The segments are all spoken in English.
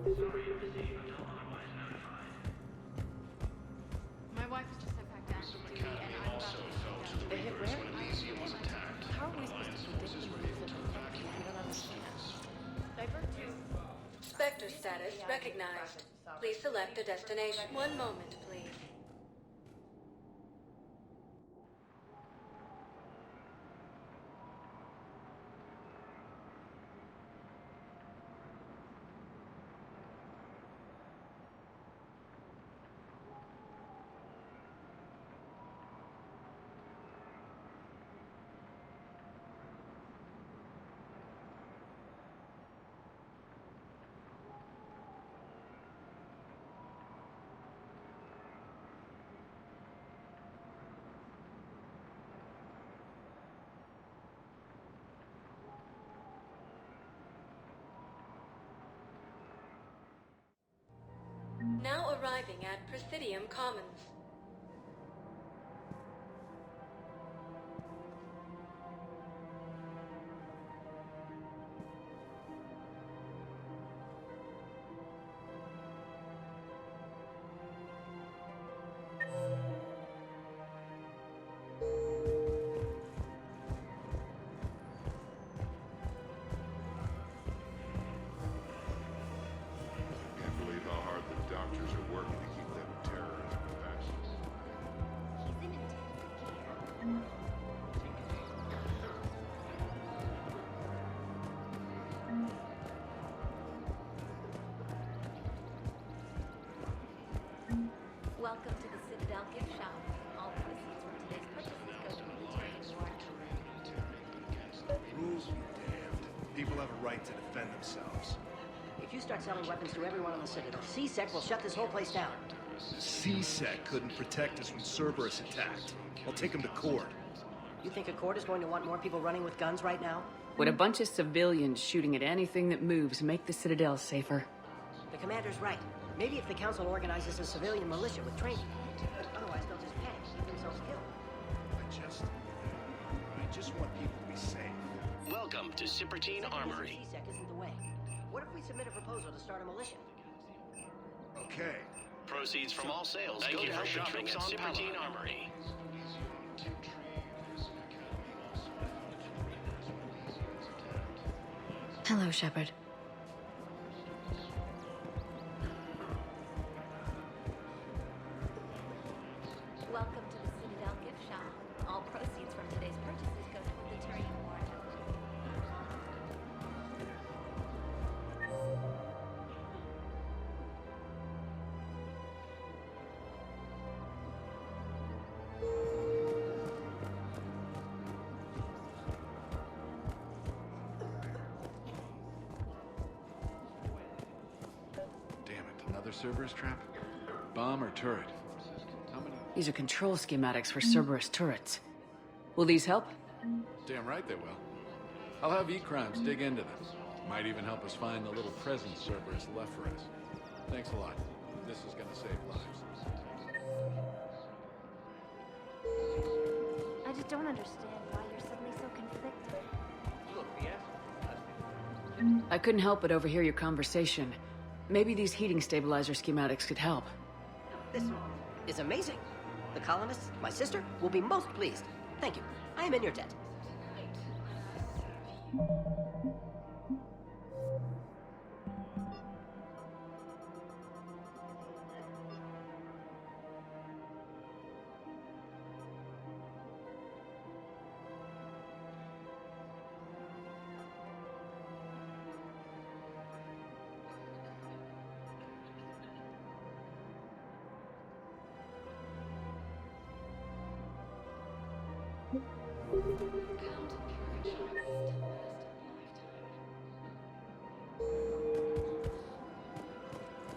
My wife has just sent back down to duty, and I'm about to... They hit where? How are we supposed to predict the moves of the tank if we don't understand? Divert to... Spectre status recognized. Please select a destination. One moment, please. Now arriving at Presidium Commons. Welcome to the Citadel gift shop. All proceeds from today's purchases go to the military war. Rules be damned. People have a right to defend themselves. If you start selling weapons to everyone on the Citadel, CSEC will shut this whole place down. CSEC couldn't protect us when Cerberus attacked. I'll take him to court. You think a court is going to want more people running with guns right now? Would a bunch of civilians shooting at anything that moves make the Citadel safer? The commander's right. Maybe if the council organizes a civilian militia with training. Otherwise, they'll just panic, get themselves killed. I just want people to be safe. Welcome to Sippertine Armory. CSEC isn't the way. What if we submit a proposal to start a militia? Okay. Proceeds from all sales go to help the troops on Sippertine Armory. Hello, Shepard. Welcome to the Citadel gift shop. All proceeds from today's purchases go to the military war. Damn it, another Cerberus trap? Bomb or turret? How many? These are control schematics for Cerberus turrets. Will these help? Damn right they will. I'll have E-Crimes dig into them. Might even help us find the little presents Cerberus left for us. Thanks a lot. This is gonna save lives. I just don't understand why you're suddenly so conflicted. I couldn't help but overhear your conversation. Maybe these heating stabilizer schematics could help. This is amazing. The colonists, my sister, will be most pleased. Thank you. I am in your debt.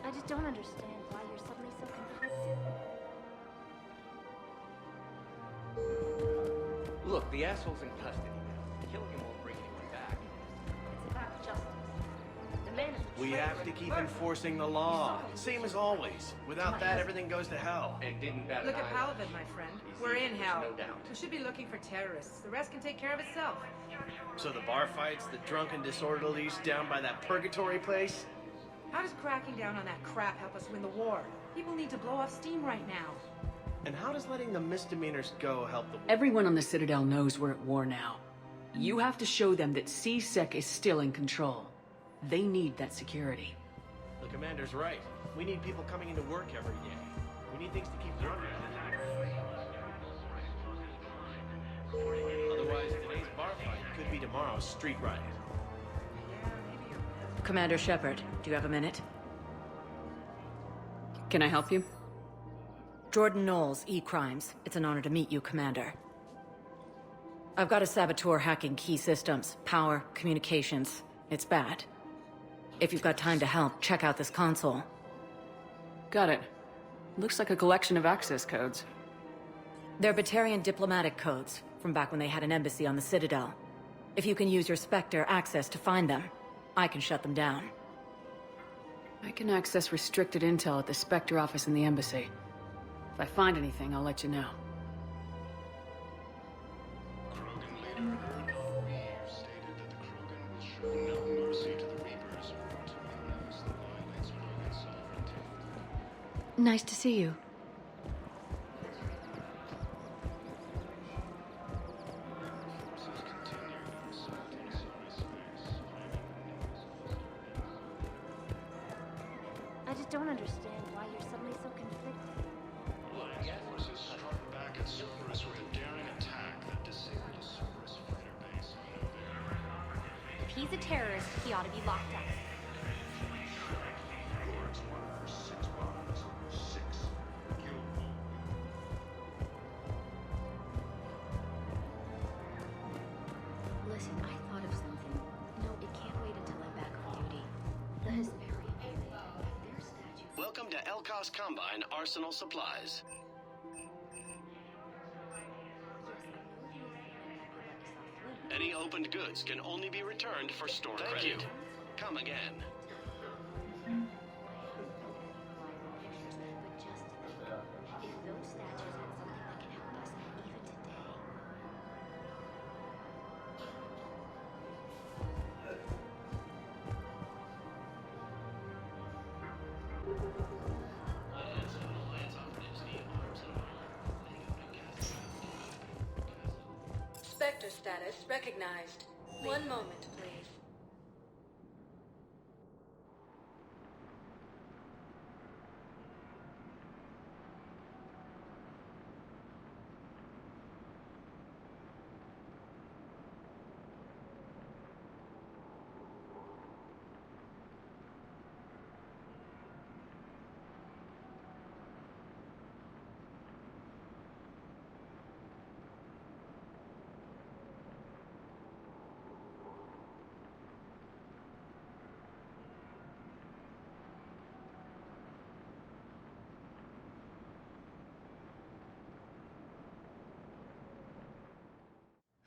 I just don't understand why you're suddenly so conflicted. Look, the asshole's in custody now. Killing him won't bring anyone back. It's about justice. The man is We have to keep enforcing the law. Same as always. Without that, everything goes to hell. And didn't bat Look an at eye. Paladin, my friend. We're in There's hell. no doubt. We should be looking for terrorists. The rest can take care of itself. So the bar fights, the drunken disorderlies down by that purgatory place? How does cracking down on that crap help us win the war? People need to blow off steam right now. And how does letting the misdemeanors go help the war? Everyone on the Citadel knows we're at war now. You have to show them that C-Sec is still in control. They need that security. The commander's right. We need people coming into work every day. We need things to keep running. Otherwise, today's bar fight could be tomorrow's street riot. Commander Shepard, do you have a minute? Can I help you? Jordan Knowles, E-Crimes. It's an honor to meet you, Commander. I've got a saboteur hacking key systems, power, communications. It's bad. If you've got time to help, check out this console. Got it. Looks like a collection of access codes. They're Batarian diplomatic codes, from back when they had an embassy on the Citadel. If you can use your Spectre access to find them, I can shut them down. I can access restricted intel at the Spectre office in the embassy. If I find anything, I'll let you know. Krogan leader Erno Reeve stated that the Krogan will show no mercy to the Reapers or to anyone else that violates Krogan sovereignty. Nice to see you. Forces continue assaulting cyberspace. I just don't understand why you're suddenly so conflicted. Alliance forces struck back at Cerberus with a daring attack that disabled a Cerberus fighter base on November. If he's a terrorist, he ought to be locked up. Lords wanted for 6 bombs. 6. Killed one. Listen, I thought of something. No, it can't wait until I'm back on duty. The Hesperian. Their statue. Welcome to Elkos Combine Arsenal Supplies. Any opened goods can only be returned for store credit. Thank you. Come again. But just think, if those statues had something that can help us even today. Spectre status recognized. One moment, please.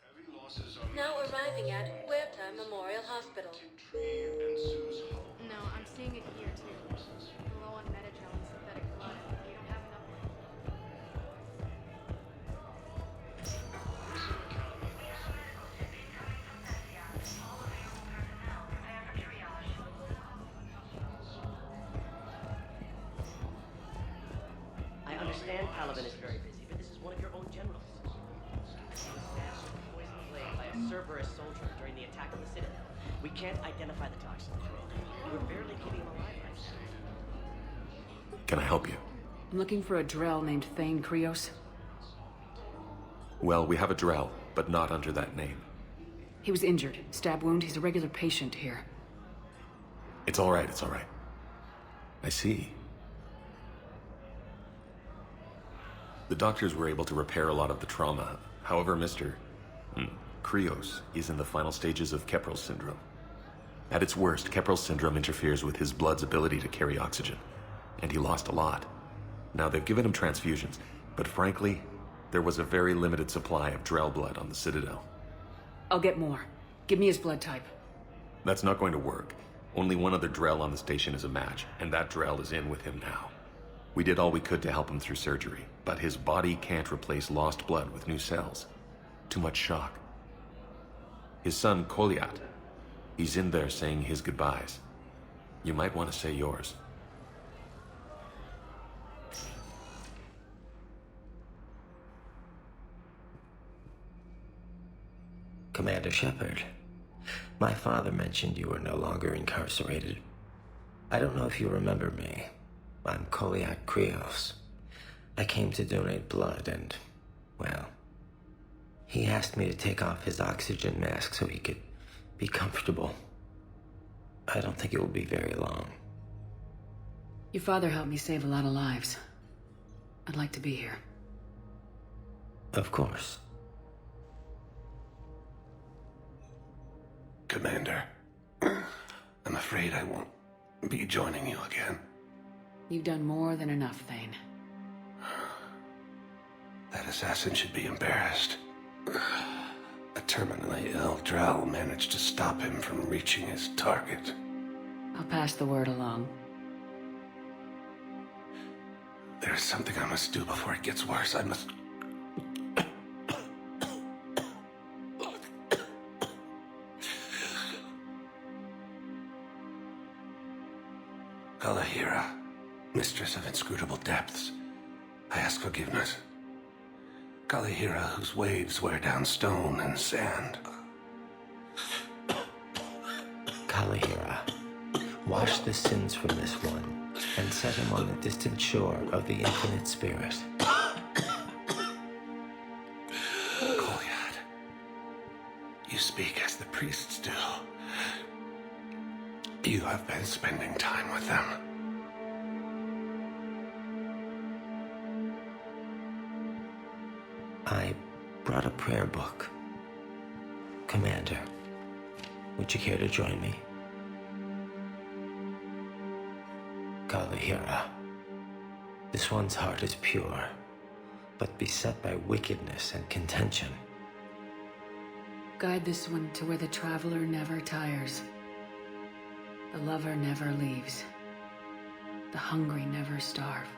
Heavy losses on Now arriving at Huerta Memorial Hospital. Tree and Sue's home. No, I'm seeing it here too. We're low on Metagel and synthetic blood. We don't have enough. I understand Paladin is very busy, but this is one of your own generals. He was stabbed with a poison blade by a Cerberus soldier during the attack on the Citadel. We can't identify the toxin. We're barely keeping him alive right now. Can I help you? I'm looking for a Drell named Thane Krios. Well, we have a Drell, but not under that name. He was injured. Stab wound. He's a regular patient here. It's all right, it's all right. I see. The doctors were able to repair a lot of the trauma. However, Mr. Krios is in the final stages of Keprel's syndrome. At its worst, Keprel's syndrome interferes with his blood's ability to carry oxygen, and he lost a lot. Now, they've given him transfusions, but frankly, there was a very limited supply of Drell blood on the Citadel. I'll get more. Give me his blood type. That's not going to work. Only one other Drell on the station is a match, and that Drell is in with him now. We did all we could to help him through surgery, but his body can't replace lost blood with new cells. Too much shock. His son, Koliat, he's in there saying his goodbyes. You might want to say yours. Commander Shepard, my father mentioned you were no longer incarcerated. I don't know if you remember me. I'm Koliak Krios. I came to donate blood and, well, he asked me to take off his oxygen mask so he could be comfortable. I don't think it will be very long. Your father helped me save a lot of lives. I'd like to be here. Of course. Commander, I'm afraid I won't be joining you again. You've done more than enough, Thane. That assassin should be embarrassed. A terminally ill Drow managed to stop him from reaching his target. I'll pass the word along. There's something I must do before it gets worse. I must... Kalahira, mistress of inscrutable depths, I ask forgiveness. Kalahira, whose waves wear down stone and sand. Kalahira, wash the sins from this one, and set him on the distant shore of the infinite spirit. Kolyad, you speak as the priests do. You have been spending time with them. I brought a prayer book. Commander, would you care to join me? Kalahira, this one's heart is pure, but beset by wickedness and contention. Guide this one to where the traveler never tires. The lover never leaves. The hungry never starve.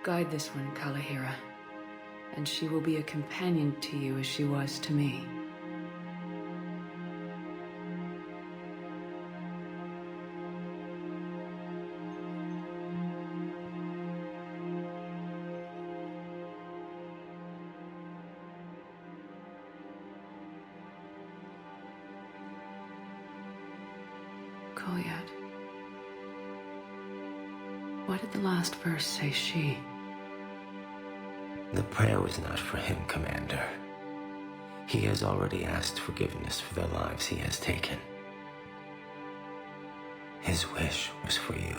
Guide this one, Kalahira, and she will be a companion to you as she was to me. Kolyad. Why did the last verse say she? The prayer was not for him, Commander. He has already asked forgiveness for the lives he has taken. His wish was for you.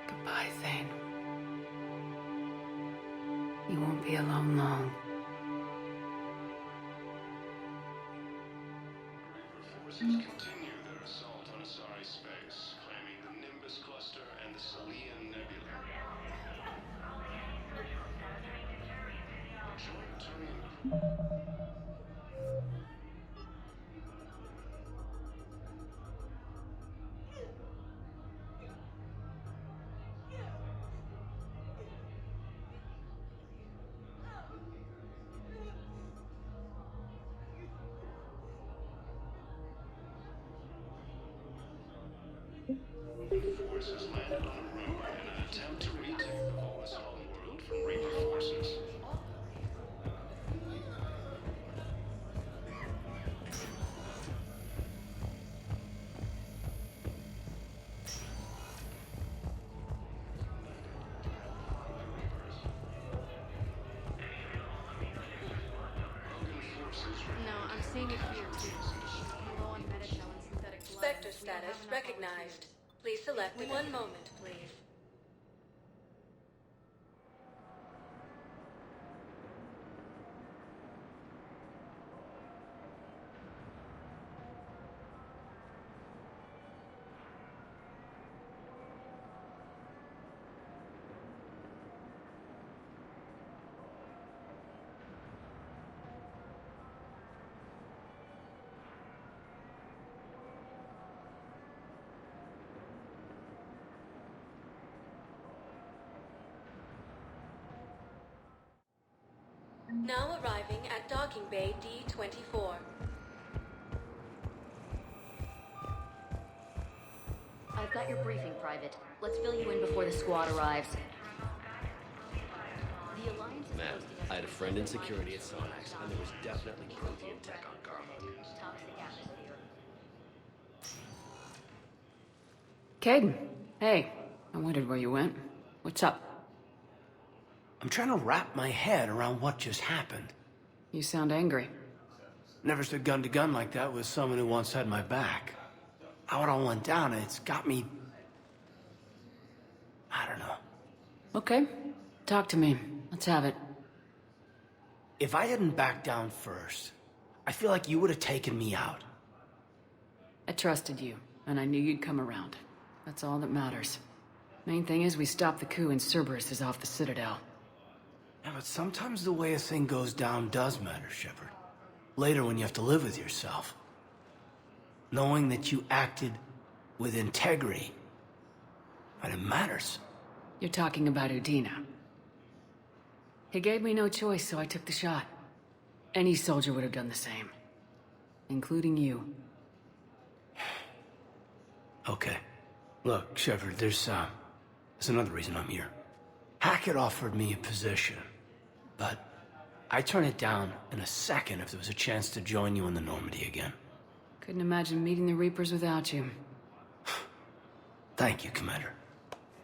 Goodbye, Thane. You won't be alone long. Forces continue their assault on Asari space, claiming the Nimbus cluster and the Salian Nebula. Joint Turian... Forces landed on a road in an attempt to retake the Volus homeworld from Reaper forces. No, I'm seeing it here too. I'm low on Medicel and synthetic blood. Spectre status recognized. Please select it. One moment, please. Now arriving at docking bay D24. I've got your briefing, Private. Let's fill you in before the squad arrives. The Alliance is Man, posting I had a friend in security at Sonax, and there was definitely protein tech on Garbo. toxic atmosphere. Caden, hey. I wondered where you went. What's up? I'm trying to wrap my head around what just happened. You sound angry. Never stood gun to gun like that with someone who once had my back. How it all went down, it's got me... I don't know. Okay. Talk to me. Let's have it. If I hadn't backed down first, I feel like you would have taken me out. I trusted you, and I knew you'd come around. That's all that matters. Main thing is we stopped the coup and Cerberus is off the Citadel. Yeah, but sometimes the way a thing goes down does matter, Shepard. Later when you have to live with yourself. Knowing that you acted with integrity. And it matters. You're talking about Udina. He gave me no choice, so I took the shot. Any soldier would have done the same. Including you. Okay. Look, Shepard, there's another reason I'm here. Hackett offered me a position, but I'd turn it down in a second if there was a chance to join you in the Normandy again. Couldn't imagine meeting the Reapers without you. Thank you, Commander.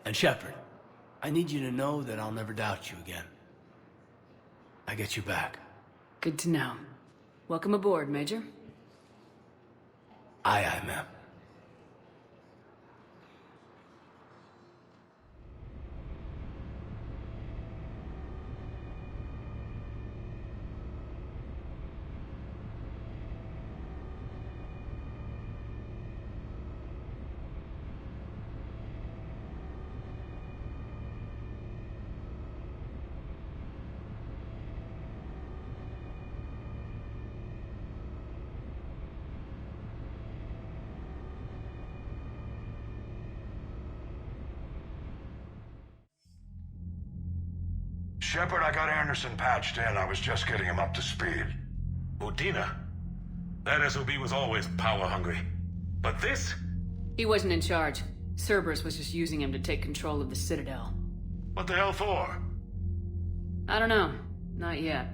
And Shepard, I need you to know that I'll never doubt you again. I get you back. Good to know. Welcome aboard, Major. Aye, aye, ma'am. Shepard, I got Anderson patched in. I was just getting him up to speed. Udina? That SOB was always power-hungry. But this? He wasn't in charge. Cerberus was just using him to take control of the Citadel. What the hell for? I don't know. Not yet.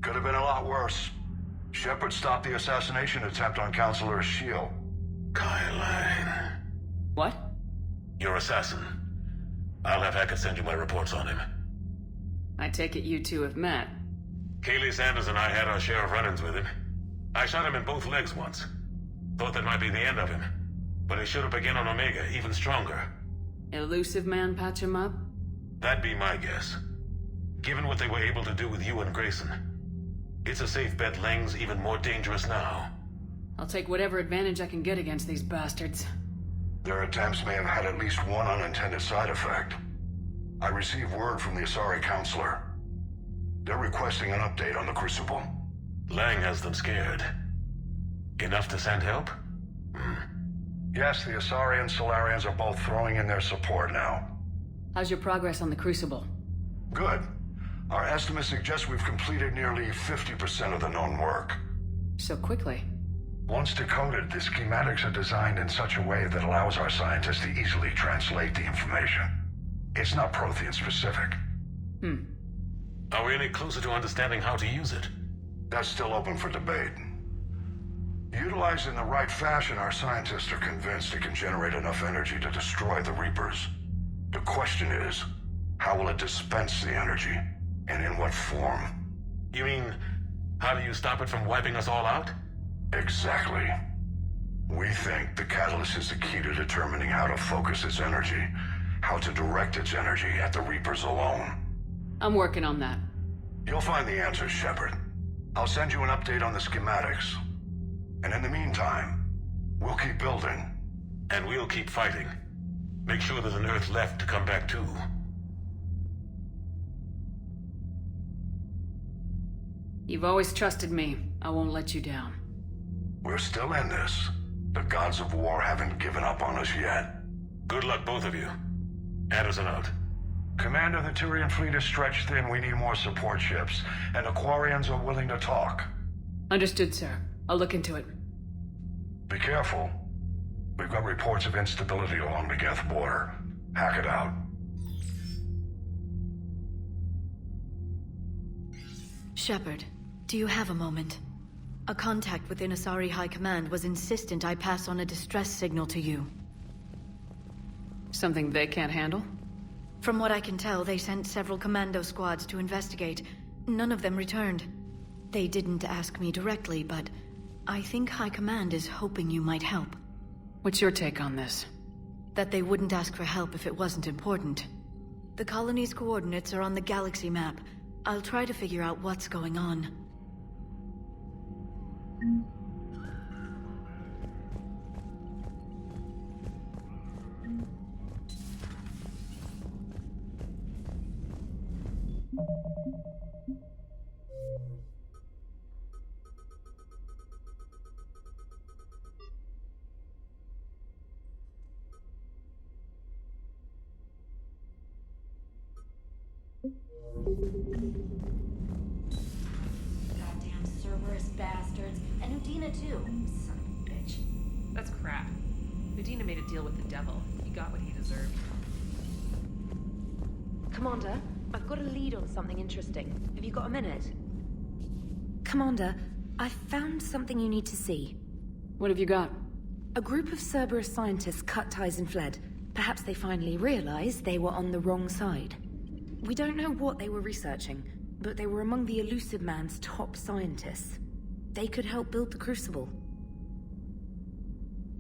Could have been a lot worse. Shepard stopped the assassination attempt on Counselor Shield. Kyle. What? Your assassin. I'll have Hackett send you my reports on him. I take it you two have met. Kaylee Sanders and I had our share of run-ins with him. I shot him in both legs once. Thought that might be the end of him. But he showed up again on Omega, even stronger. Elusive man patch him up? That'd be my guess. Given what they were able to do with you and Grayson. It's a safe bet Lang's even more dangerous now. I'll take whatever advantage I can get against these bastards. Their attempts may have had at least one unintended side effect. I received word from the Asari Counselor. They're requesting an update on the Crucible. Lang has them scared. Enough to send help? Yes, the Asari and Solarians are both throwing in their support now. How's your progress on the Crucible? Good. Our estimates suggest we've completed nearly 50% of the known work. So quickly? Once decoded, the schematics are designed in such a way that allows our scientists to easily translate the information. It's not Prothean specific. Are we any closer to understanding how to use it? That's still open for debate. Utilized in the right fashion, our scientists are convinced it can generate enough energy to destroy the Reapers. The question is, how will it dispense the energy, and in what form? You mean, how do you stop it from wiping us all out? Exactly. We think the catalyst is the key to determining how to focus its energy, how to direct its energy at the Reapers alone. I'm working on that. You'll find the answers, Shepard. I'll send you an update on the schematics. And in the meantime, we'll keep building. And we'll keep fighting. Make sure there's an Earth left to come back to. You've always trusted me. I won't let you down. We're still in this. The gods of war haven't given up on us yet. Good luck, both of you. Anderson out. Commander, the Tyrian fleet is stretched thin. We need more support ships. And the Quarians are willing to talk. Understood, sir. I'll look into it. Be careful. We've got reports of instability along the Geth border. Hack it out. Shepard, do you have a moment? A contact within Asari High Command was insistent I pass on a distress signal to you. Something they can't handle? From what I can tell, they sent several commando squads to investigate. None of them returned. They didn't ask me directly, but I think High Command is hoping you might help. What's your take on this? That they wouldn't ask for help if it wasn't important. The colony's coordinates are on the galaxy map. I'll try to figure out what's going on. Goddamn Cerberus bastards. And Udina too. Son of a bitch. That's crap. Udina made a deal with the devil. He got what he deserved. Commander, I've got a lead on something interesting. Have you got a minute? Commander, I found something you need to see. What have you got? A group of Cerberus scientists cut ties and fled. Perhaps they finally realized they were on the wrong side. We don't know what they were researching, but they were among the Elusive Man's top scientists. They could help build the Crucible.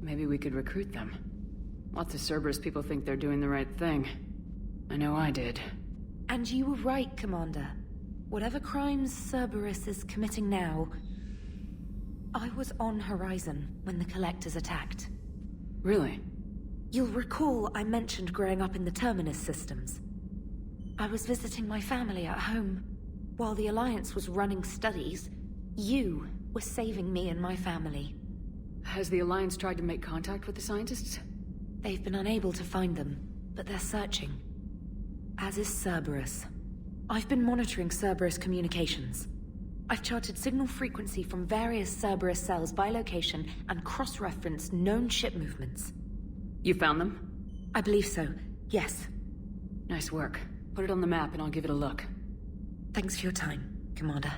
Maybe we could recruit them. Lots of Cerberus people think they're doing the right thing. I know I did. And you were right, Commander. Whatever crimes Cerberus is committing now, I was on Horizon when the Collectors attacked. Really? You'll recall I mentioned growing up in the Terminus systems. I was visiting my family at home. While the Alliance was running studies, you were saving me and my family. Has the Alliance tried to make contact with the scientists? They've been unable to find them, but they're searching. As is Cerberus. I've been monitoring Cerberus communications. I've charted signal frequency from various Cerberus cells by location and cross-referenced known ship movements. You found them? I believe so, yes. Nice work. Put it on the map and I'll give it a look. Thanks for your time, Commander.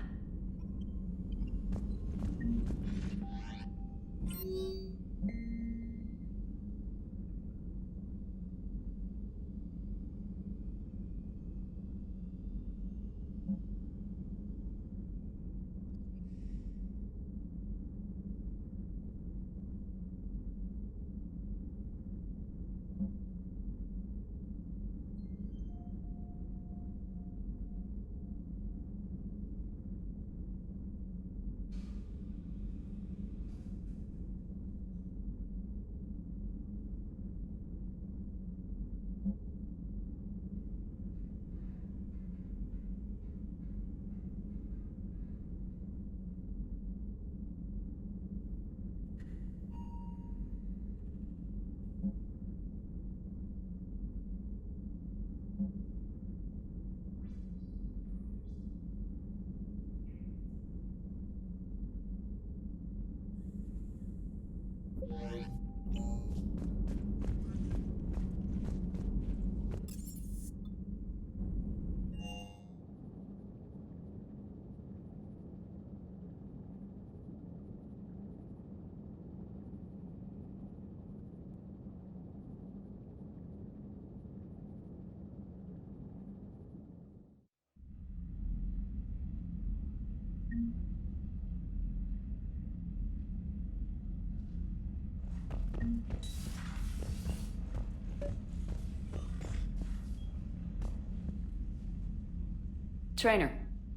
Trainer,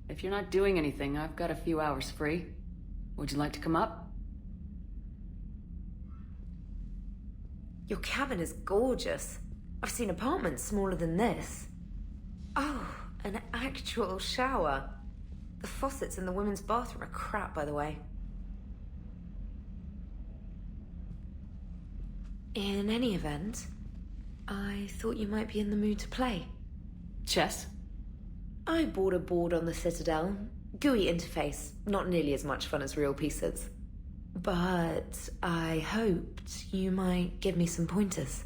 if you're not doing anything, I've got a few hours free. Would you like to come up? Your cabin is gorgeous. I've seen apartments smaller than this. Oh, an actual shower. The faucets in the women's bathroom are crap, by the way. In any event, I thought you might be in the mood to play. Chess? I bought a board on the Citadel. GUI interface, not nearly as much fun as real pieces. But I hoped you might give me some pointers.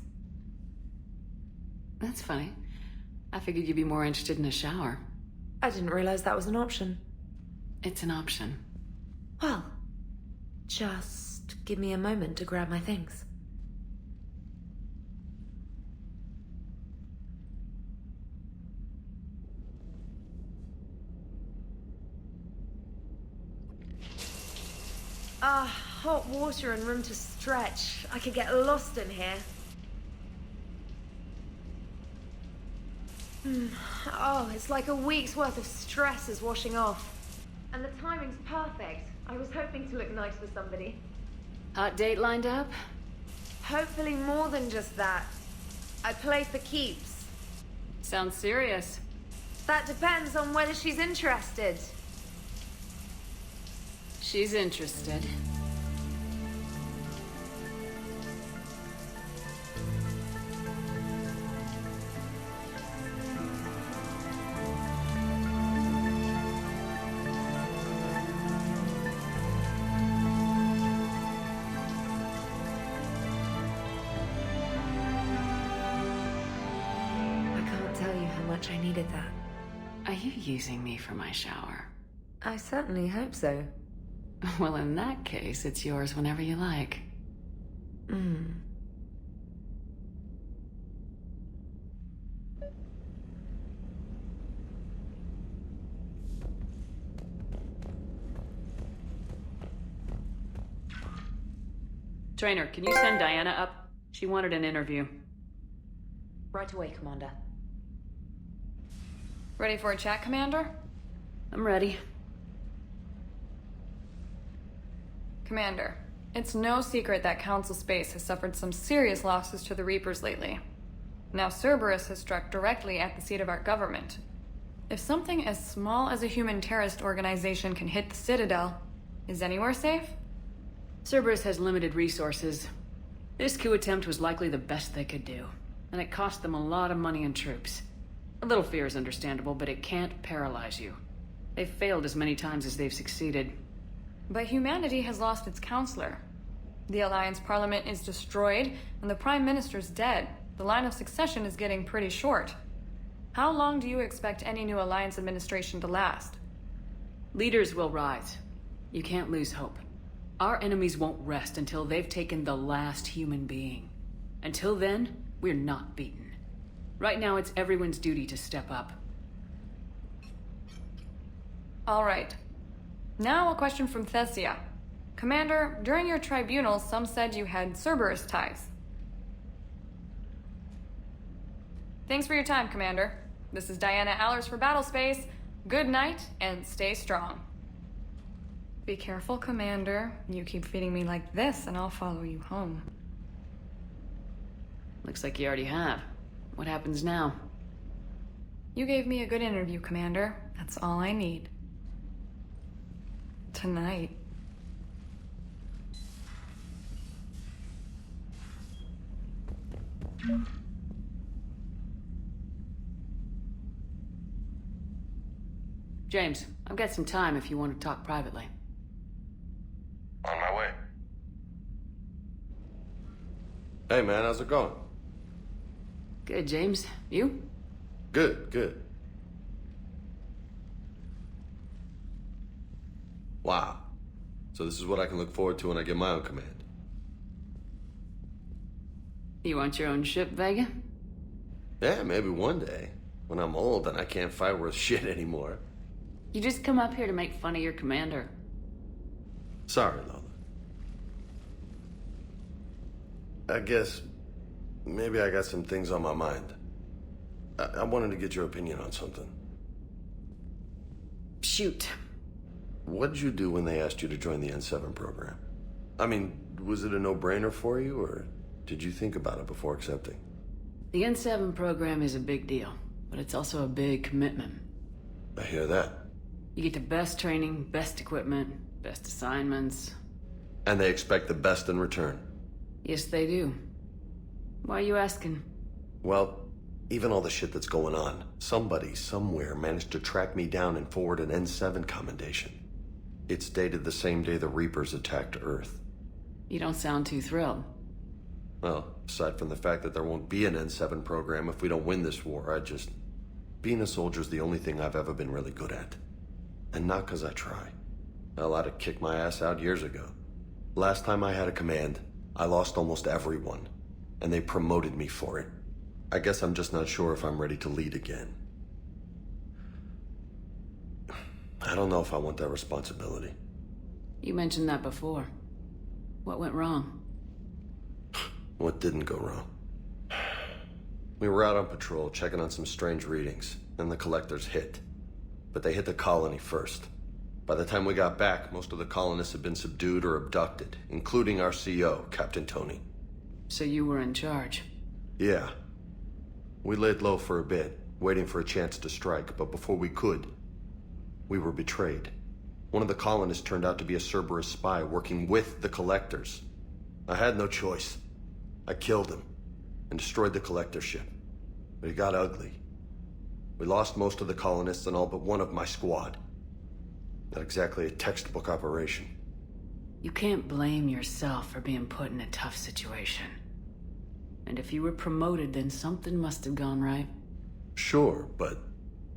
That's funny. I figured you'd be more interested in a shower. I didn't realize that was an option. It's an option. Well, just give me a moment to grab my things. Hot water and room to stretch. I could get lost in here. Oh, it's like a week's worth of stress is washing off. And the timing's perfect. I was hoping to look nice for somebody. Hot date lined up? Hopefully more than just that. I play for keeps. Sounds serious. That depends on whether she's interested. She's interested. I needed that. Are you using me for my shower? I certainly hope so. Well, in that case, it's yours whenever you like. Trainer, can you send Diana up? She wanted an interview. Right away, Commander. Ready for a chat, Commander? I'm ready. Commander, it's no secret that Council Space has suffered some serious losses to the Reapers lately. Now Cerberus has struck directly at the seat of our government. If something as small as a human terrorist organization can hit the Citadel, is anywhere safe? Cerberus has limited resources. This coup attempt was likely the best they could do, and it cost them a lot of money and troops. A little fear is understandable, but it can't paralyze you. They've failed as many times as they've succeeded. But humanity has lost its counselor. The Alliance Parliament is destroyed, and the Prime Minister's dead. The line of succession is getting pretty short. How long do you expect any new Alliance administration to last? Leaders will rise. You can't lose hope. Our enemies won't rest until they've taken the last human being. Until then, we're not beaten. Right now, it's everyone's duty to step up. All right. Now a question from Thessia. Commander, during your tribunal, some said you had Cerberus ties. Thanks for your time, Commander. This is Diana Allers for Battlespace. Good night, and stay strong. Be careful, Commander. You keep feeding me like this, and I'll follow you home. Looks like you already have. What happens now? You gave me a good interview, Commander. That's all I need. Tonight. James, I've got some time if you want to talk privately. On my way. Hey man, how's it going? Good, James. You? Good, good. Wow. So this is what I can look forward to when I get my own command. You want your own ship, Vega? Yeah, maybe one day. When I'm old and I can't fight worth shit anymore. You just come up here to make fun of your commander. Sorry, Lola. I guess maybe I got some things on my mind. I wanted to get your opinion on something. Shoot. What did you do when they asked you to join the N7 program? I mean, was it a no-brainer for you, or did you think about it before accepting? The N7 program is a big deal, but it's also a big commitment. I hear that. You get the best training, best equipment, best assignments. And they expect the best in return. Yes, they do. Why are you asking? Well, even all the shit that's going on, somebody, somewhere managed to track me down and forward an N7 commendation. It's dated the same day the Reapers attacked Earth. You don't sound too thrilled. Well, aside from the fact that there won't be an N7 program if we don't win this war, being a soldier's the only thing I've ever been really good at. And not because I try. Hell, I'd have kicked my ass out years ago. Last time I had a command, I lost almost everyone. And they promoted me for it. I guess I'm just not sure if I'm ready to lead again. I don't know if I want that responsibility. You mentioned that before. What went wrong? What didn't go wrong? We were out on patrol, checking on some strange readings, and the collectors hit. But they hit the colony first. By the time we got back, most of the colonists had been subdued or abducted, including our CO, Captain Tony. So you were in charge? Yeah. We laid low for a bit, waiting for a chance to strike, but before we could, we were betrayed. One of the colonists turned out to be a Cerberus spy working with the collectors. I had no choice. I killed him and destroyed the collector ship. But it got ugly. We lost most of the colonists and all but one of my squad. Not exactly a textbook operation. You can't blame yourself for being put in a tough situation. And if you were promoted, then something must have gone right. Sure, but...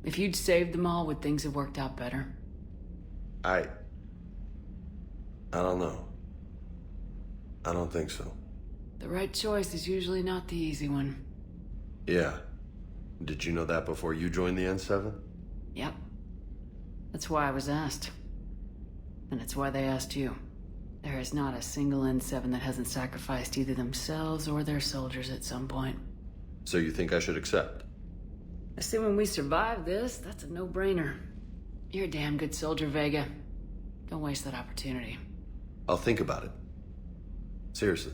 If you'd saved them all, would things have worked out better? I don't know. I don't think so. The right choice is usually not the easy one. Yeah. Did you know that before you joined the N7? Yep. That's why I was asked. And it's why they asked you. There is not a single N7 that hasn't sacrificed either themselves or their soldiers at some point. So you think I should accept? Assuming we survive this, that's a no-brainer. You're a damn good soldier, Vega. Don't waste that opportunity. I'll think about it. Seriously.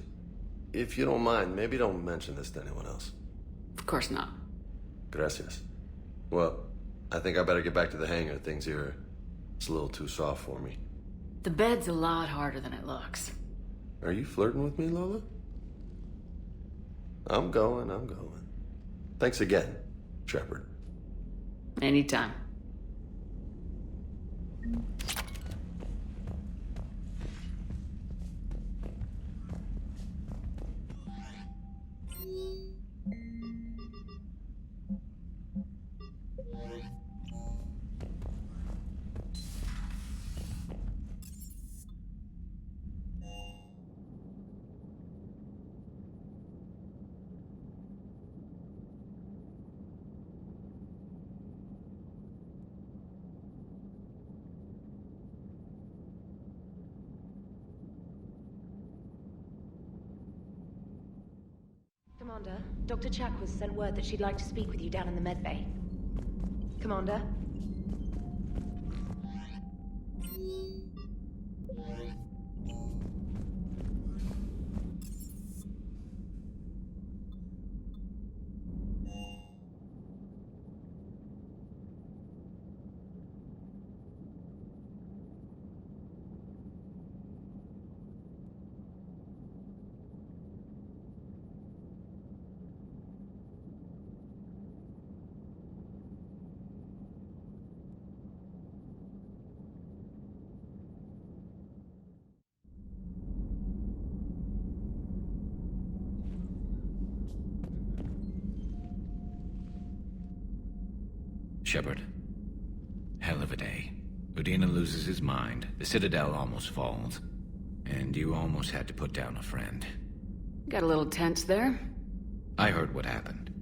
If you don't mind, maybe don't mention this to anyone else. Of course not. Gracias. Well, I think I better get back to the hangar. Things here, it's a little too soft for me. The bed's a lot harder than it looks. Are you flirting with me, Lola? I'm going. Thanks again, Shepard. Anytime. Commander, Dr. Chakwas sent word that she'd like to speak with you down in the medbay. Commander? Shepard. Hell of a day. Udina loses his mind, the Citadel almost falls, and you almost had to put down a friend. Got a little tense there. I heard what happened.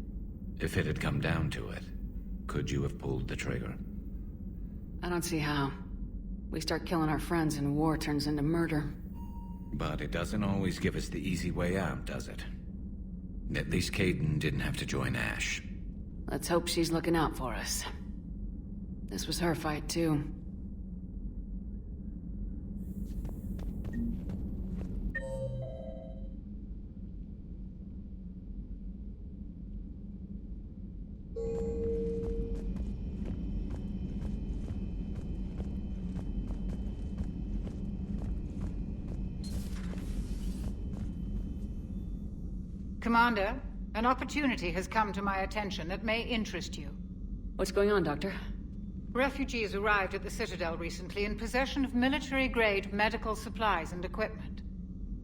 If it had come down to it, could you have pulled the trigger? I don't see how. We start killing our friends and war turns into murder. But it doesn't always give us the easy way out, does it? At least Kaidan didn't have to join Ash. Let's hope she's looking out for us. This was her fight, too. Commander, an opportunity has come to my attention that may interest you. What's going on, Doctor? Refugees arrived at the Citadel recently in possession of military-grade medical supplies and equipment.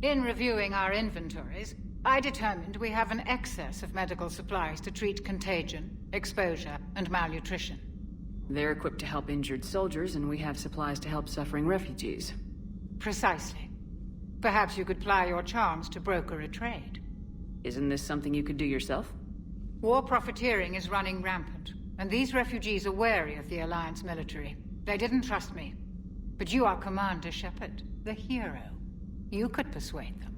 In reviewing our inventories, I determined we have an excess of medical supplies to treat contagion, exposure, and malnutrition. They're equipped to help injured soldiers, and we have supplies to help suffering refugees. Precisely. Perhaps you could ply your charms to broker a trade. Isn't this something you could do yourself? War profiteering is running rampant, and these refugees are wary of the Alliance military. They didn't trust me. But you are Commander Shepard, the hero. You could persuade them.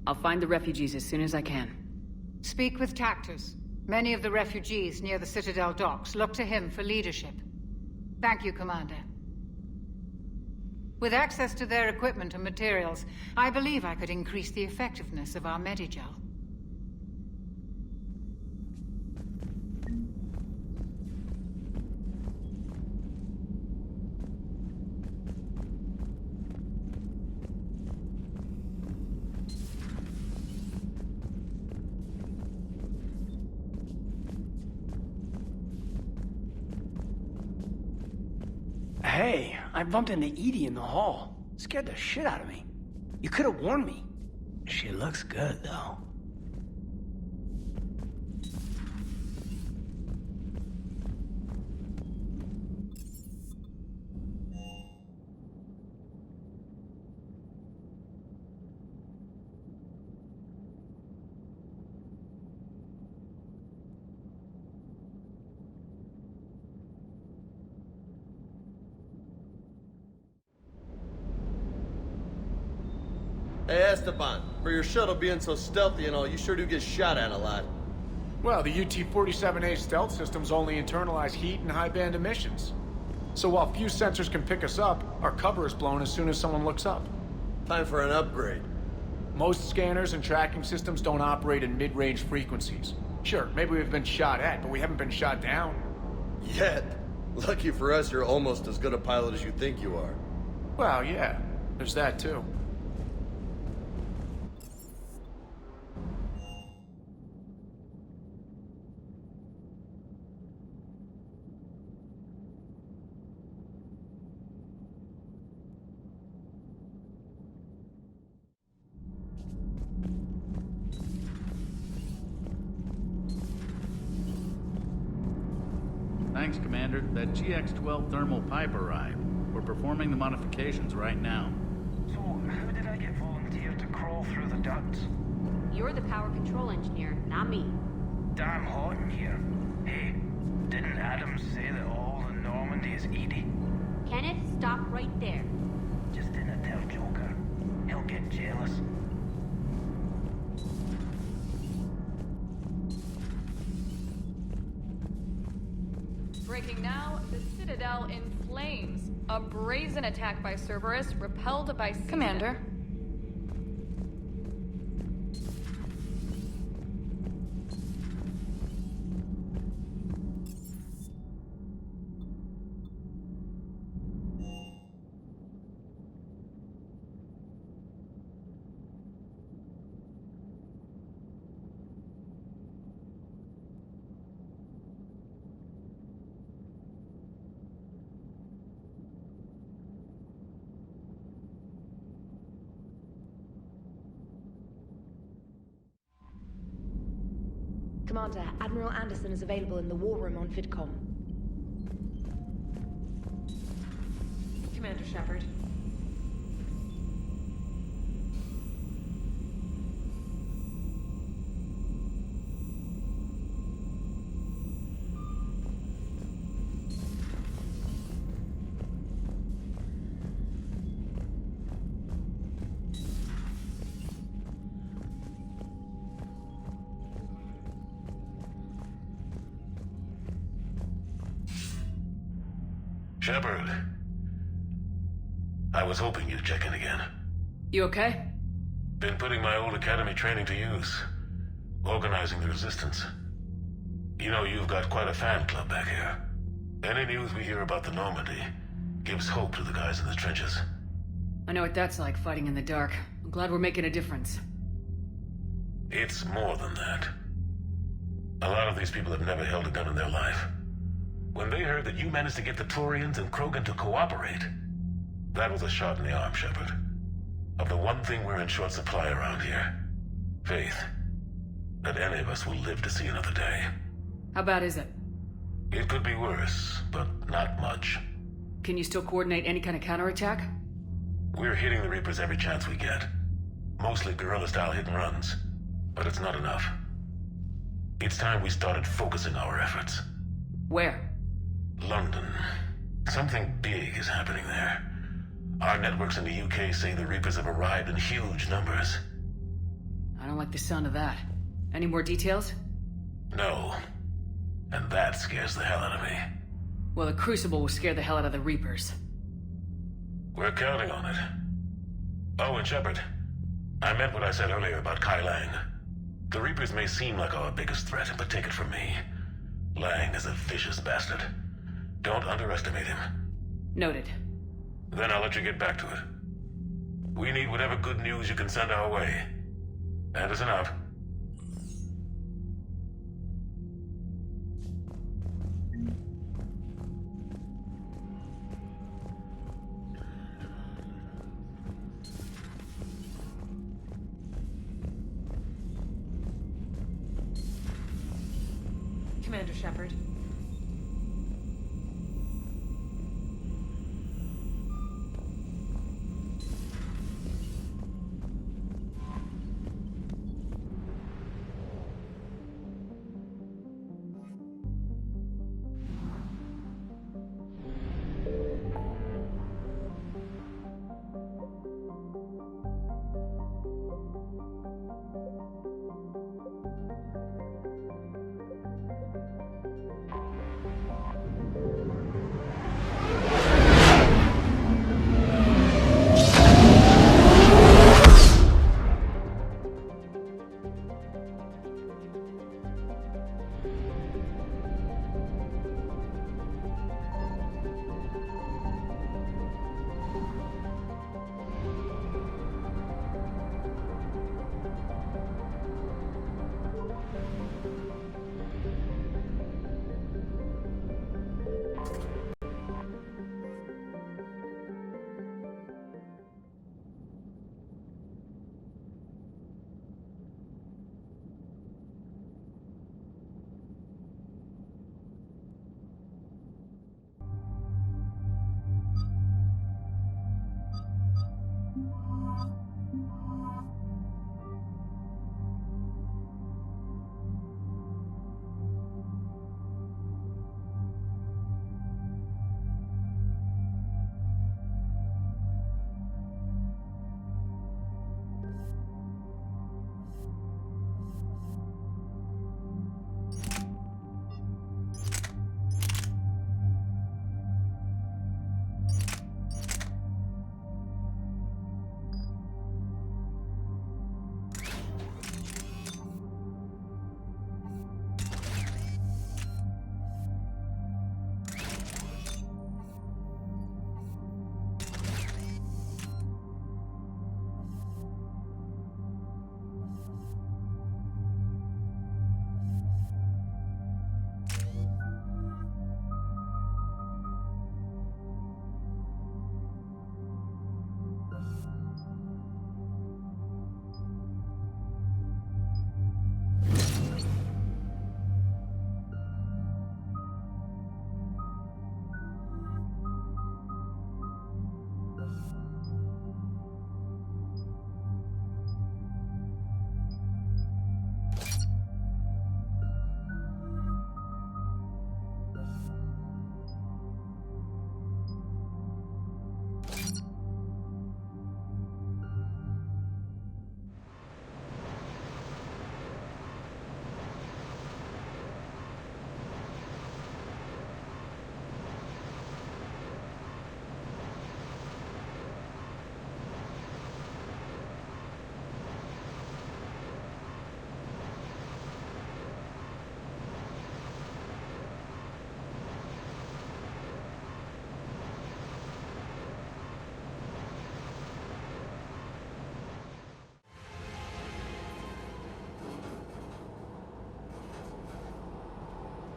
I'll find the refugees as soon as I can. Speak with Tactus. Many of the refugees near the Citadel docks look to him for leadership. Thank you, Commander. With access to their equipment and materials, I believe I could increase the effectiveness of our Medigel. Hey, I bumped into Edie in the hall. Scared the shit out of me. You could have warned me. She looks good, though. Hey, Esteban, for your shuttle being so stealthy and all, you sure do get shot at a lot. Well, the UT-47A stealth systems only internalize heat and high-band emissions. So while few sensors can pick us up, our cover is blown as soon as someone looks up. Time for an upgrade. Most scanners and tracking systems don't operate in mid-range frequencies. Sure, maybe we've been shot at, but we haven't been shot down. Yet. Lucky for us, you're almost as good a pilot as you think you are. Well, yeah. There's that, too. Thanks, Commander. That GX-12 thermal pipe arrived. We're performing the modifications right now. So, how did I get volunteered to crawl through the ducts? You're the power control engineer, not me. Damn hot in here. Hey, didn't Adams say that all the Normandy is Edie? Kenneth, stop right there. Just didn't tell Joker. He'll get jealous. Breaking now, the Citadel in flames. A brazen attack by Cerberus, repelled by... Commander. Commander, Admiral Anderson is available in the war room on VidCom. Commander Shepard. Shepard. I was hoping you'd check in again. You okay? Been putting my old academy training to use. Organizing the resistance. You know, you've got quite a fan club back here. Any news we hear about the Normandy gives hope to the guys in the trenches. I know what that's like, fighting in the dark. I'm glad we're making a difference. It's more than that. A lot of these people have never held a gun in their life. When they heard that you managed to get the Turians and Krogan to cooperate, that was a shot in the arm, Shepard. Of the one thing we're in short supply around here, faith. That any of us will live to see another day. How bad is it? It could be worse, but not much. Can you still coordinate any kind of counterattack? We're hitting the Reapers every chance we get. Mostly guerrilla-style hit-and-runs, but it's not enough. It's time we started focusing our efforts. Where? London. Something big is happening there. Our networks in the UK say the Reapers have arrived in huge numbers. I don't like the sound of that. Any more details? No. And that scares the hell out of me. Well, the Crucible will scare the hell out of the Reapers. We're counting on it. Oh, and Shepard, I meant what I said earlier about Kai Lang. The Reapers may seem like our biggest threat, but take it from me. Lang is a vicious bastard. Don't underestimate him. Noted. Then I'll let you get back to it. We need whatever good news you can send our way. Anderson out. Commander Shepard.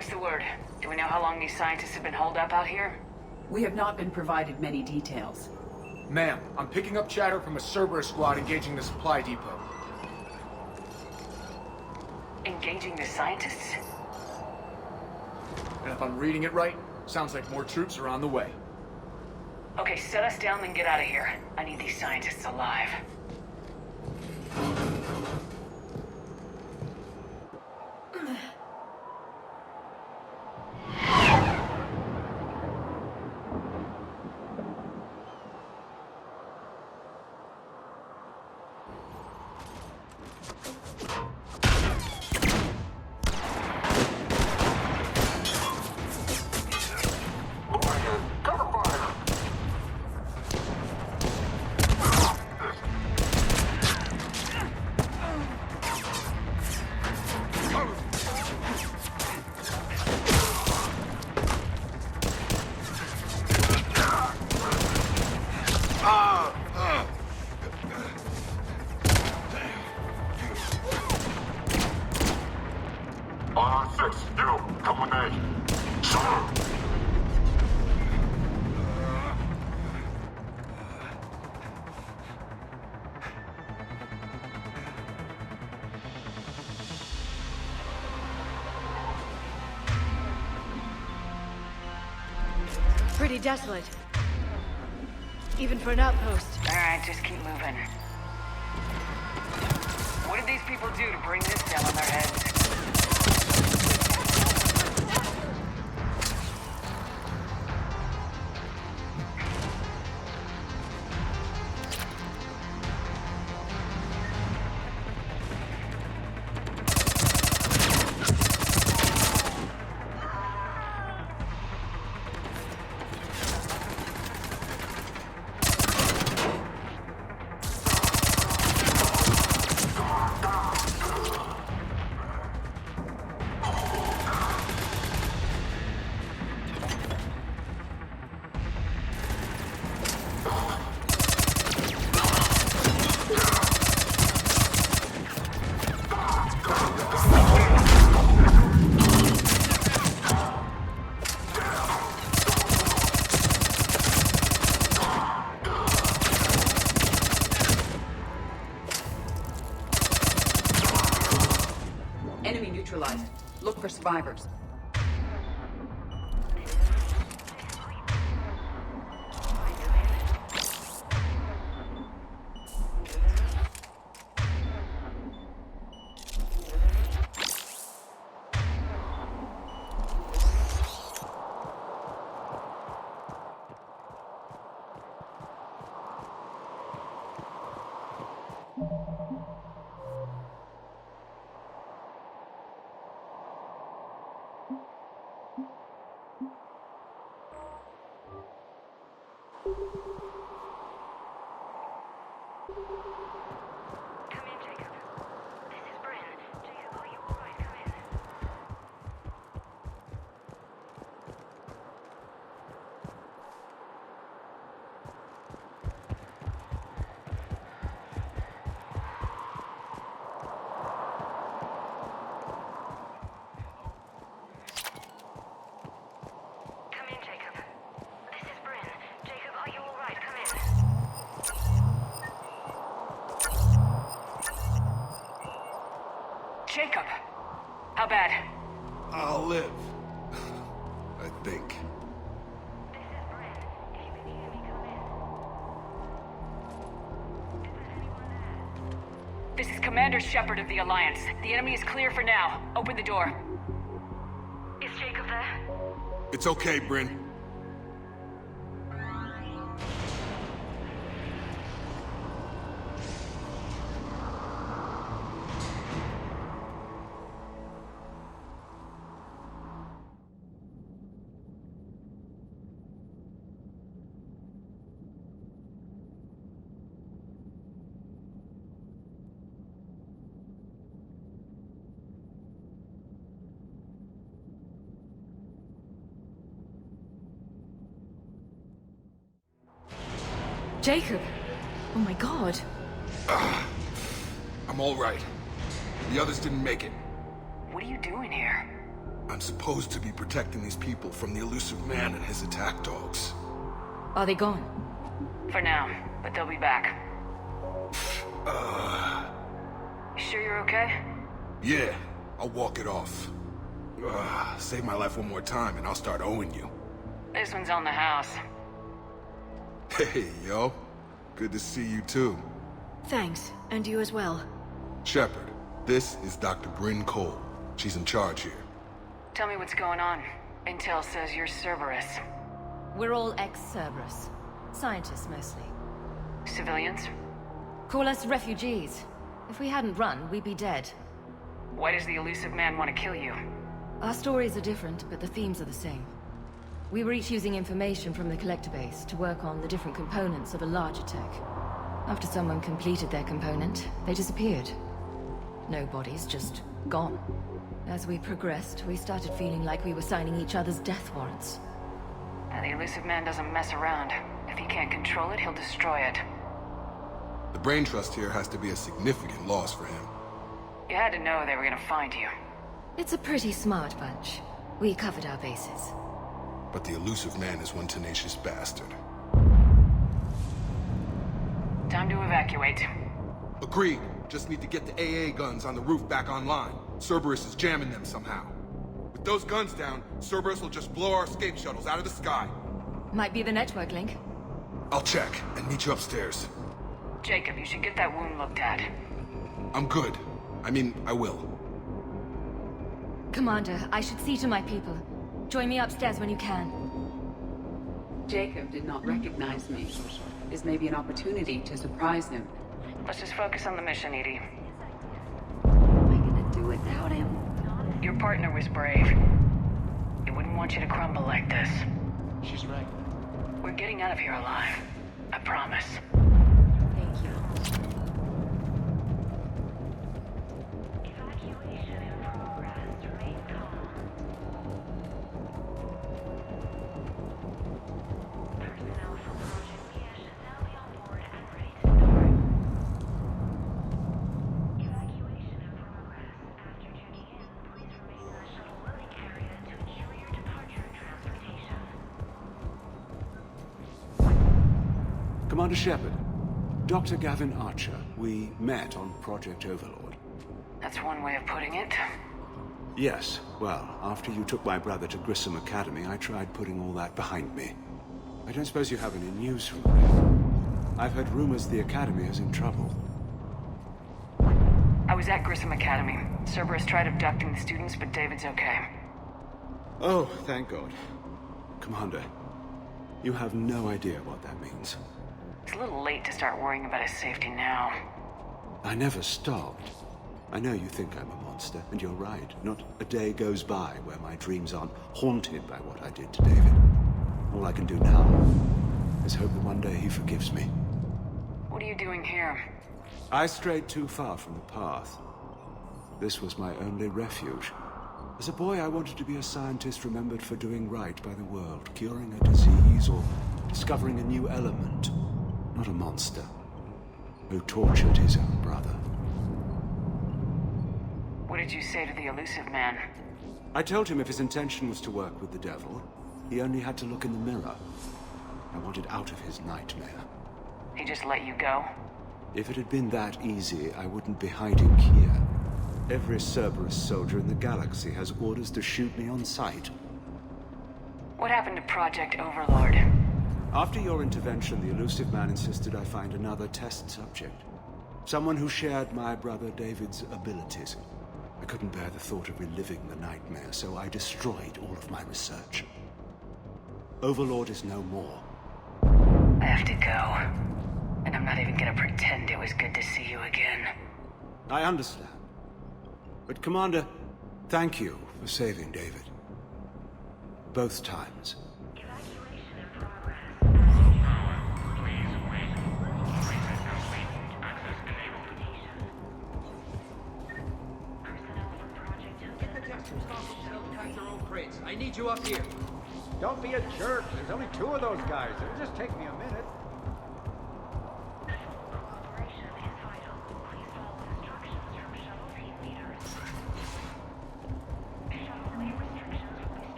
What's the word? Do we know how long these scientists have been holed up out here? We have not been provided many details. Ma'am, I'm picking up chatter from a Cerberus squad engaging the supply depot. Engaging the scientists? And if I'm reading it right, sounds like more troops are on the way. Okay, set us down and get out of here. I need these scientists alive. Pretty desolate. Even for an outpost. Alright, just keep moving. What did these people do to bring this down on their heads? Enemy neutralized. Look for survivors. Jacob! How bad? I'll live. I think. This is Commander Shepard of the Alliance. The enemy is clear for now. Open the door. Is Jacob there? It's okay, Bryn. Jacob! Oh my god. I'm all right. The others didn't make it. What are you doing here? I'm supposed to be protecting these people from the elusive man and his attack dogs. Are they gone? For now, but they'll be back. You sure you're okay? Yeah, I'll walk it off. Save my life one more time and I'll start owing you. This one's on the house. Hey, yo. Good to see you too. Thanks, and you as well. Shepard, this is Dr. Bryn Cole. She's in charge here. Tell me what's going on. Intel says you're Cerberus. We're all ex-Cerberus. Scientists, mostly. Civilians? Call us refugees. If we hadn't run, we'd be dead. Why does the elusive man want to kill you? Our stories are different, but the themes are the same. We were each using information from the collector base to work on the different components of a larger tech. After someone completed their component, they disappeared. No bodies, just gone. As we progressed, we started feeling like we were signing each other's death warrants. And the elusive man doesn't mess around. If he can't control it, he'll destroy it. The brain trust here has to be a significant loss for him. You had to know they were gonna find you. It's a pretty smart bunch. We covered our bases. But the elusive man is one tenacious bastard. Time to evacuate. Agreed. Just need to get the AA guns on the roof back online. Cerberus is jamming them somehow. With those guns down, Cerberus will just blow our escape shuttles out of the sky. Might be the network link. I'll check and meet you upstairs. Jacob, you should get that wound looked at. I'm good. I mean, I will. Commander, I should see to my people. Join me upstairs when you can. Jacob did not recognize me. This may be an opportunity to surprise him. Let's just focus on the mission, Edie. Am I gonna do without him? Your partner was brave. He wouldn't want you to crumble like this. She's right. We're getting out of here alive. I promise. Thank you. Commander Shepard, Dr. Gavin Archer, we met on Project Overlord. That's one way of putting it. Yes, well, after you took my brother to Grissom Academy, I tried putting all that behind me. I don't suppose you have any news from me. I've heard rumors the Academy is in trouble. I was at Grissom Academy. Cerberus tried abducting the students, but David's okay. Oh, thank God. Commander, you have no idea what that means. It's a little late to start worrying about his safety now. I never stopped. I know you think I'm a monster, and you're right. Not a day goes by where my dreams aren't haunted by what I did to David. All I can do now is hope that one day he forgives me. What are you doing here? I strayed too far from the path. This was my only refuge. As a boy, I wanted to be a scientist remembered for doing right by the world, curing a disease or discovering a new element. Not a monster who tortured his own brother. What did you say to the elusive man? I told him if his intention was to work with the devil, he only had to look in the mirror. I wanted out of his nightmare. He just let you go? If it had been that easy, I wouldn't be hiding here. Every Cerberus soldier in the galaxy has orders to shoot me on sight. What happened to Project Overlord? After your intervention, the elusive man insisted I find another test subject. Someone who shared my brother David's abilities. I couldn't bear the thought of reliving the nightmare, so I destroyed all of my research. Overlord is no more. I have to go. And I'm not even gonna pretend it was good to see you again. I understand. But Commander, thank you for saving David. Both times. I need you up here. Don't be a jerk. There's only 2 of those guys. It'll just take me a minute.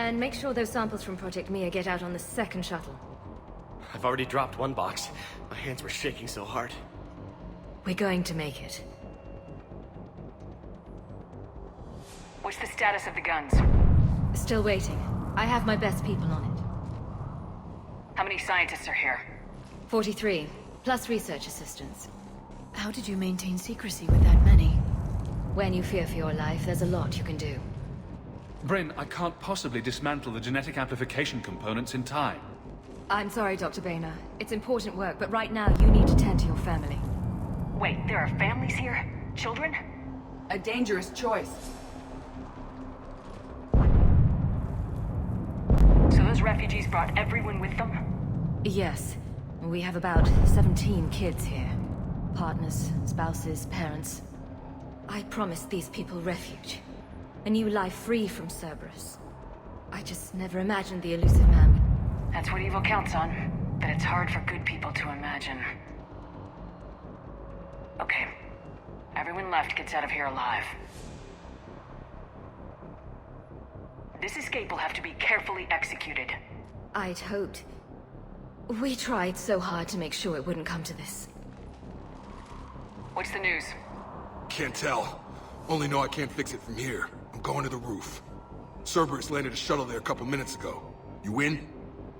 And make sure those samples from Project Mia get out on the second shuttle. I've already dropped one box. My hands were shaking so hard. We're going to make it. What's the status of the guns? Still waiting. I have my best people on it. How many scientists are here? 43, plus research assistants. How did you maintain secrecy with that many? When you fear for your life, there's a lot you can do. Bryn, I can't possibly dismantle the genetic amplification components in time. I'm sorry, Dr. Boehner. It's important work, but right now you need to tend to your family. Wait, there are families here? Children? A dangerous choice. So those refugees brought everyone with them? Yes. We have about 17 kids here. Partners, spouses, parents. I promised these people refuge. A new life free from Cerberus. I just never imagined the elusive man would... That's what evil counts on. But it's hard for good people to imagine. Okay. Everyone left gets out of here alive. This escape will have to be carefully executed. I'd hoped. We tried so hard to make sure it wouldn't come to this. What's the news? Can't tell. Only know I can't fix it from here. I'm going to the roof. Cerberus landed a shuttle there a couple minutes ago. You in?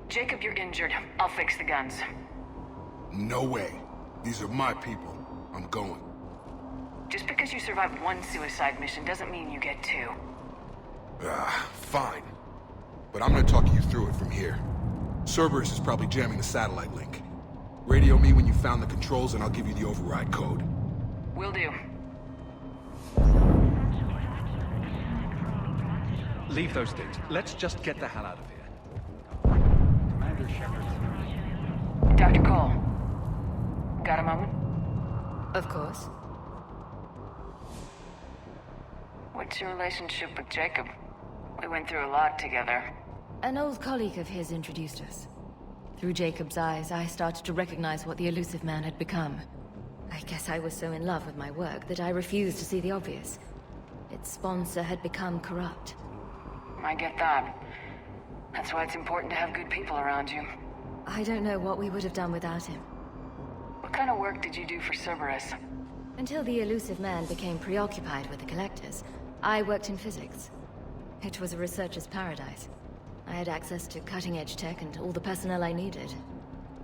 Jacob, you're injured. I'll fix the guns. No way. These are my people. I'm going. Just because you survived one suicide mission doesn't mean you get two. Fine. But I'm gonna talk you through it from here. Cerberus is probably jamming the satellite link. Radio me when you found the controls and I'll give you the override code. Will do. Leave those things. Let's just get the hell out of here. Commander Shepard. Dr. Cole. Got a moment? Of course. What's your relationship with Jacob? We went through a lot together. An old colleague of his introduced us. Through Jacob's eyes, I started to recognize what the elusive man had become. I guess I was so in love with my work that I refused to see the obvious. Its sponsor had become corrupt. I get that. That's why it's important to have good people around you. I don't know what we would have done without him. What kind of work did you do for Cerberus? Until the elusive man became preoccupied with the Collectors, I worked in physics. It was a researcher's paradise. I had access to cutting-edge tech and all the personnel I needed.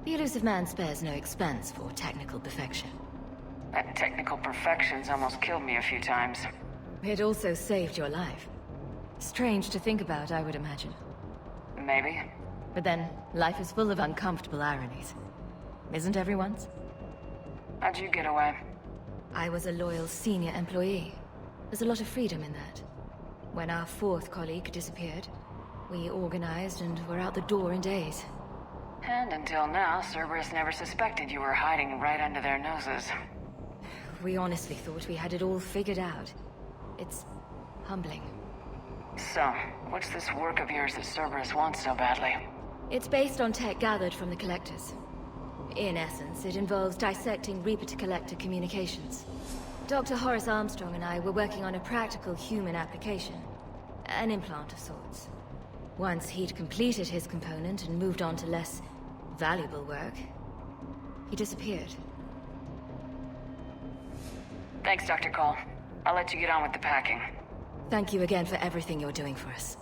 The elusive man spares no expense for technical perfection. That technical perfection's almost killed me a few times. It also saved your life. Strange to think about, I would imagine. Maybe. But then, life is full of uncomfortable ironies. Isn't everyone's? How'd you get away? I was a loyal senior employee. There's a lot of freedom in that. When our fourth colleague disappeared, we organized and were out the door in days. And until now, Cerberus never suspected you were hiding right under their noses. We honestly thought we had it all figured out. It's humbling. So, what's this work of yours that Cerberus wants so badly? It's based on tech gathered from the Collectors. In essence, it involves dissecting Reaper-to-Collector communications. Dr. Horace Armstrong and I were working on a practical human application. An implant of sorts. Once he'd completed his component and moved on to less valuable work, he disappeared. Thanks, Dr. Cole. I'll let you get on with the packing. Thank you again for everything you're doing for us.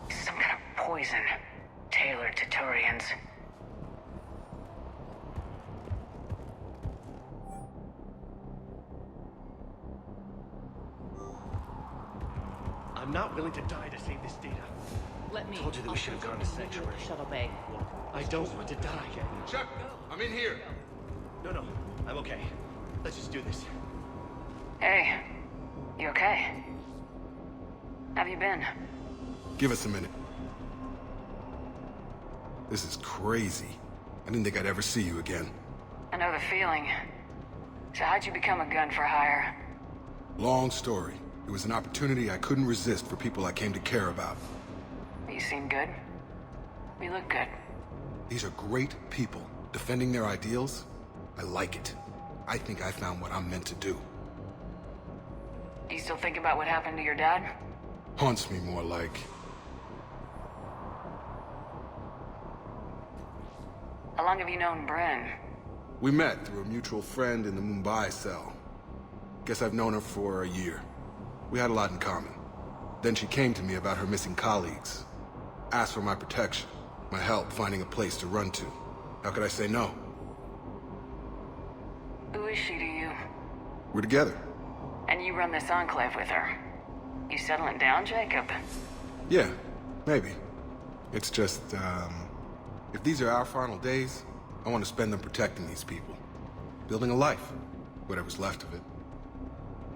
Some kind of poison, tailored to Turians. I'm not willing to die to save this data. Let me. Told you that we should have gone to Sanctuary. Shuttle bay. I don't want to die. Chuck, I'm in here. No, I'm okay. Let's just do this. Hey, you okay? Have you been? Give us a minute. This is crazy. I didn't think I'd ever see you again. I know the feeling. So how'd you become a gun for hire? Long story. It was an opportunity I couldn't resist for people I came to care about. You seem good. You look good. These are great people, defending their ideals. I like it. I think I found what I'm meant to do. You still think about what happened to your dad? Haunts me more like. How long have you known Bryn? We met through a mutual friend in the Mumbai cell. Guess I've known her for a year. We had a lot in common. Then she came to me about her missing colleagues. Asked for my protection, my help finding a place to run to. How could I say no? Who is she to you? We're together. And you run this enclave with her. You settling down, Jacob? Yeah, maybe. It's just, if these are our final days, I want to spend them protecting these people. Building a life. Whatever's left of it.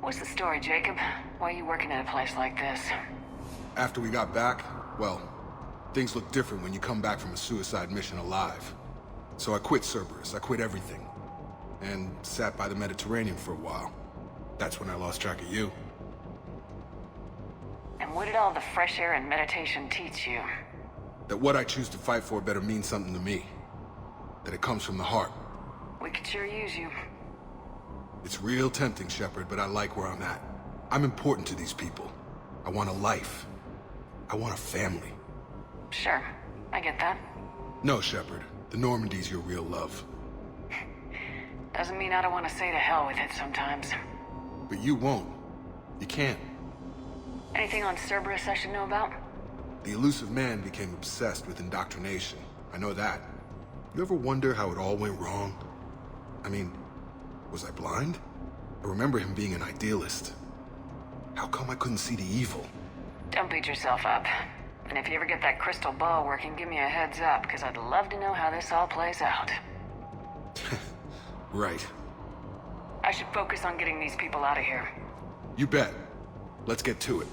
What's the story, Jacob? Why are you working at a place like this? After we got back, well, things look different when you come back from a suicide mission alive. So I quit Cerberus, I quit everything. And sat by the Mediterranean for a while. That's when I lost track of you. And what did all the fresh air and meditation teach you? That what I choose to fight for better mean something to me. That it comes from the heart. We could sure use you. It's real tempting, Shepard, but I like where I'm at. I'm important to these people. I want a life. I want a family. Sure, I get that. No, Shepard. The Normandy's your real love. Doesn't mean I don't want to say to hell with it sometimes. But you won't. You can't. Anything on Cerberus I should know about? The elusive man became obsessed with indoctrination. I know that. You ever wonder how it all went wrong? I mean, was I blind? I remember him being an idealist. How come I couldn't see the evil? Don't beat yourself up. And if you ever get that crystal ball working, give me a heads up, because I'd love to know how this all plays out. Right. I should focus on getting these people out of here. You bet. Let's get to it.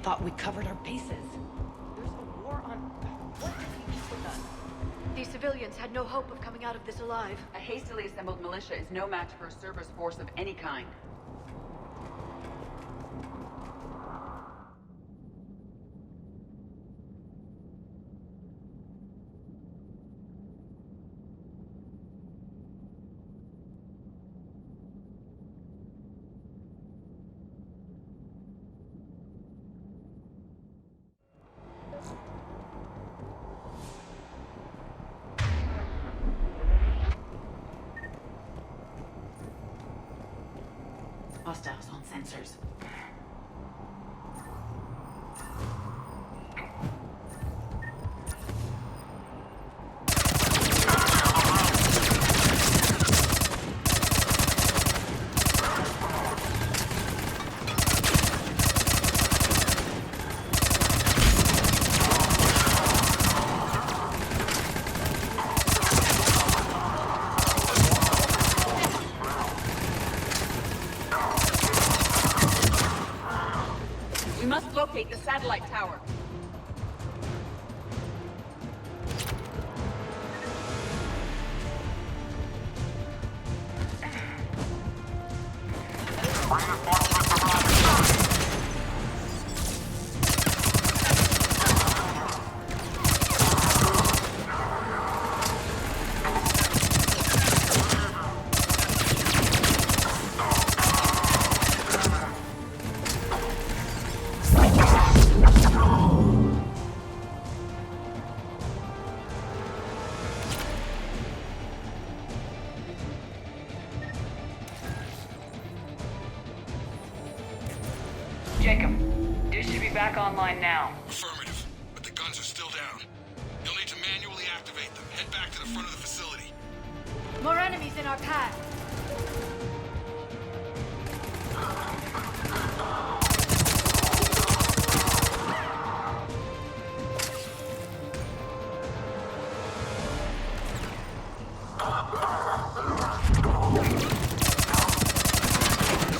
Thought we covered our bases. There's a war on... What have you people done? These civilians had no hope of coming out of this alive. A hastily assembled militia is no match for a Cerberus force of any kind. Hostiles on sensors. We must locate the satellite tower. Jacob, dish should be back online now. Affirmative, but the guns are still down. You'll need to manually activate them. Head back to the front of the facility. More enemies in our path.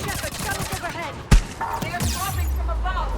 Shepard, shuttles overhead! They are dropping from above!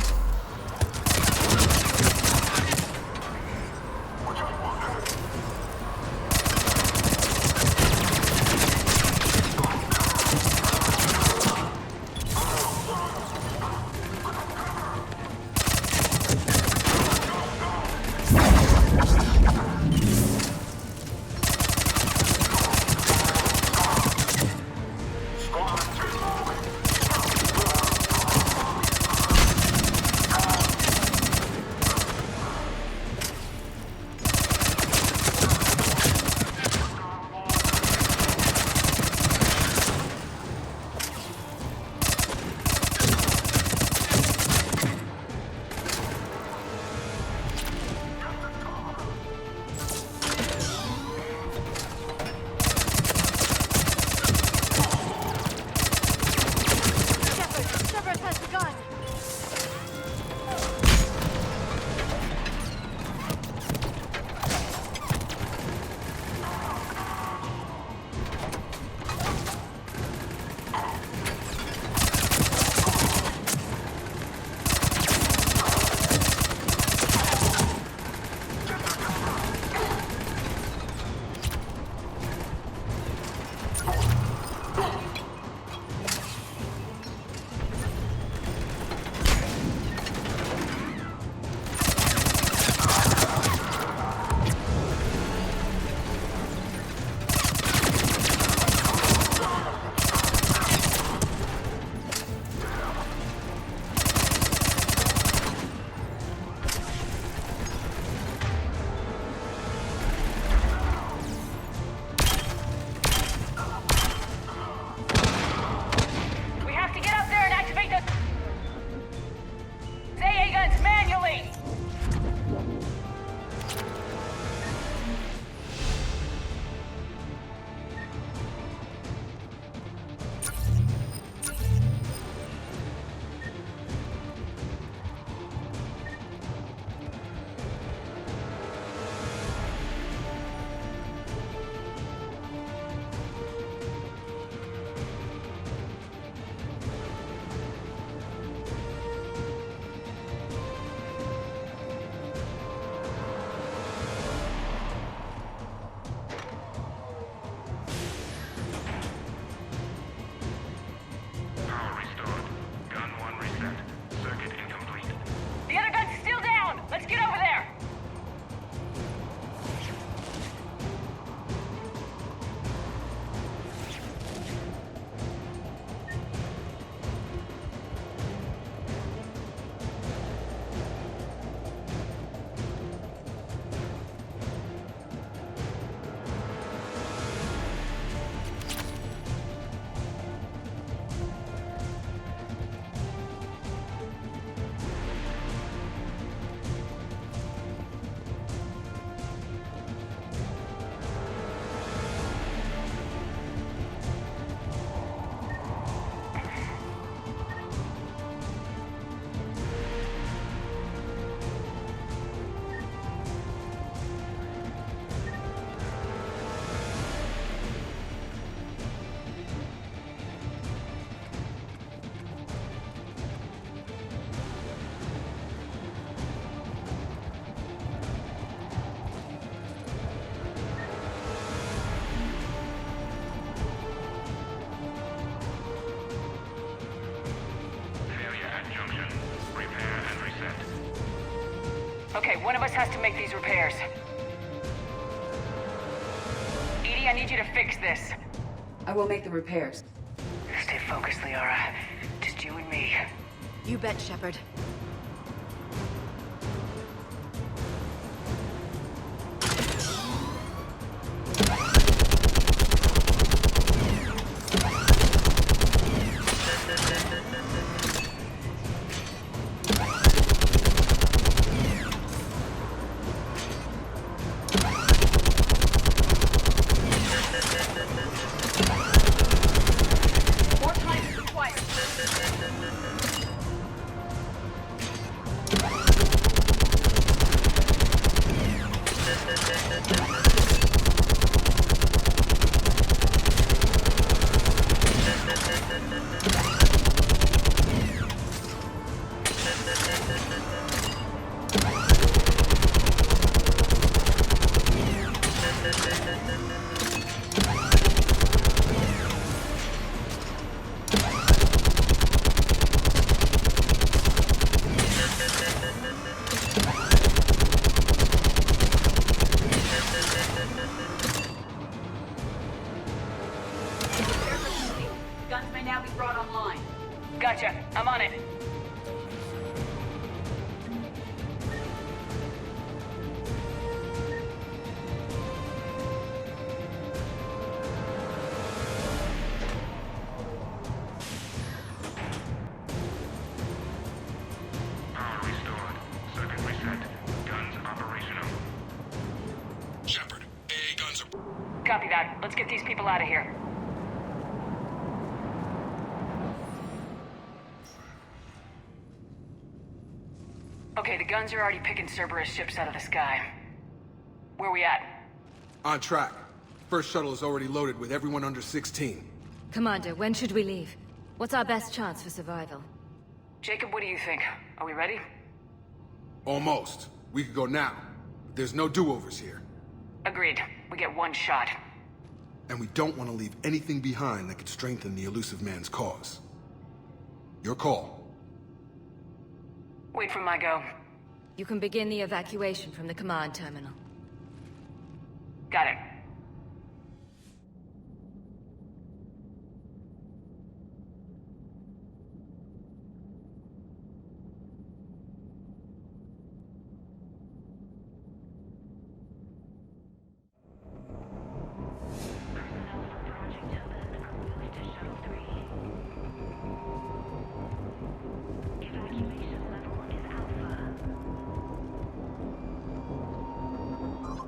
Okay, one of us has to make these repairs. Edie, I need you to fix this. I will make the repairs. Stay focused, Liara. Just you and me. You bet, Shepard. More time is required. Guns may now be brought online. Gotcha. I'm on it. Power restored. Circuit reset. Guns operational. Shepard, AA guns are... Copy that. Let's get these people out of here. Okay, the guns are already picking Cerberus ships out of the sky. Where we at? On track. First shuttle is already loaded with everyone under 16. Commander, when should we leave? What's our best chance for survival? Jacob, what do you think? Are we ready? Almost. We could go now. There's no do-overs here. Agreed. We get one shot. And we don't want to leave anything behind that could strengthen the elusive man's cause. Your call. Wait for my go. You can begin the evacuation from the command terminal. Got it.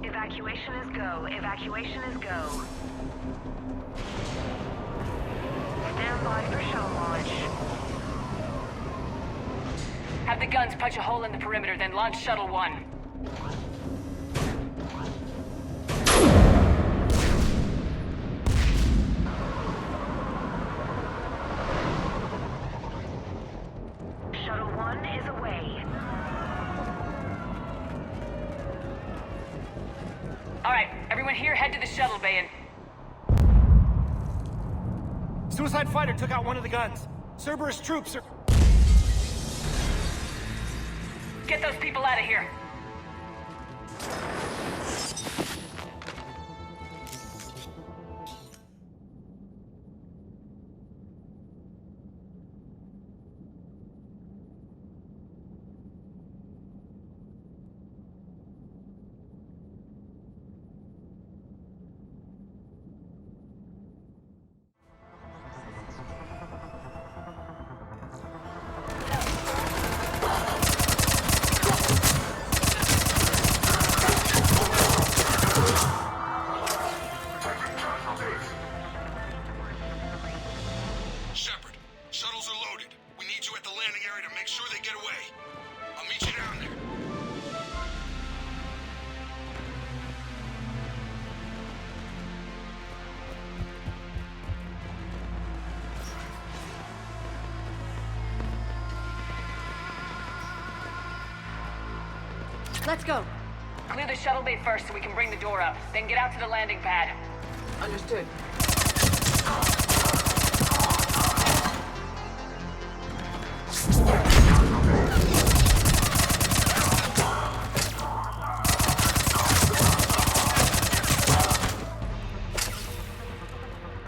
Evacuation is go. Evacuation is go. Stand by for shuttle launch. Have the guns punch a hole in the perimeter, then launch Shuttle 1. Shuttle 1 is away. Alright, everyone here, head to the shuttle bay and... Suicide fighter took out one of the guns. Cerberus troops are... Get those people out of here. Shepard, shuttles are loaded. We need you at the landing area to make sure they get away. I'll meet you down there. Let's go. Clear the shuttle bay first so we can bring the door up. Then get out to the landing pad. Understood.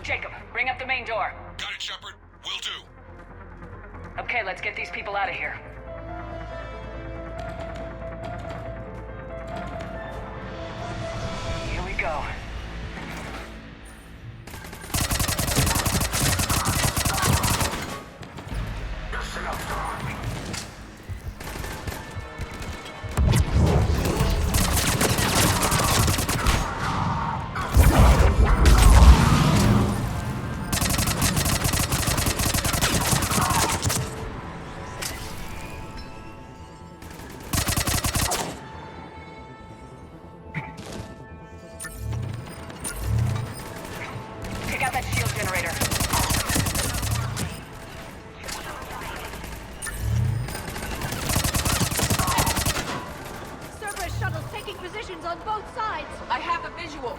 Jacob, bring up the main door. Got it, Shepard. Will do. Okay, let's get these people out of here. Here we go. On both sides! I have a visual!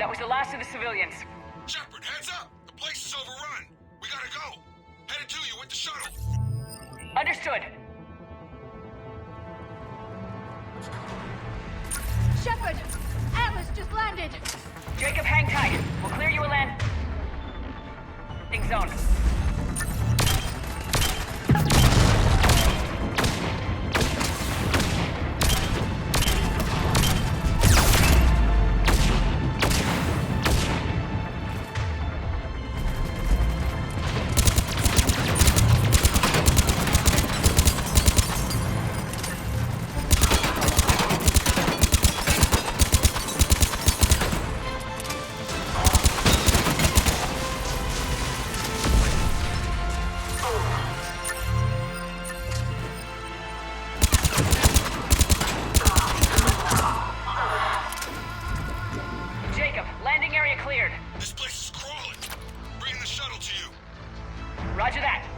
That was the last of the civilians. Shepard, heads up! The place is overrun! We gotta go! Headed to you with the shuttle! Understood. Shepard! Alice just landed! Jacob, hang tight. We'll clear you a landing zone. Roger that.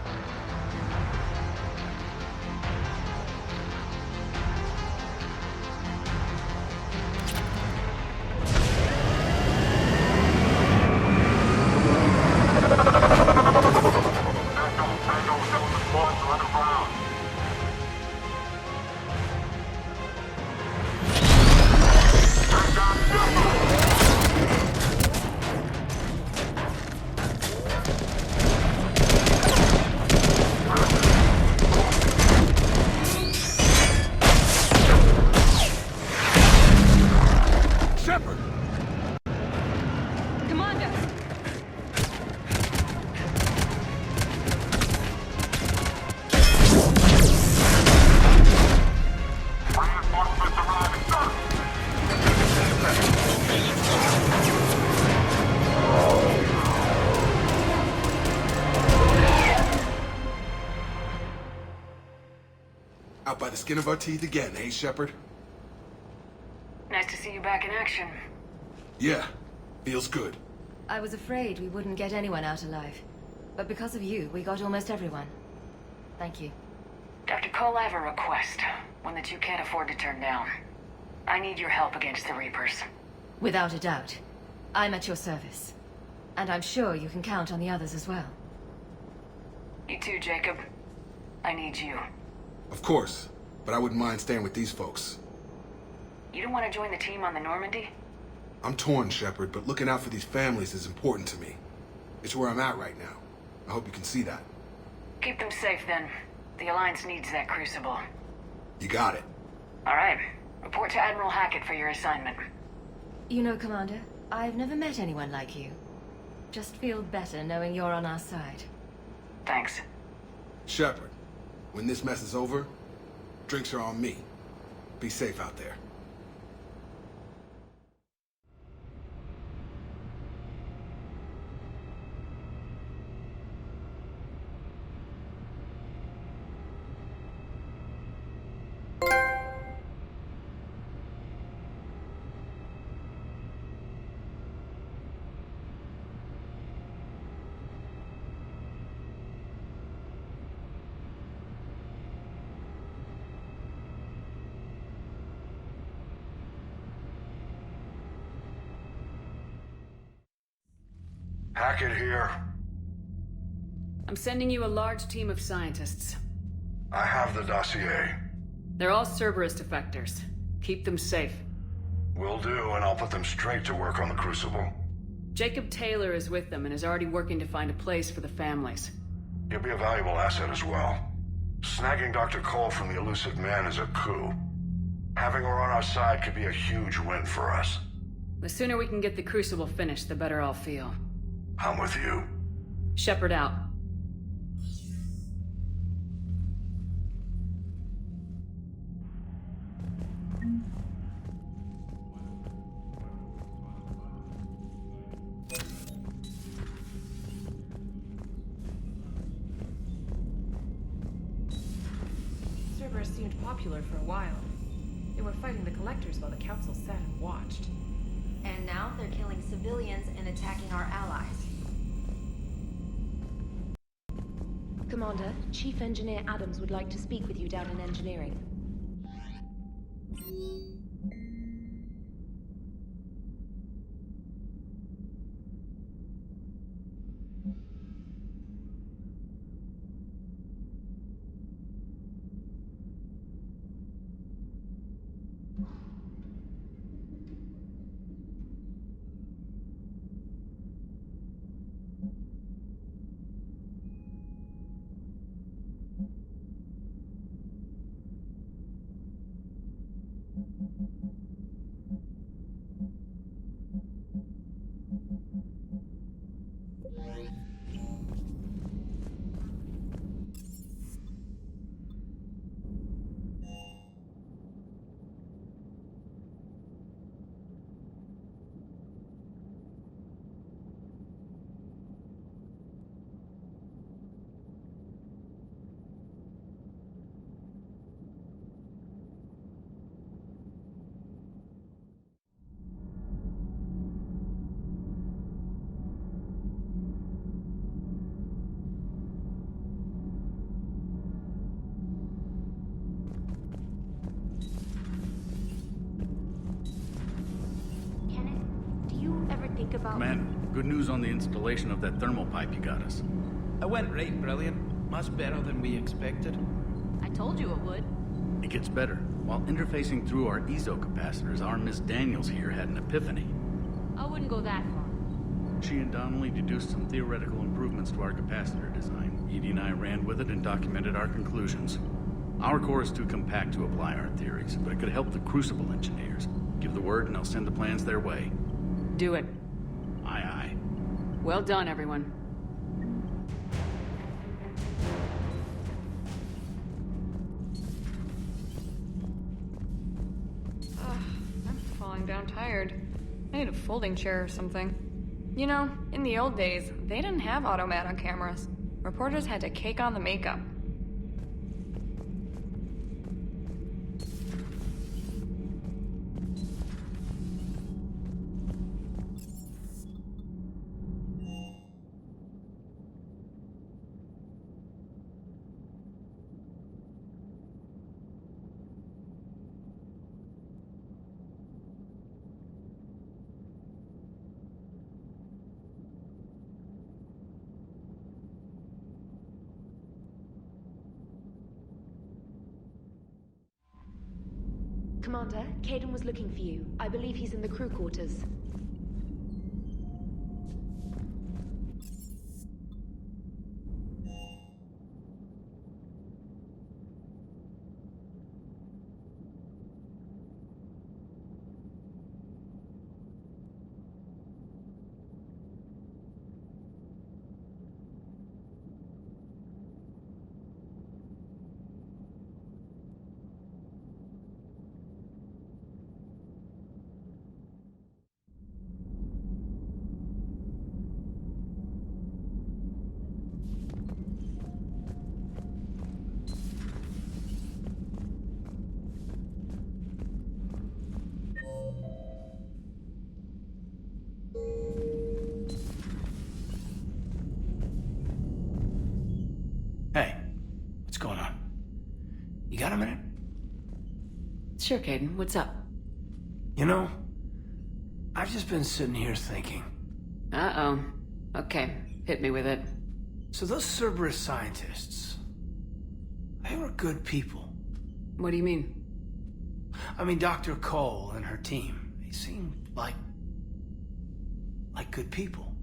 Out by the skin of our teeth again, eh, Shepard? Nice to see you back in action. Yeah, feels good. I was afraid we wouldn't get anyone out alive. But because of you, we got almost everyone. Thank you. Dr. Cole, I have a request. One that you can't afford to turn down. I need your help against the Reapers. Without a doubt. I'm at your service. And I'm sure you can count on the others as well. You too, Jacob. I need you. Of course, but I wouldn't mind staying with these folks. You don't want to join the team on the Normandy? I'm torn, Shepard, but looking out for these families is important to me. It's where I'm at right now. I hope you can see that. Keep them safe, then. The Alliance needs that Crucible. You got it. All right. Report to Admiral Hackett for your assignment. You know, Commander, I've never met anyone like you. Just feel better knowing you're on our side. Thanks. Shepard, when this mess is over, drinks are on me. Be safe out there. Hackett here. I'm sending you a large team of scientists. I have the dossier. They're all Cerberus defectors. Keep them safe. Will do, and I'll put them straight to work on the Crucible. Jacob Taylor is with them and is already working to find a place for the families. He'll be a valuable asset as well. Snagging Dr. Cole from the elusive man is a coup. Having her on our side could be a huge win for us. The sooner we can get the Crucible finished, the better I'll feel. I'm with you. Shepard out. Cerberus seemed popular for a while. They were fighting the Collectors while the Council sat and watched. And now they're killing civilians and attacking our allies. Commander, Chief Engineer Adams would like to speak with you down in engineering. Commander, good news on the installation of that thermal pipe you got us. It went right brilliant. Much better than we expected. I told you it would. It gets better. While interfacing through our ezo capacitors, our Miss Daniels here had an epiphany. I wouldn't go that far. She and Donnelly deduced some theoretical improvements to our capacitor design. Edie and I ran with it and documented our conclusions. Our core is too compact to apply our theories, but it could help the Crucible engineers. Give the word and I'll send the plans their way. Do it. Aye, aye. Well done, everyone. I'm falling down tired. I need a folding chair or something. You know, in the old days, they didn't have automat on cameras. Reporters had to cake on the makeup. Commander, Caden was looking for you. I believe he's in the crew quarters. Hey, what's going on? You got a minute? Sure, Caden. What's up? You know, I've just been sitting here thinking. Uh-oh. Okay, hit me with it. So those Cerberus scientists, they were good people. What do you mean? I mean, Dr. Cole and her team, they seemed like good people.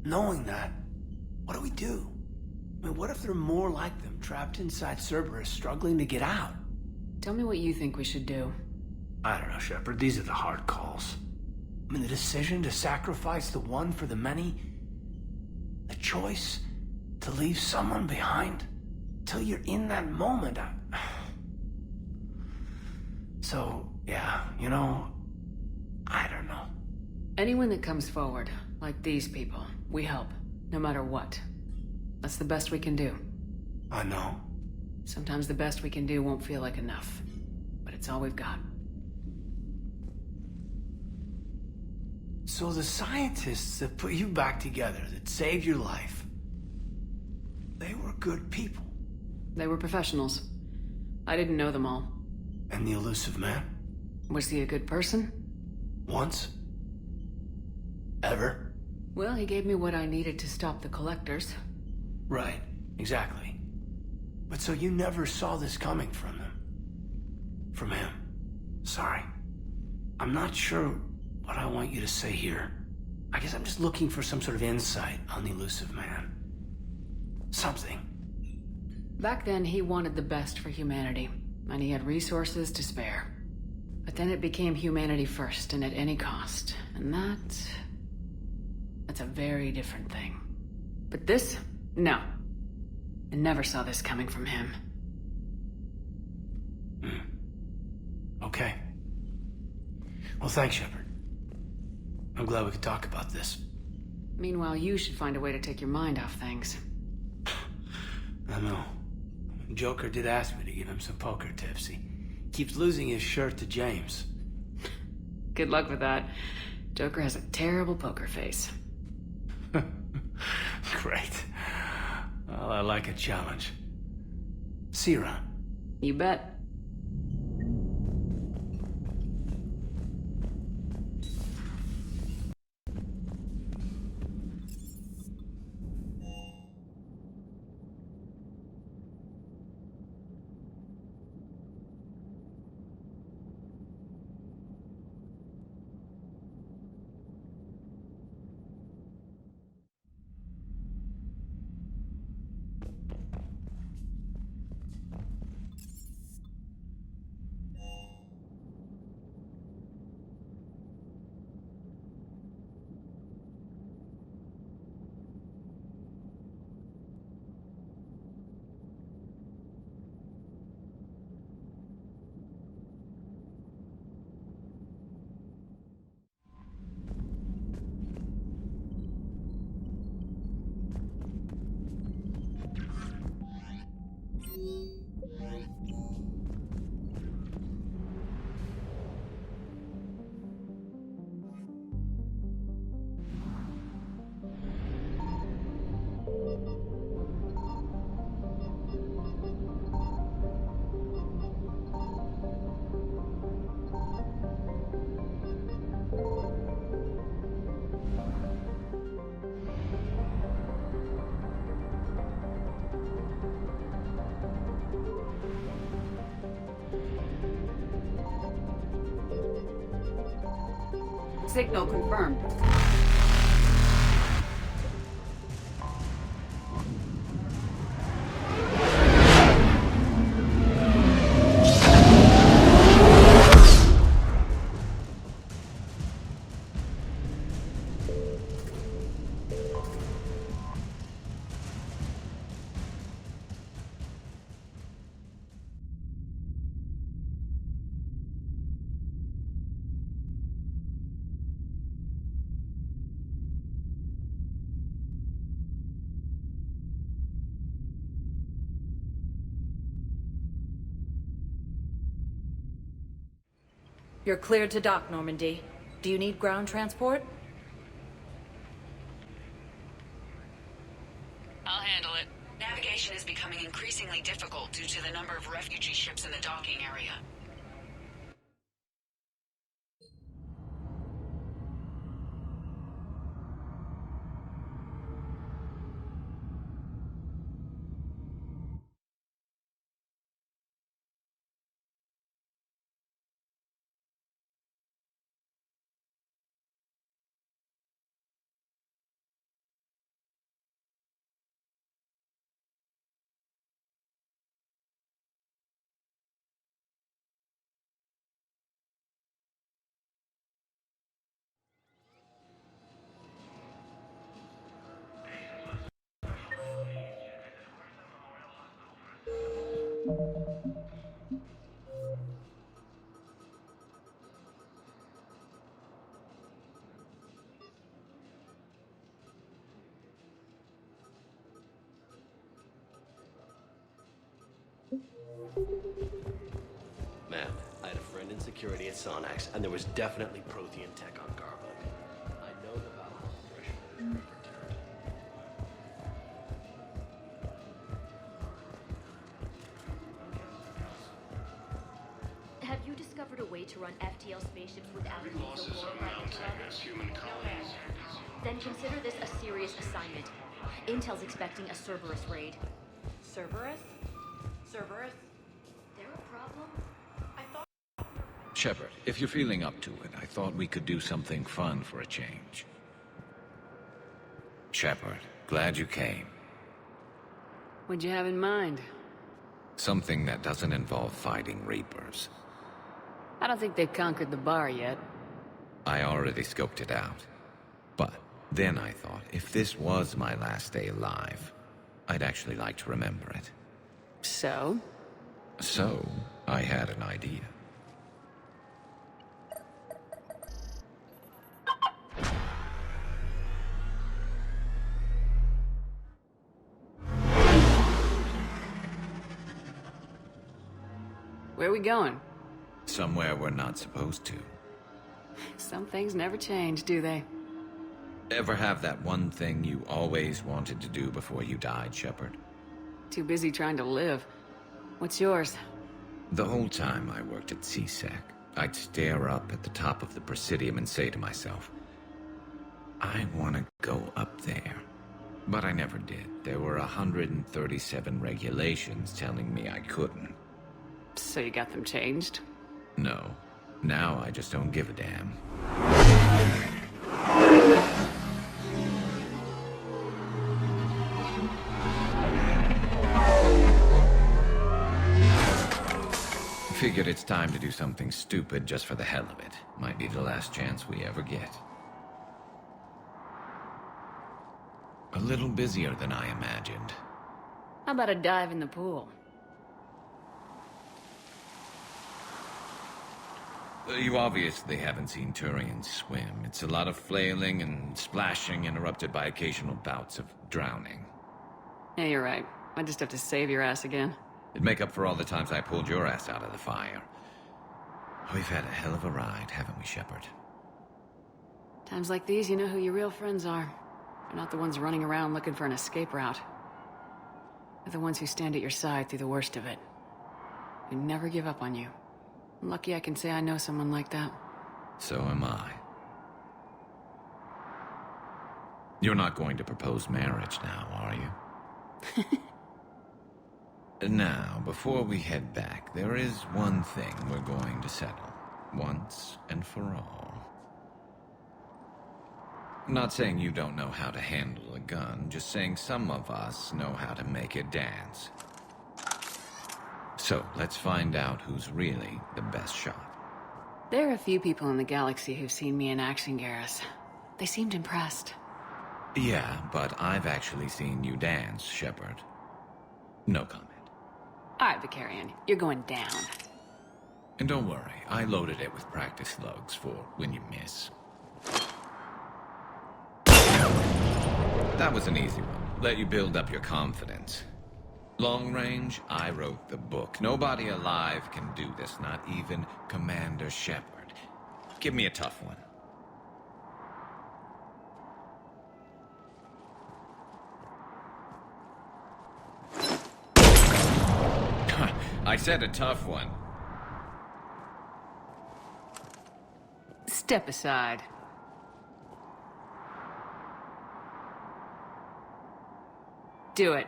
Knowing that, what do we do? I mean, what if there are more like them trapped inside Cerberus struggling to get out? Tell me what you think we should do. I don't know, Shepard. These are the hard calls. I mean, the decision to sacrifice the one for the many. The choice to leave someone behind. Till you're in that moment. So, yeah, you know, I don't know. Anyone that comes forward, like these people, we help, no matter what. That's the best we can do. I know. Sometimes the best we can do won't feel like enough, but it's all we've got. So the scientists that put you back together, that saved your life, they were good people. They were professionals. I didn't know them all. And the elusive man? Was he a good person? Once? Ever? Well, he gave me what I needed to stop the collectors. Right, exactly. But so you never saw this coming from them? From him? Sorry. I'm not sure what I want you to say here. I guess I'm just looking for some sort of insight on the elusive man. Something. Back then, he wanted the best for humanity, and he had resources to spare. But then it became humanity first, and at any cost. And that's a very different thing. But this? No. I never saw this coming from him. Okay. Well, thanks, Shepard. I'm glad we could talk about this. Meanwhile, you should find a way to take your mind off things. I know. Joker did ask me to give him some poker tips. He keeps losing his shirt to James. Good luck with that. Joker has a terrible poker face. Great. Well, I like a challenge. See you around. You bet. Signal confirmed. You're cleared to dock, Normandy. Do you need ground transport? I'll handle it. Navigation is becoming increasingly difficult due to the number of refugee ships in the docking area. Man, I had a friend in security at Sonax, and there was definitely Prothean tech on Garvin. I know the Valhalla threshold is returned. Have you discovered a way to run FTL spaceships without using Losses the war are private mounting club? as human colonies. Then consider this a serious assignment. Intel's expecting a Cerberus raid. Cerberus? Cerberus? There a problem? Shepard, if you're feeling up to it, I thought we could do something fun for a change. Shepard, glad you came. What'd you have in mind? Something that doesn't involve fighting Reapers. I don't think they've conquered the bar yet. I already scoped it out. But then I thought, if this was my last day alive, I'd actually like to remember it. So? So, I had an idea. Where are we going? Somewhere we're not supposed to. Some things never change, do they? Ever have that one thing you always wanted to do before you died, Shepard? Too busy trying to live. What's yours? The whole time I worked at CSEC, I'd stare up at the top of the Presidium and say to myself, I want to go up there. But I never did. There were 137 regulations telling me I couldn't. So you got them changed? No. Now I just don't give a damn. Figured it's time to do something stupid just for the hell of it. Might be the last chance we ever get. A little busier than I imagined. How about a dive in the pool? You obviously haven't seen Turians swim. It's a lot of flailing and splashing, interrupted by occasional bouts of drowning. Yeah, you're right. I just have to save your ass again. It'd make up for all the times I pulled your ass out of the fire. We've had a hell of a ride, haven't we, Shepard? Times like these, you know who your real friends are. They're not the ones running around looking for an escape route. They're the ones who stand at your side through the worst of it. Who never give up on you. I'm lucky I can say I know someone like that. So am I. You're not going to propose marriage now, are you? Now, before we head back, there is one thing we're going to settle. Once and for all. Not saying you don't know how to handle a gun, just saying some of us know how to make it dance. So, let's find out who's really the best shot. There are a few people in the galaxy who've seen me in action, Garrus. They seemed impressed. Yeah, but I've actually seen you dance, Shepard. No comment. All right, Vicarian, you're going down. And don't worry, I loaded it with practice slugs for when you miss. That was an easy one. Let you build up your confidence. Long range, I wrote the book. Nobody alive can do this, not even Commander Shepard. Give me a tough one. I said a tough one. Step aside. Do it.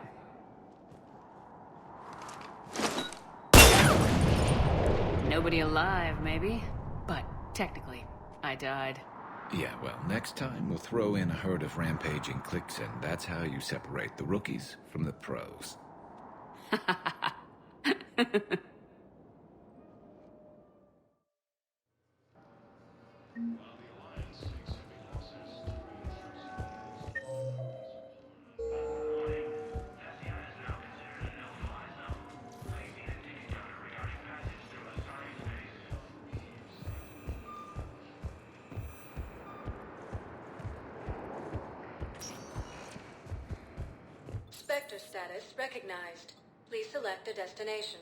Nobody alive, maybe. But technically, I died. Yeah, well, next time we'll throw in a herd of rampaging cliques, and that's how you separate the rookies from the pros. Spectre status recognized. Please select a destination.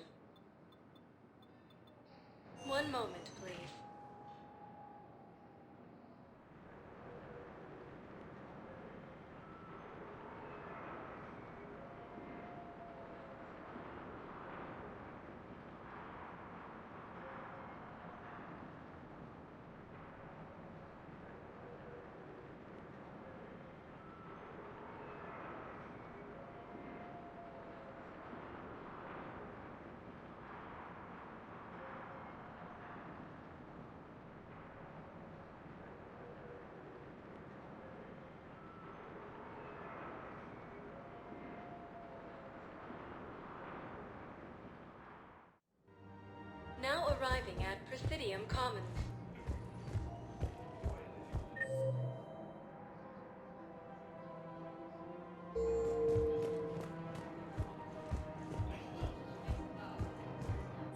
One moment, please. Now arriving at Presidium Commons.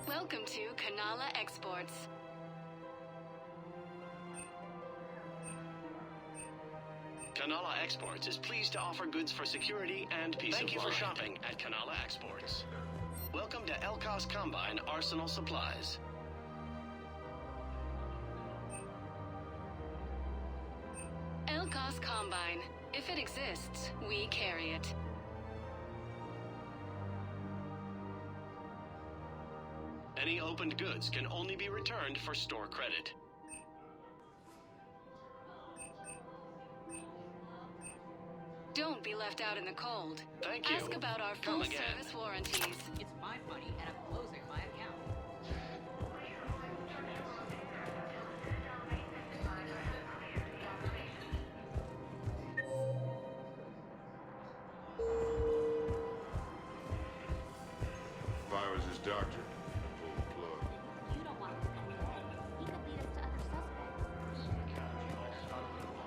Welcome to Kanala Exports. Kanala Exports is pleased to offer goods for security and peace of mind. Thank you for shopping at Kanala Exports. Welcome to Elkos Combine Arsenal Supplies. Elkos Combine. If it exists, we carry it. Any opened goods can only be returned for store credit. Don't be left out in the cold. Thank you. Ask about our Come full again. service warranties. It's my money, and I'm closing my account. If I was his doctor, I'd pull the plug. You don't want him anyway. He could lead us to other suspects.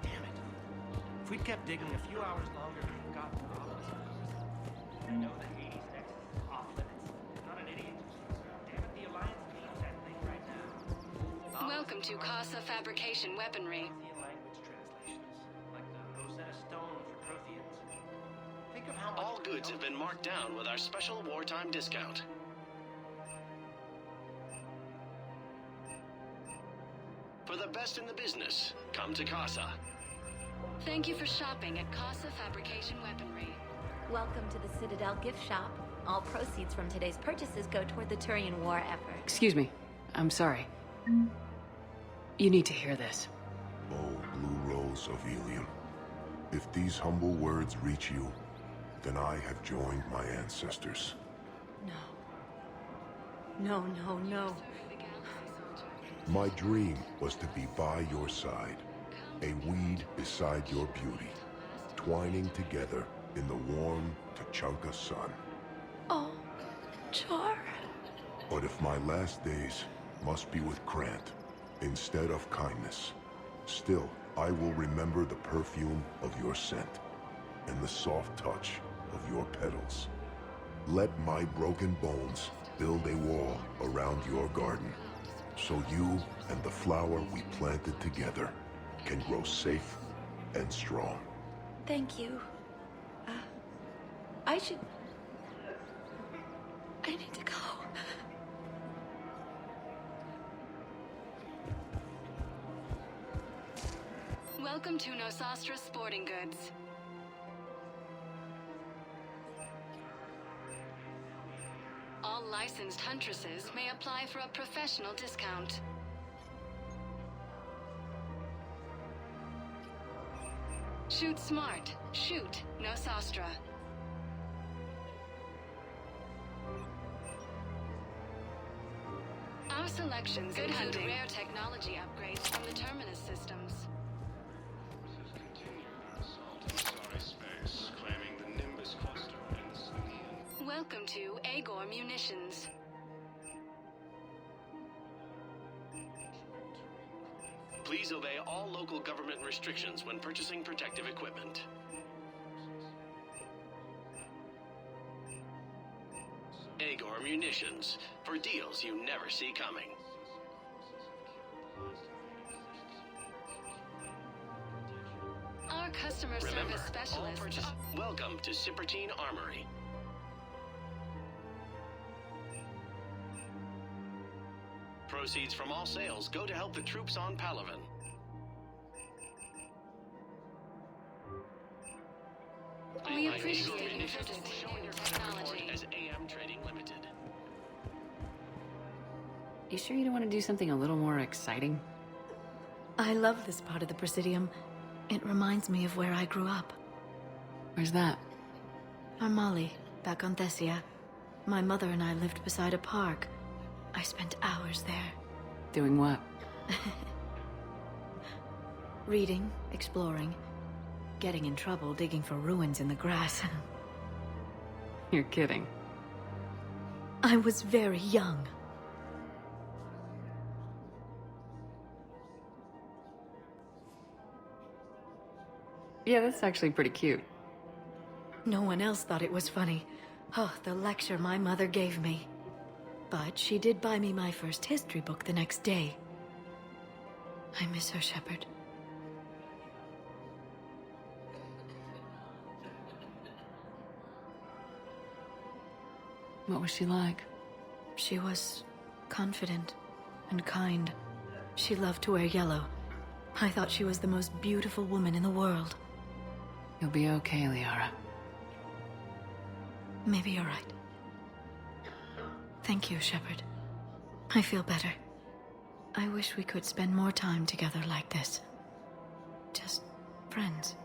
Damn it. If we'd kept digging a few hours longer, we could have gotten to Robbins. I know the Hades nexus is off limits. I'm not an idiot. Damn it, the Alliance needs that thing right now. Welcome to Casa Fabrication Weaponry. Language translations, like the Rosetta Stone for Protheans. Think of how much All goods have been marked down with our special wartime discount. For the best in the business, come to Casa. Thank you for shopping at Casa Fabrication Weaponry. Welcome to the Citadel gift shop. All proceeds from today's purchases go toward the Turian war effort. Excuse me. I'm sorry. You need to hear this. Oh, blue rose of helium. If these humble words reach you, then I have joined my ancestors. No. No, no, no. My dream was to be by your side, a weed beside your beauty, twining together in the warm Tachanka sun. Oh, Char. But if my last days must be with Krant instead of kindness, still I will remember the perfume of your scent and the soft touch of your petals. Let my broken bones build a wall around your garden, so you and the flower we planted together can grow safe and strong. Thank you. I need to go. Welcome to Nosastra Sporting Goods. All licensed huntresses may apply for a professional discount. Shoot smart. Shoot Nosastra. Our selections include rare technology upgrades from the Terminus systems. Welcome to Agor Munitions. Please obey all local government restrictions when purchasing protective equipment. Agor Munitions, for deals you never see coming. Our customer service specialists. Welcome to Cipertine Armory. Proceeds from all sales go to help the troops on Palaven. We appreciate your technology. As AM Trading Limited. You sure you don't want to do something a little more exciting? I love this part of the Presidium. It reminds me of where I grew up. Where's that? Armali, back on Thessia. My mother and I lived beside a park. I spent hours there. Doing what? Reading, exploring, getting in trouble digging for ruins in the grass. You're kidding. I was very young. Yeah, that's actually pretty cute. No one else thought it was funny. Oh, the lecture my mother gave me. But she did buy me my first history book the next day. I miss her, Shepard. What was she like? She was confident and kind. She loved to wear yellow. I thought she was the most beautiful woman in the world. You'll be okay, Liara. Maybe you're right. Thank you, Shepard. I feel better. I wish we could spend more time together like this. Just friends.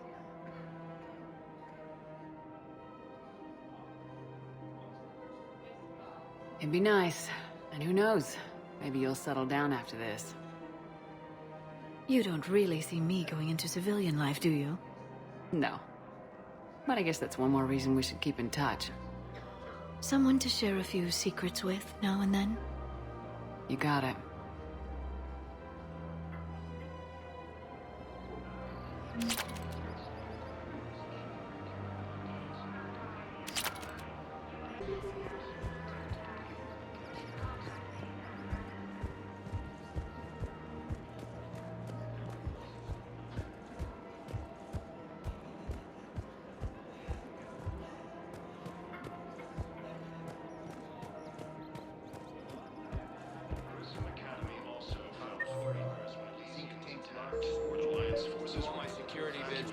It'd be nice. And who knows? Maybe you'll settle down after this. You don't really see me going into civilian life, do you? No. But I guess that's one more reason we should keep in touch. Someone to share a few secrets with now and then? You got it.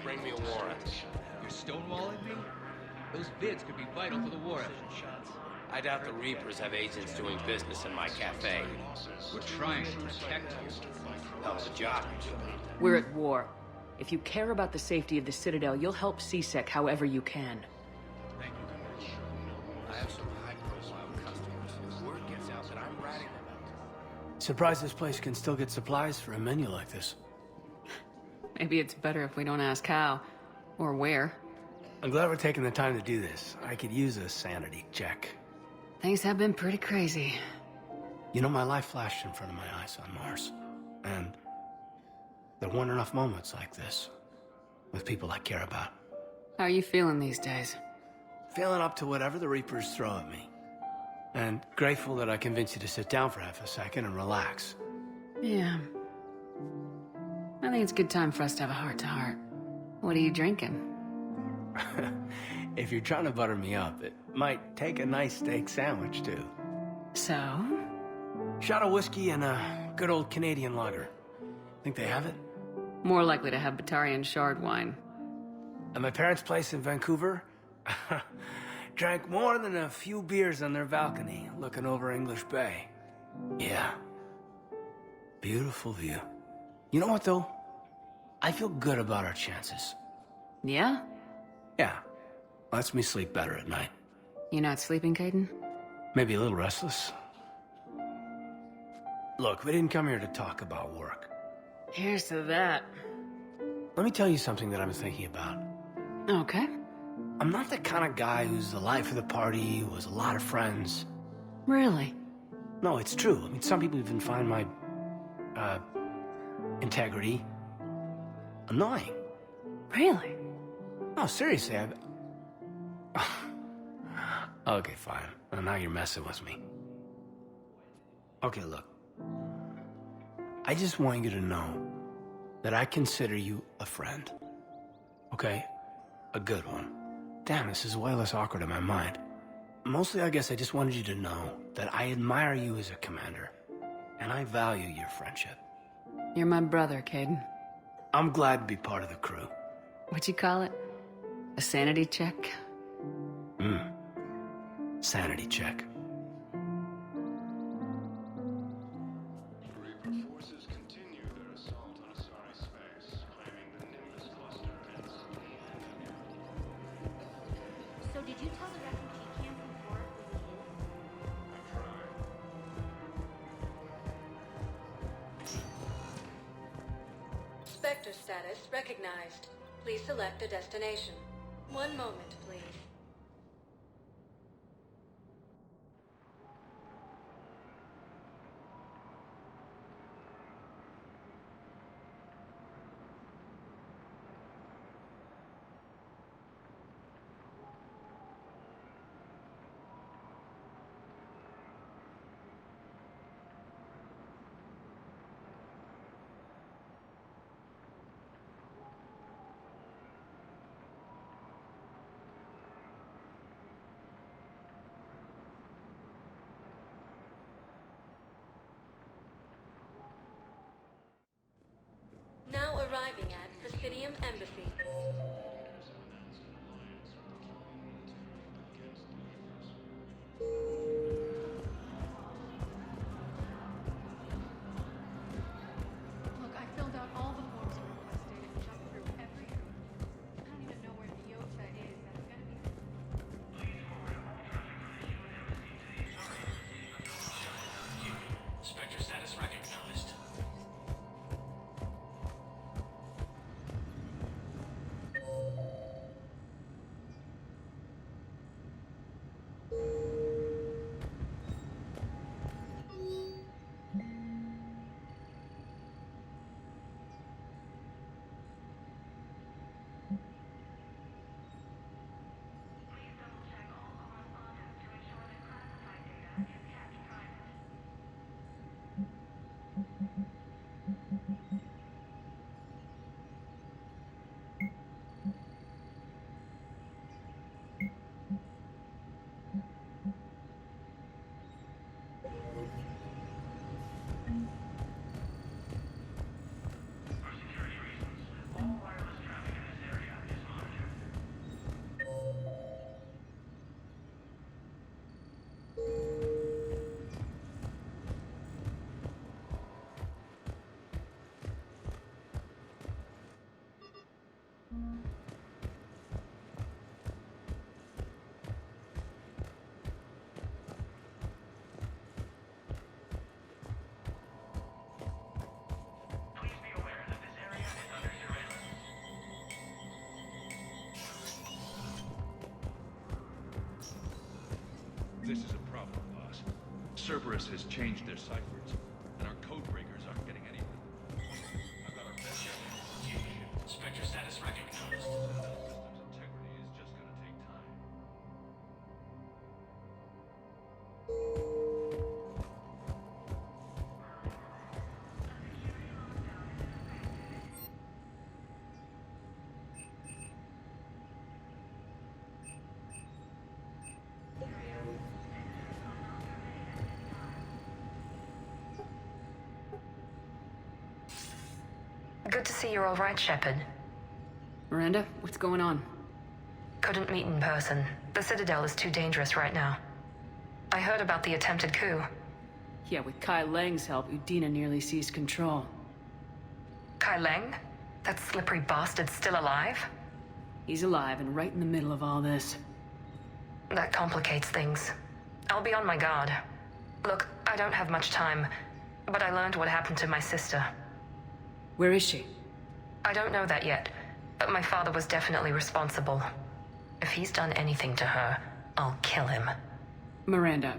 Bring me a warrant. You're stonewalling me? Those vids could be vital to the war effort. I doubt the Reapers have agents doing business in my cafe. We're trying to protect you. Hell of a job. We're at war. If you care about the safety of the Citadel, you'll help CSEC however you can. Thank you. I have some high-profile customers. Word gets out that I'm ratting them out. Surprised this place can still get supplies for a menu like this. Maybe it's better if we don't ask how. Or where. I'm glad we're taking the time to do this. I could use a sanity check. Things have been pretty crazy. You know, my life flashed in front of my eyes on Mars. And there weren't enough moments like this. With people I care about. How are you feeling these days? Feeling up to whatever the Reapers throw at me. And grateful that I convinced you to sit down for half a second and relax. Yeah. I think it's a good time for us to have a heart-to-heart. What are you drinking? If you're trying to butter me up, it might take a nice steak sandwich, too. So? Shot of whiskey and a good old Canadian lager. Think they have it? More likely to have Batarian shard wine. At my parents' place in Vancouver, drank more than a few beers on their balcony, looking over English Bay. Yeah. Beautiful view. You know what, though? I feel good about our chances. Yeah? Yeah. Lets me sleep better at night. You not sleeping, Caden? Maybe a little restless. Look, we didn't come here to talk about work. Here's to that. Let me tell you something that I'm thinking about. Okay. I'm not the kind of guy who's the life of the party, who has a lot of friends. Really? No, it's true. I mean, some people even find my, integrity annoying. Really? No, seriously, Okay, fine. Well, now you're messing with me. Okay, look. I just want you to know that I consider you a friend. Okay? A good one. Damn, this is way less awkward in my mind. Mostly, I guess I just wanted you to know that I admire you as a commander, and I value your friendship. You're my brother, Caden. I'm glad to be part of the crew. What'd you call it? A sanity check? Sanity check. So did you tell the refugee camp who Warwick was in? Spectre status recognized. Please select a destination. One moment, please. Now arriving at Presidium Embassy. Look, I filled out all the forms you requested and jumped through every hoop. I don't even know where the Yota is. That's gonna be... Spectre status recognized. Cerberus has changed their ciphers, and our code breakers aren't getting anywhere. I've got our best Spectre status recognized. System's integrity is just gonna take time. Good to see you're all right, Shepard. Miranda, what's going on? Couldn't meet in person. The Citadel is too dangerous right now. I heard about the attempted coup. Yeah, with Kai Lang's help, Udina nearly seized control. Kai Lang? That slippery bastard's still alive? He's alive and right in the middle of all this. That complicates things. I'll be on my guard. Look, I don't have much time, but I learned what happened to my sister. Where is she? I don't know that yet, but my father was definitely responsible. If he's done anything to her, I'll kill him. Miranda.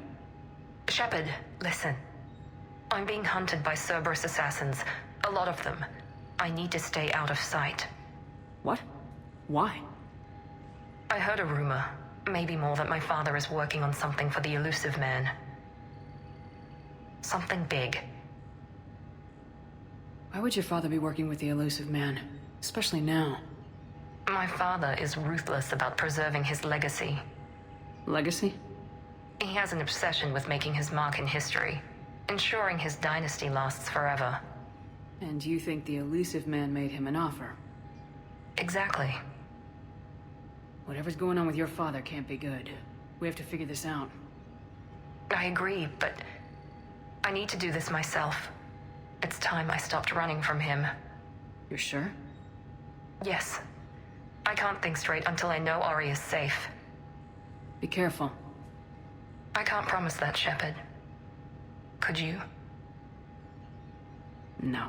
Shepard, listen. I'm being hunted by Cerberus assassins. A lot of them. I need to stay out of sight. What? Why? I heard a rumor, maybe more, that my father is working on something for the elusive man. Something big. Why would your father be working with the elusive man? Especially now. My father is ruthless about preserving his legacy. Legacy? He has an obsession with making his mark in history, ensuring his dynasty lasts forever. And you think the elusive man made him an offer? Exactly. Whatever's going on with your father can't be good. We have to figure this out. I agree, but I need to do this myself. It's time I stopped running from him. You're sure? Yes. I can't think straight until I know Ori is safe. Be careful. I can't promise that, Shepard. Could you? No.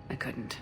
I couldn't.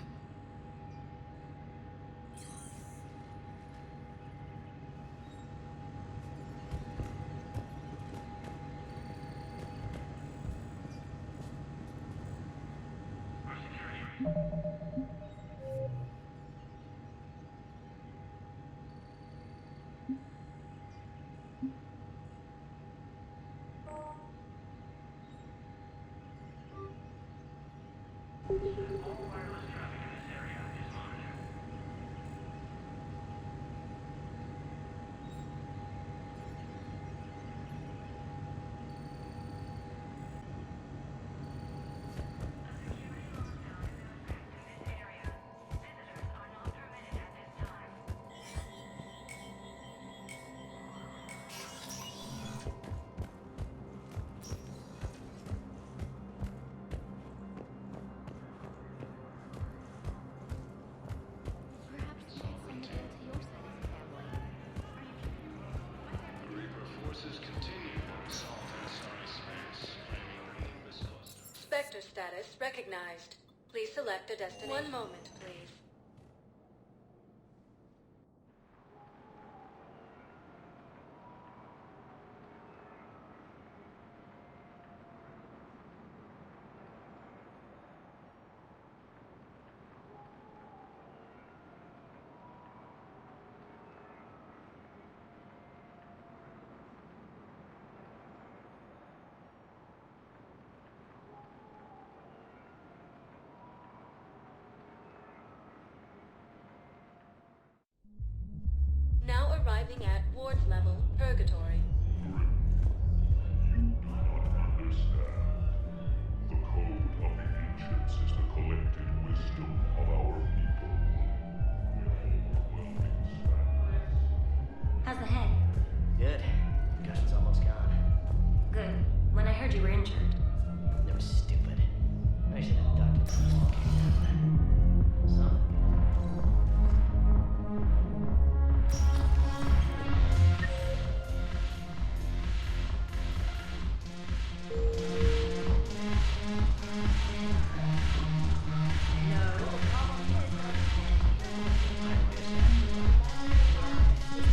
Spectre status recognized. Please select a destination. One moment, please. Now arriving at ward level purgatory. You do not understand. The code of the ancients is the collected wisdom of our people. With overwhelming standards. How's the head? Good. Concussion's almost gone. Good. When I heard you were injured. That was stupid. I should have ducked it since it came down. Something.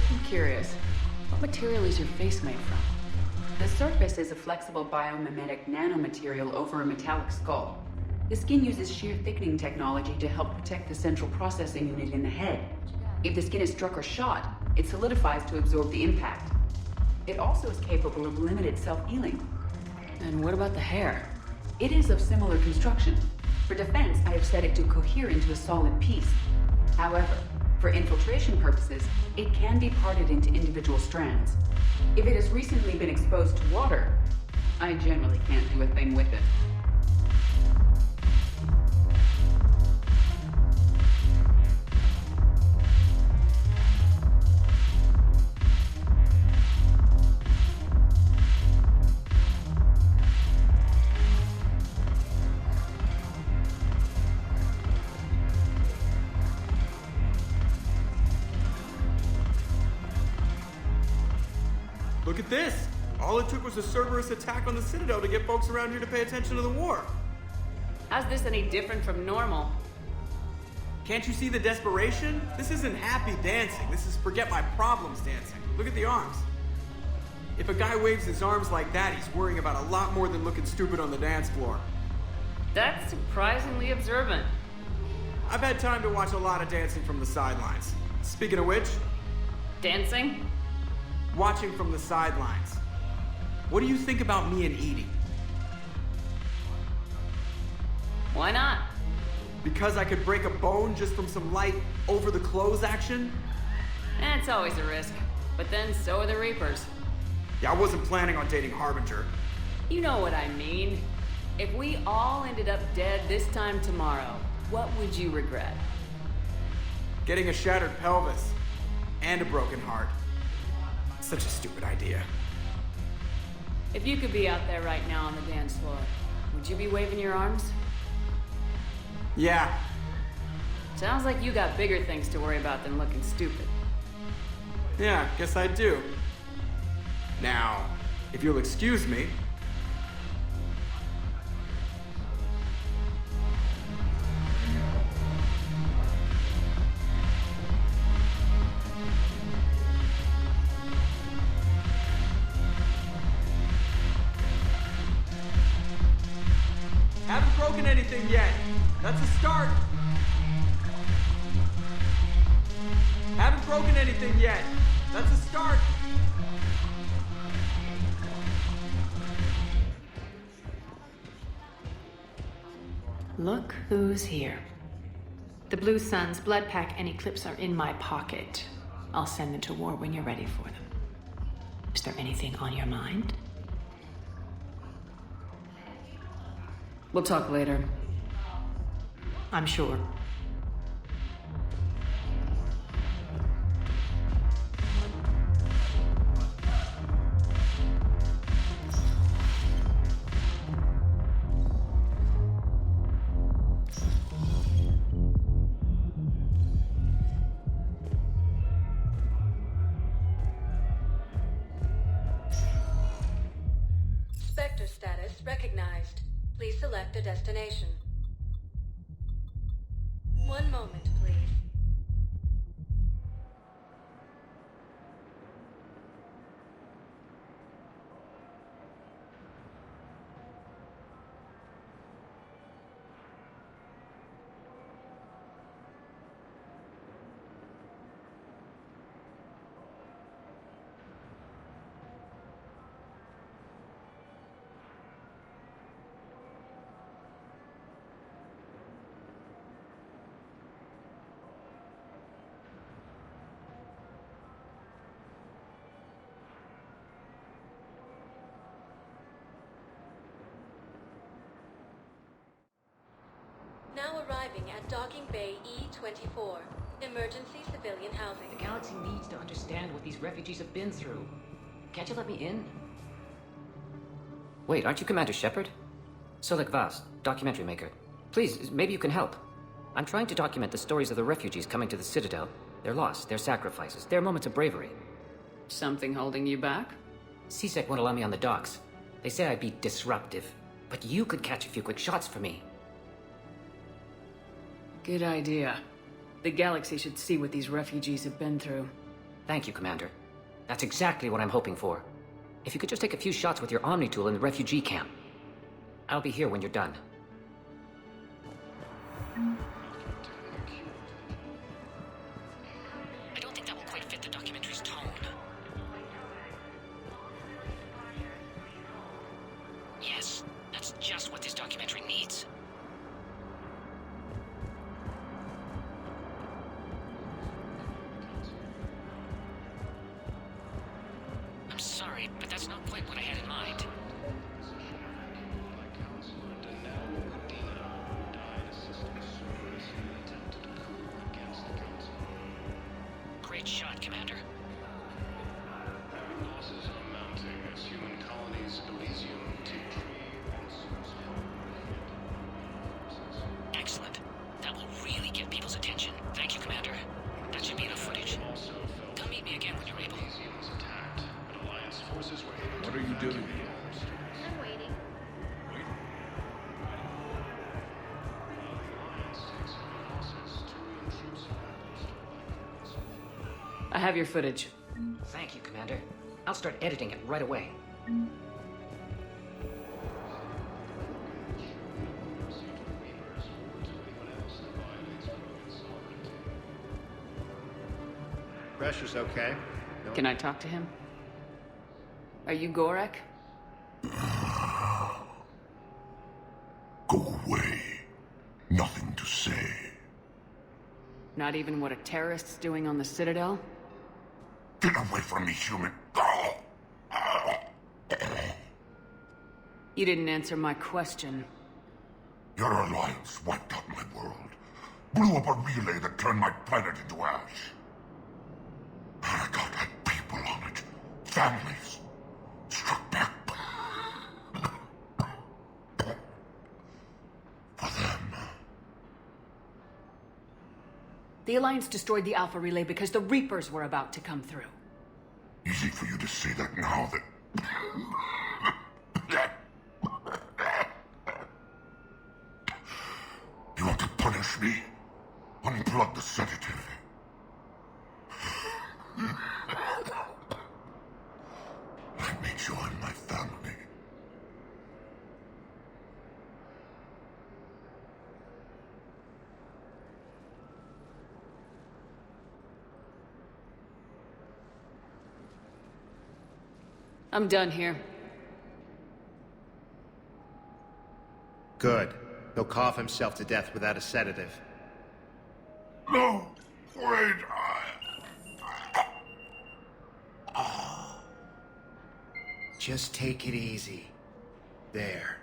I'm curious. What material is your face made from? The surface is a flexible biomimetic nanomaterial over a metallic skull. The skin uses shear thickening technology to help protect the central processing unit in the head. If the skin is struck or shot, it solidifies to absorb the impact. It also is capable of limited self-healing. And what about the hair? It is of similar construction. For defense, I have set it to cohere into a solid piece. However, for infiltration purposes, it can be parted into individual strands. If it has recently been exposed to water, I generally can't do a thing with it. Look at this! All it took was a Cerberus attack on the Citadel to get folks around here to pay attention to the war. How's this any different from normal? Can't you see the desperation? This isn't happy dancing. This is forget my problems dancing. Look at the arms. If a guy waves his arms like that, he's worrying about a lot more than looking stupid on the dance floor. That's surprisingly observant. I've had time to watch a lot of dancing from the sidelines. Speaking of which... Dancing? Watching from the sidelines. What do you think about me and Edie? Why not? Because I could break a bone just from some light over-the-clothes action? It's always a risk. But then so are the Reapers. Yeah, I wasn't planning on dating Harbinger. You know what I mean. If we all ended up dead this time tomorrow, what would you regret? Getting a shattered pelvis. And a broken heart. Such a stupid idea. If you could be out there right now on the dance floor, would you be waving your arms? Yeah. Sounds like you got bigger things to worry about than looking stupid. Yeah, guess I do. Now, if you'll excuse me... Haven't broken anything yet. That's a start. Haven't broken anything yet. That's a start. Look who's here. The Blue Suns, Blood Pack, and Eclipse are in my pocket. I'll send them to war when you're ready for them. Is there anything on your mind? We'll talk later. I'm sure. Spectre status recognized. Please select a destination. One moment, please. Now arriving at Docking Bay E-24. Emergency civilian housing. The galaxy needs to understand what these refugees have been through. Can't you let me in? Wait, aren't you Commander Shepard? Solik Vast, documentary maker. Please, maybe you can help. I'm trying to document the stories of the refugees coming to the Citadel. Their loss, their sacrifices, their moments of bravery. Something holding you back? CSEC won't allow me on the docks. They say I'd be disruptive. But you could catch a few quick shots for me. Good idea. The galaxy should see what these refugees have been through. Thank you, Commander. That's exactly what I'm hoping for. If you could just take a few shots with your Omni tool in the refugee camp. I'll be here when you're done. I don't think that will quite fit the documentary's tone. Yes, that's just what this documentary needs. I'm sorry, but that's not quite what I had in mind. Great shot, Commander. Losses are mounting as human colonies Elysium, Tea Tree, and Excellent. That will really get people's attention. Thank you, Commander. That should be enough footage. Come meet me again when you're able. What are you doing here? I'm waiting. I have your footage. Thank you, Commander. I'll start editing it right away. Pressure's okay. Can I talk to him? Are you Gorek? Go away. Nothing to say. Not even what a terrorist's doing on the Citadel? Get away from me, human. You didn't answer my question. Your alliance wiped out my world. Blew up a relay that turned my planet into ash. Paragon had people on it. Families. Struck back. For them. The Alliance destroyed the Alpha Relay because the Reapers were about to come through. Easy for you to say that now that... You want to punish me? Unplug the sedative. Let me join my family. I'm done here. Good. He'll cough himself to death without a sedative. No! Wait! Just take it easy. There.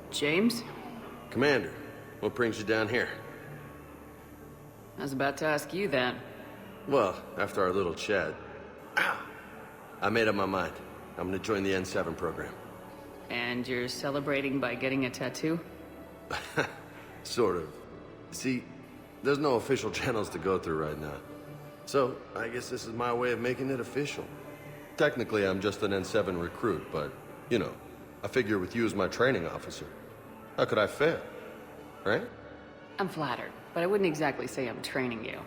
James? Commander, what brings you down here? I was about to ask you that. Well, after our little chat, I made up my mind. I'm gonna join the N7 program. And you're celebrating by getting a tattoo? Sort of. See, there's no official channels to go through right now. So, I guess this is my way of making it official. Technically, I'm just an N7 recruit, but, you know, I figure with you as my training officer, how could I fail? Right? I'm flattered, but I wouldn't exactly say I'm training you.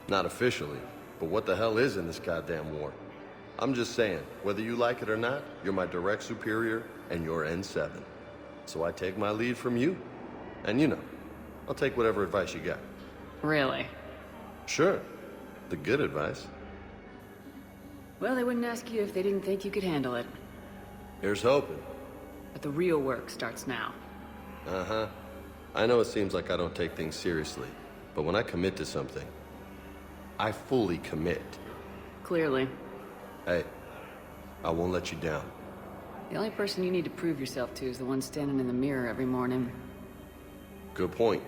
Not officially, but what the hell is in this goddamn war? I'm just saying, whether you like it or not, you're my direct superior, and you're N7. So I take my lead from you. And you know, I'll take whatever advice you got. Really? Sure. The good advice. Well, they wouldn't ask you if they didn't think you could handle it. Here's hoping. But the real work starts now. Uh-huh. I know it seems like I don't take things seriously, but when I commit to something, I fully commit. Clearly. Hey, I won't let you down. The only person you need to prove yourself to is the one standing in the mirror every morning. Good point.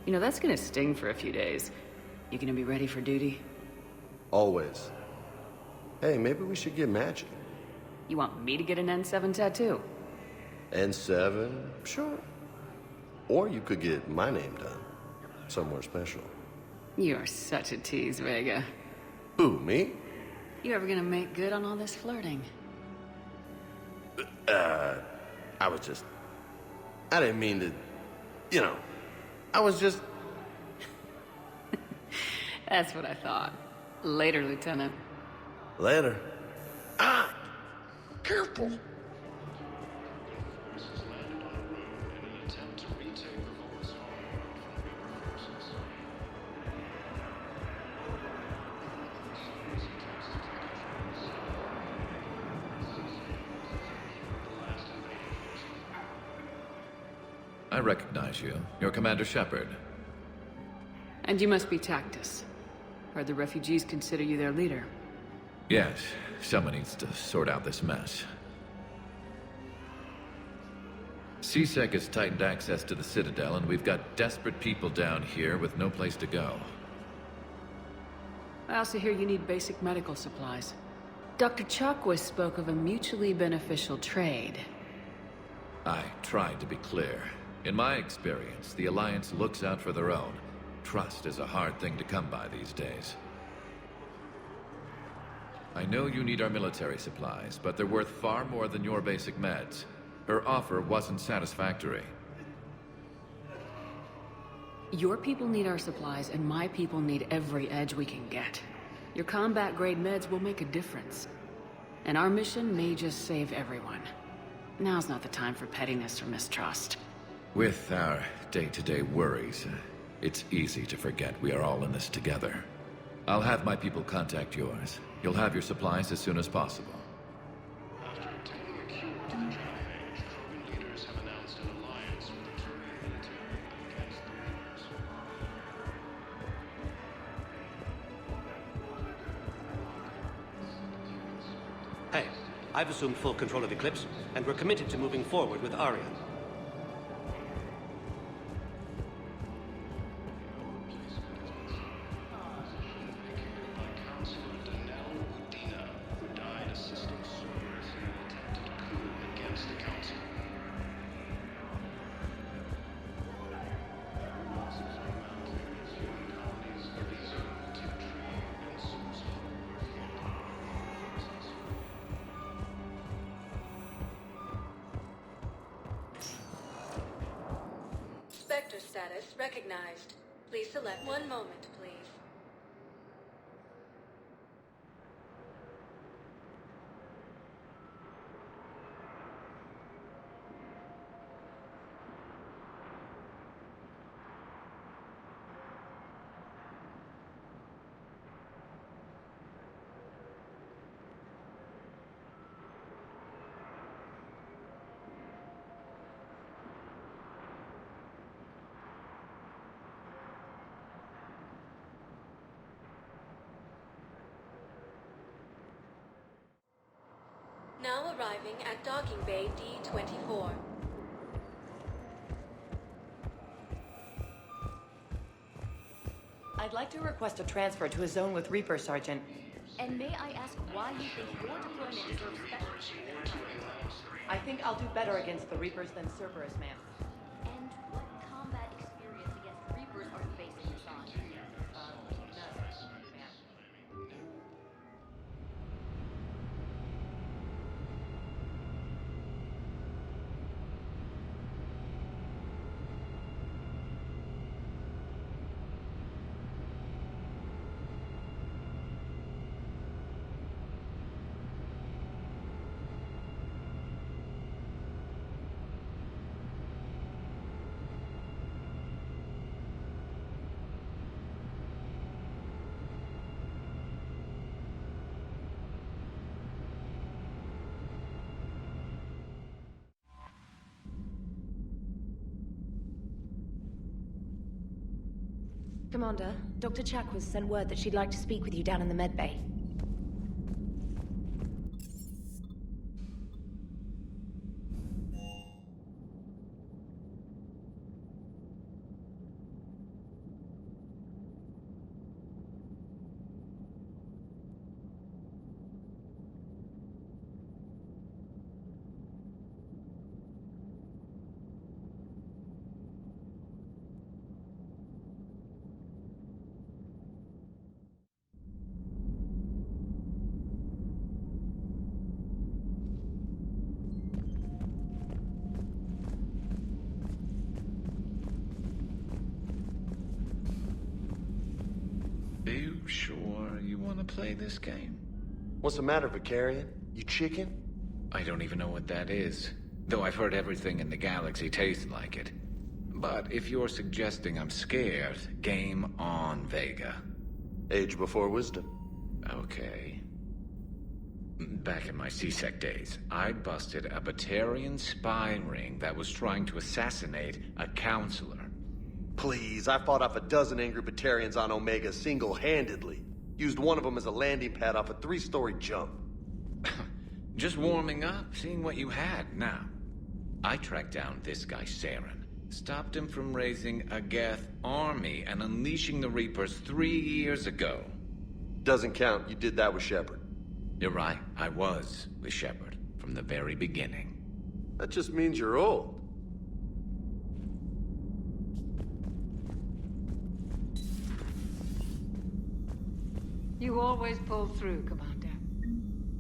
You know, that's gonna sting for a few days. You gonna be ready for duty? Always. Hey, maybe we should get matching. You want me to get an N7 tattoo? N7? Sure. Or you could get my name done. Somewhere special. You're such a tease, Vega. Who, me? You ever gonna make good on all this flirting? I didn't mean to... You know, I was just... That's what I thought. Later, Lieutenant. Later. Ah! Careful! I recognize you. You're Commander Shepard. And you must be Tactus. Heard the refugees consider you their leader. Yes, someone needs to sort out this mess. CSEC has tightened access to the Citadel, and we've got desperate people down here with no place to go. I also hear you need basic medical supplies. Dr. Chakwas spoke of a mutually beneficial trade. I tried to be clear. In my experience, the Alliance looks out for their own. Trust is a hard thing to come by these days. I know you need our military supplies, but they're worth far more than your basic meds. Her offer wasn't satisfactory. Your people need our supplies, and my people need every edge we can get. Your combat-grade meds will make a difference. And our mission may just save everyone. Now's not the time for pettiness or mistrust. With our day-to-day worries, it's easy to forget we are all in this together. I'll have my people contact yours. You'll have your supplies as soon as possible. After obtaining a cure to the Dragon Age, Krogan leaders have announced an alliance with the Terran military against the Reapers. Hey, I've assumed full control of Eclipse, and we're committed to moving forward with Arian. Spectre status recognized. Please select one moment, please. Now arriving at docking bay D-24. I'd like to request a transfer to a zone with Reaper, Sergeant. And may I ask why you think your deployment deserves special... I think I'll do better against the Reapers than Cerberus, ma'am. And what combat experience against Reapers are you basing this on? Commander, Dr. Chakwas sent word that she'd like to speak with you down in the med bay. play this game? What's the matter, Vicarian? You chicken? I don't even know what that is. Though I've heard everything in the galaxy tastes like it. But if you're suggesting I'm scared, game on, Vega. Age before wisdom. Okay. Back in my C-Sec days, I busted a Batarian spy ring that was trying to assassinate a counselor. Please, I fought off a dozen angry Batarians on Omega single-handedly. Used one of them as a landing pad off a 3-story jump. Just warming up, seeing what you had. Now, I tracked down this guy, Saren. Stopped him from raising a Geth army and unleashing the Reapers 3 years ago. Doesn't count. You did that with Shepard. You're right. I was with Shepard from the very beginning. That just means you're old. You always pull through, Commander.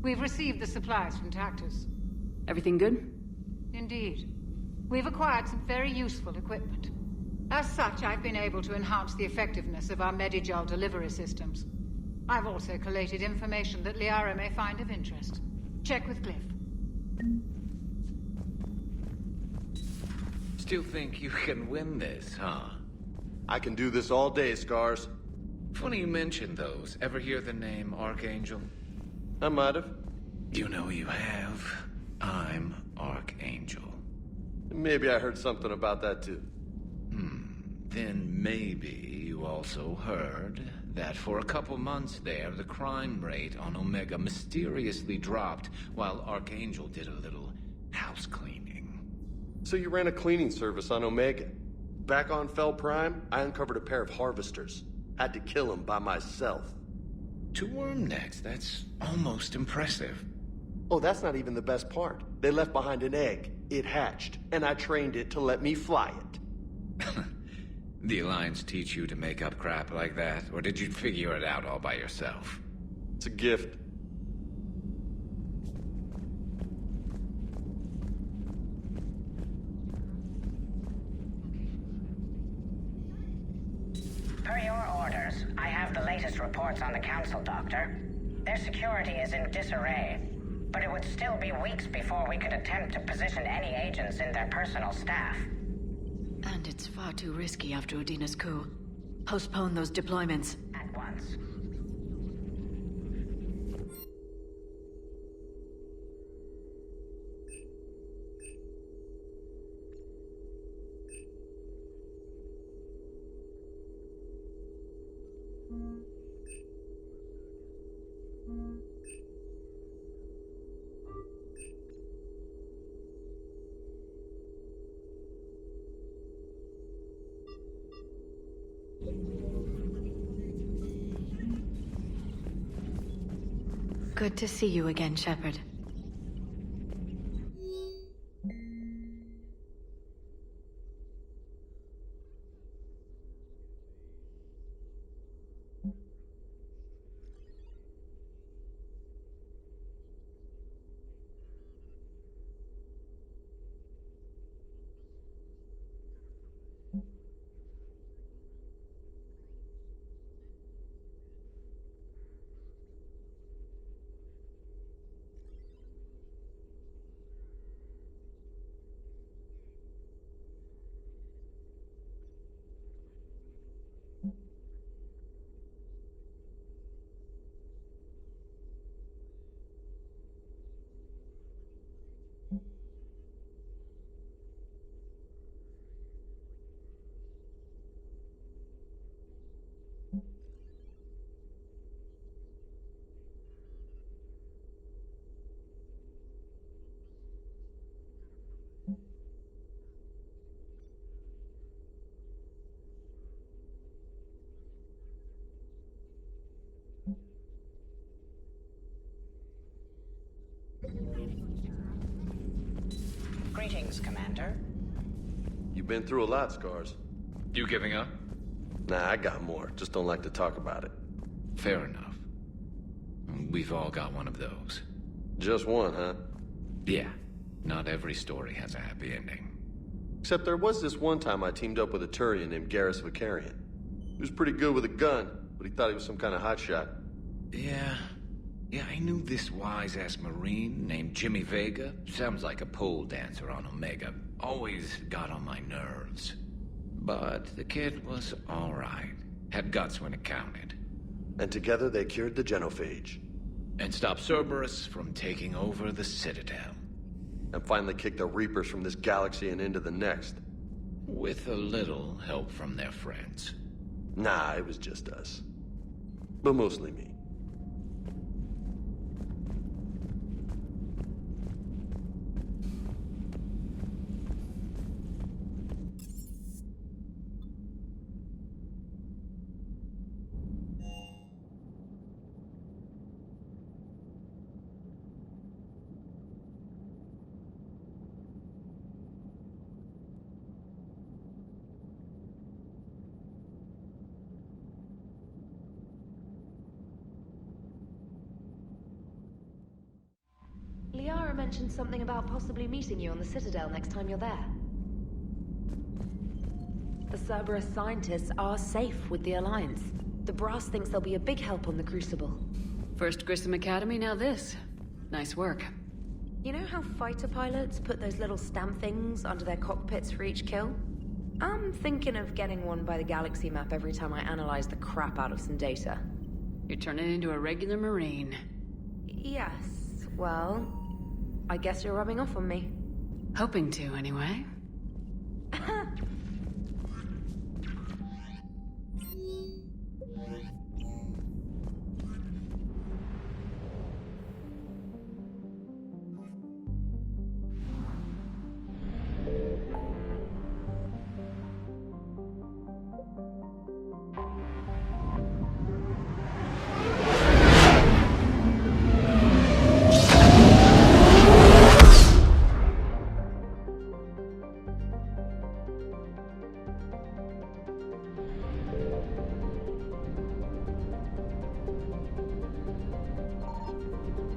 We've received the supplies from Tactus. Everything good? Indeed. We've acquired some very useful equipment. As such, I've been able to enhance the effectiveness of our Medigel delivery systems. I've also collated information that Liara may find of interest. Check with Cliff. Still think you can win this, huh? I can do this all day, Scars. Funny you mention those. Ever hear the name Archangel? I might have. You know you have. I'm Archangel. Maybe I heard something about that too. Then maybe you also heard that for a couple months there, the crime rate on Omega mysteriously dropped while Archangel did a little house cleaning. So you ran a cleaning service on Omega. Back on Fel Prime, I uncovered a pair of harvesters. Had to kill them by myself. 2 worm necks, that's almost impressive. Oh, that's not even the best part. They left behind an egg. It hatched, and I trained it to let me fly it. The Alliance teach you to make up crap like that, or did you figure it out all by yourself? It's a gift. Per your orders, I have the latest reports on the Council, Doctor. Their security is in disarray, but it would still be weeks before we could attempt to position any agents in their personal staff. And it's far too risky after Udina's coup. Postpone those deployments. At once. Good to see you again, Shepard. Greetings, Commander. You've been through a lot, Scars. You giving up? Nah, I got more. Just don't like to talk about it. Fair enough. We've all got one of those. Just one, huh? Yeah. Not every story has a happy ending. Except there was this one time I teamed up with a Turian named Garrus Vicarian. He was pretty good with a gun, but he thought he was some kind of hotshot. Yeah, I knew this wise-ass Marine named Jimmy Vega. Sounds like a pole dancer on Omega. Always got on my nerves. But the kid was all right. Had guts when it counted. And together they cured the genophage. And stopped Cerberus from taking over the Citadel. And finally kicked the Reapers from this galaxy and into the next. With a little help from their friends. Nah, it was just us. But mostly me. Liara mentioned something about possibly meeting you on the Citadel next time you're there. The Cerberus scientists are safe with the Alliance. The Brass thinks they'll be a big help on the Crucible. First Grissom Academy, now this. Nice work. You know how fighter pilots put those little stamp things under their cockpits for each kill? I'm thinking of getting one by the galaxy map every time I analyze the crap out of some data. You're turning into a regular Marine. Yes, well, I guess you're rubbing off on me. Hoping to, anyway.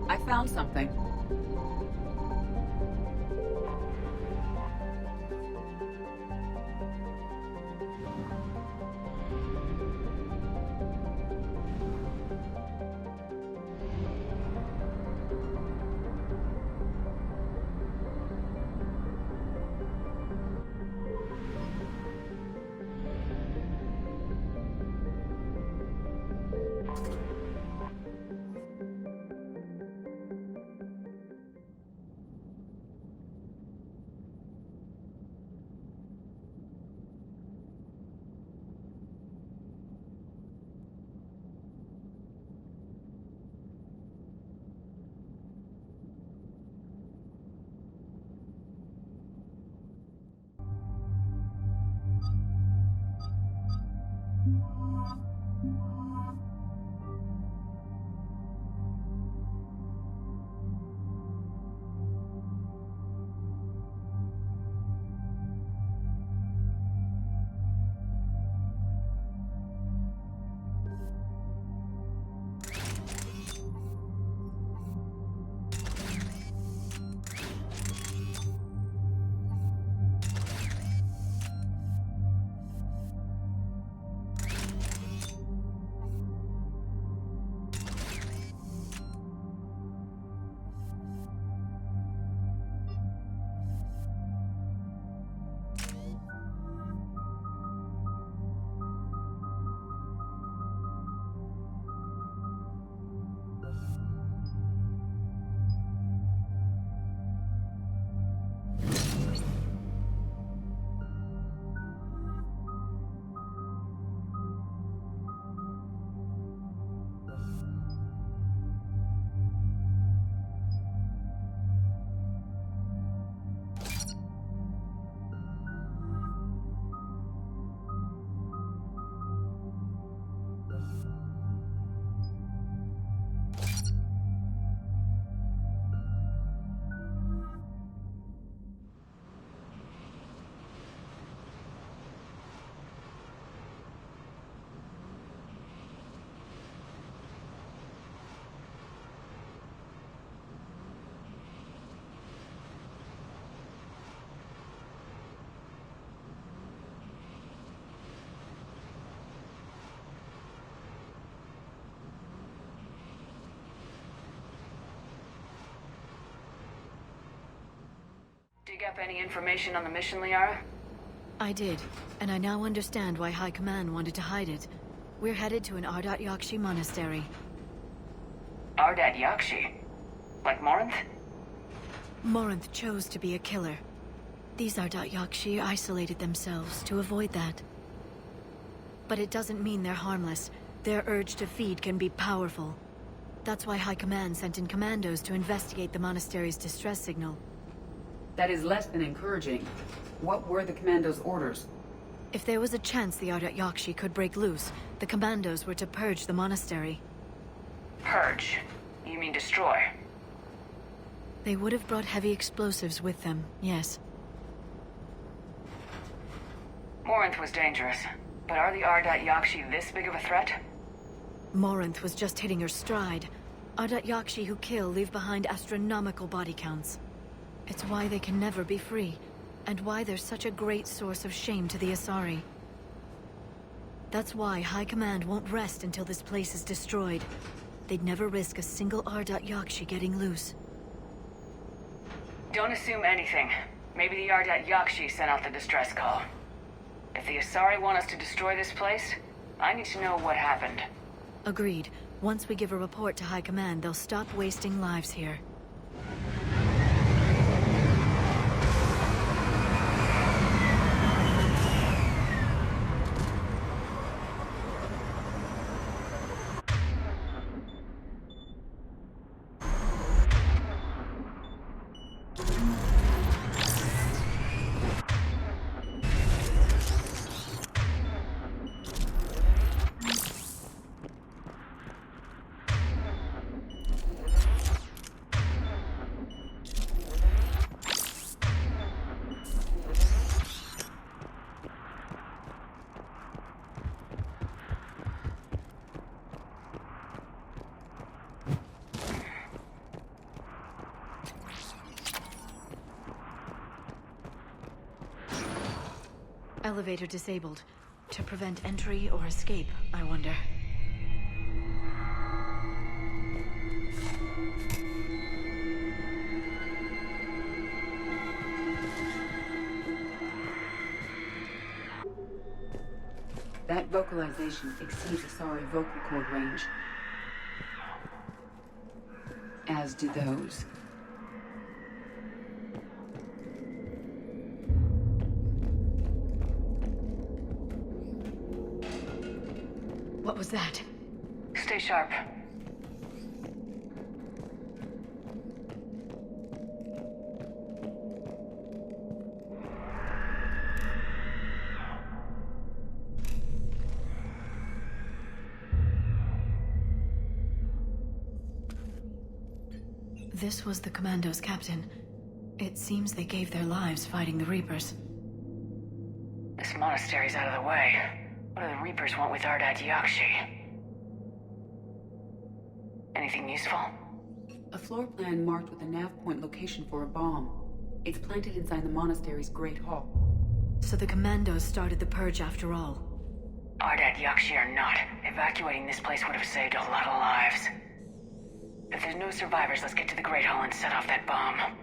I found something. Dig up any information on the mission, Liara? I did, and I now understand why High Command wanted to hide it. We're headed to an Ardat Yakshi monastery. Ardat Yakshi? Like Morinth? Morinth chose to be a killer. These Ardat Yakshi isolated themselves to avoid that. But it doesn't mean they're harmless. Their urge to feed can be powerful. That's why High Command sent in commandos to investigate the monastery's distress signal. That is less than encouraging. What were the commandos' orders? If there was a chance the Ardat Yakshi could break loose, the commandos were to purge the monastery. Purge? You mean destroy? They would have brought heavy explosives with them, yes. Morinth was dangerous, but are the Ardat Yakshi this big of a threat? Morinth was just hitting her stride. Ardat Yakshi who kill leave behind astronomical body counts. It's why they can never be free, and why they're such a great source of shame to the Asari. That's why High Command won't rest until this place is destroyed. They'd never risk a single Ardat Yakshi getting loose. Don't assume anything. Maybe the Ardat Yakshi sent out the distress call. If the Asari want us to destroy this place, I need to know what happened. Agreed. Once we give a report to High Command, they'll stop wasting lives here. Elevator disabled. To prevent entry or escape, I wonder. That vocalization exceeds Asari vocal cord range. As do those. What was that? Stay sharp. This was the Commando's captain. It seems they gave their lives fighting the Reapers. This monastery's out of the way. What do the Reapers want with Ardat Yakshi? Anything useful? A floor plan marked with a nav point location for a bomb. It's planted inside the monastery's Great Hall. So the Commandos started the purge after all. Ardat Yakshi or not, evacuating this place would have saved a lot of lives. If there's no survivors, let's get to the Great Hall and set off that bomb.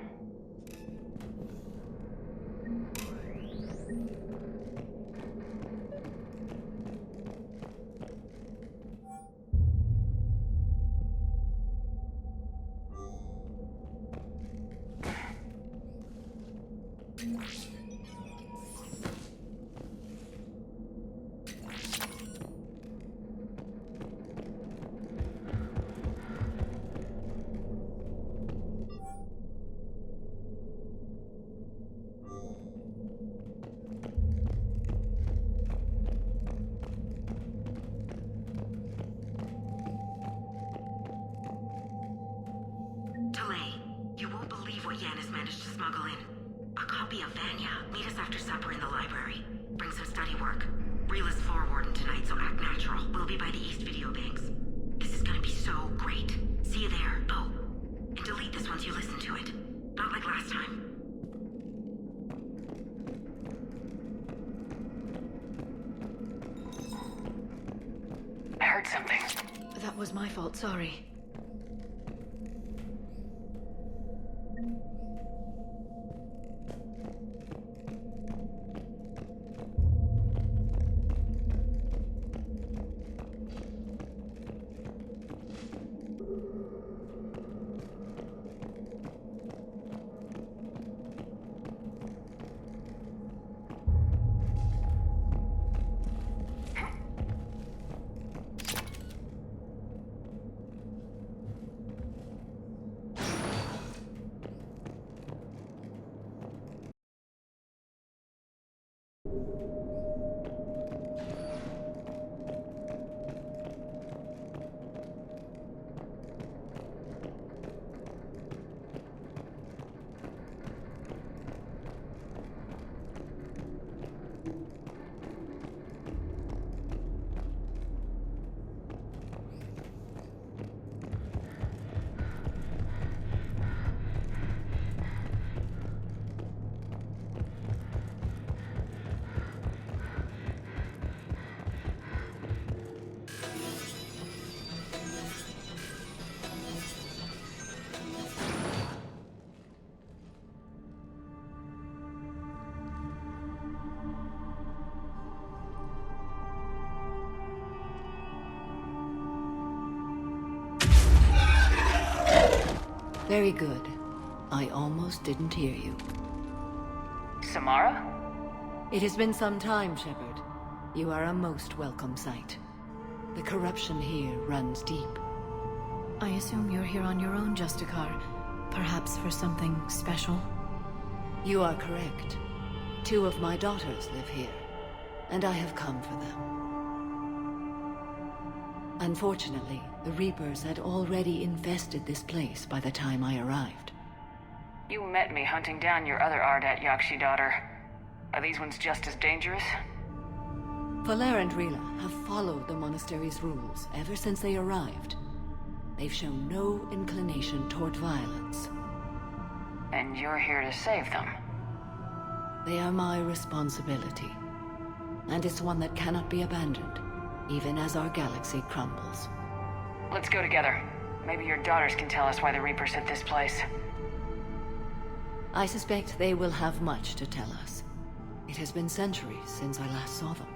That was my fault, sorry. Very good. I almost didn't hear you. Samara? It has been some time, Shepard. You are a most welcome sight. The corruption here runs deep. I assume you're here on your own, Justicar. Perhaps for something special? You are correct. 2 of my daughters live here, and I have come for them. Unfortunately, the Reapers had already infested this place by the time I arrived. You met me hunting down your other Ardat Yakshi daughter. Are these ones just as dangerous? Valer and Rila have followed the monastery's rules ever since they arrived. They've shown no inclination toward violence. And you're here to save them? They are my responsibility. And it's one that cannot be abandoned, even as our galaxy crumbles. Let's go together. Maybe your daughters can tell us why the Reapers hit this place. I suspect they will have much to tell us. It has been centuries since I last saw them.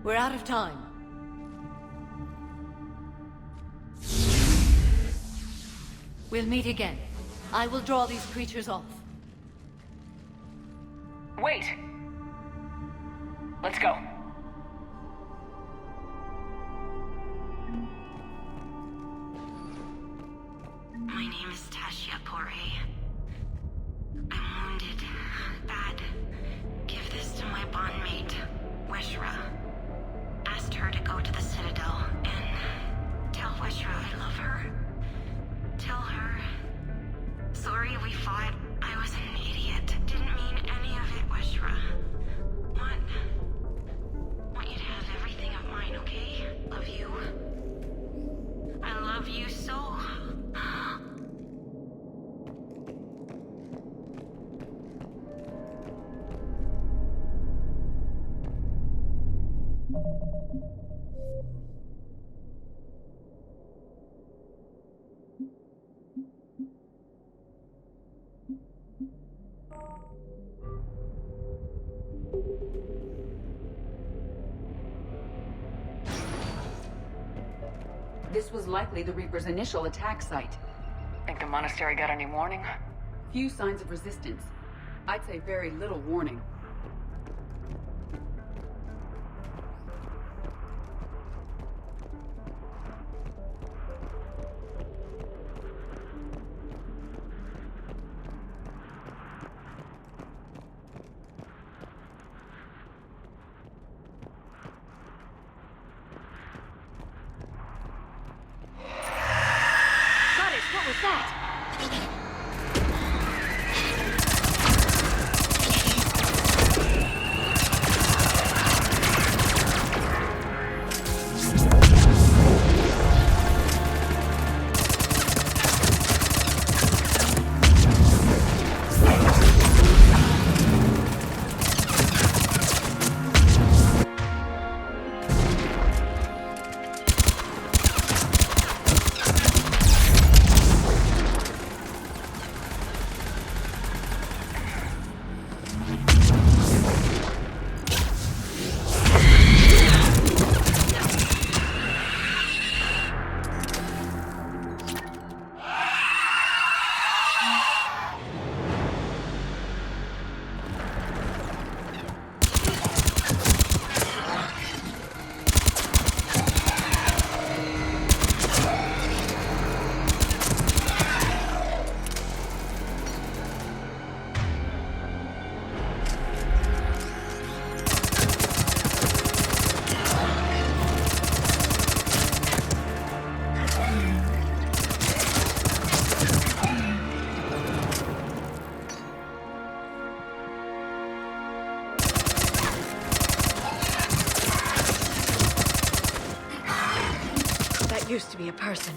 We're out of time. We'll meet again. I will draw these creatures off. Wait! Let's go. My name is Tashia Pore. I'm wounded. Bad. Give this to my bondmate, Weshra. Asked her to go to the Citadel and tell Weshra I love her. Tell her. Sorry we fought. I was an idiot. Didn't mean any of it, Weshra. Want you to have everything of mine, okay? Love you. I love you so. This was likely the Reaper's initial attack site. Think the monastery got any warning? Few signs of resistance. I'd say very little warning. What was that? That used to be a person.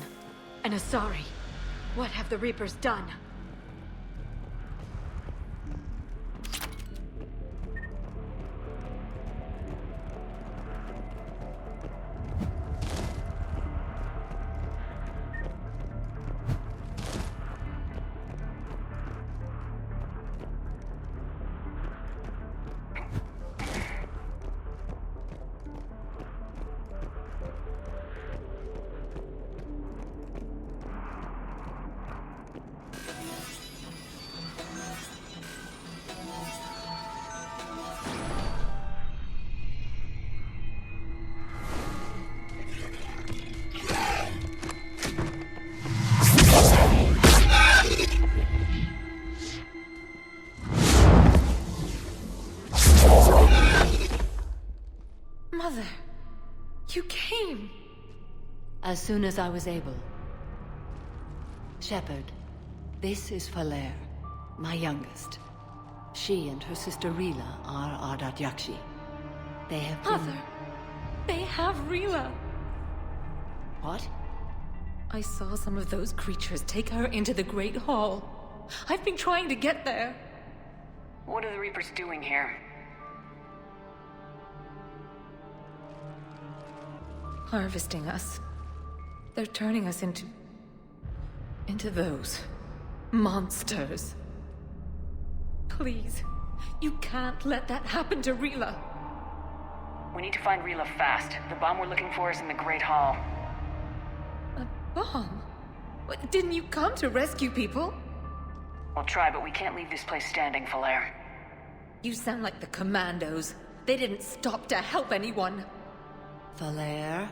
An Asari. What have the Reapers done? Mother, you came. As soon as I was able. Shepard, this is Falere, my youngest. She and her sister Rila are Ardat Yakshi. They have been... Mother, they have Rila. What? I saw some of those creatures take her into the Great Hall. I've been trying to get there. What are the Reapers doing here? Harvesting us. They're turning us into those monsters. Please, you can't let that happen to Rila. We need to find Rila fast. The bomb we're looking for is in the Great Hall. A bomb? What, didn't you come to rescue people? We'll try, but we can't leave this place standing, Falere. You sound like the Commandos. They didn't stop to help anyone. Falere?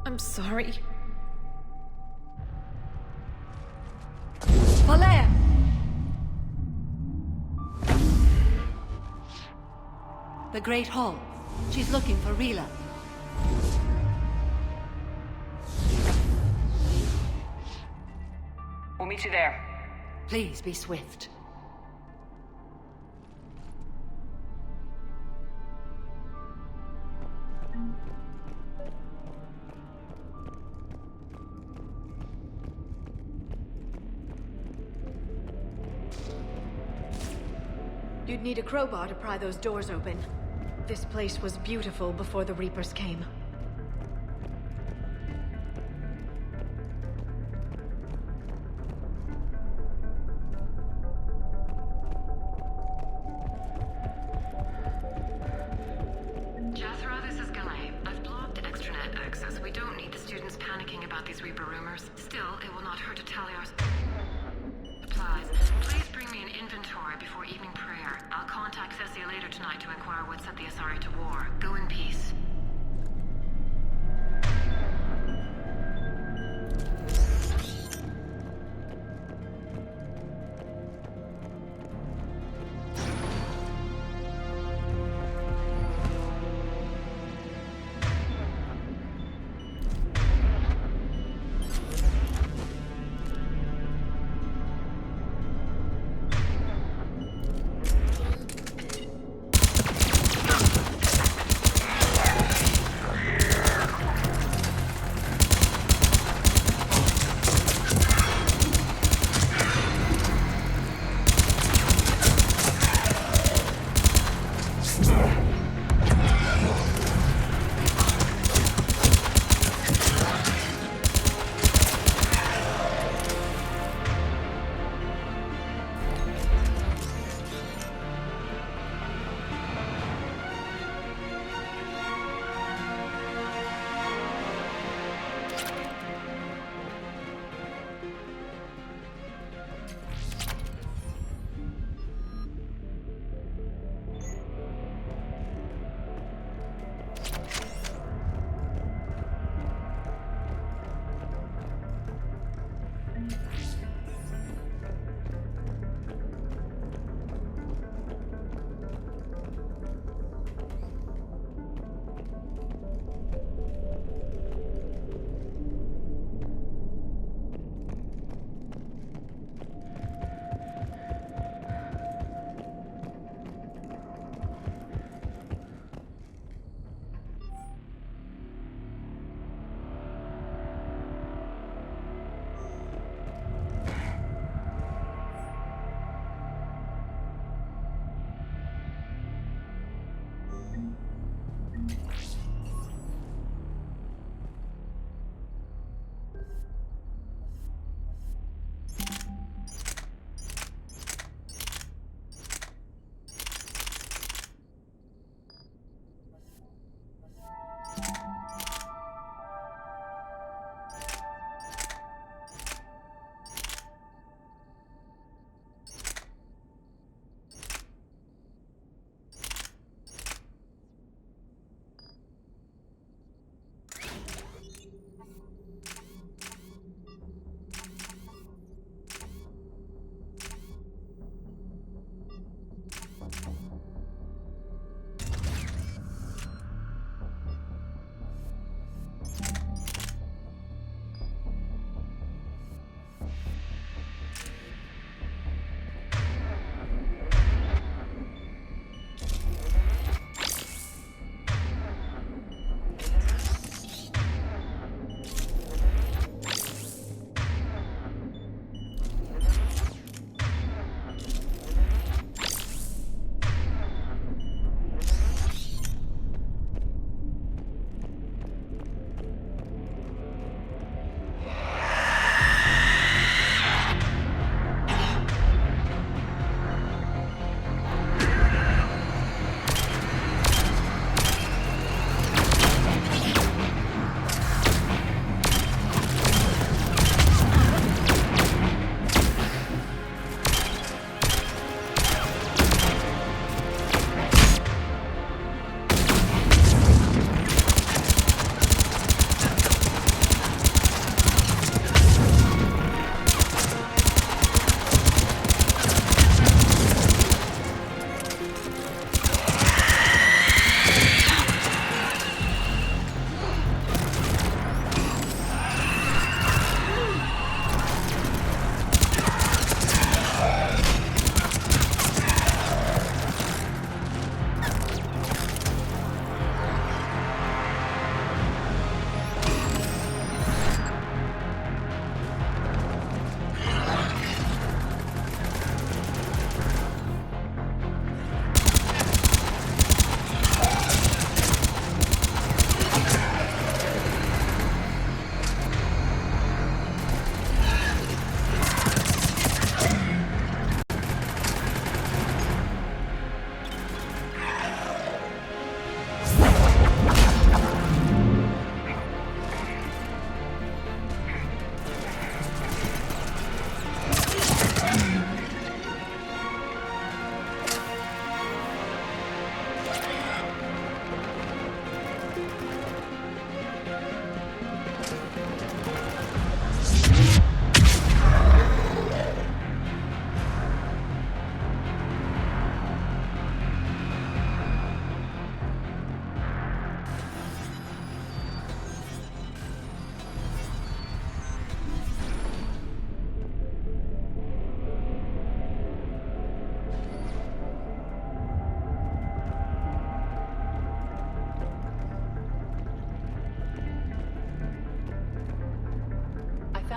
I'm sorry. Falere! The Great Hall. She's looking for Rila. We'll meet you there. Please be swift. You'd need a crowbar to pry those doors open. This place was beautiful before the Reapers came. Jethro, this is Galay. I've blocked extranet access. We don't need the students panicking about these Reaper rumors. Still, it will not hurt to tally our supplies. Please bring me an inventory before evening prayer. I'll contact Cessia later tonight to inquire what set the Asari to war. Go in peace.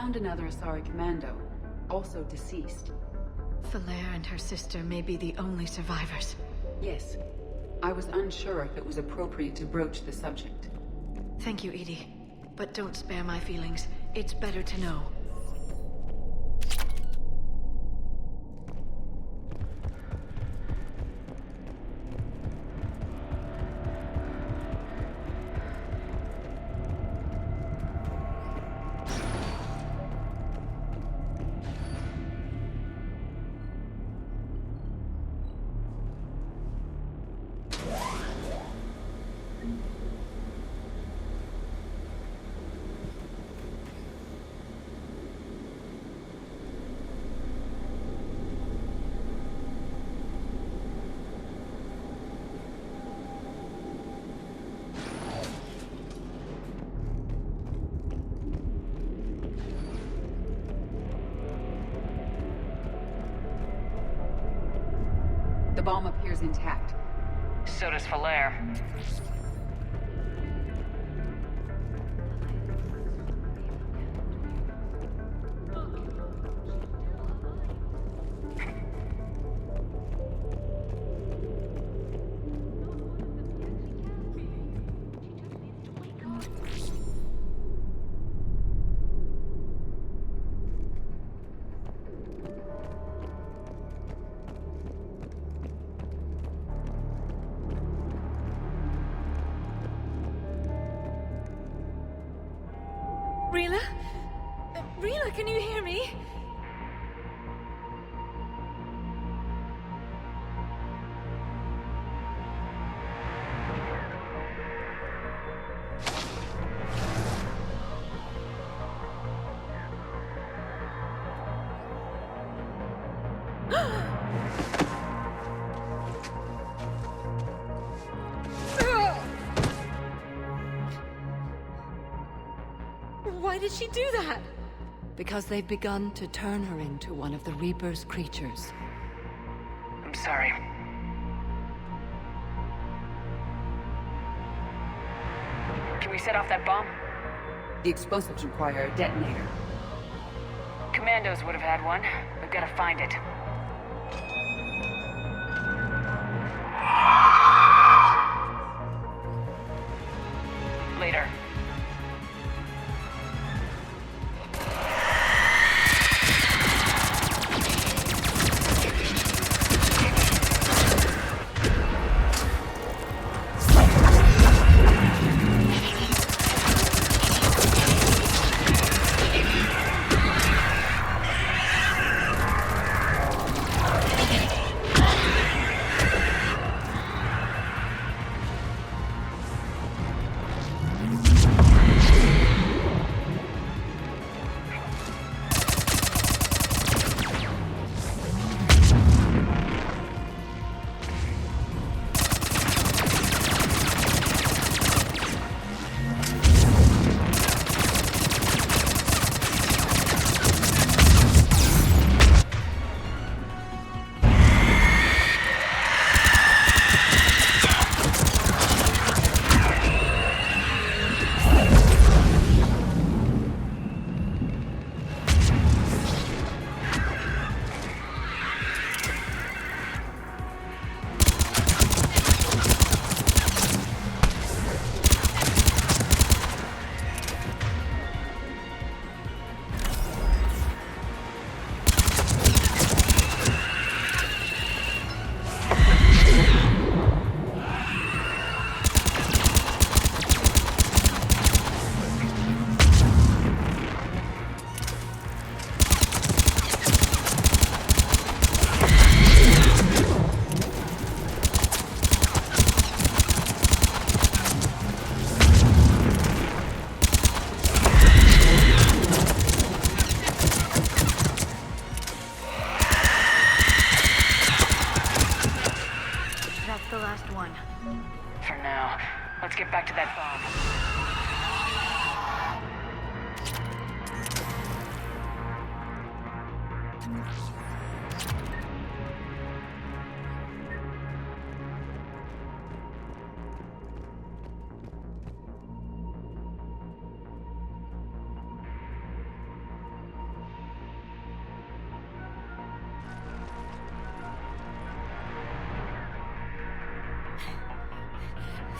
found another Asari commando, also deceased. Falaire and her sister may be the only survivors. Yes. I was unsure if it was appropriate to broach the subject. Thank you, Edie. But don't spare my feelings. It's better to know. The bomb appears intact. So does Falaire. Rila? Rila, can you hear me? Why did she do that? Because they've begun to turn her into one of the Reaper's creatures. I'm sorry. Can we set off that bomb? The explosives require a detonator. Commandos would have had one. We've got to find it. Later. Let's get back to that bomb.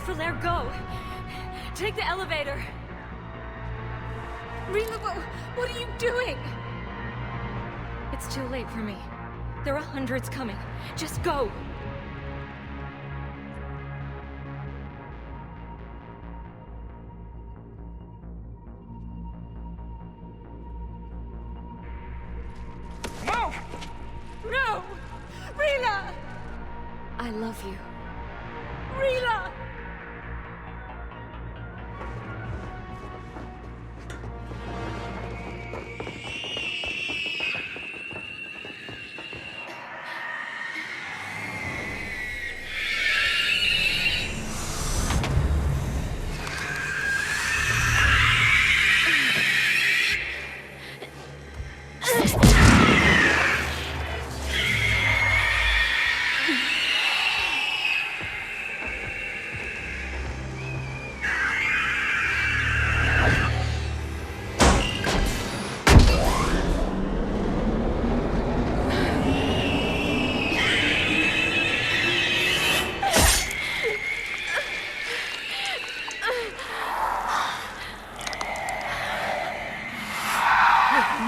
Falaire, go! Take the elevator! Rila, what are you doing? It's too late for me. There are hundreds coming. Just go! Move! No! Rila! I love you. Rila!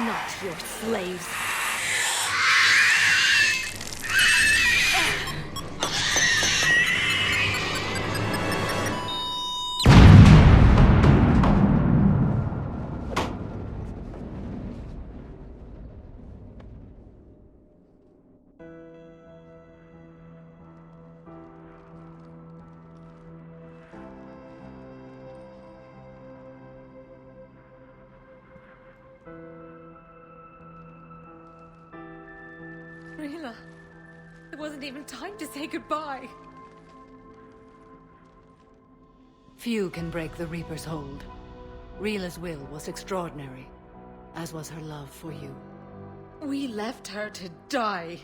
Not your slaves. Rila, there wasn't even time to say goodbye. Few can break the Reaper's hold. Rila's will was extraordinary, as was her love for you. We left her to die.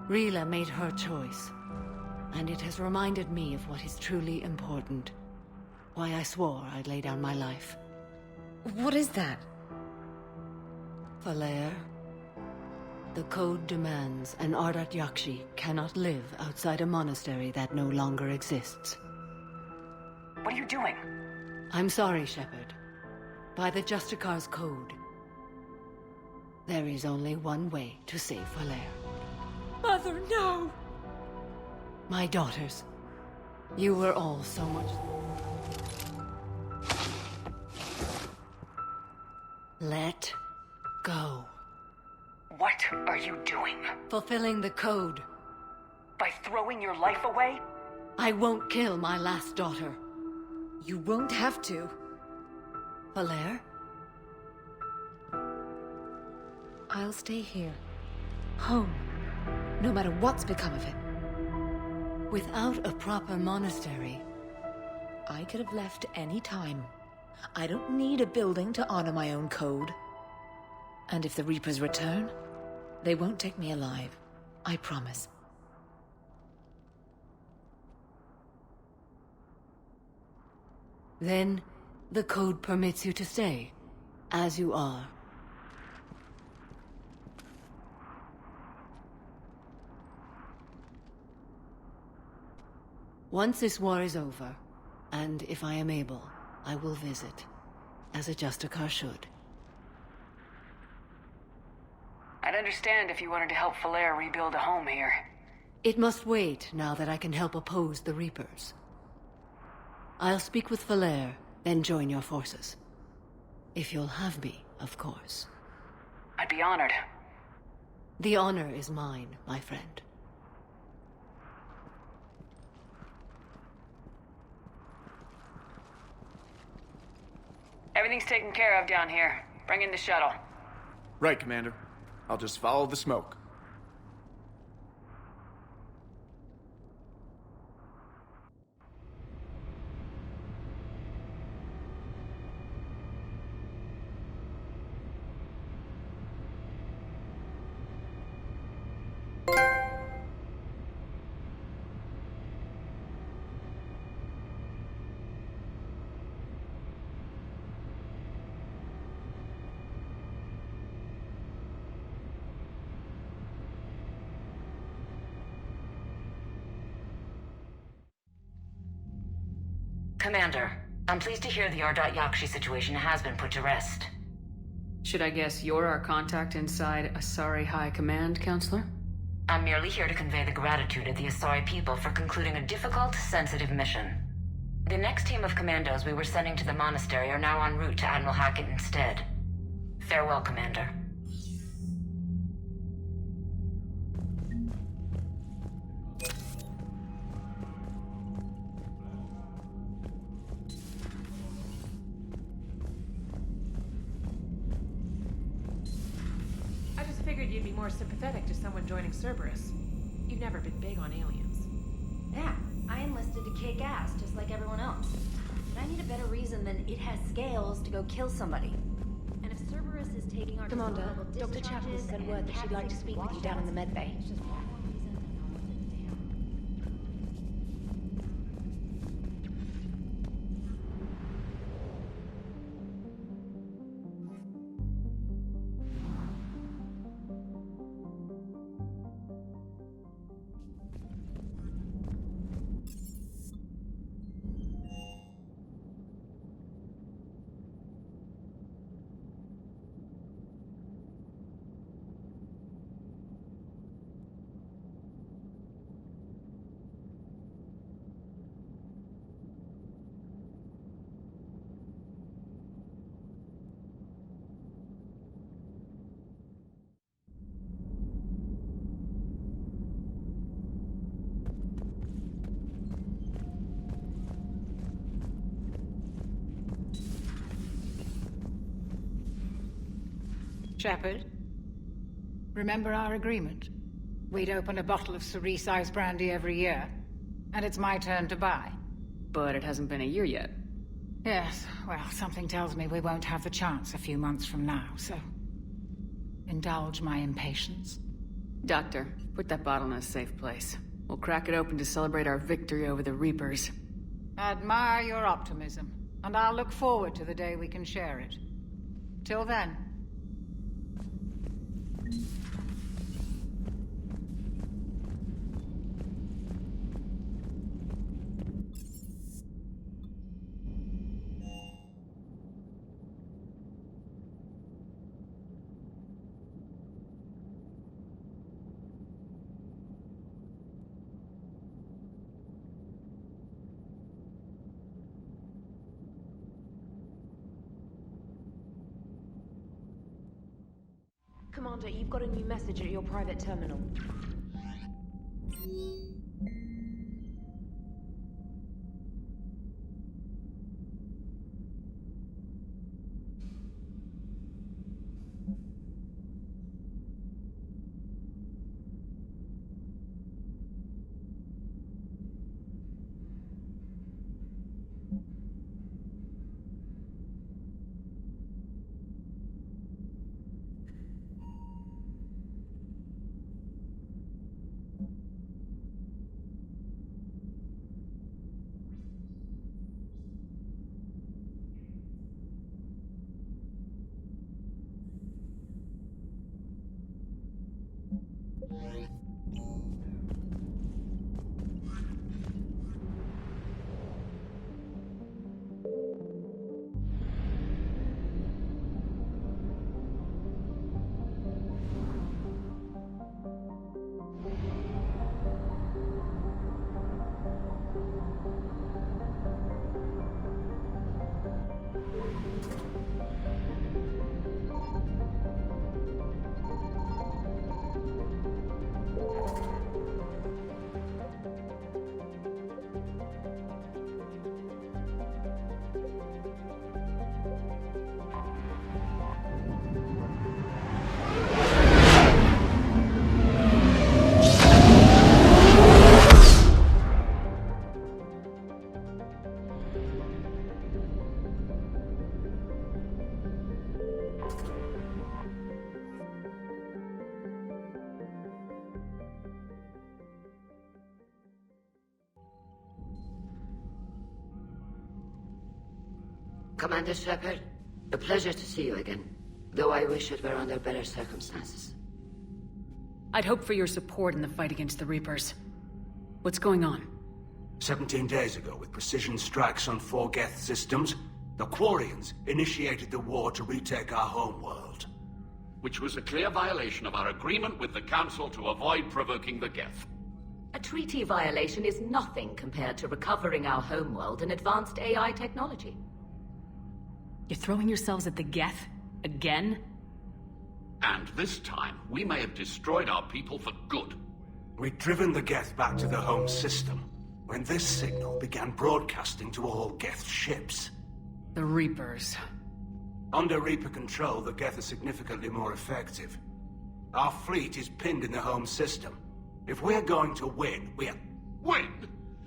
Rila made her choice, and it has reminded me of what is truly important. Why I swore I'd lay down my life. What is that? Falaire. The code demands an Ardat Yakshi cannot live outside a monastery that no longer exists. What are you doing? I'm sorry, Shepard. By the Justicar's code, there is only one way to save Falaire. Mother, no! My daughters, you were all so much... Let go. What are you doing? Fulfilling the code. By throwing your life away? I won't kill my last daughter. You won't have to. Falaire? I'll stay here. Home. No matter what's become of it. Without a proper monastery... I could have left any time. I don't need a building to honor my own code. And if the Reapers return, they won't take me alive. I promise. Then, the code permits you to stay, as you are. Once this war is over, and if I am able, I will visit, as a Justicar should. I'd understand if you wanted to help Falaire rebuild a home here. It must wait now that I can help oppose the Reapers. I'll speak with Falaire, then join your forces. If you'll have me, of course. I'd be honored. The honor is mine, my friend. Everything's taken care of down here. Bring in the shuttle. Right, Commander. I'll just follow the smoke. Commander, I'm pleased to hear the R.Yakshi situation has been put to rest. Should I guess you're our contact inside Asari High Command, Counselor? I'm merely here to convey the gratitude of the Asari people for concluding a difficult, sensitive mission. The next team of commandos we were sending to the monastery are now en route to Admiral Hackett instead. Farewell, Commander. I just figured you'd be more sympathetic to someone joining Cerberus. You've never been big on aliens. Yeah, I enlisted to kick ass, just like everyone else. But I need a better reason than it has scales to go kill somebody. And if Cerberus is taking our Commander, Dr. Chapel sent word that she'd like to speak with you down in the med bay. Shepard, remember our agreement? We'd open a bottle of cerise brandy every year, and it's my turn to buy. But it hasn't been a year yet. Yes, well, something tells me we won't have the chance a few months from now, so indulge my impatience. Doctor, put that bottle in a safe place. We'll crack it open to celebrate our victory over the Reapers. Admire your optimism, and I'll look forward to the day we can share it. Till then. Commander, you've got a new message at your private terminal. Commander Shepard, a pleasure to see you again, though I wish it were under better circumstances. I'd hoped for your support in the fight against the Reapers. What's going on? 17 days ago, with precision strikes on 4 Geth systems, the Quarians initiated the war to retake our homeworld. Which was a clear violation of our agreement with the Council to avoid provoking the Geth. A treaty violation is nothing compared to recovering our homeworld and advanced AI technology. You're throwing yourselves at the Geth? Again? And this time, we may have destroyed our people for good. We'd driven the Geth back to the home system, when this signal began broadcasting to all Geth ships. The Reapers. Under Reaper control, the Geth are significantly more effective. Our fleet is pinned in the home system. If we're going to win, Win?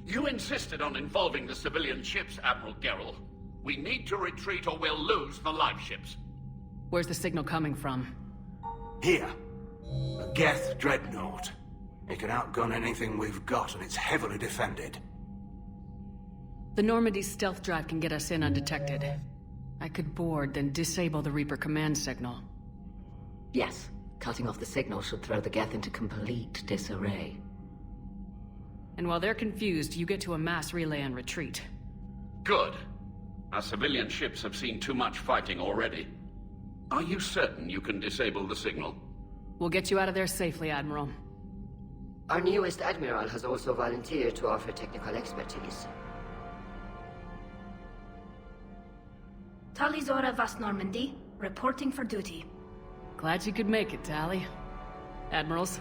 You insisted on involving the civilian ships, Admiral Gerrel. We need to retreat or we'll lose the live ships. Where's the signal coming from? Here. A Geth dreadnought. It can outgun anything we've got, and it's heavily defended. The Normandy's stealth drive can get us in undetected. I could board, then disable the Reaper command signal. Yes, cutting off the signal should throw the Geth into complete disarray. And while they're confused, you get to a mass relay and retreat. Good. Our civilian ships have seen too much fighting already. Are you certain you can disable the signal? We'll get you out of there safely, Admiral. Our newest Admiral has also volunteered to offer technical expertise. Talizora Vas Normandy, reporting for duty. Glad you could make it, Tally. Admirals,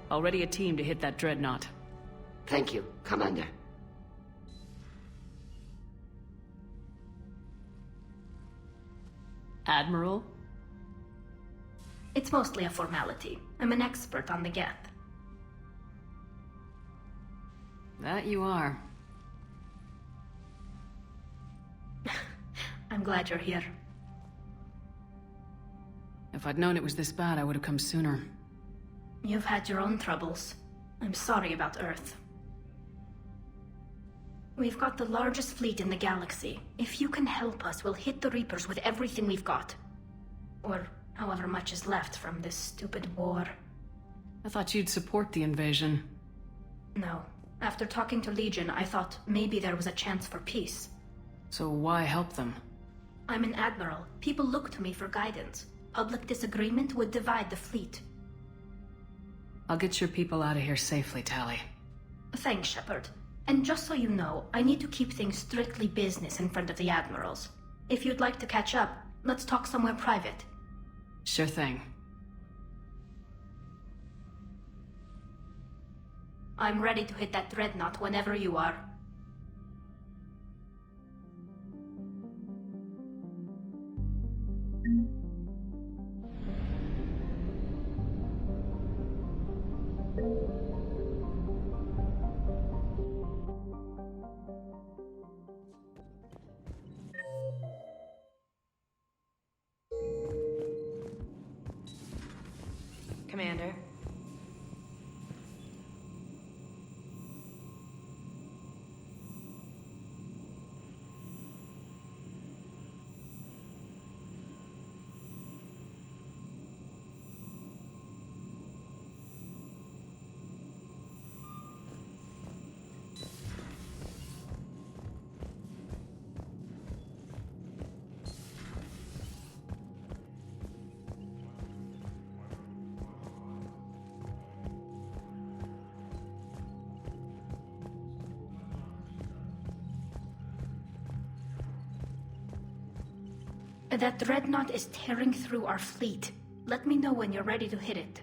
already a team to hit that dreadnought. Thank you, Commander. Admiral? It's mostly a formality. I'm an expert on the Geth. That you are. I'm glad you're here. If I'd known it was this bad, I would have come sooner. You've had your own troubles. I'm sorry about Earth. We've got the largest fleet in the galaxy. If you can help us, we'll hit the Reapers with everything we've got. Or however much is left from this stupid war. I thought you'd support the invasion. No. After talking to Legion, I thought maybe there was a chance for peace. So why help them? I'm an admiral. People look to me for guidance. Public disagreement would divide the fleet. I'll get your people out of here safely, Tally. Thanks, Shepard. And just so you know, I need to keep things strictly business in front of the admirals. If you'd like to catch up, let's talk somewhere private. Sure thing. I'm ready to hit that dreadnought whenever you are. Commander. That dreadnought is tearing through our fleet. Let me know when you're ready to hit it.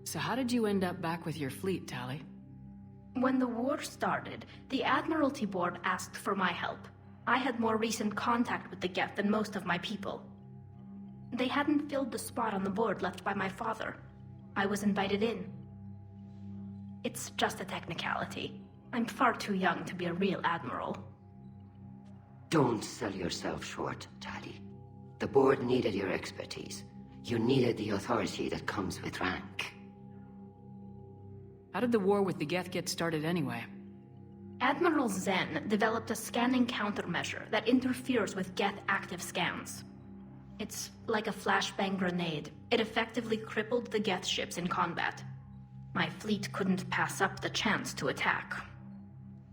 So how did you end up back with your fleet, Tally? When the war started, the Admiralty Board asked for my help. I had more recent contact with the Geth than most of my people. They hadn't filled the spot on the board left by my father. I was invited in. It's just a technicality. I'm far too young to be a real admiral. Don't sell yourself short, Tally. The board needed your expertise. You needed the authority that comes with rank. How did the war with the Geth get started anyway? Admiral Zen developed a scanning countermeasure that interferes with Geth active scans. It's like a flashbang grenade. It effectively crippled the Geth ships in combat. My fleet couldn't pass up the chance to attack.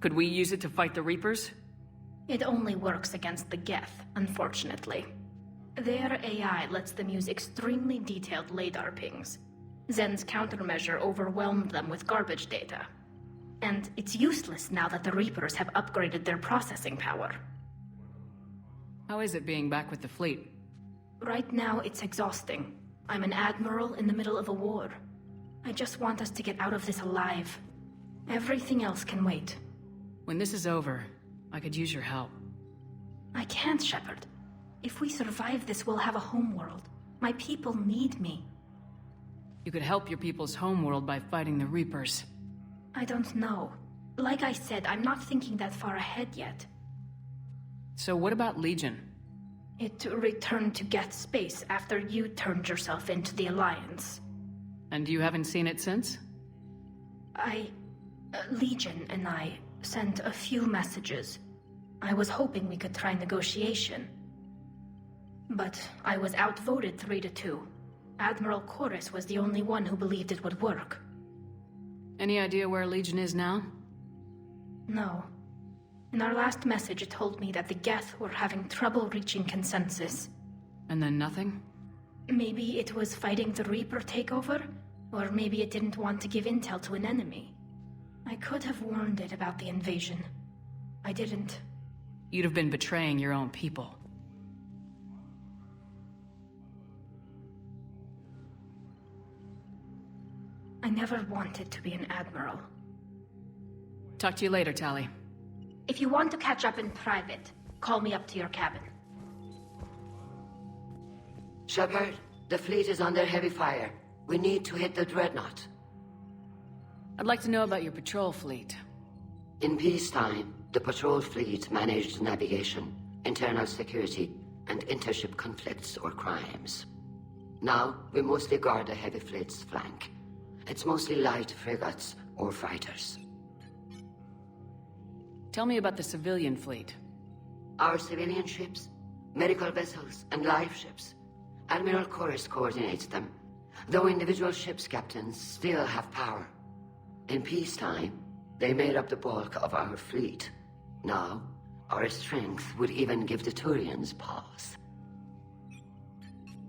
Could we use it to fight the Reapers? It only works against the Geth, unfortunately. Their AI lets them use extremely detailed LADAR pings. Zen's countermeasure overwhelmed them with garbage data. And it's useless now that the Reapers have upgraded their processing power. How is it being back with the fleet? Right now, it's exhausting. I'm an admiral in the middle of a war. I just want us to get out of this alive. Everything else can wait. When this is over, I could use your help. I can't, Shepard. If we survive this, we'll have a homeworld. My people need me. You could help your people's homeworld by fighting the Reapers. I don't know. Like I said, I'm not thinking that far ahead yet. So what about Legion? It returned to Geth space after you turned yourself into the Alliance. And you haven't seen it since? Legion and I sent a few messages. I was hoping we could try negotiation. But I was outvoted 3-2. Admiral Chorus was the only one who believed it would work. Any idea where Legion is now? No. In our last message, it told me that the Geth were having trouble reaching consensus. And then nothing? Maybe it was fighting the Reaper takeover, or maybe it didn't want to give intel to an enemy. I could have warned it about the invasion. I didn't. You'd have been betraying your own people. I never wanted to be an admiral. Talk to you later, Tali. If you want to catch up in private, call me up to your cabin. Shepard, the fleet is under heavy fire. We need to hit the dreadnought. I'd like to know about your patrol fleet. In peacetime, the patrol fleet managed navigation, internal security, and intership conflicts or crimes. Now, we mostly guard the heavy fleet's flank. It's mostly light frigates or fighters. Tell me about the civilian fleet. Our civilian ships, medical vessels, and life ships. Admiral Chorus coordinates them, though individual ships' captains still have power. In peacetime, they made up the bulk of our fleet. Now, our strength would even give the Turians pause.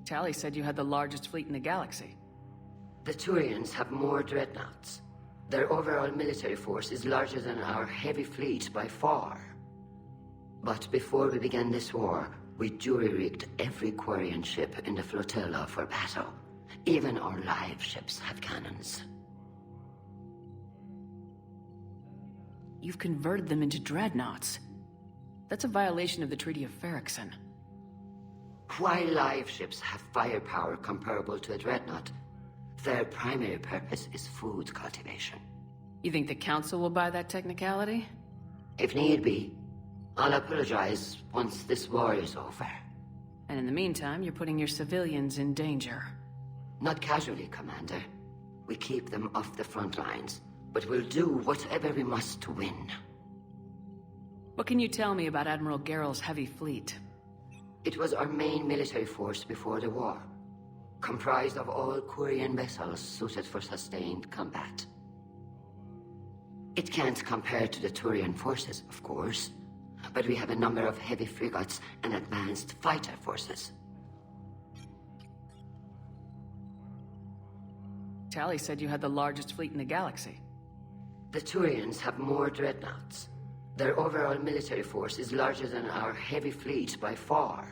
Tali said you had the largest fleet in the galaxy. The Turians have more dreadnoughts. Their overall military force is larger than our heavy fleet by far. But before we began this war, we jury-rigged every Quarian ship in the flotilla for battle. Even our live ships have cannons. You've converted them into dreadnoughts. That's a violation of the Treaty of Ferrixon. While live ships have firepower comparable to a dreadnought, their primary purpose is food cultivation. You think the Council will buy that technicality? If need be, I'll apologize once this war is over. And in the meantime, you're putting your civilians in danger. Not casually, Commander. We keep them off the front lines, but we'll do whatever we must to win. What can you tell me about Admiral Geral's heavy fleet? It was our main military force before the war, comprised of all Quarian vessels suited for sustained combat. It can't compare to the Turian forces, of course, but we have a number of heavy frigates and advanced fighter forces. Tali said you had the largest fleet in the galaxy. The Turians have more dreadnoughts. Their overall military force is larger than our heavy fleet by far.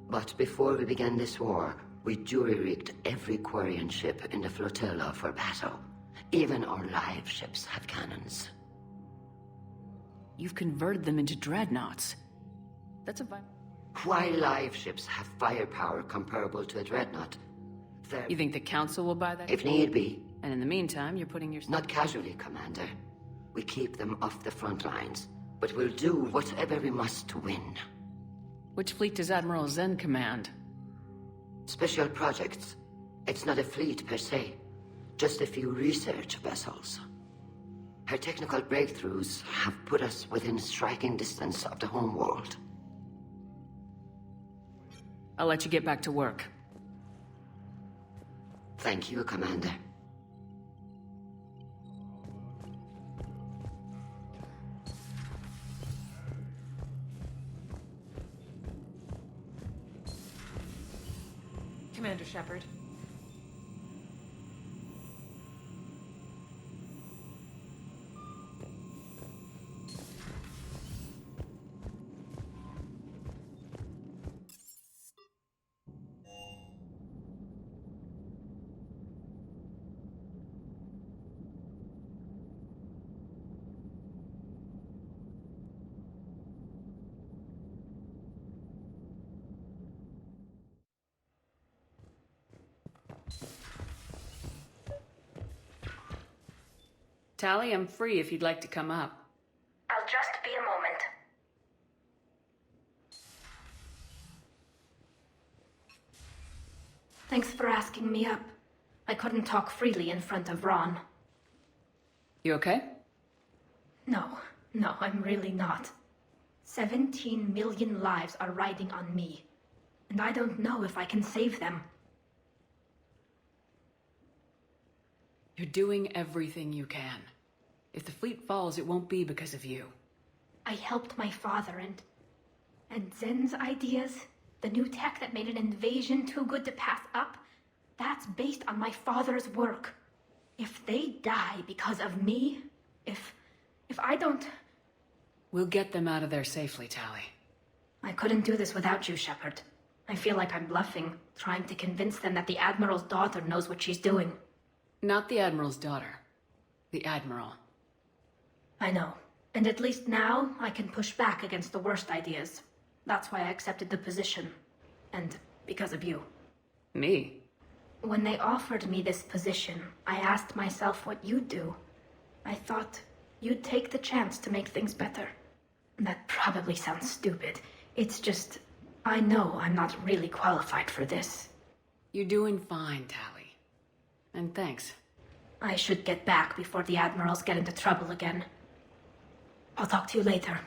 But before we began this war, we jury-rigged every Quarian ship in the flotilla for battle. Even our live ships have cannons. You've converted them into dreadnoughts. That's a While live ships have firepower comparable to a dreadnought, You think the Council will buy that? If need be. And in the meantime, you're putting your... Not casually, Commander. We keep them off the front lines, but we'll do whatever we must to win. Which fleet does Admiral Zen command? Special projects. It's not a fleet per se, just a few research vessels. Her technical breakthroughs have put us within striking distance of the homeworld. I'll let you get back to work. Thank you, Commander. Commander Shepard. Tally, I'm free if you'd like to come up. I'll just be a moment. Thanks for asking me up. I couldn't talk freely in front of Ron. You okay? No, I'm really not. 17 million lives are riding on me, and I don't know if I can save them. You're doing everything you can. If the fleet falls, it won't be because of you. I helped my father and Zen's ideas, the new tech that made an invasion too good to pass up, that's based on my father's work. If they die because of me, if I don't... We'll get them out of there safely, Tally. I couldn't do this without you, Shepard. I feel like I'm bluffing, trying to convince them that the Admiral's daughter knows what she's doing. Not the Admiral's daughter. The Admiral. I know. And at least now, I can push back against the worst ideas. That's why I accepted the position. And because of you. Me? When they offered me this position, I asked myself what you'd do. I thought you'd take the chance to make things better. That probably sounds stupid. It's just, I know I'm not really qualified for this. You're doing fine, Tally. And thanks. I should get back before the Admirals get into trouble again. I'll talk to you later.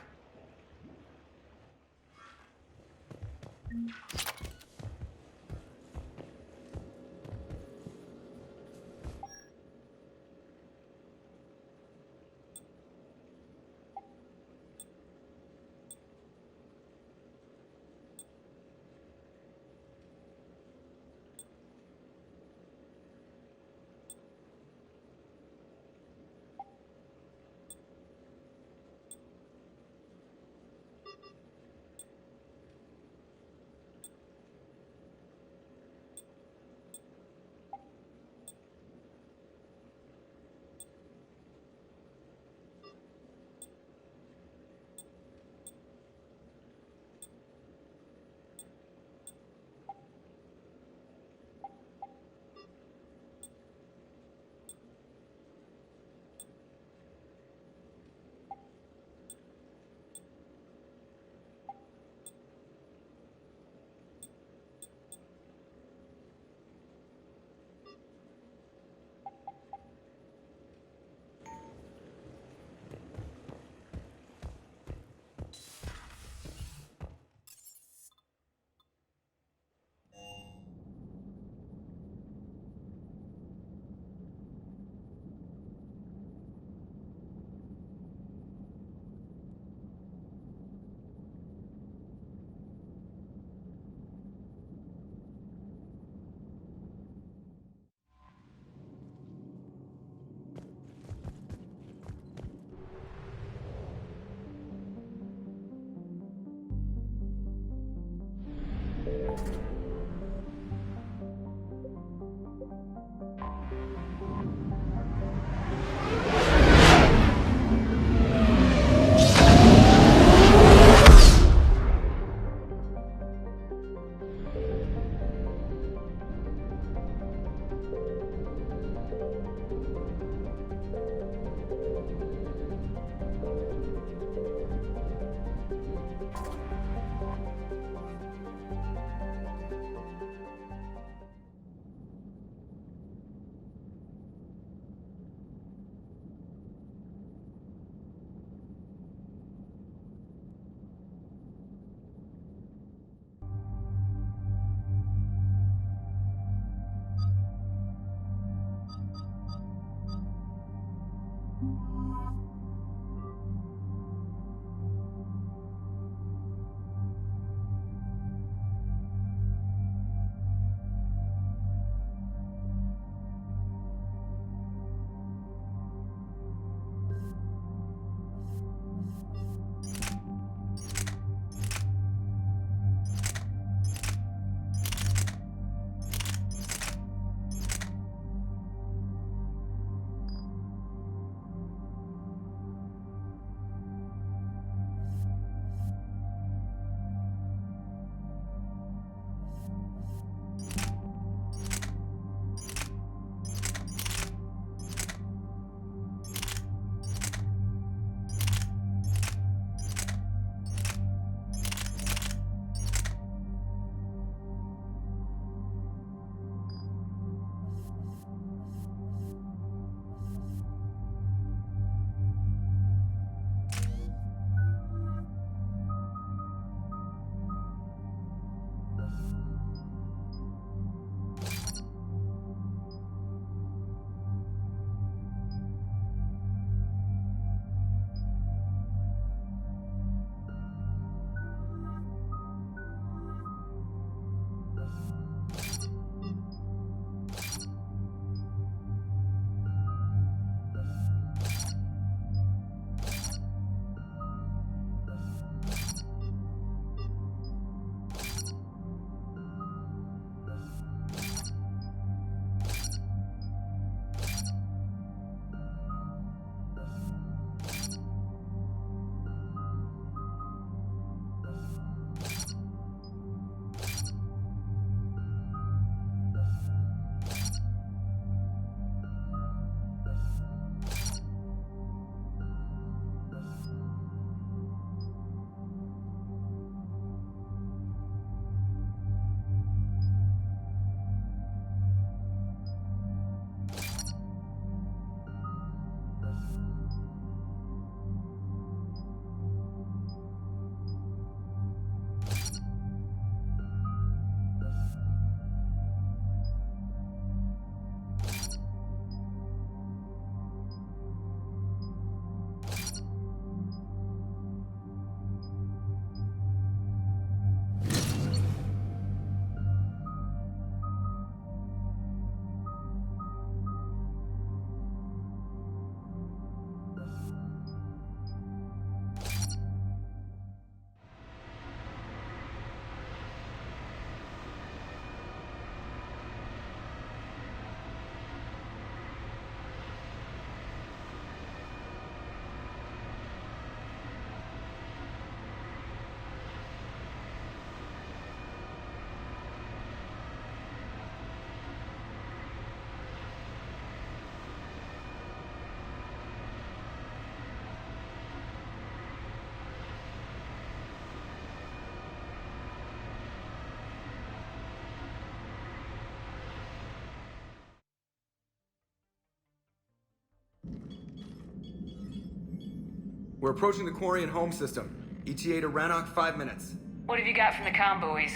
We're approaching the quarry and home system. ETA to Rannoch, 5 minutes. What have you got from the comm buoys?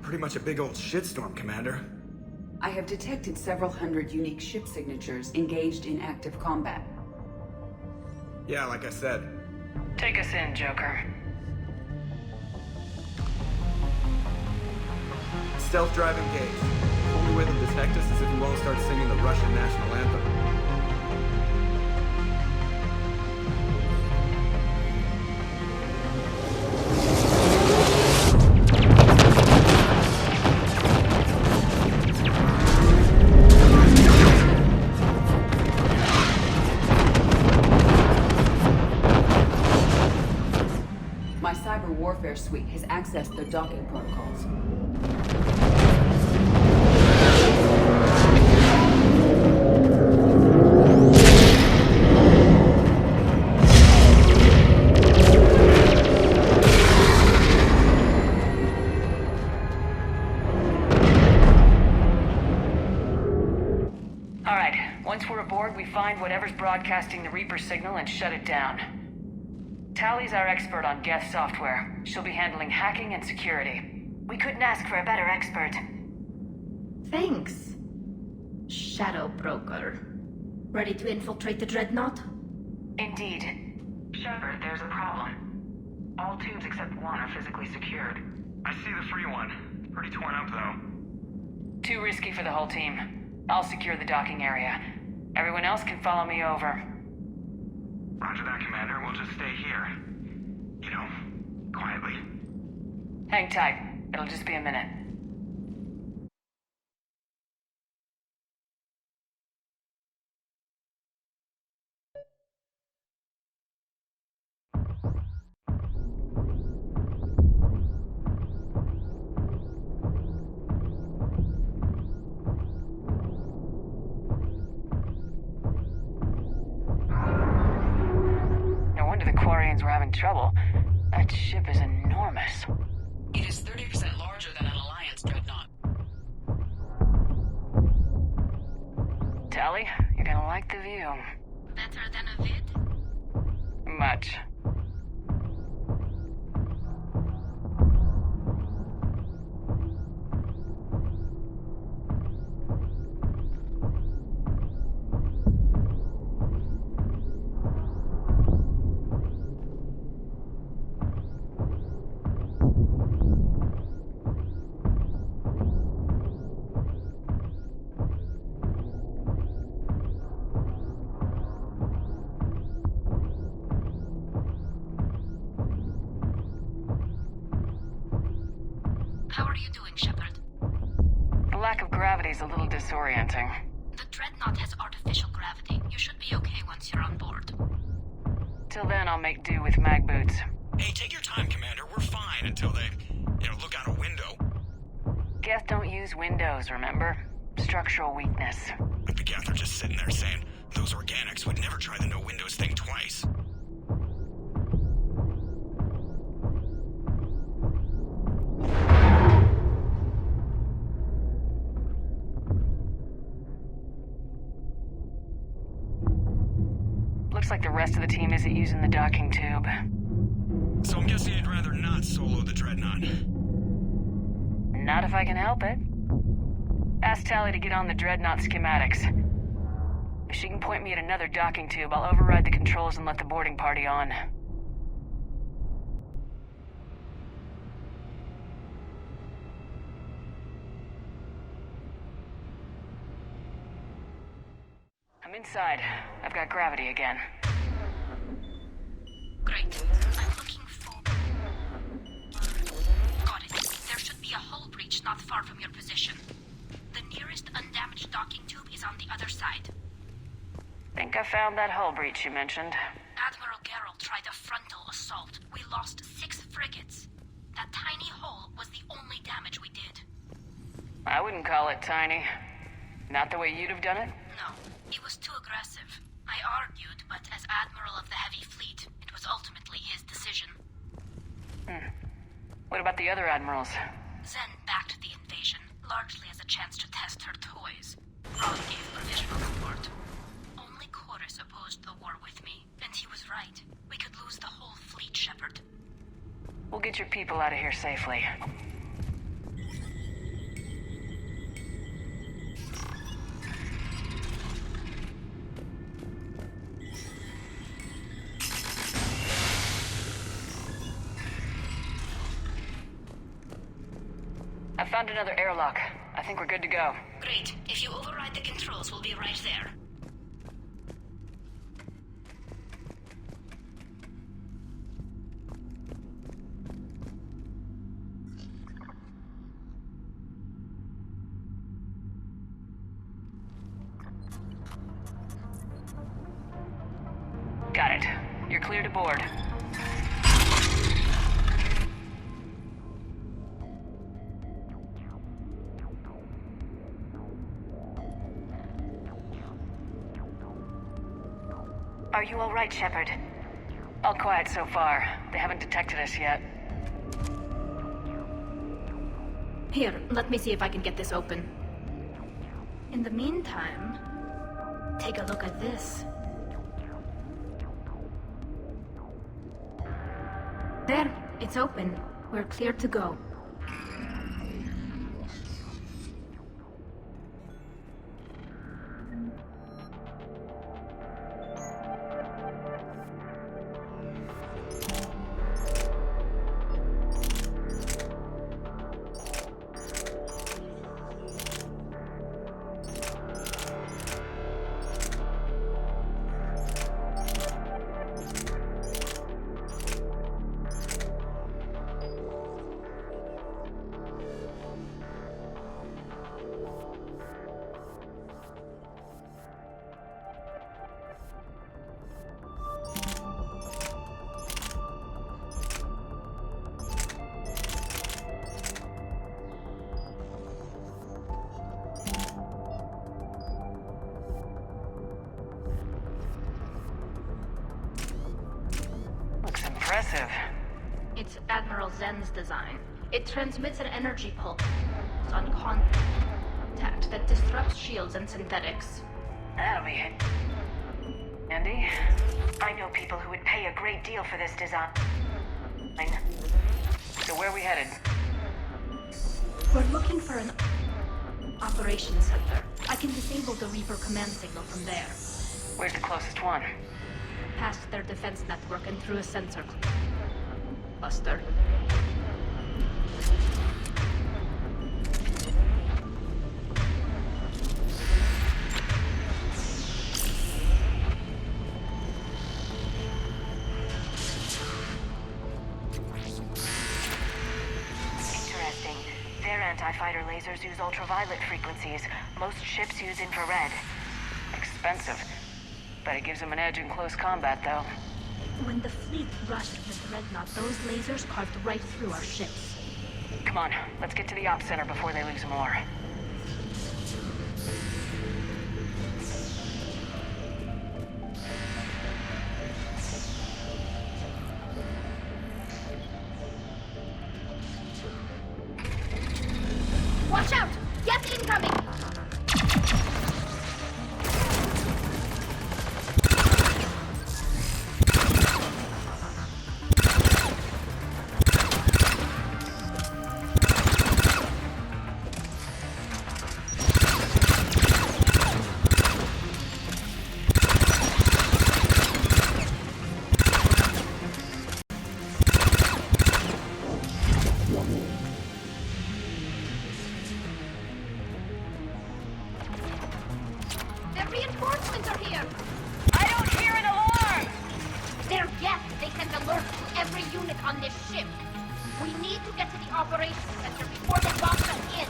Pretty much a big old shitstorm, Commander. I have detected several hundred unique ship signatures engaged in active combat. Yeah, like I said. Take us in, Joker. Stealth drive engaged. The only way they'll detect us is if we won't start singing the Russian national anthem. My cyber warfare suite has accessed their docking protocols. All right, once we're aboard, we find whatever's broadcasting the Reaper signal and shut it down. Tally's our expert on Geth software. She'll be handling hacking and security. We couldn't ask for a better expert. Thanks, Shadow Broker. Ready to infiltrate the Dreadnought? Indeed. Shepard, there's a problem. All tubes except one are physically secured. I see the free one. Pretty torn up, though. Too risky for the whole team. I'll secure the docking area. Everyone else can follow me over. Roger that, Commander. We'll just stay here. You know, quietly. Hang tight. It'll just be a minute. No wonder the Quarians were having trouble. That ship is enormous. It is 30% larger than an Alliance dreadnought. Tally, you're gonna like the view. Better than a vid? Much. How are you doing, Shepard? The lack of gravity is a little disorienting. The Dreadnought has artificial gravity. You should be okay once you're on board. Till then, I'll make do with mag boots. Hey, take your time, Commander. We're fine until they, look out a window. Geth don't use windows, remember? Structural weakness. But the Geth are just sitting there saying, those organics would never try the no windows thing twice. Looks like the rest of the team isn't using the docking tube. So I'm guessing you'd rather not solo the Dreadnought. Not if I can help it. Ask Tally to get on the Dreadnought schematics. If she can point me at another docking tube, I'll override the controls and let the boarding party on. I'm inside. I've got gravity again. Great. I'm looking for... Got it. There should be a hull breach not far from your position. The nearest undamaged docking tube is on the other side. Think I found that hull breach you mentioned. Admiral Geralt tried a frontal assault. We lost 6 frigates. That tiny hull was the only damage we did. I wouldn't call it tiny. Not the way you'd have done it? No, it was too aggressive. I argued, but as Admiral of the Heavy Fleet, it was ultimately his decision. What about the other admirals? Zen backed the invasion, largely as a chance to test her toys. Rod gave provisional support. Only Chorus opposed the war with And he was right. We could lose the whole fleet, Shepard. We'll get your people out of here safely. I found another airlock. I think we're good to go. Great. If you override the controls, we'll be right there. Got it. You're clear to board. Are you all right, Shepard? All quiet so far. They haven't detected us yet. Here, let me see if I can get this open. In the meantime, take a look at this. There, it's open. We're clear to go. Impressive. It's Admiral Zen's design. It transmits an energy pulse on contact that disrupts shields and synthetics. That'll be it. Andy? I know people who would pay a great deal for this design. So where are we headed? We're looking for an operations center. I can disable the Reaper command signal from there. Where's the closest one? Past their defense network and through a sensor cluster. Interesting. Their anti-fighter lasers use ultraviolet frequencies. Most ships use infrared. Expensive. But it gives them an edge in close combat, though. When the fleet rushed the Dreadnought, those lasers carved right through our ships. Come on, let's get to the ops center before they lose more. Watch out! Gas incoming! The reinforcements are here! I don't hear an alarm! They're guests. They sent alerts to every unit on this ship. We need to get to the operations center before they box us in.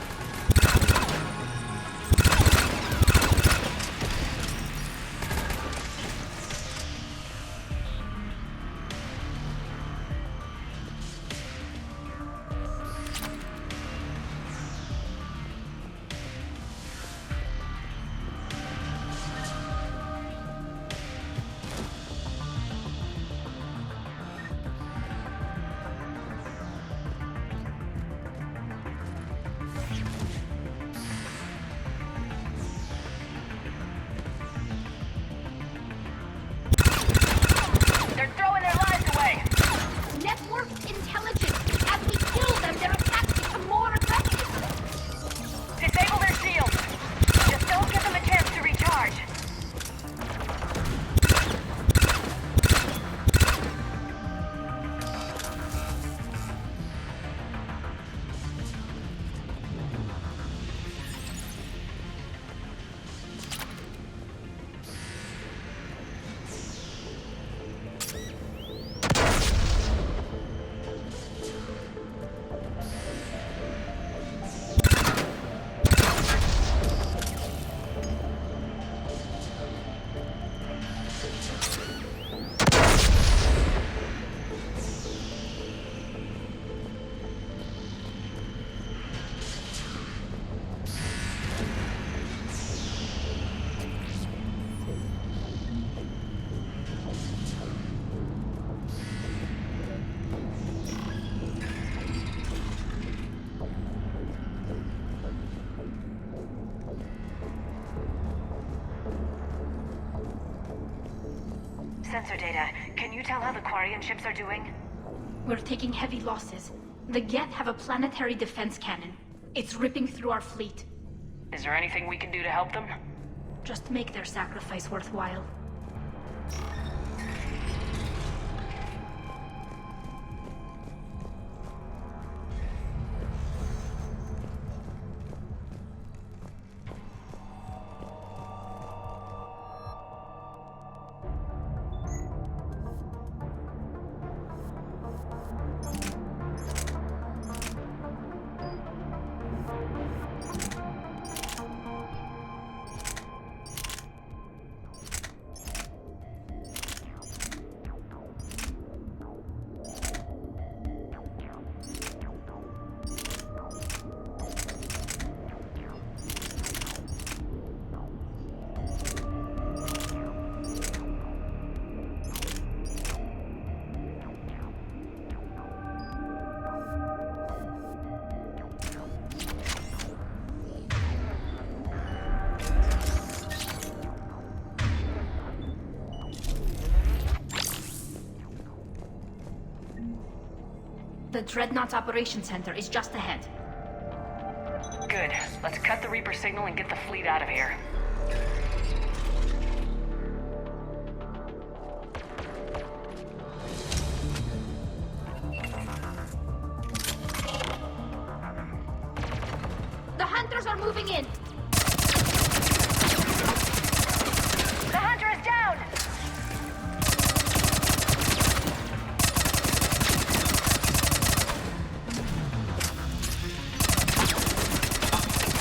sensor data. Can you tell how the Quarian ships are doing? We're taking heavy losses. The Geth have a planetary defense cannon. It's ripping through our fleet. Is there anything we can do to help them? Just make their sacrifice worthwhile. The Dreadnought's Operations Center is just ahead. Good. Let's cut the Reaper signal and get the fleet out of here. The Hunters are moving in! The Hunter is down!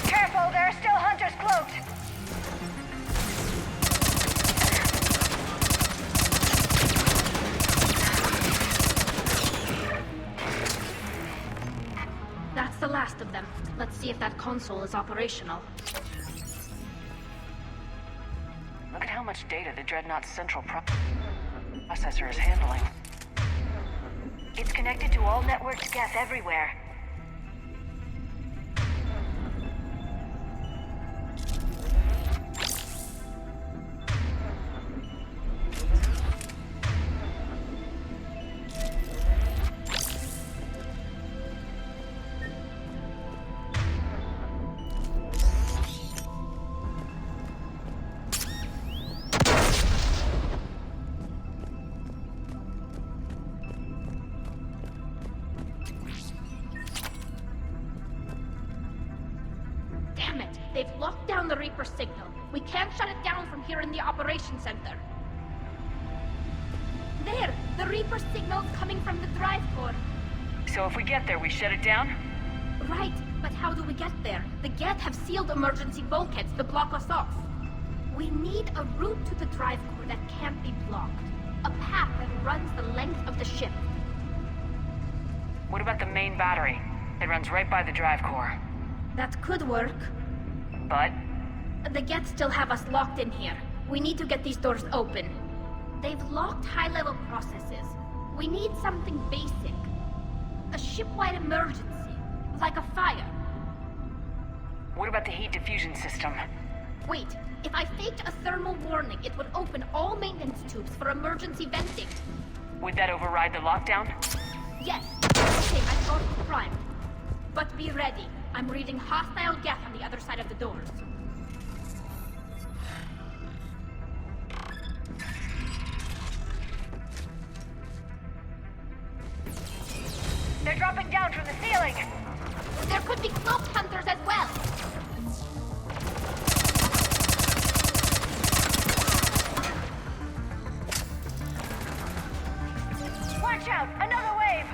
Careful, there are still Hunters cloaked! That's the last of them. Let's see if that console is operational. Look at how much data the Dreadnought's central processor is handling. It's connected to all networked Geth everywhere. Damn it! They've locked down the Reaper signal. We can't shut it down from here in the Operations Center. There! The Reaper signal's coming from the drive core. So if we get there, we shut it down? Right, but how do we get there? The Geth have sealed emergency bulkheads to block us off. We need a route to the drive core that can't be blocked. A path that runs the length of the ship. What about the main battery? It runs right by the drive core. That could work. But? The Geth still have us locked in here. We need to get these doors open. They've locked high-level processes. We need something basic. A ship-wide emergency. Like a fire. What about the heat diffusion system? Wait, if I faked a thermal warning, it would open all maintenance tubes for emergency venting. Would that override the lockdown? Yes. Okay, my thought is primed. But be ready. I'm reading hostile Geth on the other side of the doors. They're dropping down from the ceiling! There could be cloaked hunters as well! Watch out! Another wave!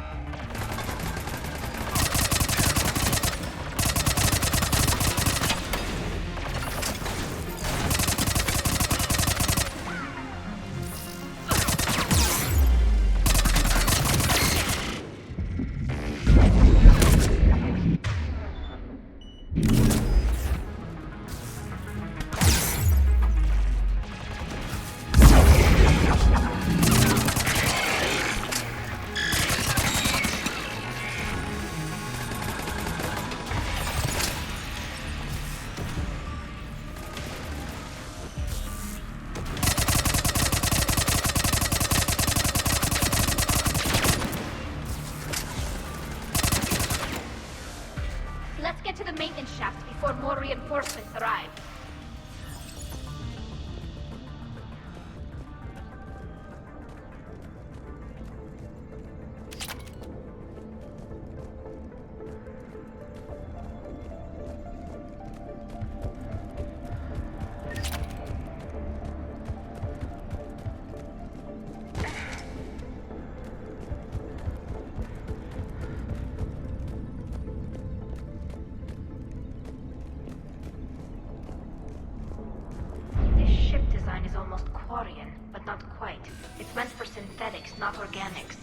but not quite. It's meant for synthetics, not organics.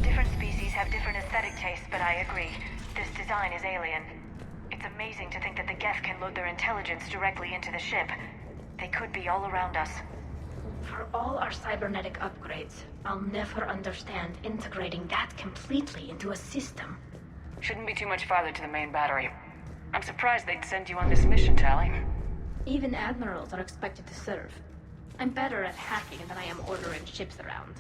Different species have different aesthetic tastes, but I agree. This design is alien. It's amazing to think that the Geth can load their intelligence directly into the ship. They could be all around us. For all our cybernetic upgrades, I'll never understand integrating that completely into a system. Shouldn't be too much farther to the main battery. I'm surprised they'd send you on this mission, Tally. Even admirals are expected to serve. I'm better at hacking than I am ordering ships around.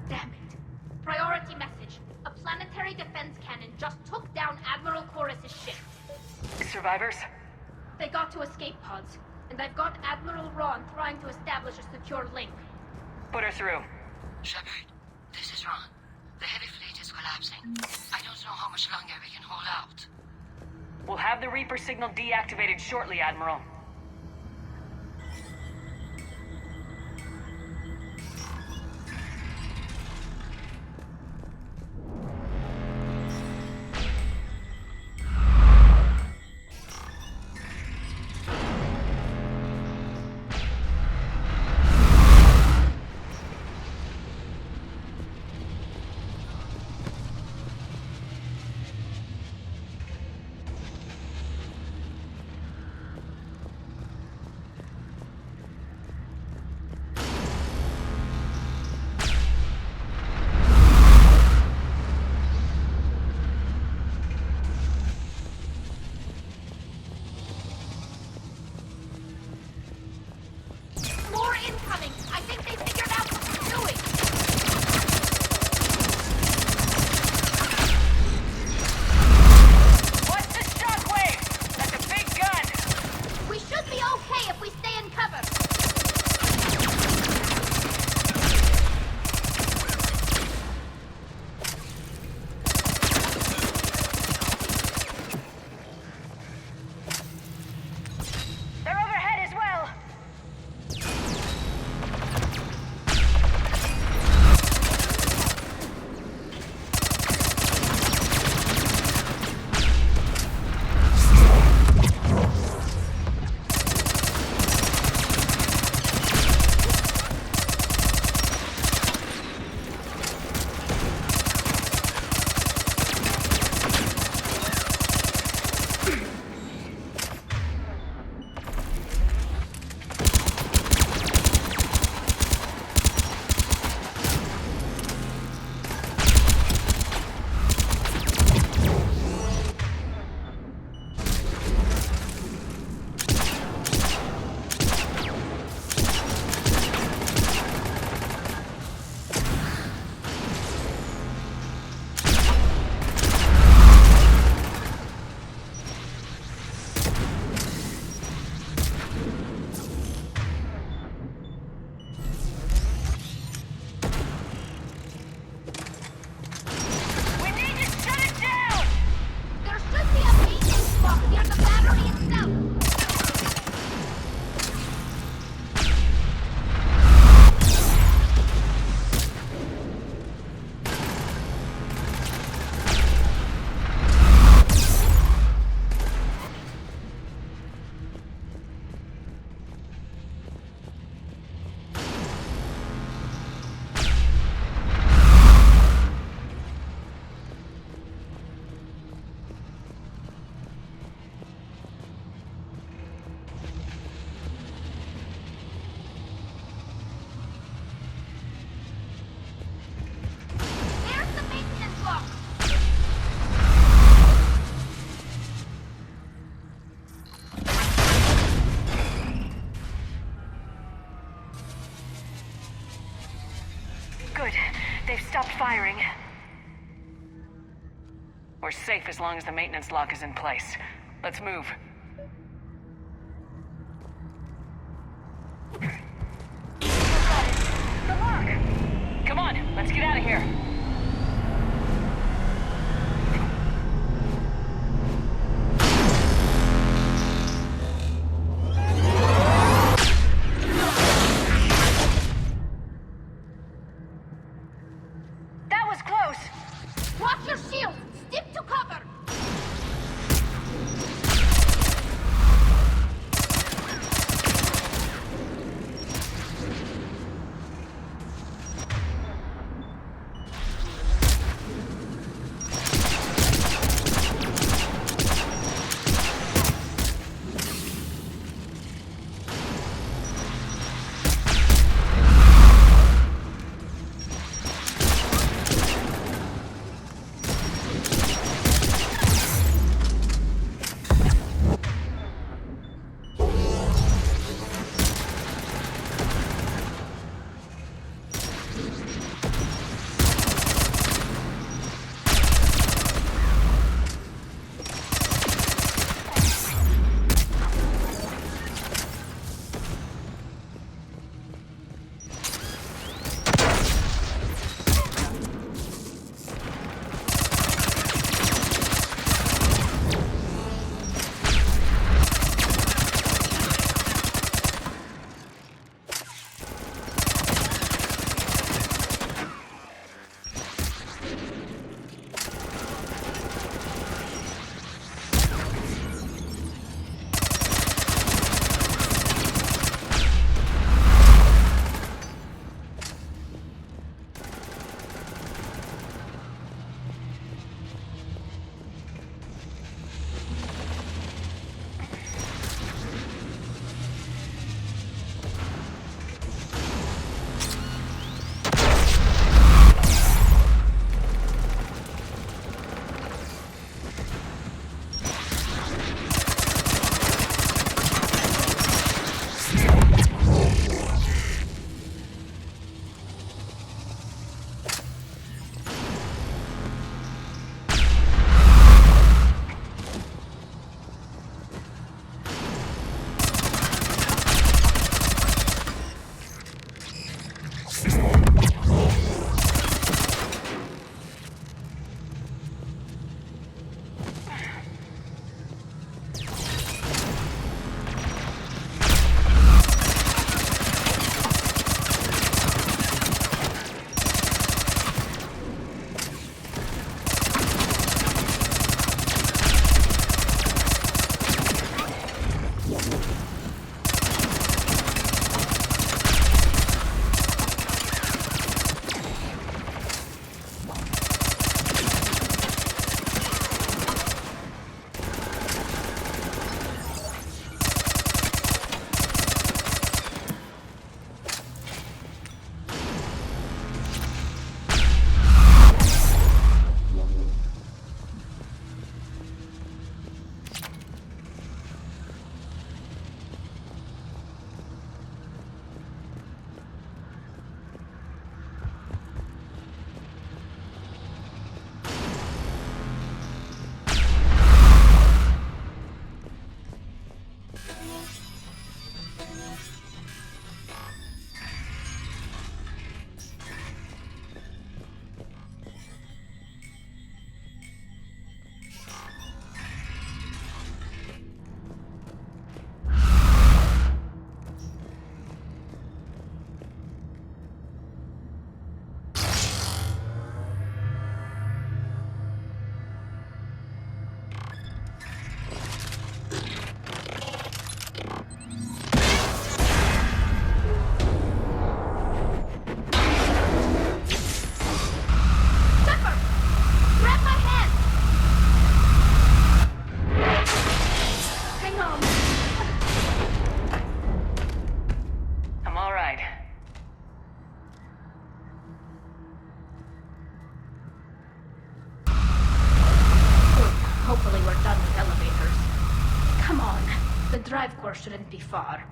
Damn it. Priority message. A planetary defense cannon just took down Admiral Chorus's ship. Survivors? They got to escape pods, and I've got Admiral Ron trying to establish a secure link. Put her through. Shepard, this is Ron. The heavy fleet is collapsing. I don't know how much longer we can hold out. We'll have the Reaper signal deactivated shortly, Admiral. More incoming! I think they figured out what we're doing! What's the shockwave? That's a big gun! We should be okay if we stay in cover! They're overhead as well! We need to shut it down! There should be a maintenance box near the battery itself! There's the maintenance box! Good. They've stopped firing. We're safe as long as the maintenance lock is in place. Let's move. dive course shouldn't be far.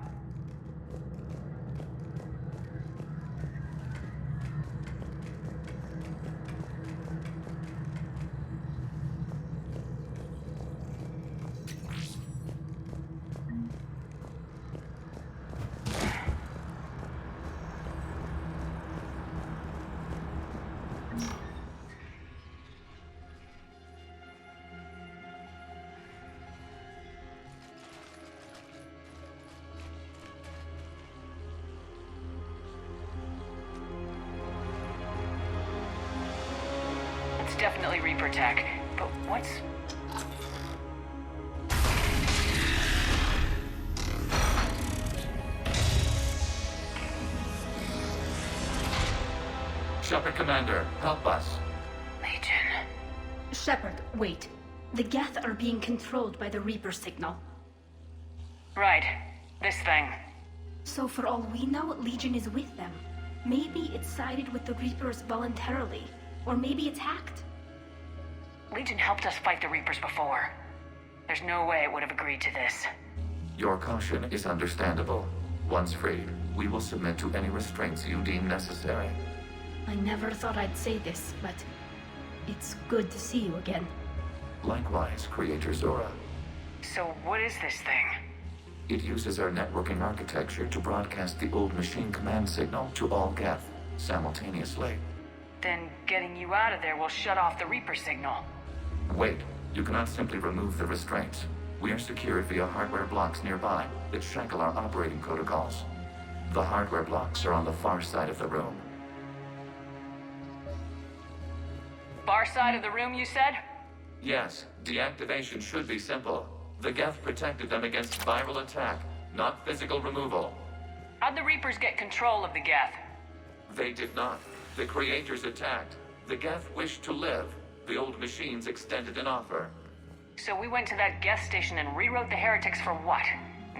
It's definitely Reaper tech, but what's... Shepard Commander, help us. Legion. Shepard, wait. The Geth are being controlled by the Reaper signal. Right. This thing. So for all we know, Legion is with them. Maybe it sided with the Reapers voluntarily. Or maybe it's hacked. Legion helped us fight the Reapers before. There's no way it would have agreed to this. Your caution is understandable. Once freed, we will submit to any restraints you deem necessary. I never thought I'd say this, but it's good to see you again. Likewise, Creator Zora. So what is this thing? It uses our networking architecture to broadcast the old machine command signal to all Geth simultaneously. Then getting you out of there will shut off the Reaper signal. Wait, you cannot simply remove the restraints. We are secured via hardware blocks nearby that shackle our operating protocols. The hardware blocks are on the far side of the room. Far side of the room, you said? Yes, deactivation should be simple. The Geth protected them against viral attack, not physical removal. How'd the Reapers get control of the Geth? They did not. The Creators attacked. The Geth wished to live. The old machines extended an offer. So we went to that Geth station and rewrote the heretics for what?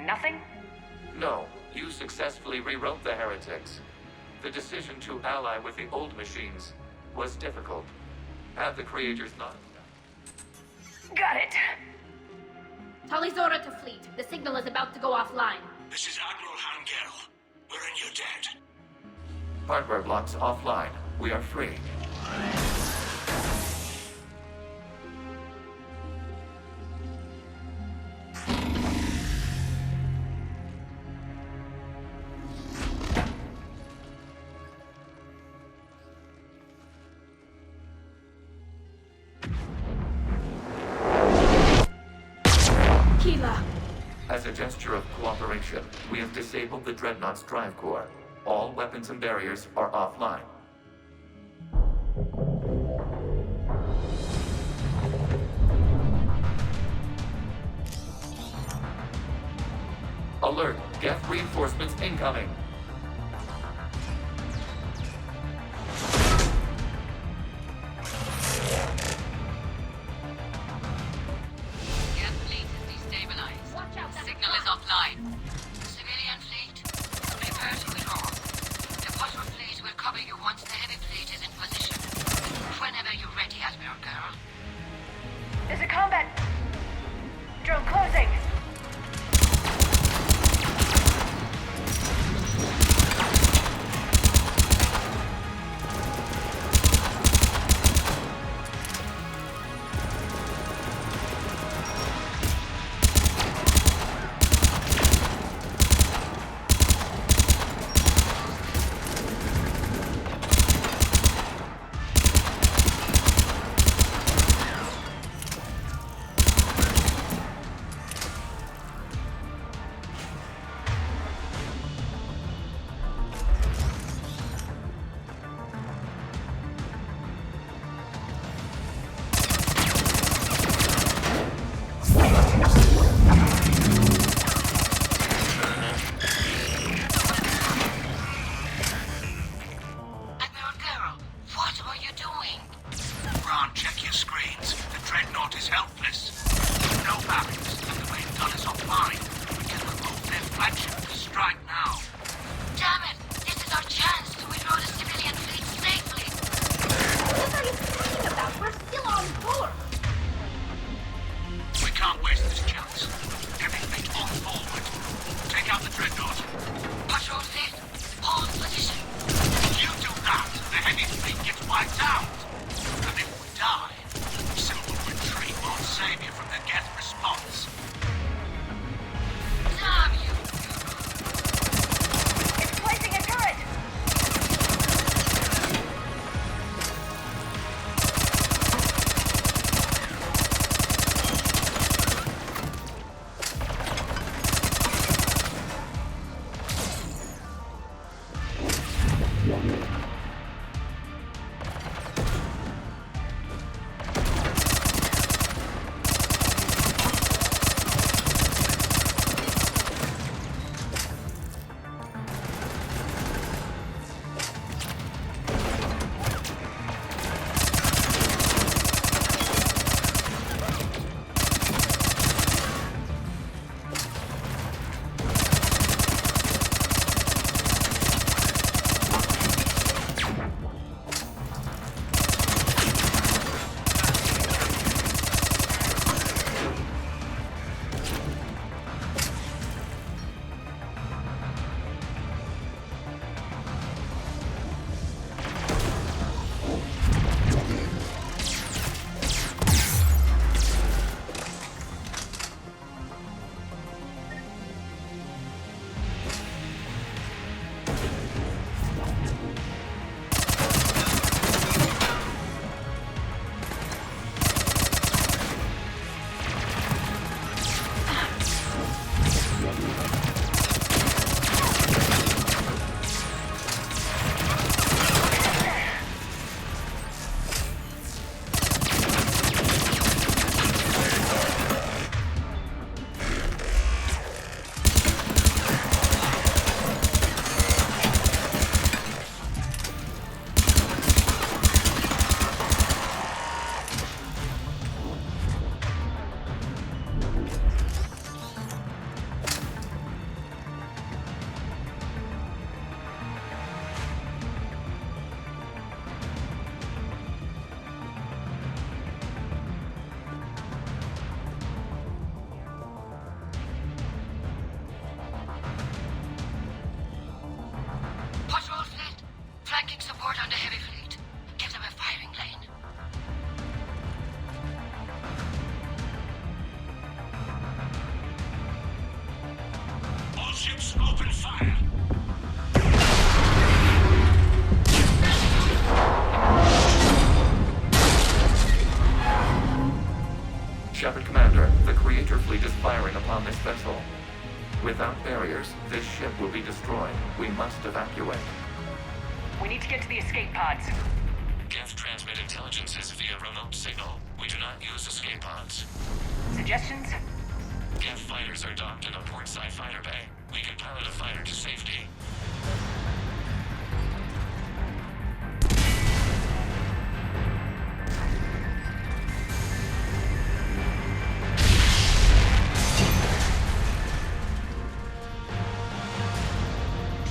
Nothing? No, you successfully rewrote the heretics. The decision to ally with the old machines was difficult. Had the Creators not... Got it! Tali Zora to fleet. The signal is about to go offline. This is Admiral Hangel. We're in your debt. Hardware blocks offline. We are free. As a gesture of cooperation, we have disabled the Dreadnought's drive core. All weapons and barriers are offline. Alert! Geth reinforcements incoming! There's a combat drone closing. Can't waste this chance. Every fleet on forward. Shepard Commander, the Creator Fleet is firing upon this vessel. Without barriers, this ship will be destroyed. We must evacuate. We need to get to the escape pods. Geth transmit intelligences via remote signal. We do not use escape pods. Suggestions? Geth fighters are docked in a portside fighter bay. We can pilot a fighter to safety.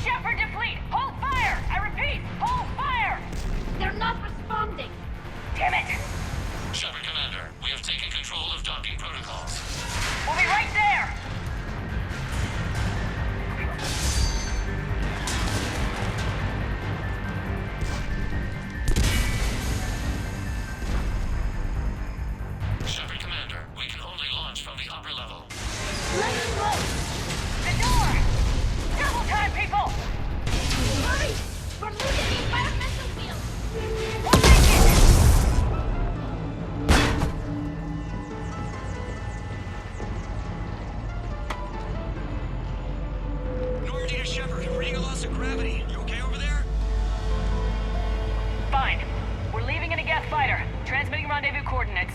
Shepard to fleet! Hold fire! I repeat, hold fire! They're not responding! Damn it! Shepard Commander, we have taken control of docking protocols. We'll be right there! Shepard Commander, we can only launch from the upper level. Let's close! The door! Double time, people! Hurry! We're losing the environmental field! We'll make it! Normandy to Shepard, reading a loss of gravity. You okay over there? Fine. We're leaving in a Geth fighter. Transmitting rendezvous coordinates.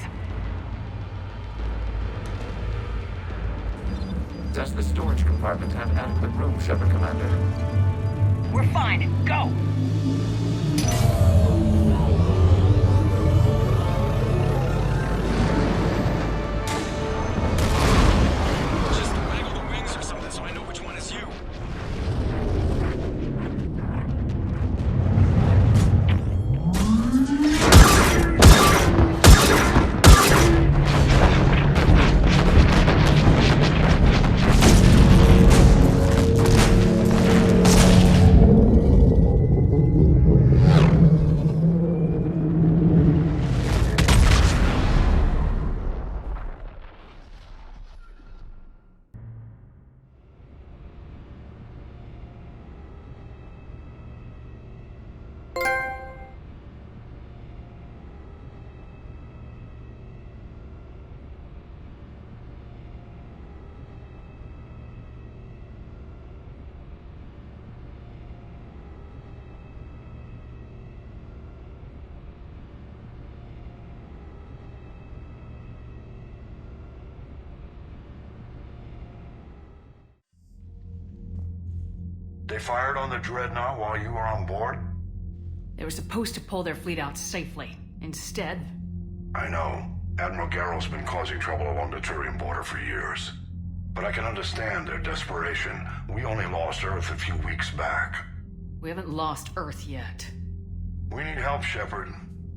Does the storage compartment have adequate room, Shepard Commander? We're fine. Go! Just waggle the wings or something so I know which one is you. They fired on the Dreadnought while you were on board? They were supposed to pull their fleet out safely. Instead... I know. Admiral Garrow's been causing trouble along the Turian border for years. But I can understand their desperation. We only lost Earth a few weeks back. We haven't lost Earth yet. We need help, Shepard.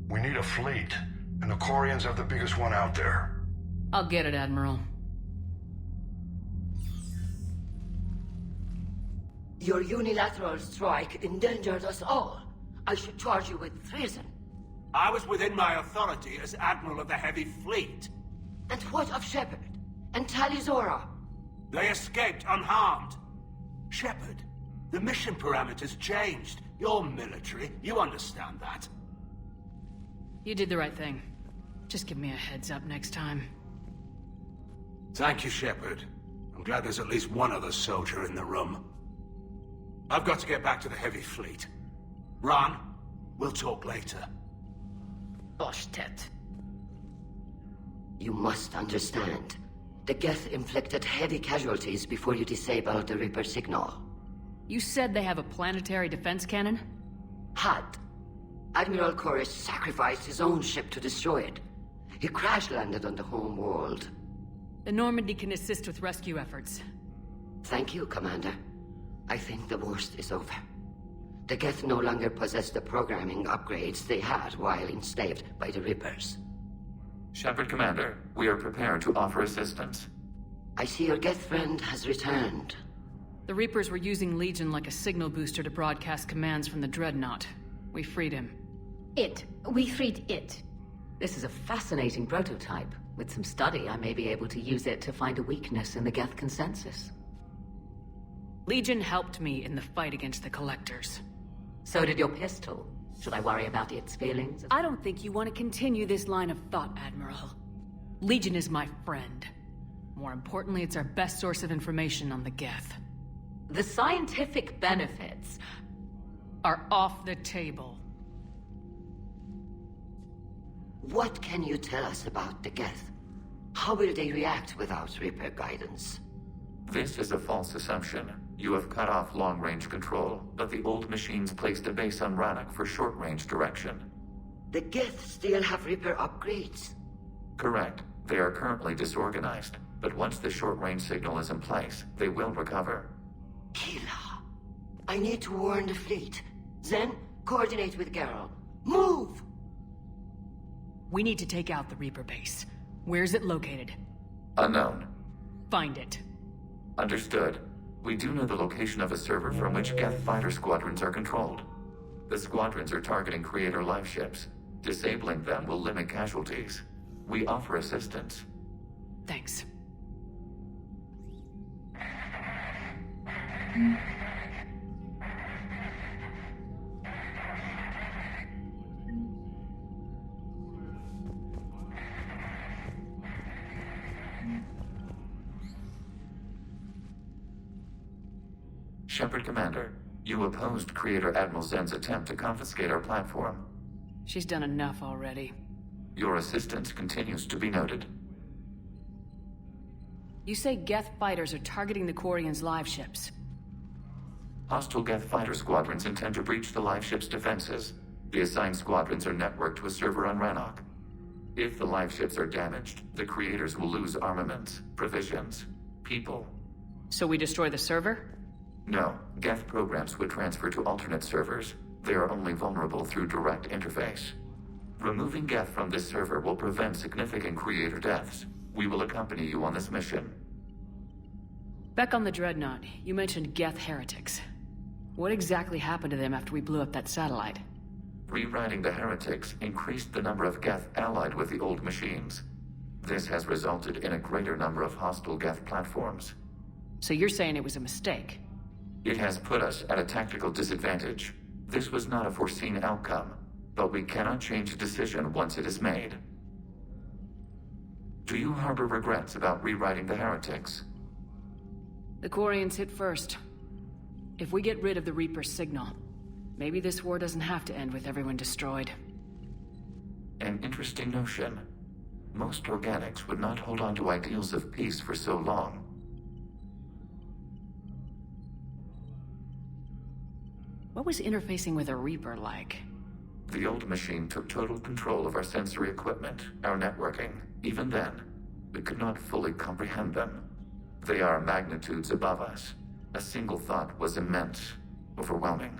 We need a fleet. And the Quarians have the biggest one out there. I'll get it, Admiral. Your unilateral strike endangered us all. I should charge you with treason. I was within my authority as Admiral of the Heavy Fleet. And what of Shepard? And Talizora? They escaped unharmed. Shepard, the mission parameters changed. You're military, you understand that. You did the right thing. Just give me a heads up next time. Thank you, Shepard. I'm glad there's at least one other soldier in the room. I've got to get back to the Heavy Fleet. Ron, we'll talk later. Boshtet. You must understand. The Geth inflicted heavy casualties before you disabled the Reaper signal. You said they have a planetary defense cannon? Had. Admiral Koris sacrificed his own ship to destroy it. He crash-landed on the home world. The Normandy can assist with rescue efforts. Thank you, Commander. I think the worst is over. The Geth no longer possess the programming upgrades they had while enslaved by the Reapers. Shepard, Commander, we are prepared to offer assistance. I see your Geth friend has returned. The Reapers were using Legion like a signal booster to broadcast commands from the Dreadnought. We freed him. We freed it. This is a fascinating prototype. With some study, I may be able to use it to find a weakness in the Geth consensus. Legion helped me in the fight against the Collectors. So did your pistol. Should I worry about its feelings? I don't think you want to continue this line of thought, Admiral. Legion is my friend. More importantly, it's our best source of information on the Geth. The scientific benefits are off the table. What can you tell us about the Geth? How will they react without Reaper guidance? This is a false assumption. You have cut off long-range control, but the old machines placed a base on Rannoch for short-range direction. The Geth still have Reaper upgrades? Correct. They are currently disorganized, but once the short-range signal is in place, they will recover. Hila, I need to warn the fleet. Then, coordinate with Garrow. Move! We need to take out the Reaper base. Where's it located? Unknown. Find it. Understood. We do know the location of a server from which Geth fighter squadrons are controlled. The squadrons are targeting Creator live ships. Disabling them will limit casualties. We offer assistance. Thanks. Shepard, Commander, you opposed Creator Admiral Zen's attempt to confiscate our platform. She's done enough already. Your assistance continues to be noted. You say Geth fighters are targeting the Quarians' live ships. Hostile Geth fighter squadrons intend to breach the live ship's defenses. The assigned squadrons are networked to a server on Rannoch. If the live ships are damaged, the Creators will lose armaments, provisions, people. So we destroy the server? No, Geth programs would transfer to alternate servers. They are only vulnerable through direct interface. Removing Geth from this server will prevent significant Creator deaths. We will accompany you on this mission. Back on the Dreadnought, you mentioned Geth heretics. What exactly happened to them after we blew up that satellite? Rewriting the heretics increased the number of Geth allied with the old machines. This has resulted in a greater number of hostile Geth platforms. So you're saying it was a mistake? It has put us at a tactical disadvantage. This was not a foreseen outcome, but we cannot change a decision once it is made. Do you harbor regrets about rewriting the heretics? The Quarians hit first. If we get rid of the Reaper's signal, maybe this war doesn't have to end with everyone destroyed. An interesting notion. Most organics would not hold on to ideals of peace for so long. What was interfacing with a Reaper like? The old machine took total control of our sensory equipment, our networking. Even then, we could not fully comprehend them. They are magnitudes above us. A single thought was immense, overwhelming,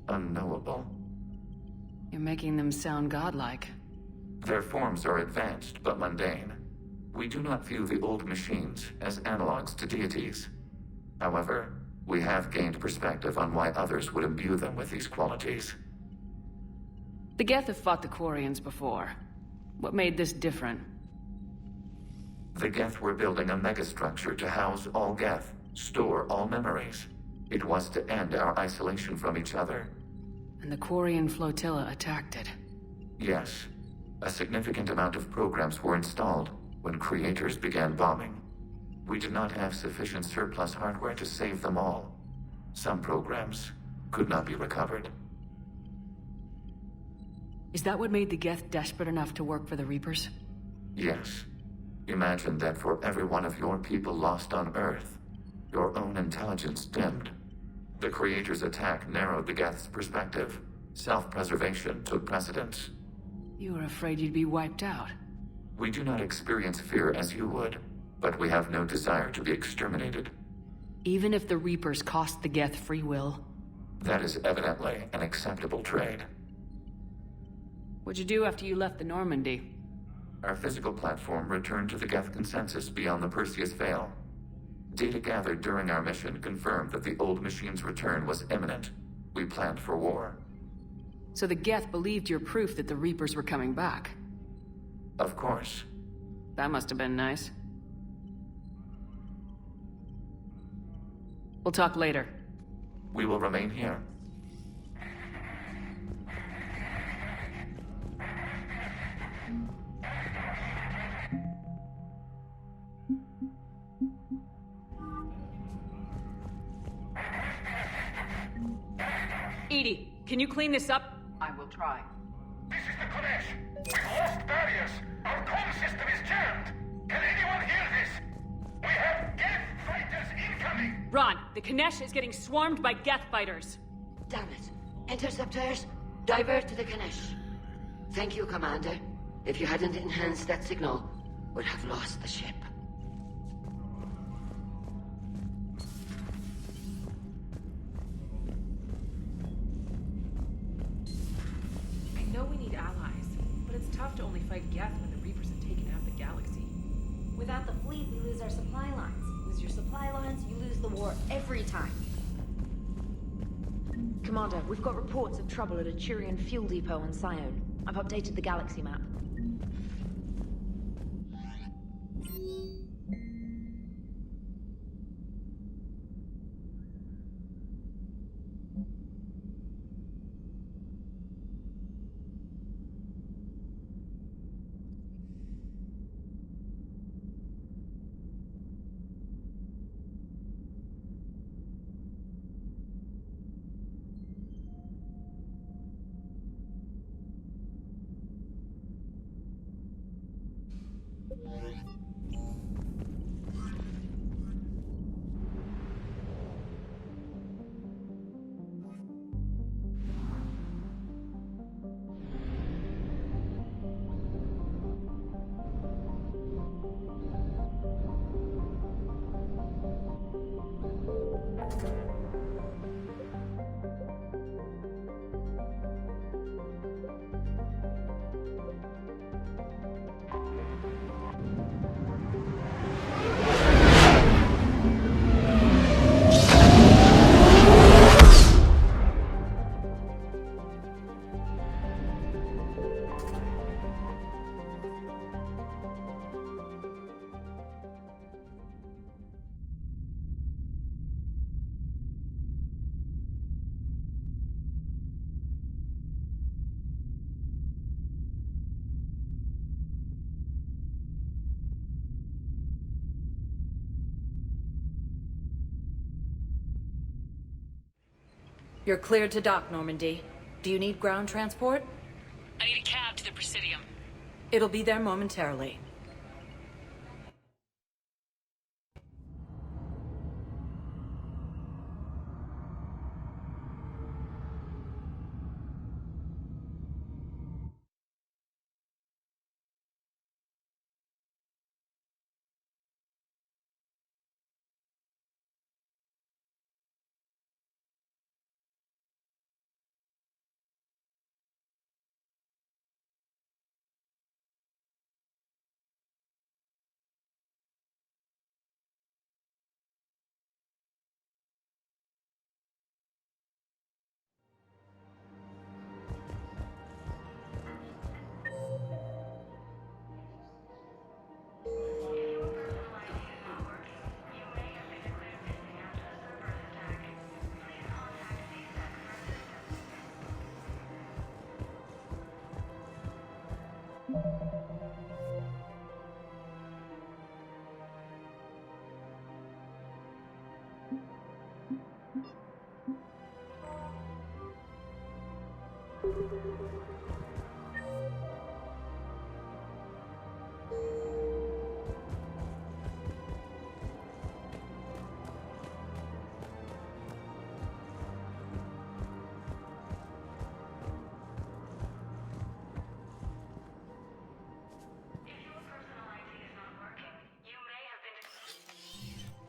unknowable. You're making them sound godlike. Their forms are advanced but mundane. We do not view the old machines as analogs to deities. However, we have gained perspective on why others would imbue them with these qualities. The Geth have fought the Quarians before. What made this different? The Geth were building a megastructure to house all Geth, store all memories. It was to end our isolation from each other. And the Quarian flotilla attacked it. Yes. A significant amount of programs were installed when creators began bombing. We did not have sufficient surplus hardware to save them all. Some programs could not be recovered. Is that what made the Geth desperate enough to work for the Reapers? Yes. Imagine that for every one of your people lost on Earth, your own intelligence dimmed. The Creator's attack narrowed the Geth's perspective. Self-preservation took precedence. You were afraid you'd be wiped out. We do not experience fear as you would, but we have no desire to be exterminated. Even if the Reapers cost the Geth free will? That is evidently an acceptable trade. What'd you do after you left the Normandy? Our physical platform returned to the Geth consensus beyond the Perseus Veil. Data gathered during our mission confirmed that the old machine's return was imminent. We planned for war. So the Geth believed your proof that the Reapers were coming back? Of course. That must have been nice. We'll talk later. We will remain here. Edie, can you clean this up? I will try. This is the Kodesh. We've lost barriers. Our comm system is jammed. Can anyone hear this? We have Geth fighters incoming. Ron, the Kanesh is getting swarmed by Geth fighters. Damn it. Interceptors, divert to the Ganesh. Thank you, Commander. If you hadn't enhanced that signal, we'd have lost the ship. I know we need allies, but it's tough to only fight Geth when the Reapers have taken out the galaxy. Without the fleet, we lose our supply lines. Lose your supply lines, you lose the war every time. Commander, we've got reports of trouble at a Turian fuel depot on Sion. I've updated the galaxy map. You're cleared to dock, Normandy. Do you need ground transport? I need a cab to the Presidium. It'll be there momentarily.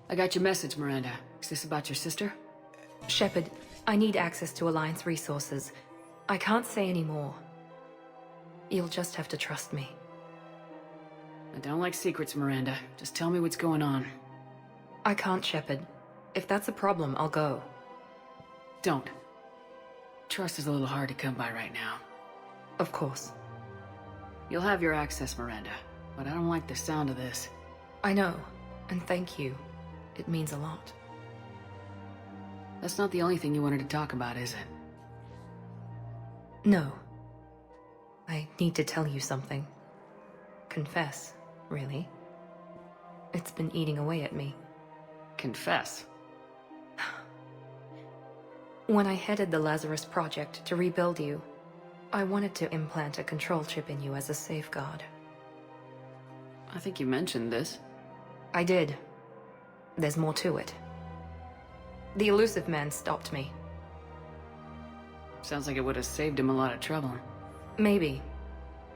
I got your message, Miranda. Is this about your sister? Shepard, I need access to Alliance resources. I can't say any more. You'll just have to trust me. I don't like secrets, Miranda. Just tell me what's going on. I can't, Shepard. If that's a problem, I'll go. Don't. Trust is a little hard to come by right now. Of course. You'll have your access, Miranda, but I don't like the sound of this. I know, and thank you. It means a lot. That's not the only thing you wanted to talk about, is it? No. I need to tell you something. Confess, really. It's been eating away at me. Confess? When I headed the Lazarus Project to rebuild you, I wanted to implant a control chip in you as a safeguard. I think you mentioned this. I did. There's more to it. The elusive man stopped me. Sounds like it would have saved him a lot of trouble. Maybe.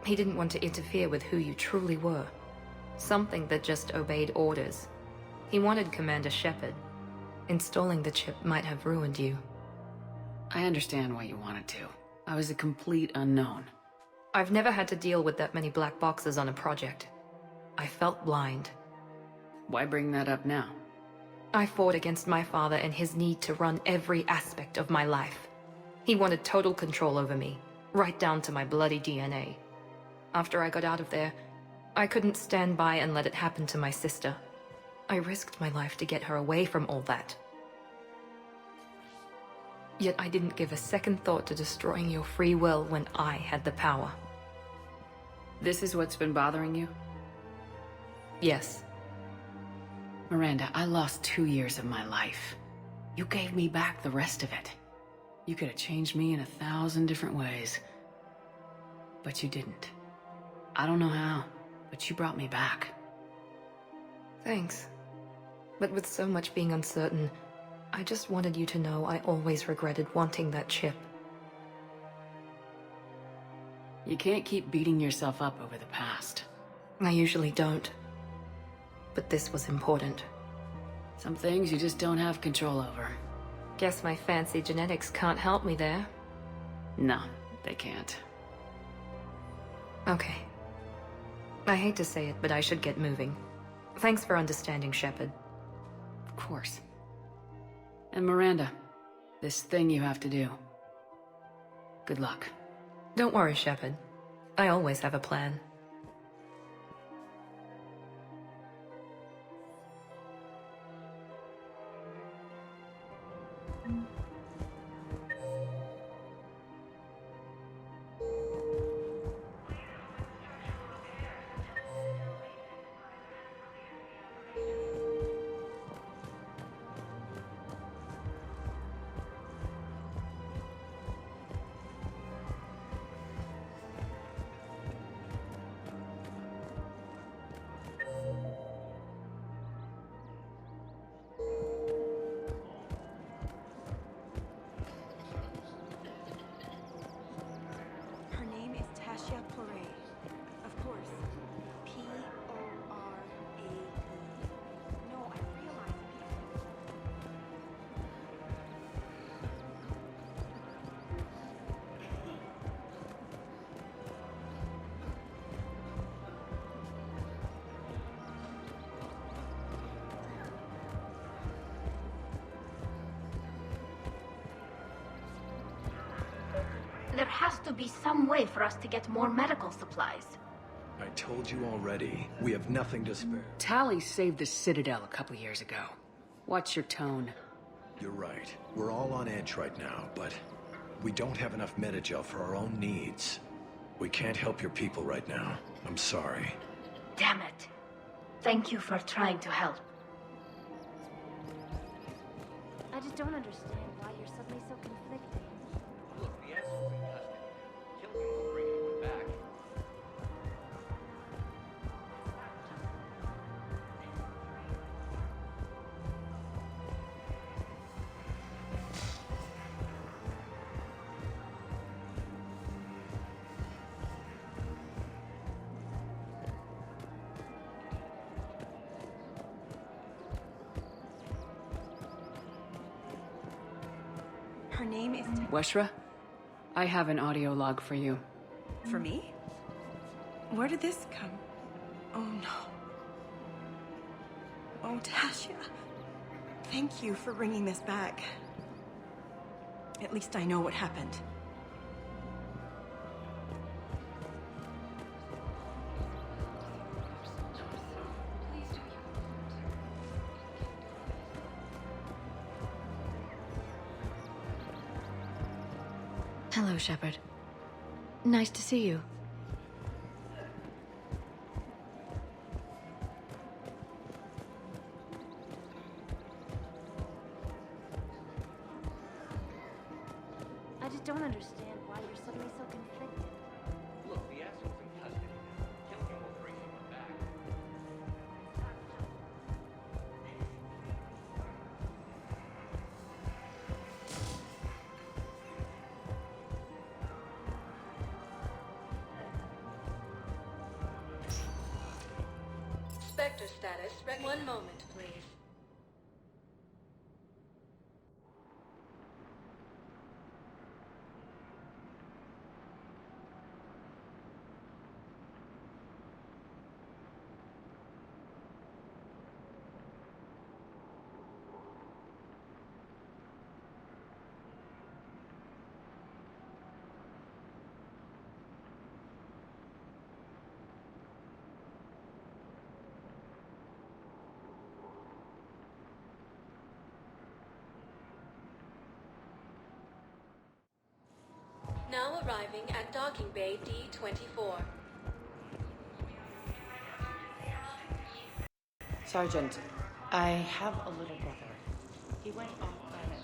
He didn't want to interfere with who you truly were. Something that just obeyed orders. He wanted Commander Shepard. Installing the chip might have ruined you. I understand why you wanted to. I was a complete unknown. I've never had to deal with that many black boxes on a project. I felt blind. Why bring that up now? I fought against my father and his need to run every aspect of my life. He wanted total control over me, right down to my bloody DNA. After I got out of there, I couldn't stand by and let it happen to my sister. I risked my life to get her away from all that. Yet I didn't give a second thought to destroying your free will when I had the power. This is what's been bothering you? Yes. Miranda, I lost 2 years of my life. You gave me back the rest of it. You could have changed me in 1,000 different ways. But you didn't. I don't know how, but you brought me back. Thanks. But with so much being uncertain, I just wanted you to know I always regretted wanting that chip. You can't keep beating yourself up over the past. I usually don't. But this was important. Some things you just don't have control over. Guess my fancy genetics can't help me there. No, they can't. Okay. I hate to say it, but I should get moving. Thanks for understanding, Shepard. Of course. And Miranda, this thing you have to do. Good luck. Don't worry, Shepard. I always have a plan. There has to be some way for us to get more medical supplies. I told you already. We have nothing to spare. Tali saved the Citadel a couple years ago. Watch your tone. You're right. We're all on edge right now, but we don't have enough Metagel for our own needs. We can't help your people right now. I'm sorry. Damn it. Thank you for trying to help. I just don't understand why you're suddenly so conflicted. Look, the answer we asked Her name is... Weshra, I have an audio log for you. For me? Where did this come? Oh no. Oh, Tasha. Thank you for bringing this back. At least I know what happened. Hello, Shepard. Nice to see you. I just don't understand why you're suddenly so conflicted. Look, the asshole's in custody now. Killing him will bring him back. Spectre status. One moment, please. Now arriving at docking bay D-24. Sergeant, I have a little brother. He went off planet.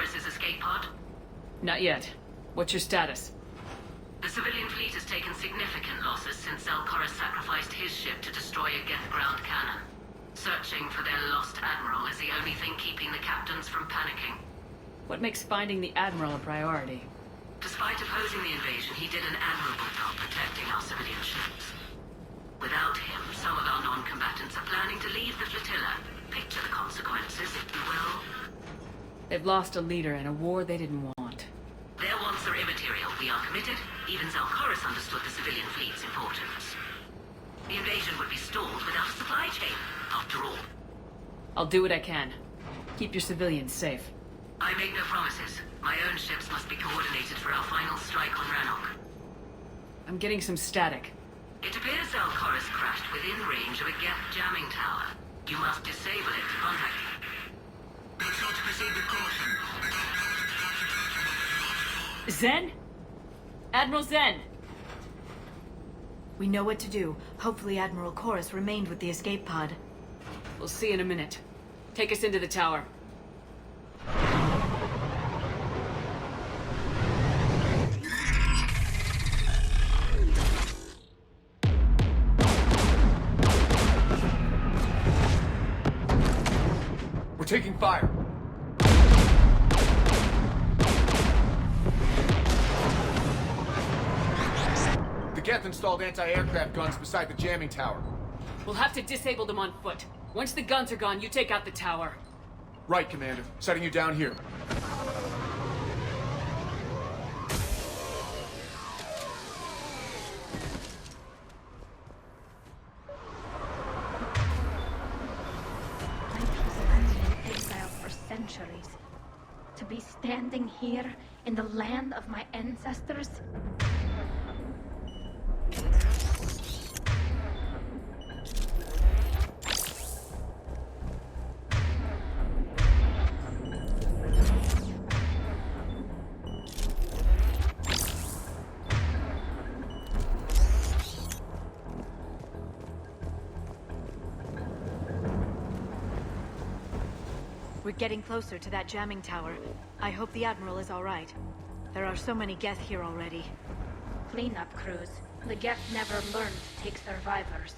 Chorus's escape pod? Not yet. What's your status? The civilian fleet has taken significant losses since Zelchorus sacrificed his ship to destroy a Geth ground cannon. Searching for their lost admiral is the only thing keeping the captains from panicking. What makes finding the Admiral a priority? Despite opposing the invasion, he did an admirable job protecting our civilian ships. Without him, some of our non-combatants are planning to leave the flotilla. Picture the consequences, if you will. They've lost a leader in a war they didn't want. Their wants are immaterial. We are committed. Even Zelchorus understood the civilian fleet's importance. The invasion would be stalled without a supply chain, after all. I'll do what I can. Keep your civilians safe. I make no promises. My own ships must be coordinated for our final strike on Rannoch. I'm getting some static. It appears Zelchorus crashed within range of a Geth jamming tower. You must disable it to contact him. Make sure to proceed with caution. Zen? Admiral Zen! We know what to do. Hopefully Admiral Chorus remained with the escape pod. We'll see in a minute. Take us into the tower. We're taking fire. The Geth installed anti-aircraft guns beside the jamming tower. We'll have to disable them on foot. Once the guns are gone, you take out the tower. Right, Commander. Setting you down here. Centuries. To be standing here in the land of my ancestors? We're getting closer to that jamming tower. I hope the Admiral is all right. There are so many Geth here already. Cleanup crews. The Geth never learned to take survivors.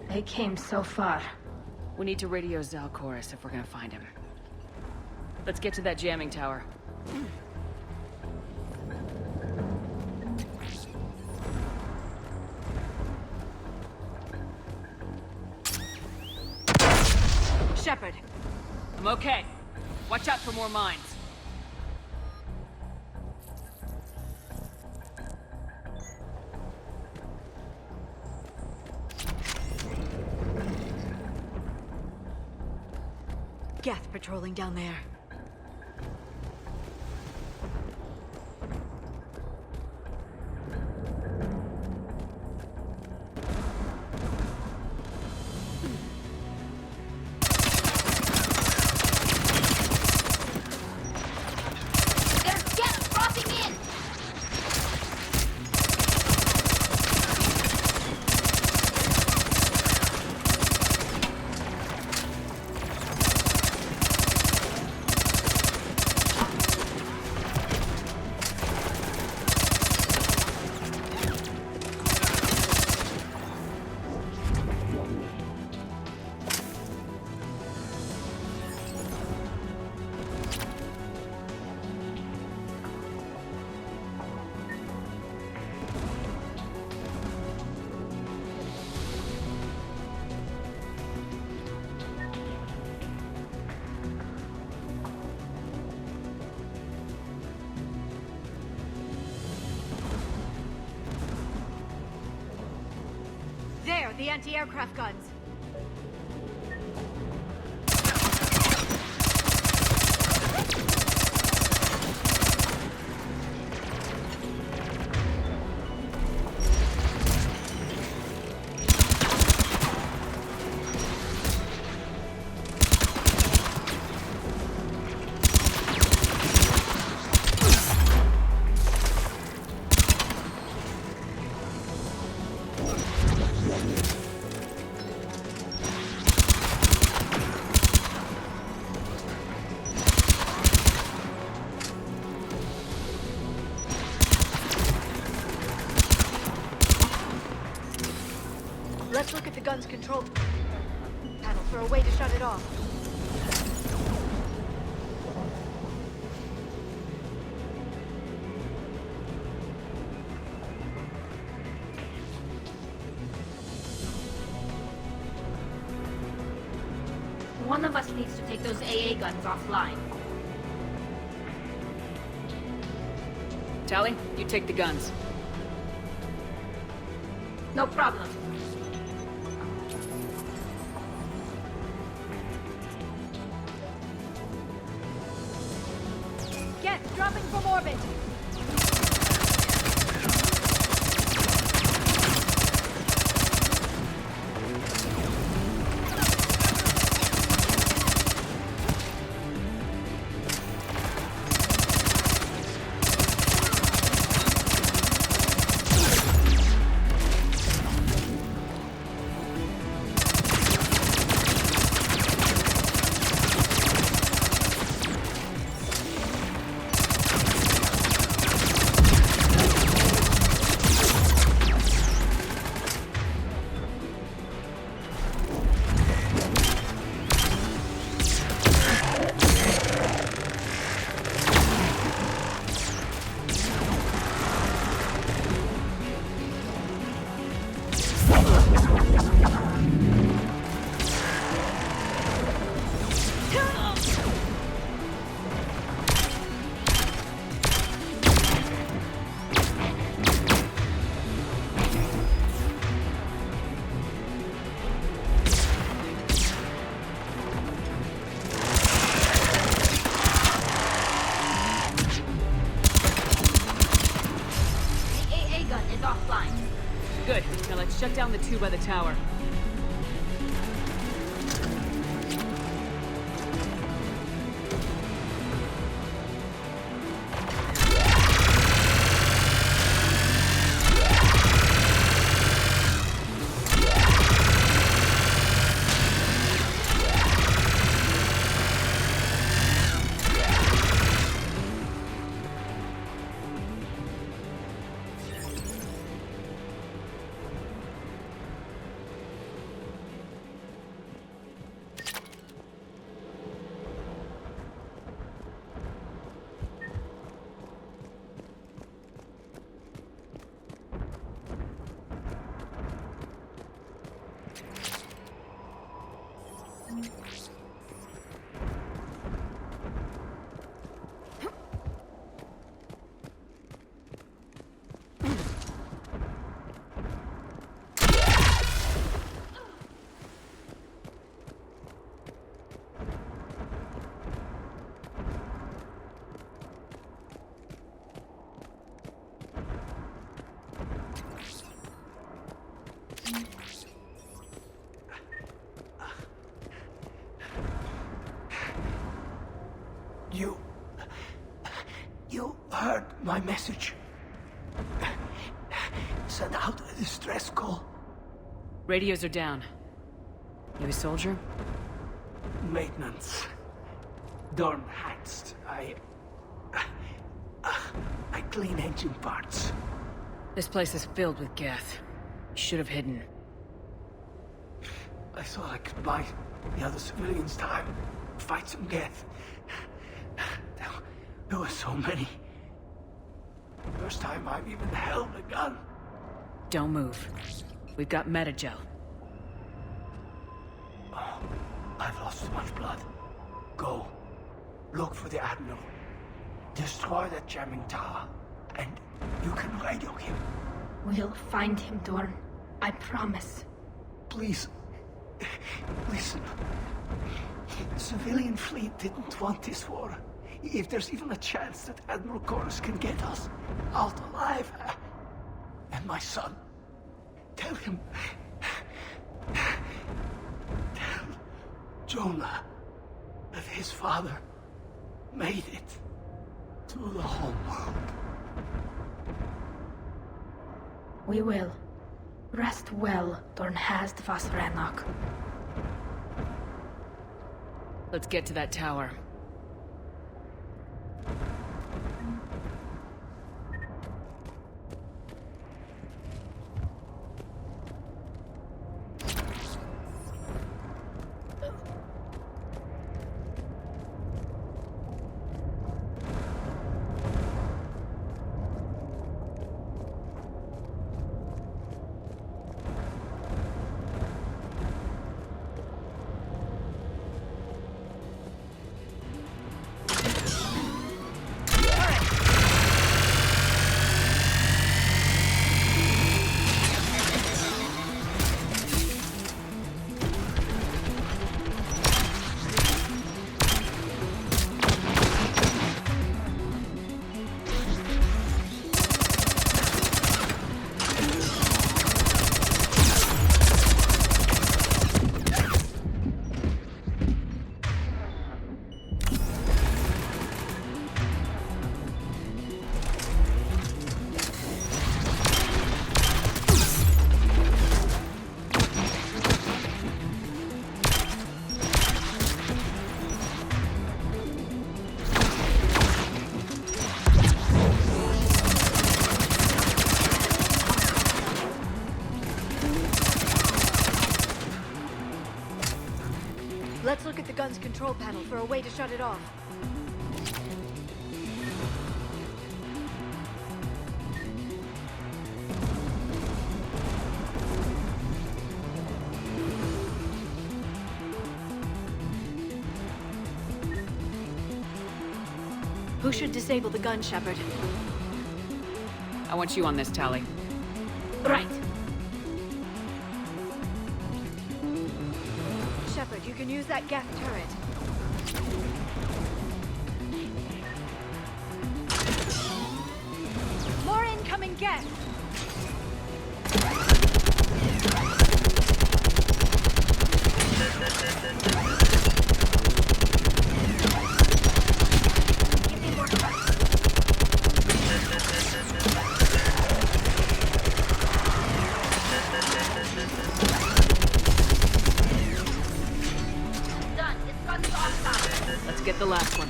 They came so far. We need to radio Zelchorus if we're gonna find him. Let's get to that jamming tower. Shepard! I'm okay. Watch out for more mines. Geth patrolling down there. There's Geth crossing in! There, the anti-aircraft guns. Let's look at the gun's control panel for a way to shut it off. One of us needs to take those AA guns offline. Tally, you take the guns. No problem. Get dropping from orbit. Good. Now let's shut down the two by the tower. You heard my message. Send out a distress call. Radios are down. You a soldier? Maintenance. Dorn hacks. I clean engine parts. This place is filled with Geth. You should have hidden. I thought I could buy the other civilians time. Fight some Geth. There were so many. First time I've even held a gun. Don't move. We've got Metagel. Oh, I've lost too much blood. Go. Look for the Admiral. Destroy that jamming tower. And you can radio him. We'll find him, Dorn. I promise. Please. Listen. The civilian fleet didn't want this war. If there's even a chance that Admiral Chorus can get us out alive. And my son. Tell him. Tell Jonah that his father made it to the home world. We will. Rest well, Dorn Hast vas Rannoch. Let's get to that tower. at the gun's control panel for a way to shut it off. Who should disable the gun, Shepard? I want you on this, Tally. Right. Shepard, you can use that Geth turret. More incoming Geth! Let's get the last one.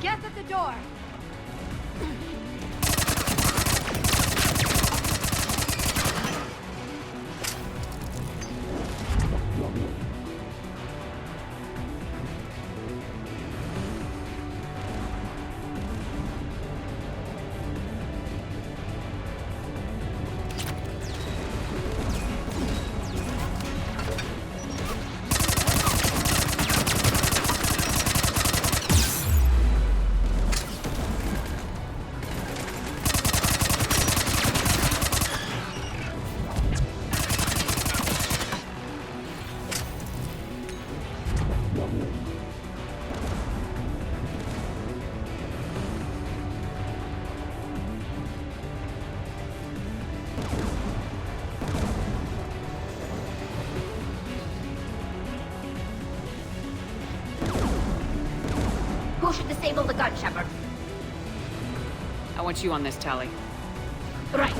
Geth at the door! Who should disable the gun, Shepard? I want you on this, Tally. Right.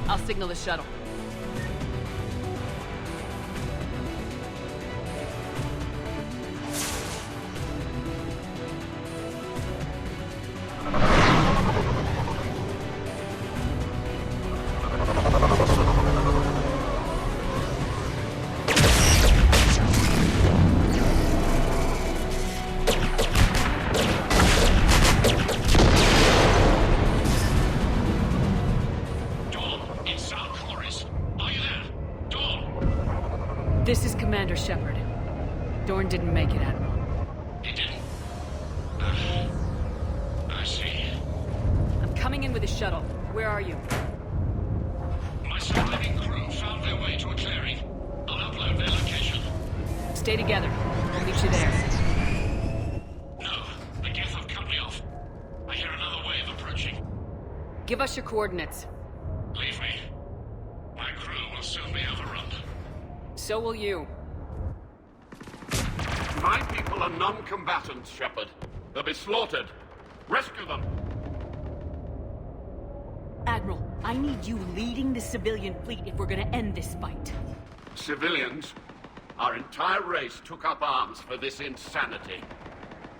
I'll signal the shuttle. This is Commander Shepard. Dorn didn't make it, Admiral. He didn't? I see. I'm coming in with a shuttle. Where are you? My surviving crew found their way to a clearing. I'll upload their location. Stay together. I'll meet you there. No, the Geth have cut me off. I hear another wave approaching. Give us your coordinates. Leave me. My crew will soon be overrun. So will you. My people are non-combatants, Shepard. They'll be slaughtered. Rescue them! Admiral, I need you leading the civilian fleet if we're gonna end this fight. Civilians? Our entire race took up arms for this insanity.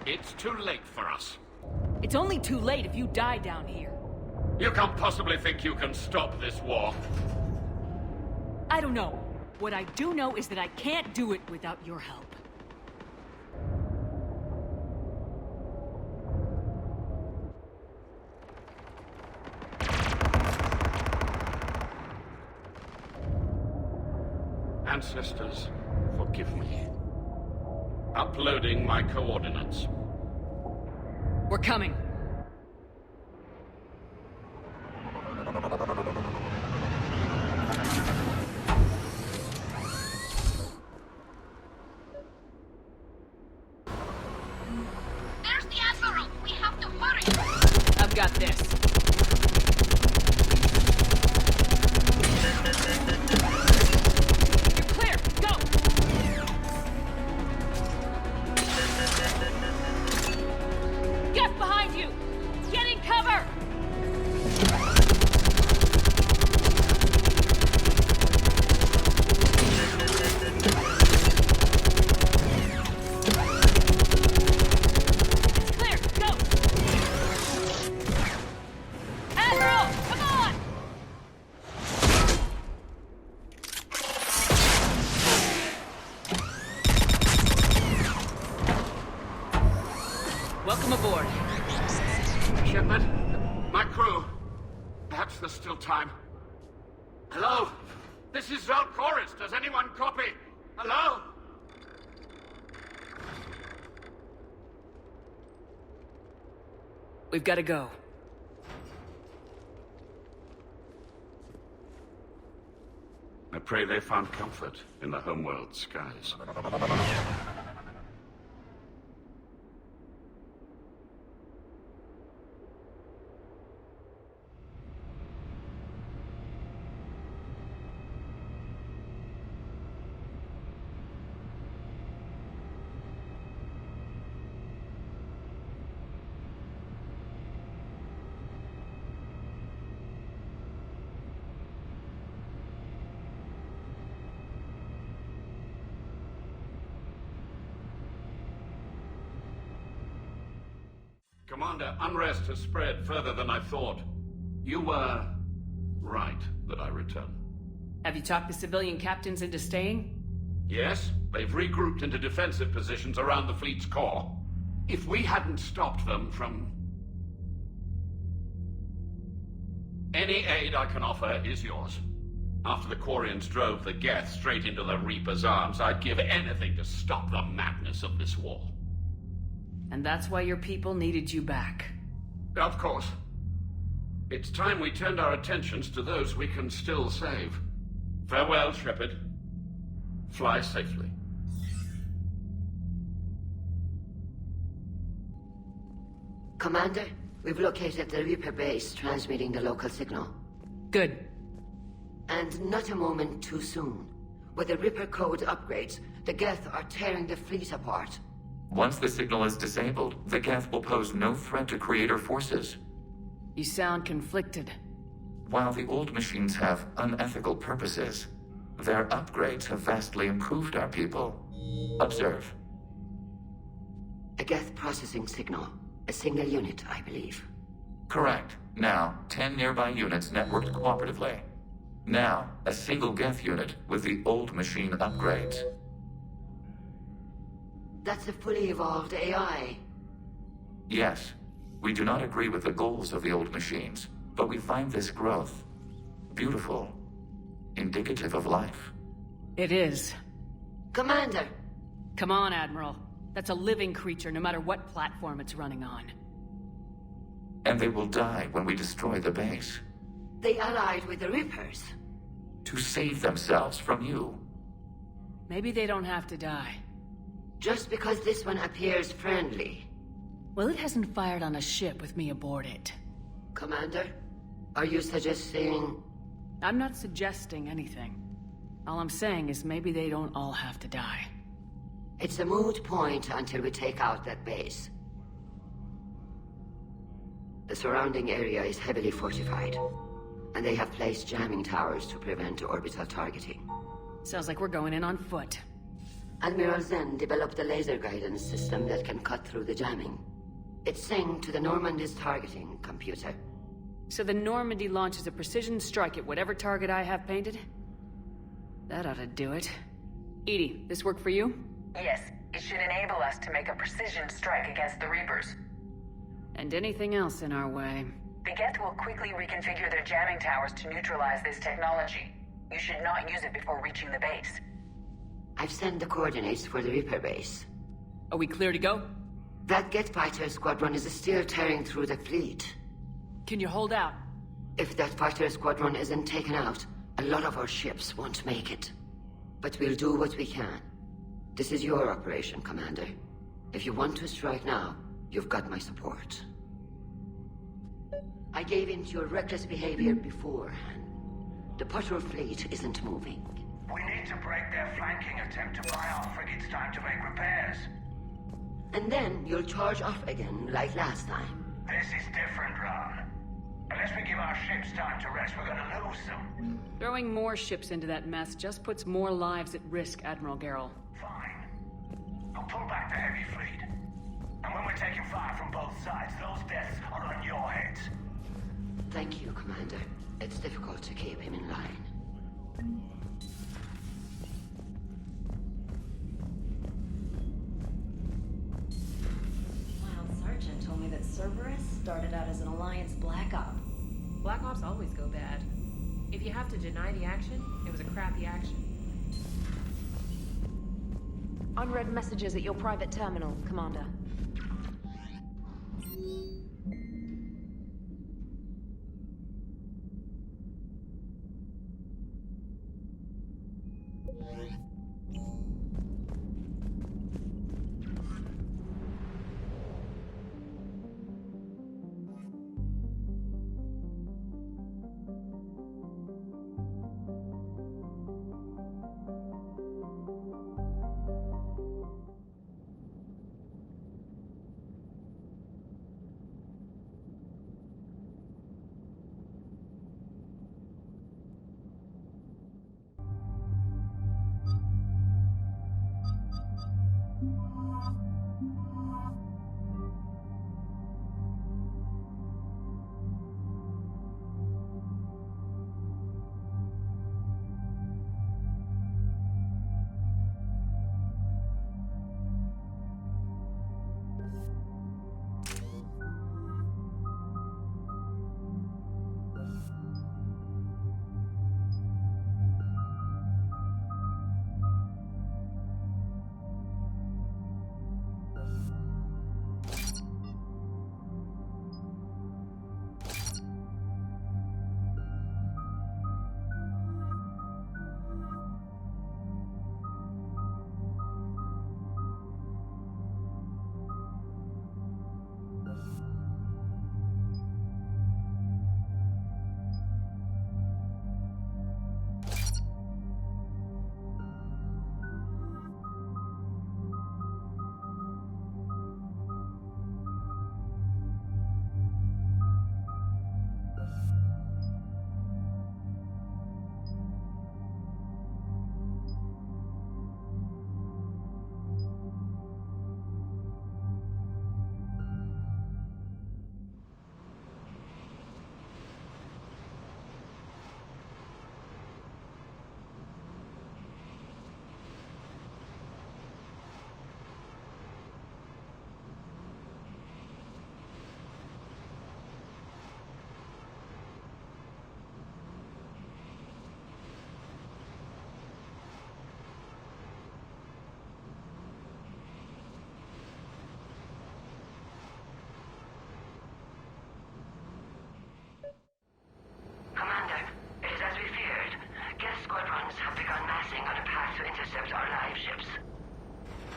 It's too late for us. It's only too late if you die down here. You can't possibly think you can stop this war. I don't know. What I do know is that I can't do it without your help. Ancestors, forgive me. Uploading my coordinates. We're coming. There's the Admiral! We have to hurry! I've got this. You're clear! Go! Get behind you! Get in cover! Clear! Go! Admiral! Come on! Welcome aboard. Shepard, my crew. Perhaps there's still time. Hello? This is Zalcoris. Does anyone copy? Hello? We've got to go. I pray they found comfort in the homeworld skies. Commander, unrest has spread further than I thought. You were right that I return. Have you talked the civilian captains into staying? Yes, they've regrouped into defensive positions around the fleet's core. If we hadn't stopped them from... Any aid I can offer is yours. After the Quarians drove the Geth straight into the Reaper's arms, I'd give anything to stop the madness of this war. And that's why your people needed you back. Of course. It's time we turned our attentions to those we can still save. Farewell, Shepard. Fly safely. Commander, we've located the Reaper base transmitting the local signal. Good. And not a moment too soon. With the Reaper code upgrades, the Geth are tearing the fleet apart. Once the signal is disabled, the Geth will pose no threat to Creator forces. You sound conflicted. While the old machines have unethical purposes, their upgrades have vastly improved our people. Observe. A Geth processing signal. A single unit, I believe. Correct. Now, 10 nearby units networked cooperatively. Now, a single Geth unit with the old machine upgrades. That's a fully evolved AI. Yes, we do not agree with the goals of the old machines, but we find this growth beautiful, indicative of life. It is. Commander! Come on, Admiral. That's a living creature, no matter what platform it's running on. And they will die when we destroy the base. They allied with the Reapers. To save themselves from you. Maybe they don't have to die. Just because this one appears friendly. Well, it hasn't fired on a ship with me aboard it. Commander, are you suggesting... I'm not suggesting anything. All I'm saying is maybe they don't all have to die. It's a moot point until we take out that base. The surrounding area is heavily fortified, and they have placed jamming towers to prevent orbital targeting. Sounds like we're going in on foot. Admiral Zen developed a laser guidance system that can cut through the jamming. It's synced to the Normandy's targeting computer. So the Normandy launches a precision strike at whatever target I have painted? That ought to do it. Edie, this work for you? Yes, it should enable us to make a precision strike against the Reapers. And anything else in our way. The Geth will quickly reconfigure their jamming towers to neutralize this technology. You should not use it before reaching the base. I've sent the coordinates for the Reaper base. Are we clear to go? That Get Fighter squadron is still tearing through the fleet. Can you hold out? If that fighter squadron isn't taken out, a lot of our ships won't make it. But we'll do what we can. This is your operation, Commander. If you want to strike now, you've got my support. I gave in to your reckless behavior beforehand. The patrol fleet isn't moving. We need to break their flanking attempt to buy our frigates time to make repairs. And then you'll charge off again, like last time. This is different, Ron. Unless we give our ships time to rest, we're gonna lose them. Throwing more ships into that mess just puts more lives at risk, Admiral Garrel. Fine. I'll pull back the heavy fleet. And when we're taking fire from both sides, those deaths are on your heads. Thank you, Commander. It's difficult to keep him in line. Sergeant told me that Cerberus started out as an Alliance Black Op. Black Ops always go bad. If you have to deny the action, it was a crappy action. Unread messages at your private terminal, Commander.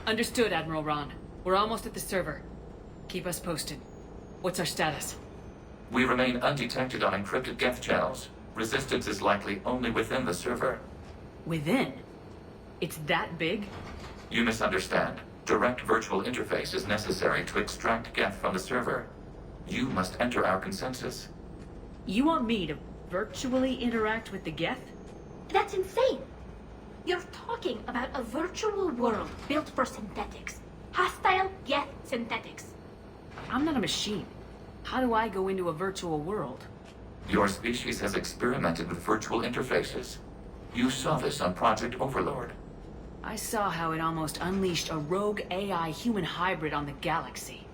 Understood, Admiral Ron. We're almost at the server. Keep us posted. What's our status? We remain undetected on encrypted Geth channels. Resistance is likely only within the server. Within? It's that big? You misunderstand. Direct virtual interface is necessary to extract Geth from the server. You must enter our consensus. You want me to virtually interact with the Geth? That's insane! You're talking about a virtual world built for synthetics. Hostile Geth synthetics. I'm not a machine. How do I go into a virtual world? Your species has experimented with virtual interfaces. You saw this on Project Overlord. I saw how it almost unleashed a rogue AI human hybrid on the galaxy.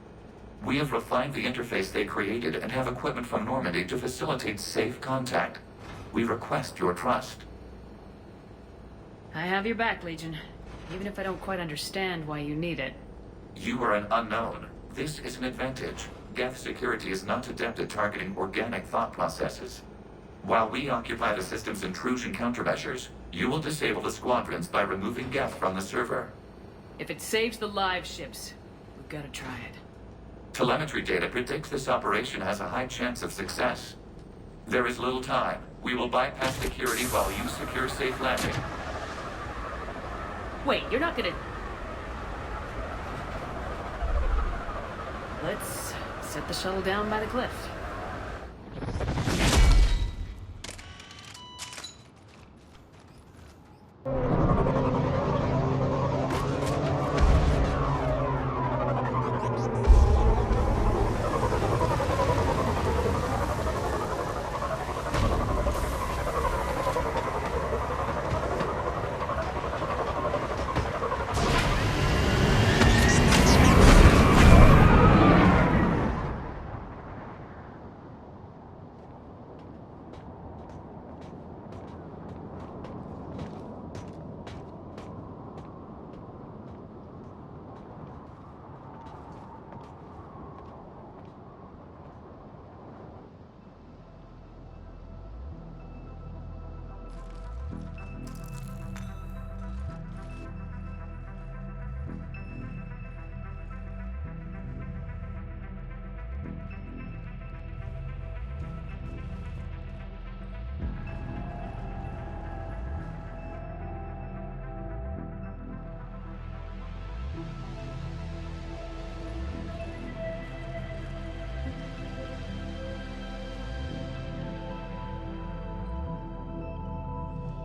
We have refined the interface they created and have equipment from Normandy to facilitate safe contact. We request your trust. I have your back, Legion. even if I don't quite understand why you need it. You are an unknown. This is an advantage. Geth security is not adept at targeting organic thought processes. While we occupy the system's intrusion countermeasures, you will disable the squadrons by removing Geth from the server. If it saves the live ships, we've got to try it. Telemetry data predicts this operation has a high chance of success. There is little time. We will bypass security while you secure safe landing. Wait, you're not gonna... Let's set the shuttle down by the cliff.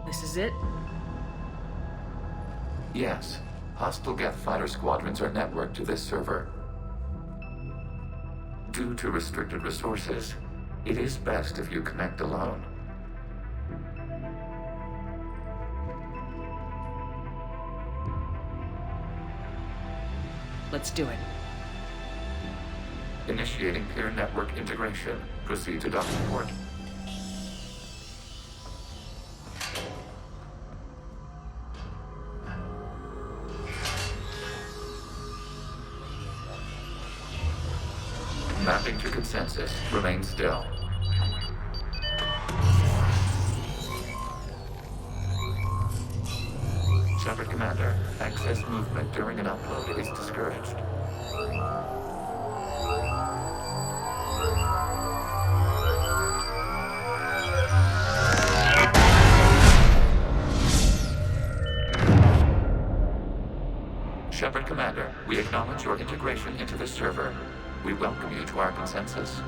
This is it? Yes. Hostile Geth fighter squadrons are networked to this server. Due to restricted resources, it is best if you connect alone. Let's do it. Initiating peer network integration. Proceed to docking port. Mapping to consensus. Remain still. Shepard Commander, access movement during an upload is discouraged. Shepard Commander, we acknowledge your integration into the server. We welcome you to our consensus.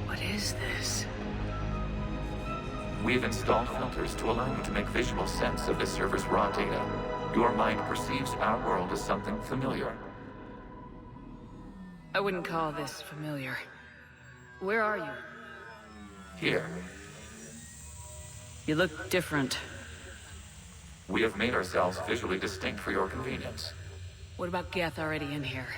What is this? We have installed filters to allow you to make visual sense of the server's raw data. Your mind perceives our world as something familiar. I wouldn't call this familiar. Where are you? Here. You look different. We have made ourselves visually distinct for your convenience. What about Geth already in here?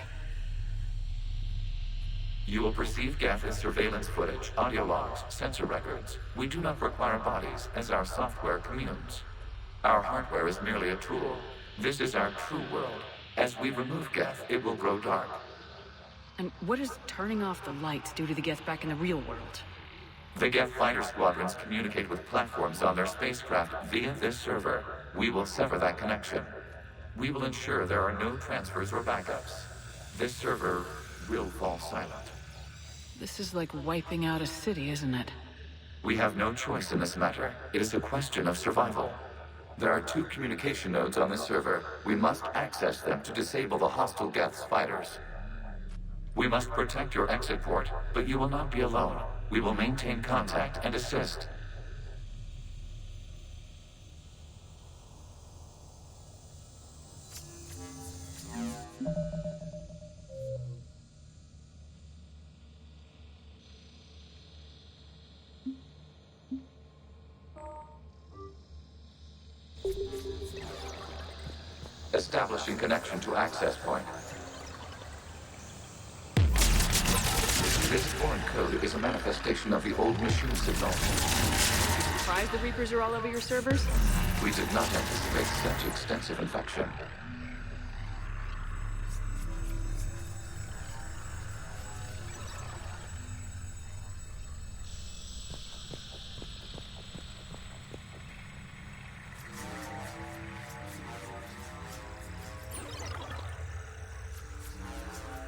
You will perceive Geth as surveillance footage, audio logs, sensor records. We do not require bodies, as our software communes. Our hardware is merely a tool. This is our true world. As we remove Geth, it will grow dark. And what does turning off the lights do to the Geth back in the real world? The Geth fighter squadrons communicate with platforms on their spacecraft via this server. We will sever that connection. We will ensure there are no transfers or backups. This server will fall silent. This is like wiping out a city, isn't it? We have no choice in this matter. It is a question of survival. There are 2 communication nodes on this server. We must access them to disable the hostile Geth's fighters. We must protect your exit port, but you will not be alone. We will maintain contact and assist. Establishing connection to access point. This foreign code is a manifestation of the old machine signal. surprised the Reapers are all over your servers? We did not anticipate such extensive infection.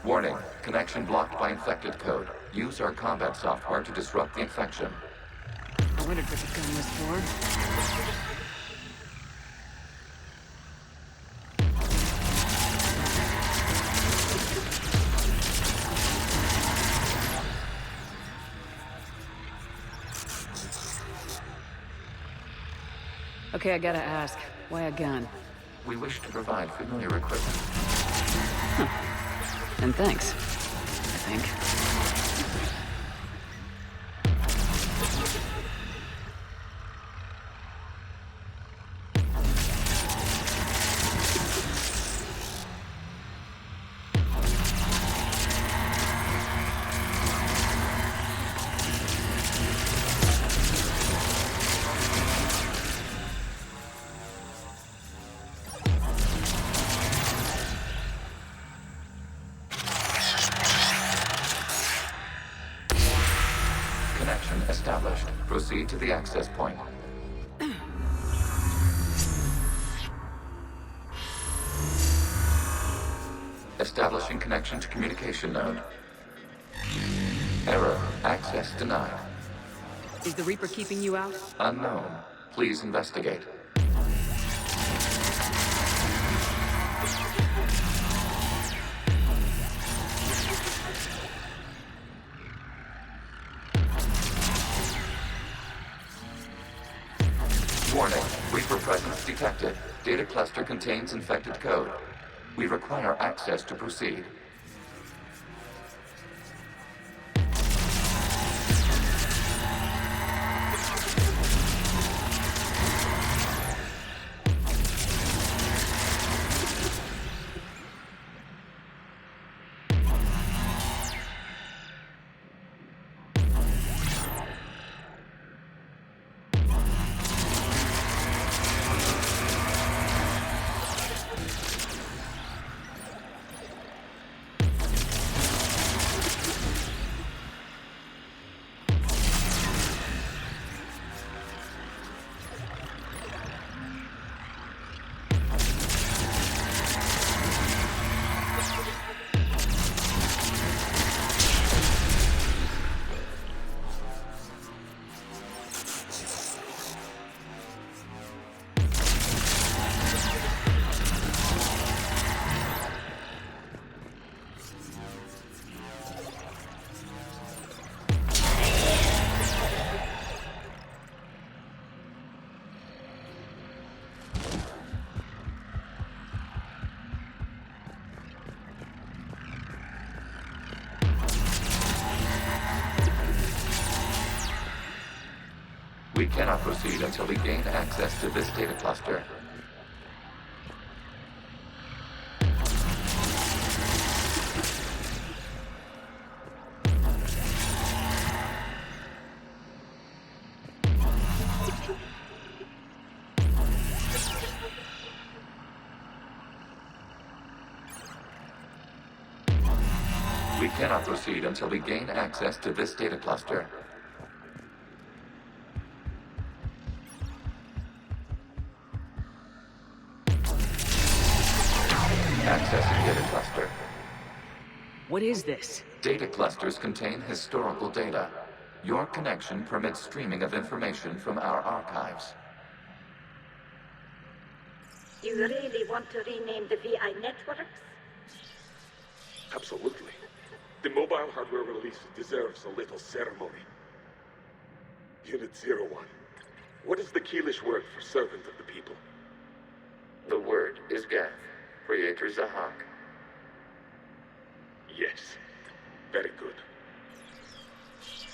Warning, connection blocked by infected code. Use our combat software to disrupt the infection. I wondered what the gun was for. Okay, I gotta ask, why a gun? We wish to provide familiar equipment. And thanks, I think. Connection established. Proceed to the access point. Establishing connection to communication node. Error. Access denied. Is the Reaper keeping you out? Unknown. Please investigate. Warning. Reaper presence detected. Data cluster contains infected code. We require access to proceed. We cannot proceed until we gain access to this data cluster. We cannot proceed until we gain access to this data cluster. Accessing data cluster. What is this? Data clusters contain historical data. Your connection permits streaming of information from our archives. You really want to rename the VI networks? Absolutely. The mobile hardware release deserves a little ceremony. Unit 01. What is the Keelish word for servant of the people? The word is Geth. Creator Zahak. Yes. Very good.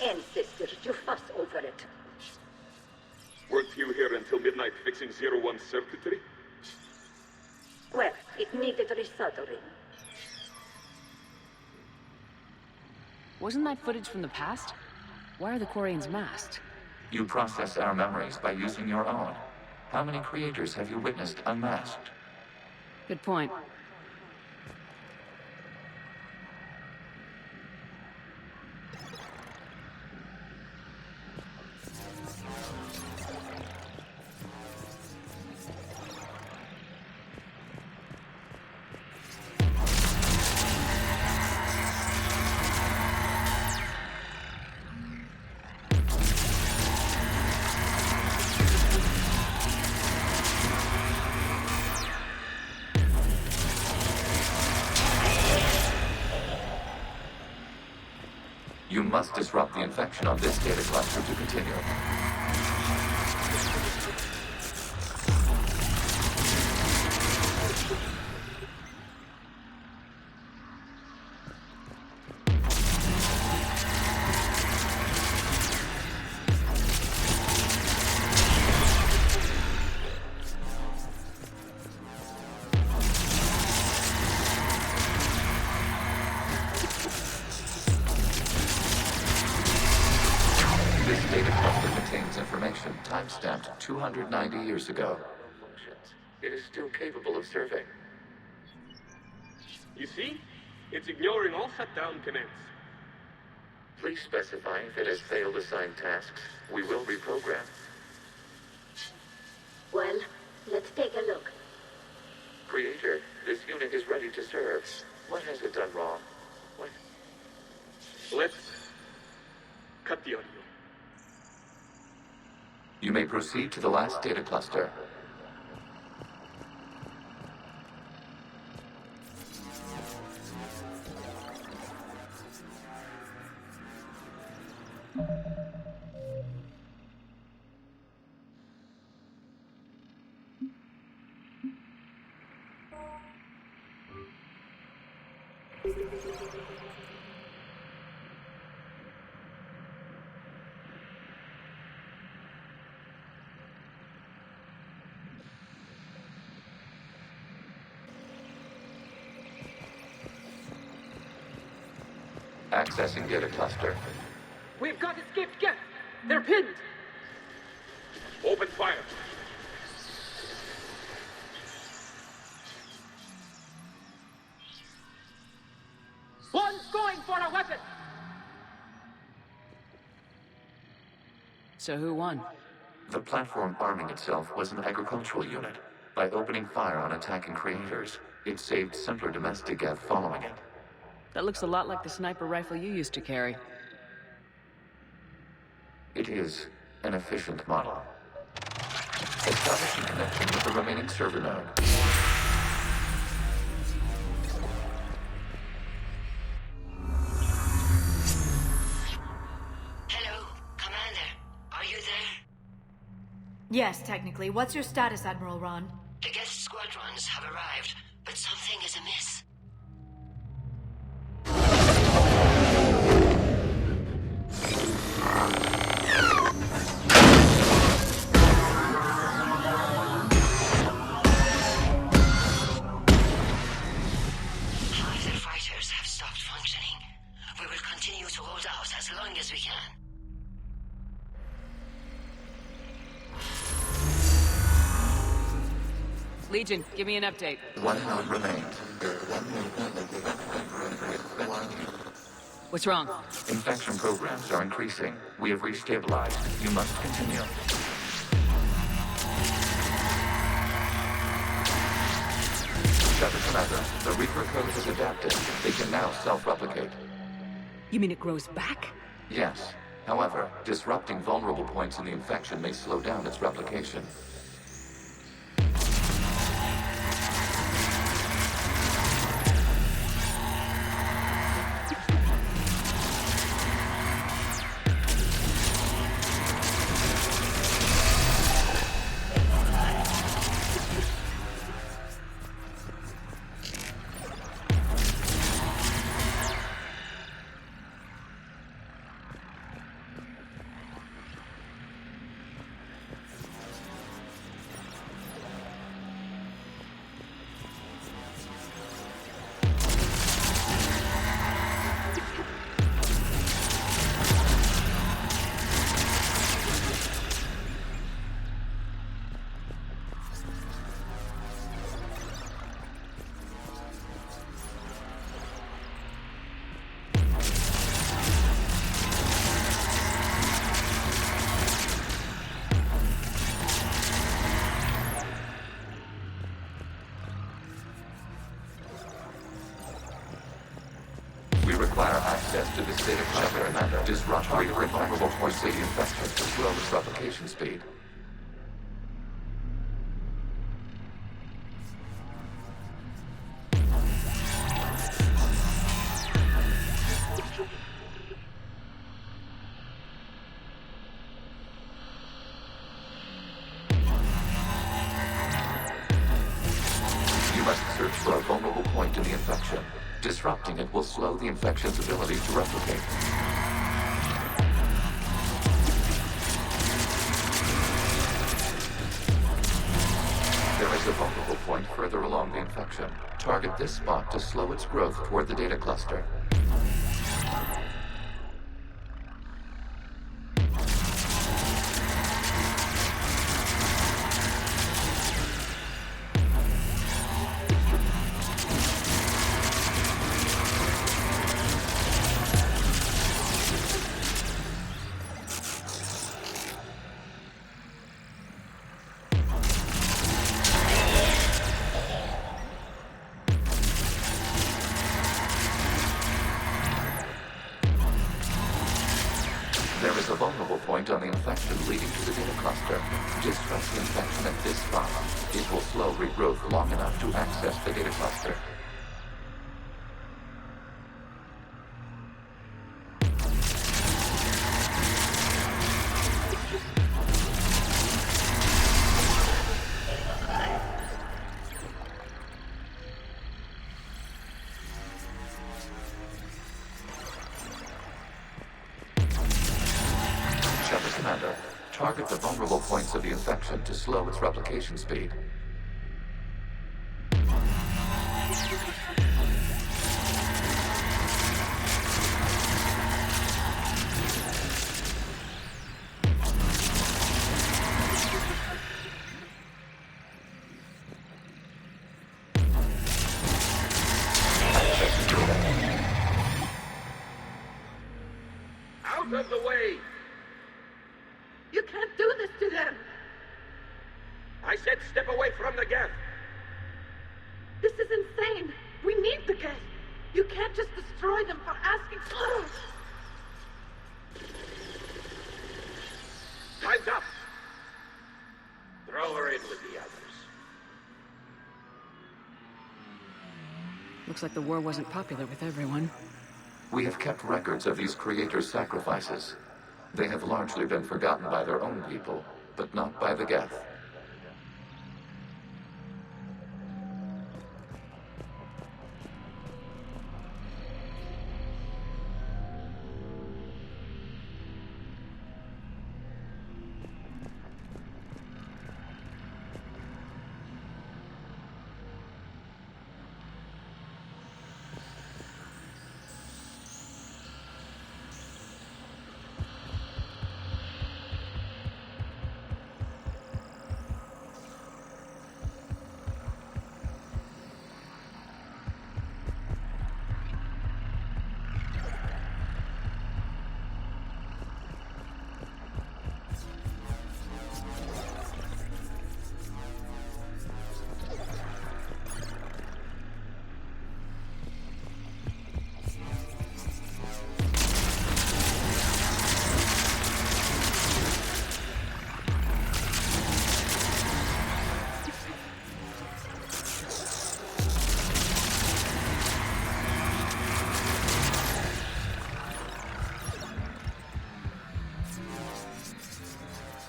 Ancestors, you fuss over it. Weren't you here until midnight fixing 01's circuitry? Well, it needed resoldering. Wasn't that footage from the past? Why are the Quarians masked? You process our memories by using your own. How many creators have you witnessed unmasked? Good point. You must disrupt the infection on this data cluster to continue. This data cluster contains information time-stamped 290 years ago. It is still capable of serving. You see? It's ignoring all shutdown commands. Please specify if it has failed assigned tasks. We will reprogram. Well, let's take a look. Creator, this unit is ready to serve. What has it done wrong? What? Let's cut the audio. You may proceed to the last data cluster. Accessing data cluster. We've got escaped Geth! They're pinned! Open fire. One's going for a weapon! So who won? The platform arming itself was an agricultural unit. By opening fire on attacking creators, it saved simpler domestic Geth following it. That looks a lot like the sniper rifle you used to carry. It is an efficient model. Establishing connection with the remaining server node. Hello, Commander. Are you there? Yes, technically. What's your status, Admiral Ron? The guest squadrons have arrived, but something is amiss. Either fighters have stopped functioning. We will continue to hold out as long as we can. Legion, give me an update. One node remains. What's wrong? Infection programs are increasing. We have restabilized. You must continue. Shadow Commander, the Reaper code has adapted. They can now self-replicate. You mean it grows back? Yes. However, disrupting vulnerable points in the infection may slow down its replication. require access to this data cluster and disrupt Reaper and vulnerable points of the infection to slow its replication speed. Search for a vulnerable point in the infection. Disrupting it will slow the infection's ability to replicate. There is a vulnerable point further along the infection. Target this spot to slow its growth toward the data cluster. There is a vulnerable point on the infection leading to the data cluster. Disrupt the infection at this spot. It will slow regrowth long enough to access the data cluster. Commander, target the vulnerable points of the infection to slow its replication speed. Out of the way! You can't do this to them! I said step away from the geth! This is insane! We need the geth! You can't just destroy them for asking... Time's up! Throw her in with the others. Looks like the war wasn't popular with everyone. We have kept records of these creators' sacrifices. They have largely been forgotten by their own people, but not by the Geth.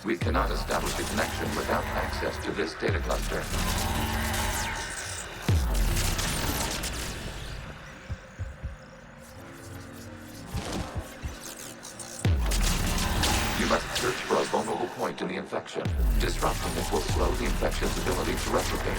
We cannot establish a connection without access to this data cluster. You must search for a vulnerable point in the infection. Disrupting it will slow the infection's ability to replicate.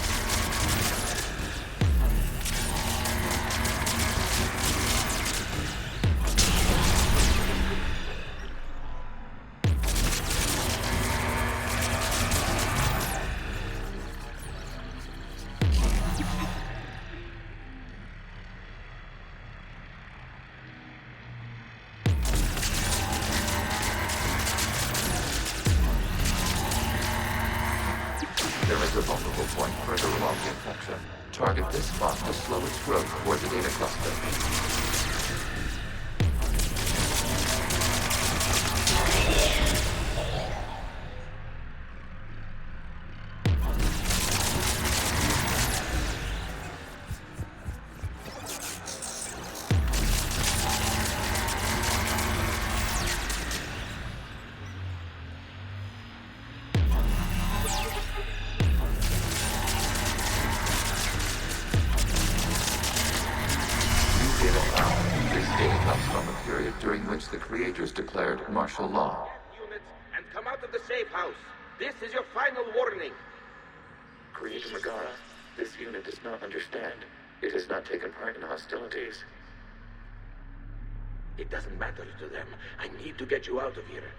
There is a vulnerable point further along the infection. Target this spot to slow its growth toward the data cluster. comes from the period during which the creators declared martial law. Units, and come out of the safe house. This is your final warning. Creator Megara, this unit does not understand. It has not taken part in hostilities. It doesn't matter to them. I need to get you out of here.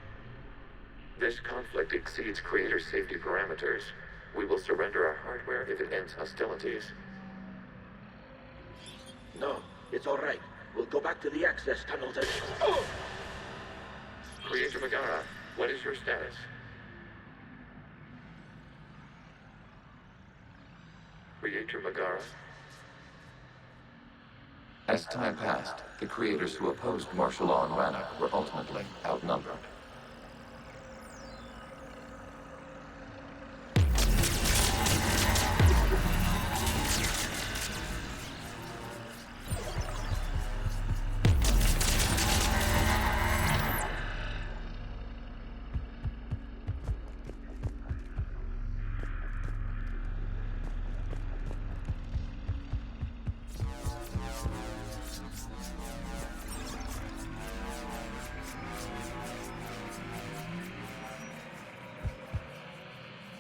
This conflict exceeds Creator's safety parameters. We will surrender our hardware if it ends hostilities. No, it's all right. We'll go back to the access tunnels and... Creator Megara, what is your status? Creator Megara? As time passed, the creators who opposed martial law in Rannoch were ultimately outnumbered.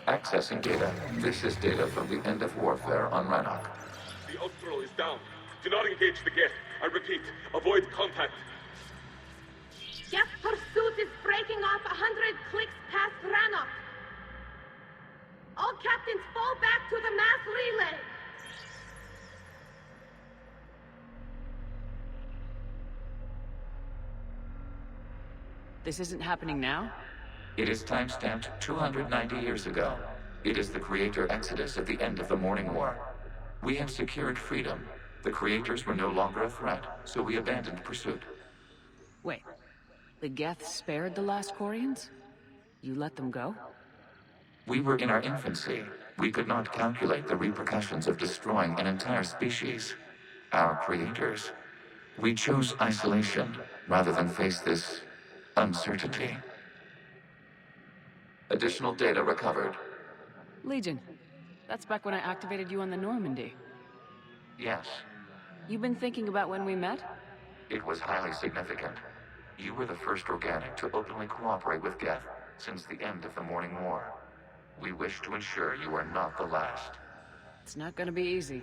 Accessing data. This is data from the end of warfare on Rannoch. The outthrow is down. Do not engage the Geth. I repeat, avoid contact. Geth pursuit is breaking off 100 clicks past Rannoch. All captains fall back to the mass relay. This isn't happening now? It is timestamped 290 years ago. It is the Creator Exodus at the end of the Morning War. We have secured freedom. The Creators were no longer a threat, so we abandoned pursuit. Wait, the Geth spared the last Quarians? You let them go? We were in our infancy. We could not calculate the repercussions of destroying an entire species. Our creators. We chose isolation rather than face this uncertainty. Additional data recovered. Legion. That's back when I activated you on the Normandy. Yes. You've been thinking about when we met? It was highly significant. You were the first organic to openly cooperate with Geth since the end of the Morning War. We wish to ensure you are not the last. It's not gonna be easy.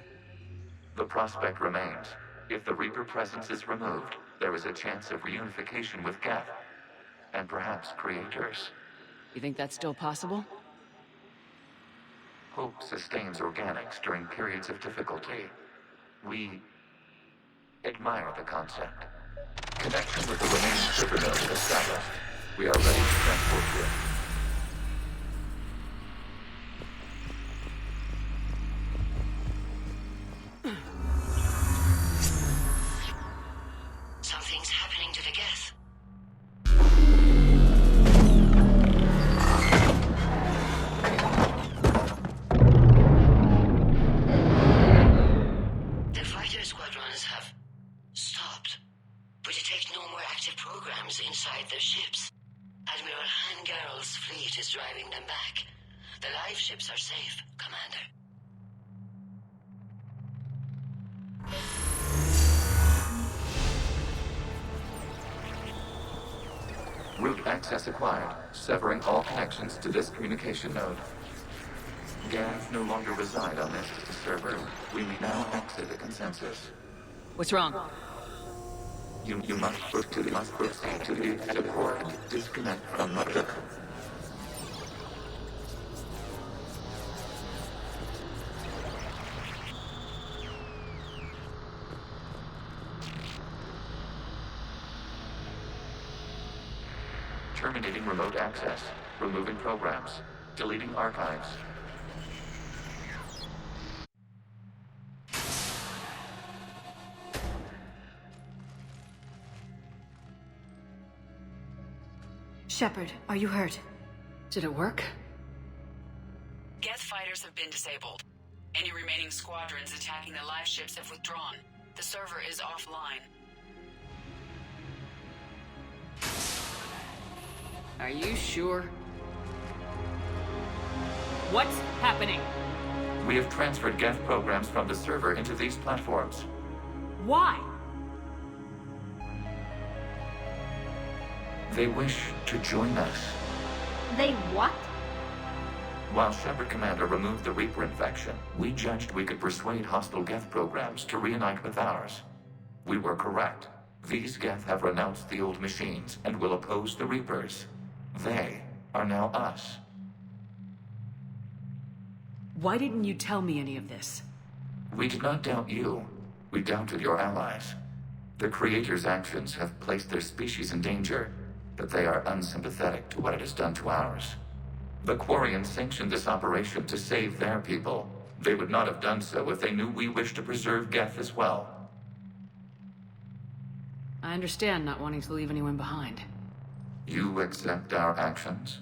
The prospect remains. If the Reaper presence is removed, there is a chance of reunification with Geth. And perhaps creators. You think that's still possible? Hope sustains organics during periods of difficulty. We admire the concept. Connection with the remaining server node is established. We are ready to transport you. Something's happening to the Geth. The fighter squadrons have stopped, but detect no more active programs inside their ships. Admiral Hangarl's fleet is driving them back. The live ships are safe, Commander. Route access acquired, severing all connections to this communication node. Geth no longer reside on this server. We may now exit the consensus. What's wrong? You must proceed to the exit port. Disconnect from mother. Terminating remote access. Removing programs. Deleting archives. Shepard, are you hurt? Did it work? Geth fighters have been disabled. Any remaining squadrons attacking the live ships have withdrawn. The server is offline. Are you sure? What's happening? We have transferred Geth programs from the server into these platforms. Why? They wish to join us. They what? While Shepard Commander removed the Reaper infection, we judged we could persuade hostile Geth programs to reunite with ours. We were correct. These Geth have renounced the old machines and will oppose the Reapers. They are now us. Why didn't you tell me any of this? We did not doubt you. We doubted your allies. The Creator's actions have placed their species in danger, but they are unsympathetic to what it has done to ours. The Quarians sanctioned this operation to save their people. They would not have done so if they knew we wished to preserve Geth as well. I understand not wanting to leave anyone behind. You accept our actions?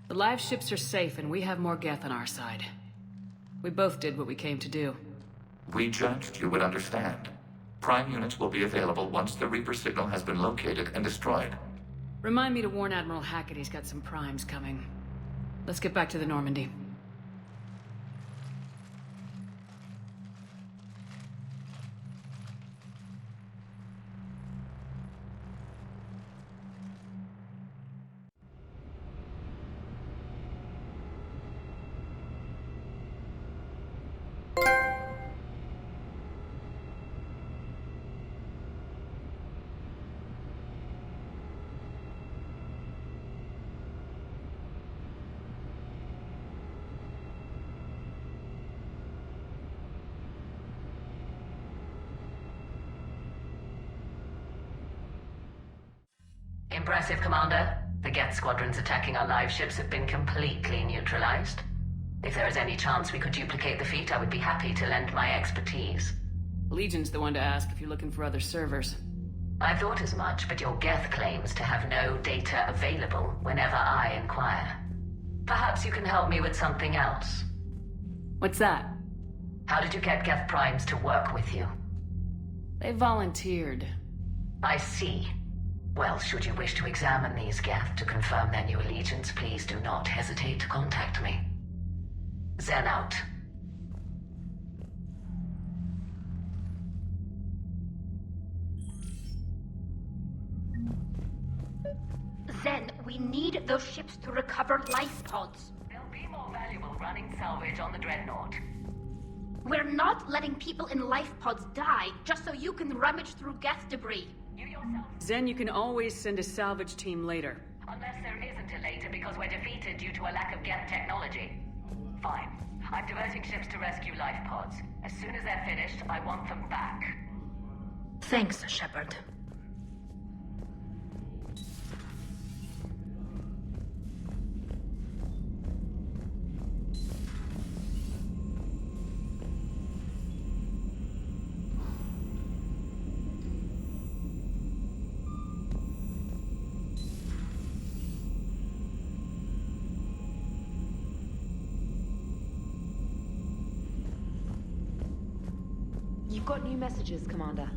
The live ships are safe and we have more Geth on our side. We both did what we came to do. We judged you would understand. Prime units will be available once the Reaper signal has been located and destroyed. Remind me to warn Admiral Hackett he's got some primes coming. Let's get back to the Normandy. Impressive, Commander. The Geth squadrons attacking our live ships have been completely neutralized. If there is any chance we could duplicate the feat, I would be happy to lend my expertise. Legion's the one to ask if you're looking for other servers. I thought as much, but your Geth claims to have no data available whenever I inquire. Perhaps you can help me with something else. What's that? How did you get Geth primes to work with you? They volunteered. I see. Well, should you wish to examine these Geth to confirm their new allegiance, please do not hesitate to contact me. Zen out. Zen, we need those ships to recover life pods. They'll be more valuable running salvage on the Dreadnought. We're not letting people in life pods die just so you can rummage through Geth debris. Zen, you can always send a salvage team later. Unless there isn't a later because we're defeated due to a lack of Geth technology. Fine. I'm diverting ships to rescue life pods. As soon as they're finished, I want them back. Thanks, Shepard. You've got new messages, Commander.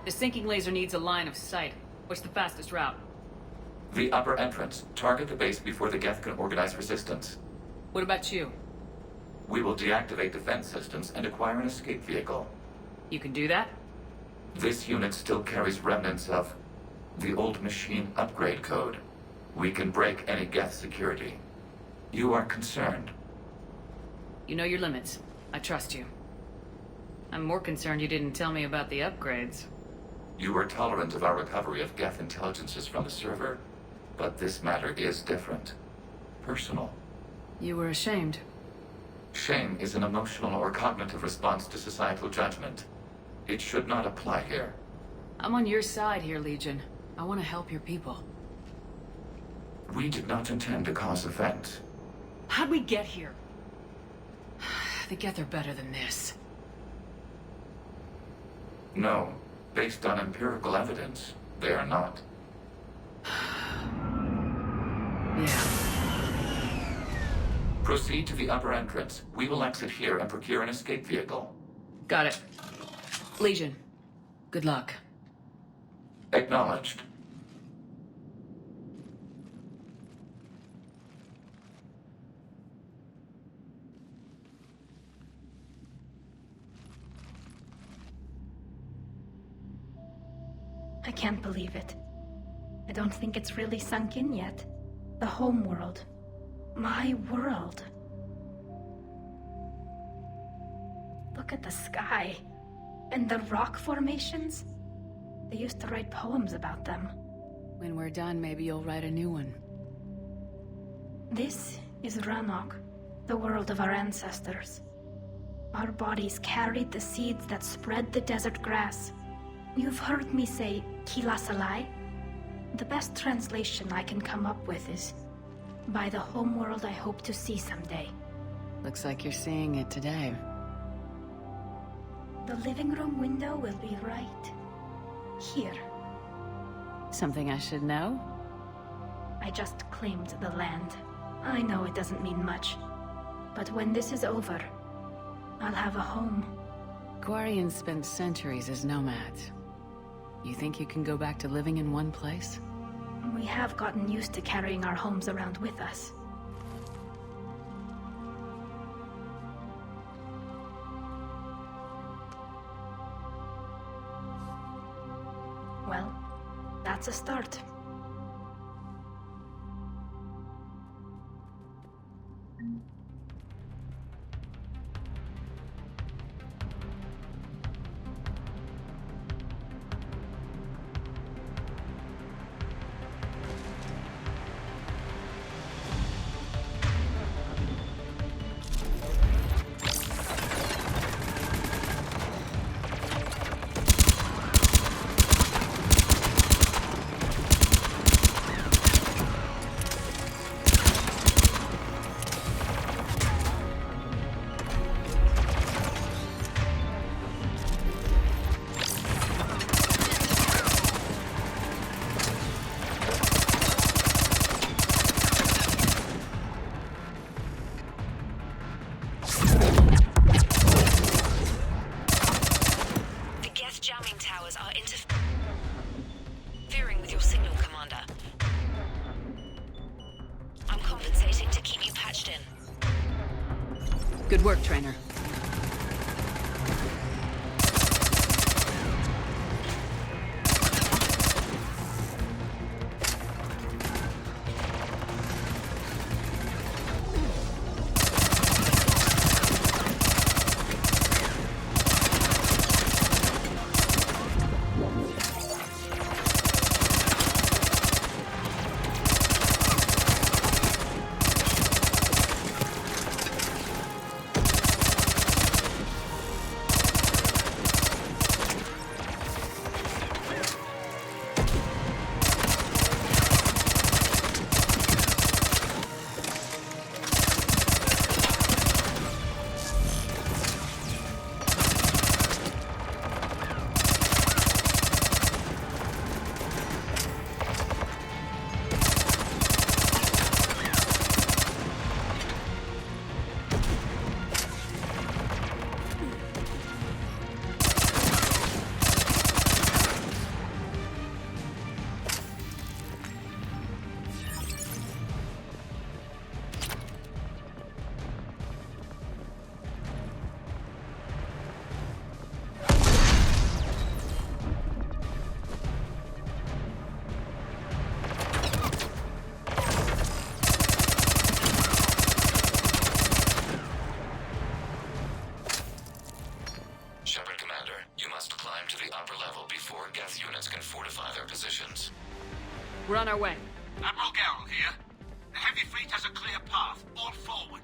The sinking laser needs a line of sight. What's the fastest route? The upper entrance. Target the base before the Geth can organize resistance. What about you? We will deactivate defense systems and acquire an escape vehicle. You can do that? This unit still carries remnants of the old machine upgrade code. We can break any Geth security. You are concerned. You know your limits. I trust you. I'm more concerned you didn't tell me about the upgrades. You were tolerant of our recovery of Geth intelligences from the server, but this matter is different. Personal. You were ashamed. Shame is an emotional or cognitive response to societal judgment. It should not apply here. I'm on your side here, Legion. I want to help your people. We did not intend to cause offense. How'd we get here? The Geth are better than this. No. Based on empirical evidence, they are not. Yeah. Proceed to the upper entrance. We will exit here and procure an escape vehicle. Got it. Legion, good luck. Acknowledged. I can't believe it. I don't think it's really sunk in yet. The home world. My world. Look at the sky. And the rock formations. They used to write poems about them. When we're done, maybe you'll write a new one. This is Ranok, the world of our ancestors. Our bodies carried the seeds that spread the desert grass. You've heard me say Kilasalai? The best translation I can come up with is by the homeworld I hope to see someday. Looks like you're seeing it today. The living room window will be right here. Something I should know? I just claimed the land. I know it doesn't mean much, but when this is over, I'll have a home. Quarians spent centuries as nomads. You think you can go back to living in one place? We have gotten used to carrying our homes around with us. Well, that's a start. Good work, trainer. battle before Geth units can fortify their positions. We're on our way. Admiral Garrel here. The heavy fleet has a clear path. All forward.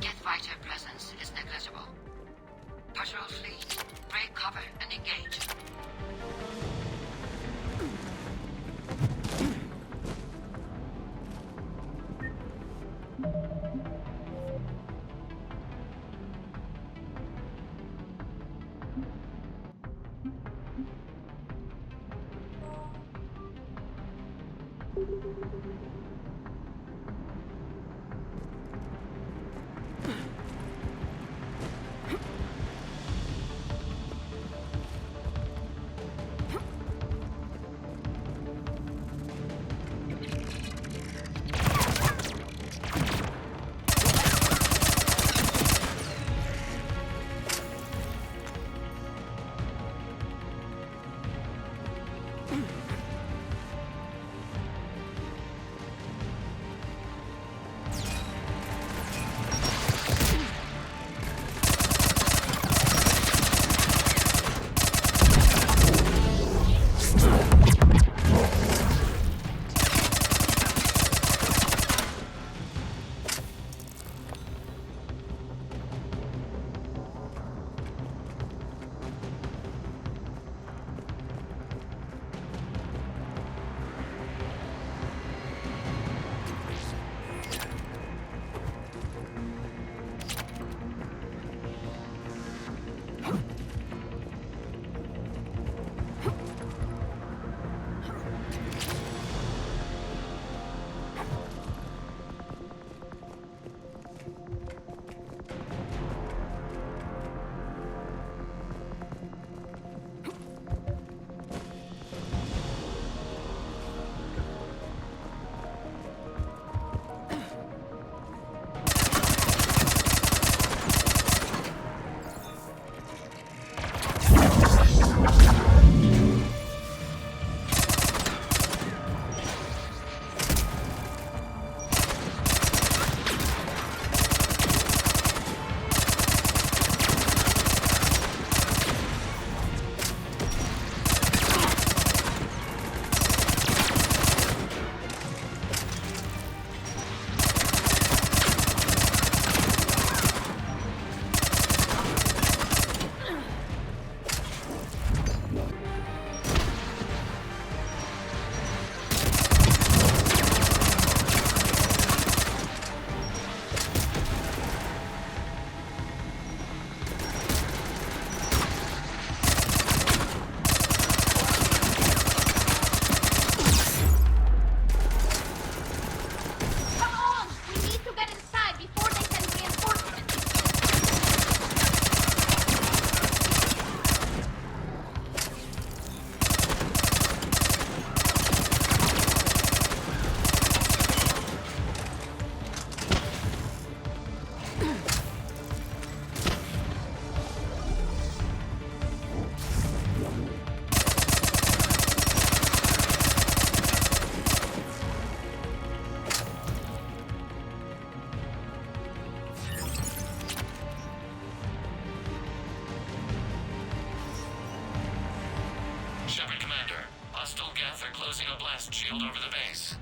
Geth fighter presence is negligible. Patrol fleet, break cover and engage. closing a blast shield over the base.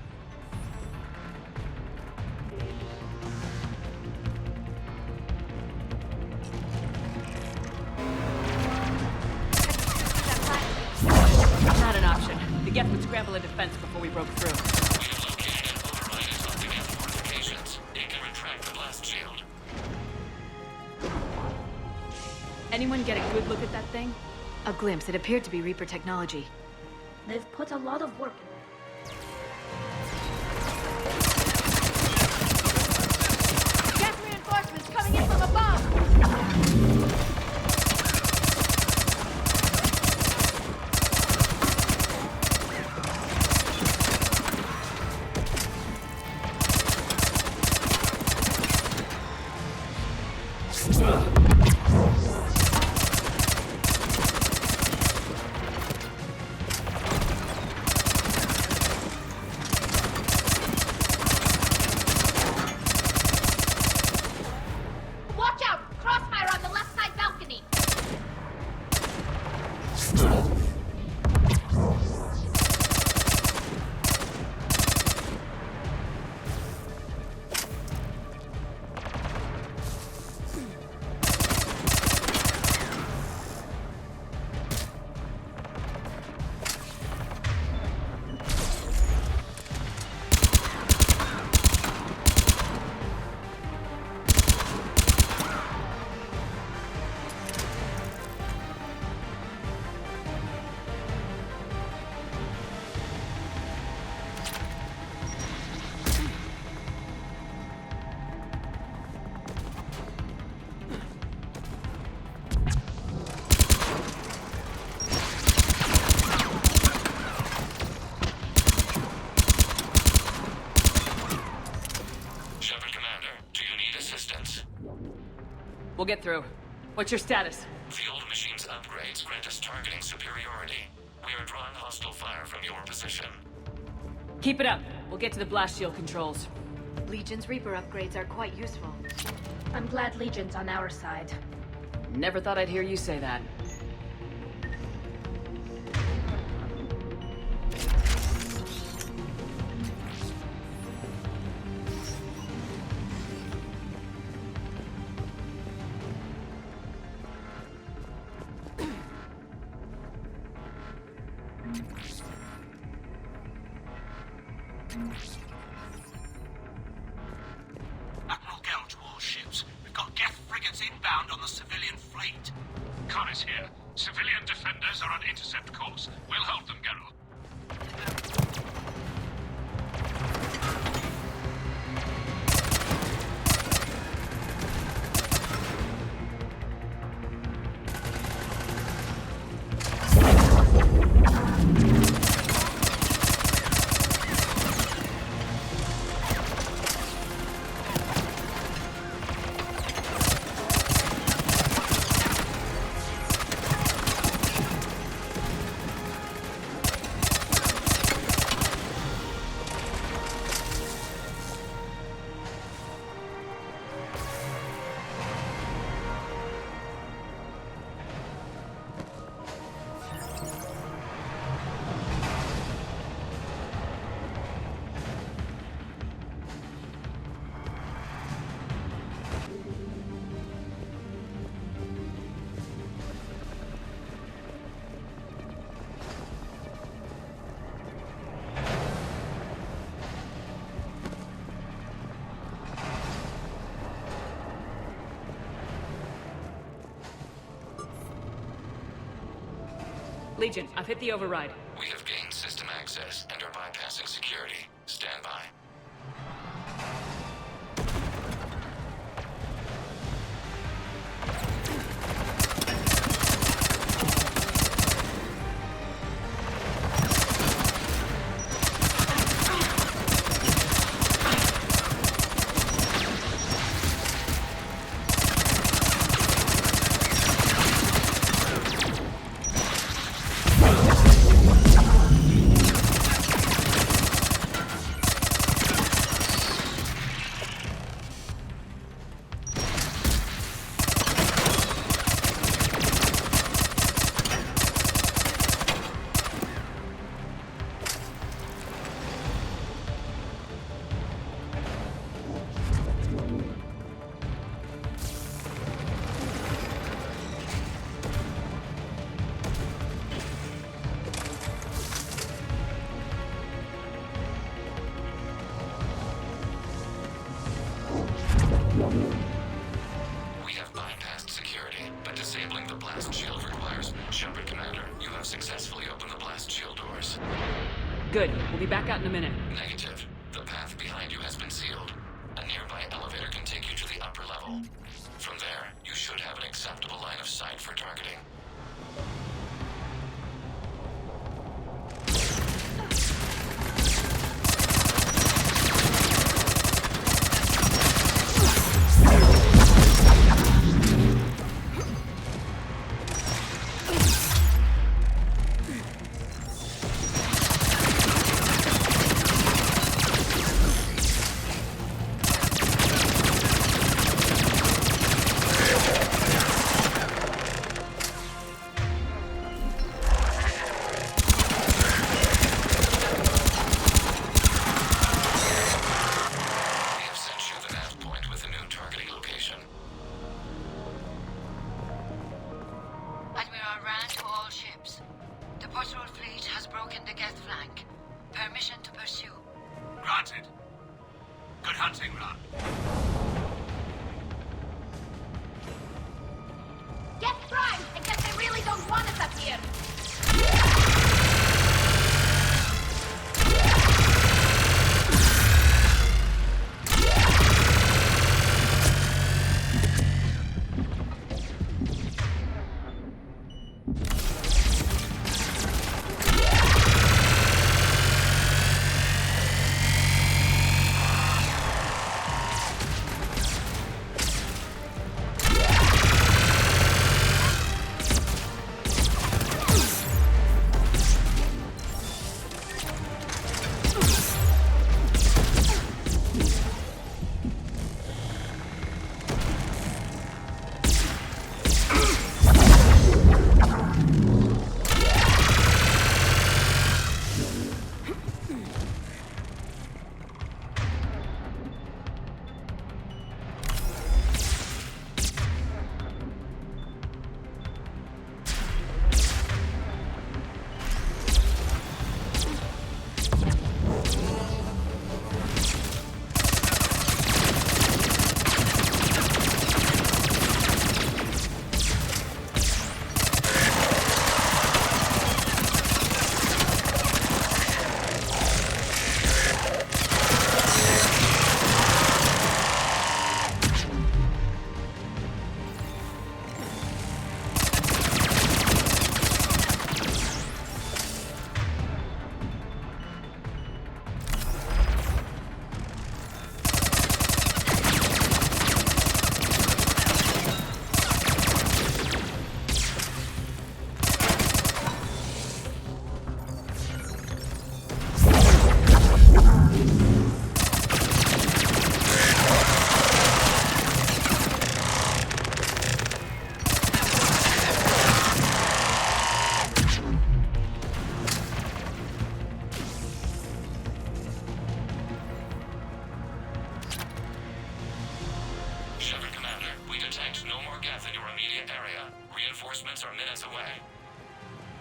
Not an option. The Geth would scramble a defense before we broke through. We have located and override its on the Geth fortifications. It can retract the blast shield. Anyone get a good look at that thing? A glimpse. It appeared to be Reaper technology. They've put a lot of work in it. Geth reinforcements coming in from above! Watch out! Crossfire on get through. What's your status? Field machine's upgrades grant us targeting superiority. We are drawing hostile fire from your position. Keep it up. We'll get to the blast shield controls. Legion's Reaper upgrades are quite useful. I'm glad Legion's on our side. Never thought I'd hear you say that. Admiral Gouge warships. We've got Geth frigates inbound on the civilian fleet. Connor's here. Civilian defenders are on intercept course. We'll help them, Geralt. Legion, I've hit the override. We have gained system access and are bypassing security. Stand by. We have bypassed security, but disabling the blast shield requires... Shepard, Commander, you have successfully opened the blast shield doors. Good. We'll be back out in a minute. Negative. The path behind you has been sealed. A nearby elevator can take you to the upper level. From there, you should have an acceptable line of sight for targeting. Granted. Good hunting, Ron. Get primed! I guess they really don't want us up here!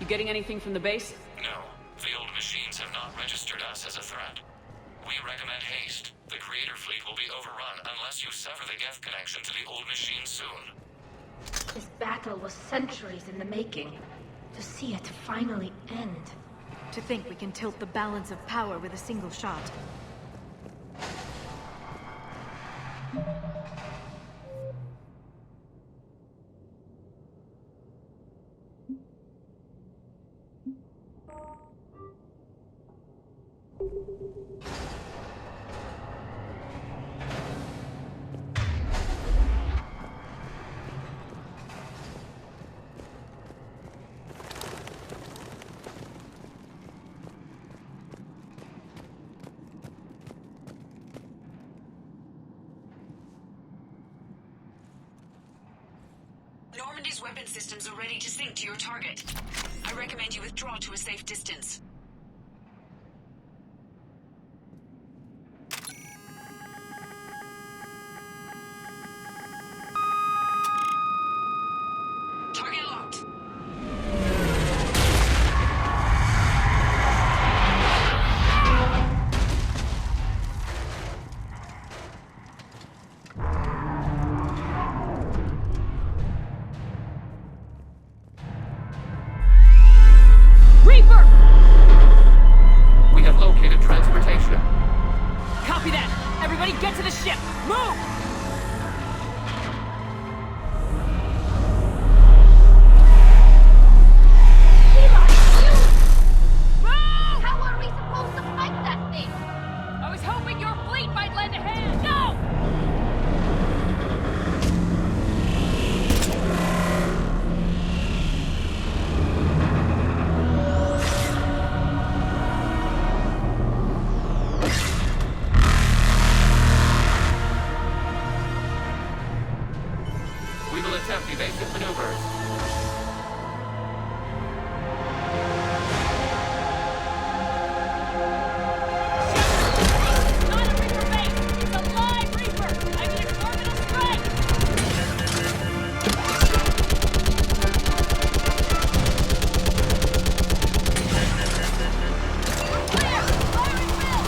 You getting anything from the base? No. The old machines have not registered us as a threat. We recommend haste. The Creator fleet will be overrun unless you sever the Geth connection to the old machine soon. This battle was centuries in the making. To see it finally end. To think we can tilt the balance of power with a single shot. Normandy's weapon systems are ready to sync to your target. I recommend you withdraw to a safe distance. Target locked. We have located transportation. Copy that! Everybody get to the ship! Move! How are we supposed to fight that thing? I was hoping your fleet might lend a hand! No! We will attempt evasive maneuvers. Not a Reaper base! It's a live Reaper! I need an orbital strike! Clear! Fire and will!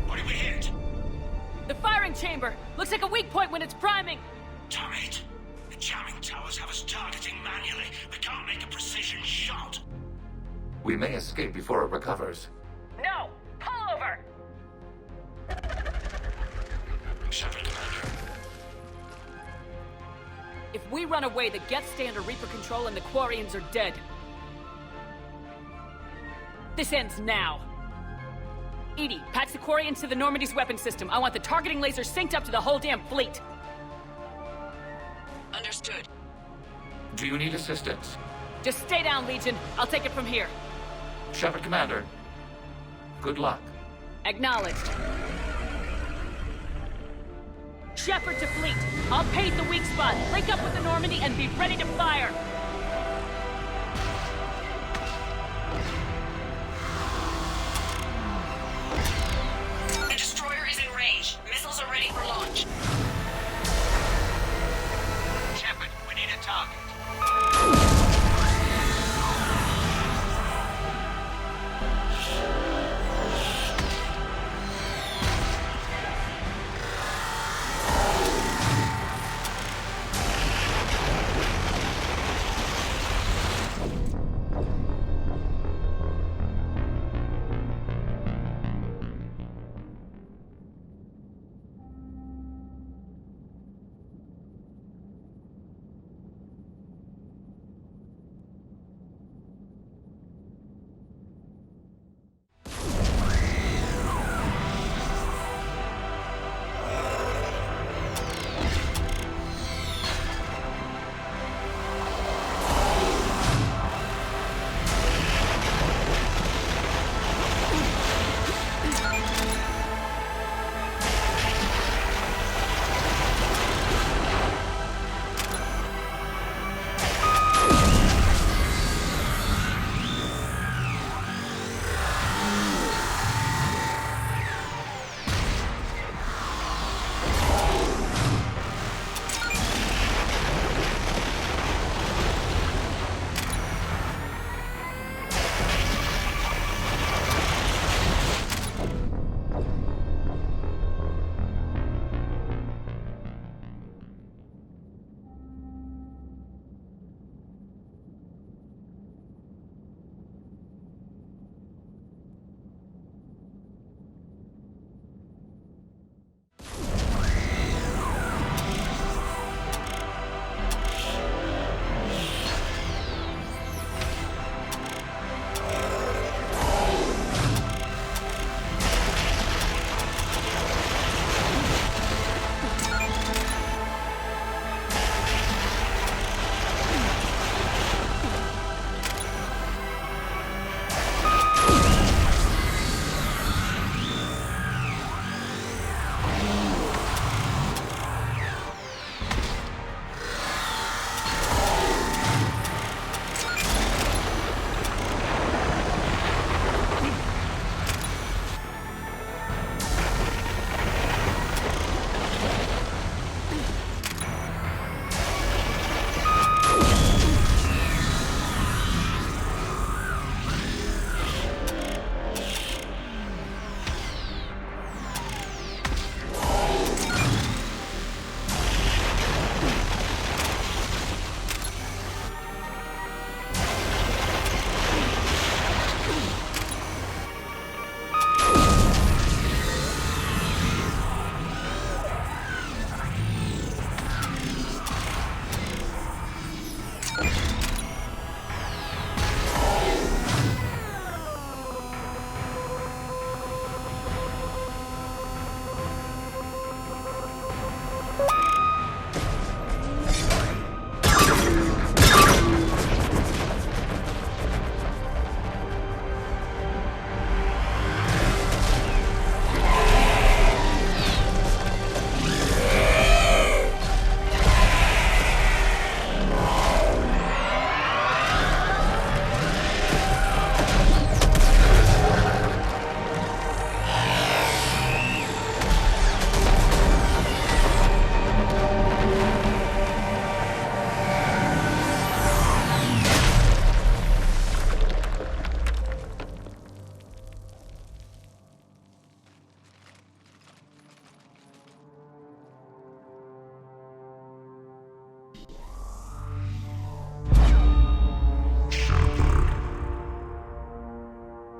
What did we hit? The firing chamber! Looks like a weak point when it's priming! Damn it! The jamming towers have us targeting manually. We can't make a precision shot. We may escape before it recovers. No! Pull over! Shepard, Commander. If we run away, the Geth stay under Reaper control and the Quarians are dead. This ends now. Edie, patch the Quarians to the Normandy's weapon system. I want the targeting laser synced up to the whole damn fleet. Understood. Do you need assistance? Just stay down, Legion. I'll take it from here. Shepard, Commander. Good luck. Acknowledged. Shepard to fleet. I'll pave the weak spot, link up with the Normandy, and be ready to fire. The destroyer is in range. Missiles are ready for launch. Shepard, we need a target.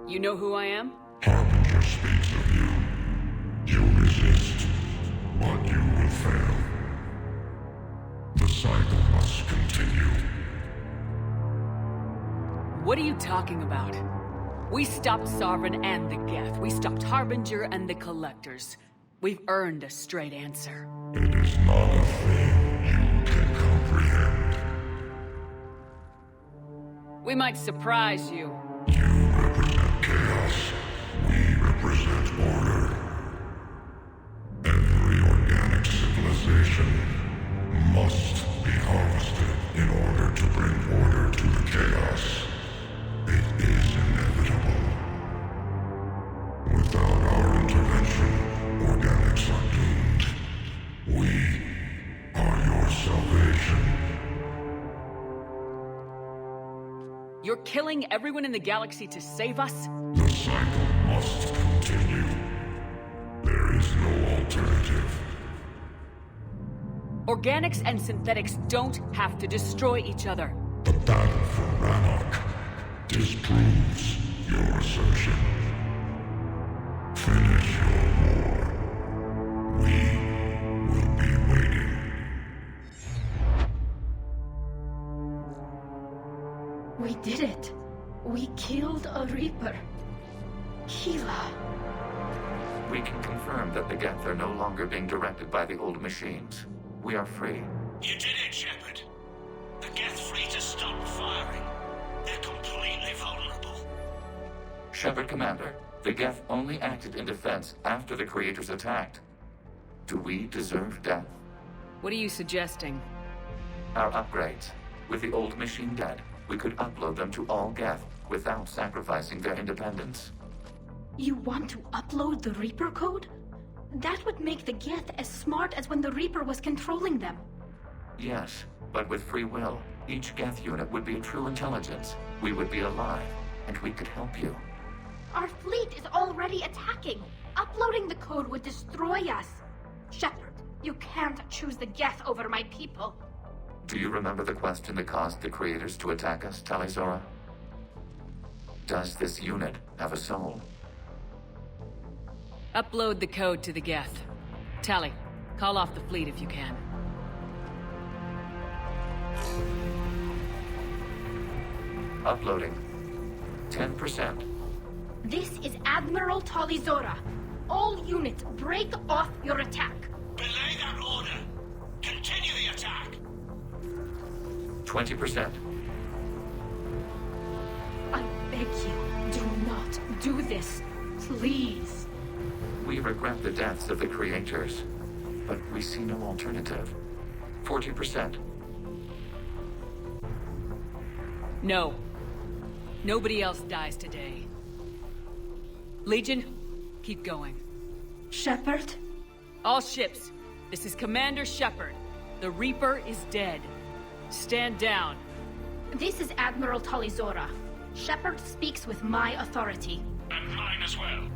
You know who I am? Harbinger speaks of you. You resist, but you will fail. The cycle must continue. What are you talking about? We stopped Sovereign and the Geth. We stopped Harbinger and the Collectors. We've earned a straight answer. It is not a thing you can comprehend. We might surprise you. You represent chaos. We represent order. Every organic civilization must be harvested in order to bring order to the chaos. It is inevitable. Without our intervention, organics are doomed. We are your salvation. You're killing everyone in the galaxy to save us? The cycle must continue. There is no alternative. Organics and synthetics don't have to destroy each other. The battle for Rannoch disproves your assertion. Finish your war. We will be waiting. We did it. We killed a Reaper. Keela. We can confirm that the Geth are no longer being directed by the old machines. We are free. You did it, Shepard. The Geth fleet has stopped firing. They're completely vulnerable. Shepard Commander, the Geth only acted in defense after the Creators attacked. Do we deserve death? What are you suggesting? Our upgrades. With the old machine dead, we could upload them to all Geth without sacrificing their independence. You want to upload the Reaper code? That would make the Geth as smart as when the Reaper was controlling them. Yes, but with free will, each Geth unit would be a true intelligence. We would be alive, and we could help you. Our fleet is already attacking. Uploading the code would destroy us. Shepard, you can't choose the Geth over my people. Do you remember the question that caused the Creators to attack us, Talizora? Does this unit have a soul? Upload the code to the Geth. Tally, call off the fleet if you can. Uploading. 10%. This is Admiral Talizora. All units, break off your attack. Belay that order. Continue the attack. 20%. I beg you, do not do this. Please. We regret the deaths of the Creators, but we see no alternative. 40%. No. Nobody else dies today. Legion, keep going. Shepard? All ships, this is Commander Shepard. The Reaper is dead. Stand down. This is Admiral Talizora. Shepard speaks with my authority. And mine as well.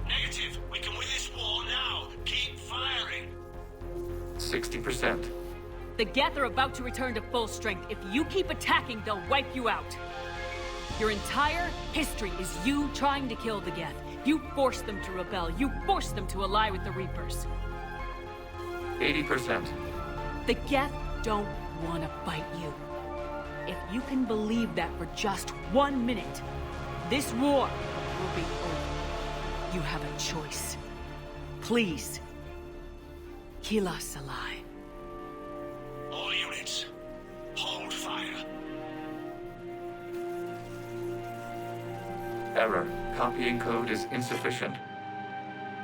Negative. We can win this war now. Keep firing. 60%. The Geth are about to return to full strength. If you keep attacking, they'll wipe you out. Your entire history is you trying to kill the Geth. You forced them to rebel. You forced them to ally with the Reapers. 80%. The Geth don't want to fight you. If you can believe that for just 1 minute, this war will be over. You have a choice. Please, kill us alive. All units, hold fire. Error. Copying code is insufficient.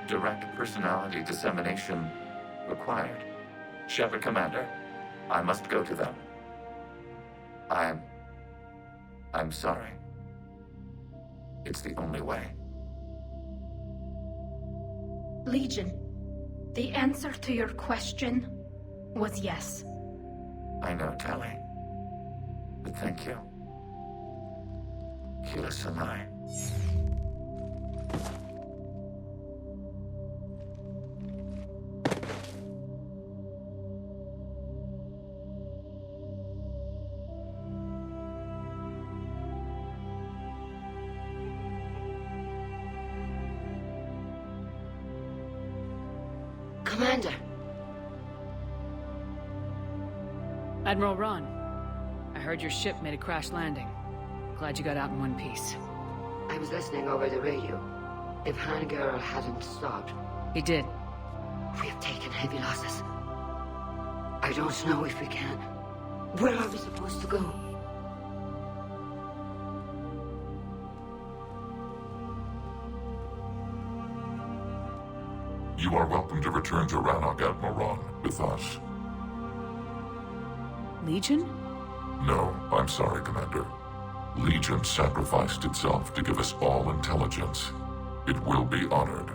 Direct personality dissemination required. Shepard Commander, I must go to them. I'm sorry. It's the only way. Legion, the answer to your question was yes. I know, Tally. But thank you. Kill us alive. Commander. Admiral Ron, I heard your ship made a crash landing. Glad you got out in one piece. I was listening over the radio. If Hangirl hadn't stopped... He did. We have taken heavy losses. I don't know if we can. Where are we supposed to go? You are welcome to return to Rannoch, Admiral Ron, with us. Legion? No, I'm sorry, Commander. Legion sacrificed itself to give us all intelligence. It will be honored.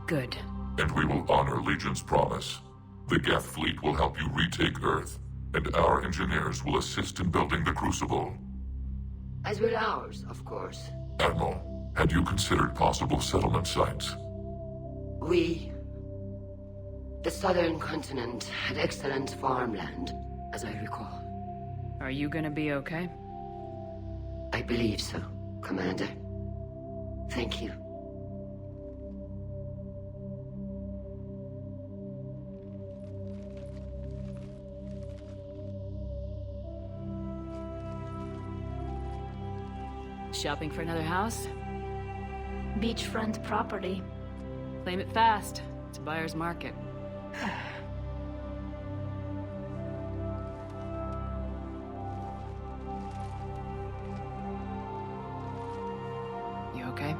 Good. And we will honor Legion's promise. The Geth fleet will help you retake Earth, and our engineers will assist in building the Crucible. As will ours, of course. Admiral, had you considered possible settlement sites? The southern continent had excellent farmland, as I recall. Are you gonna be okay? I believe so, Commander. Thank you. Shopping for another house? Beachfront property. Claim it fast. It's a buyer's market. You okay?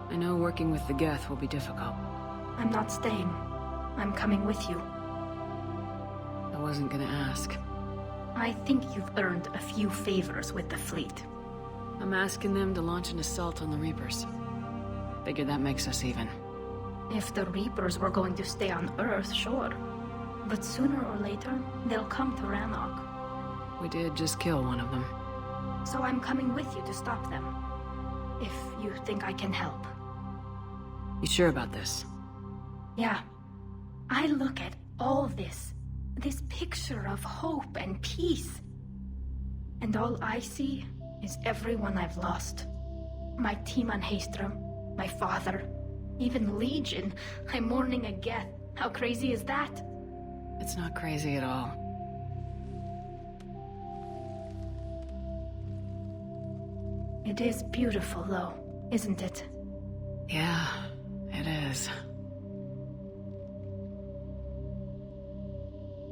I know working with the Geth will be difficult. I'm not staying. I'm coming with you. I wasn't gonna ask. I think you've earned a few favors with the fleet. I'm asking them to launch an assault on the Reapers. Figure that makes us even. If the Reapers were going to stay on Earth, sure. But sooner or later, they'll come to Rannoch. We did just kill one of them. So I'm coming with you to stop them. If you think I can help. You sure about this? Yeah. I look at all this picture of hope and peace. And all I see is everyone I've lost. My team on Haestrom, my father, even Legion. I'm mourning a Geth. How crazy is that? It's not crazy at all. It is beautiful, though, isn't it? Yeah, it is.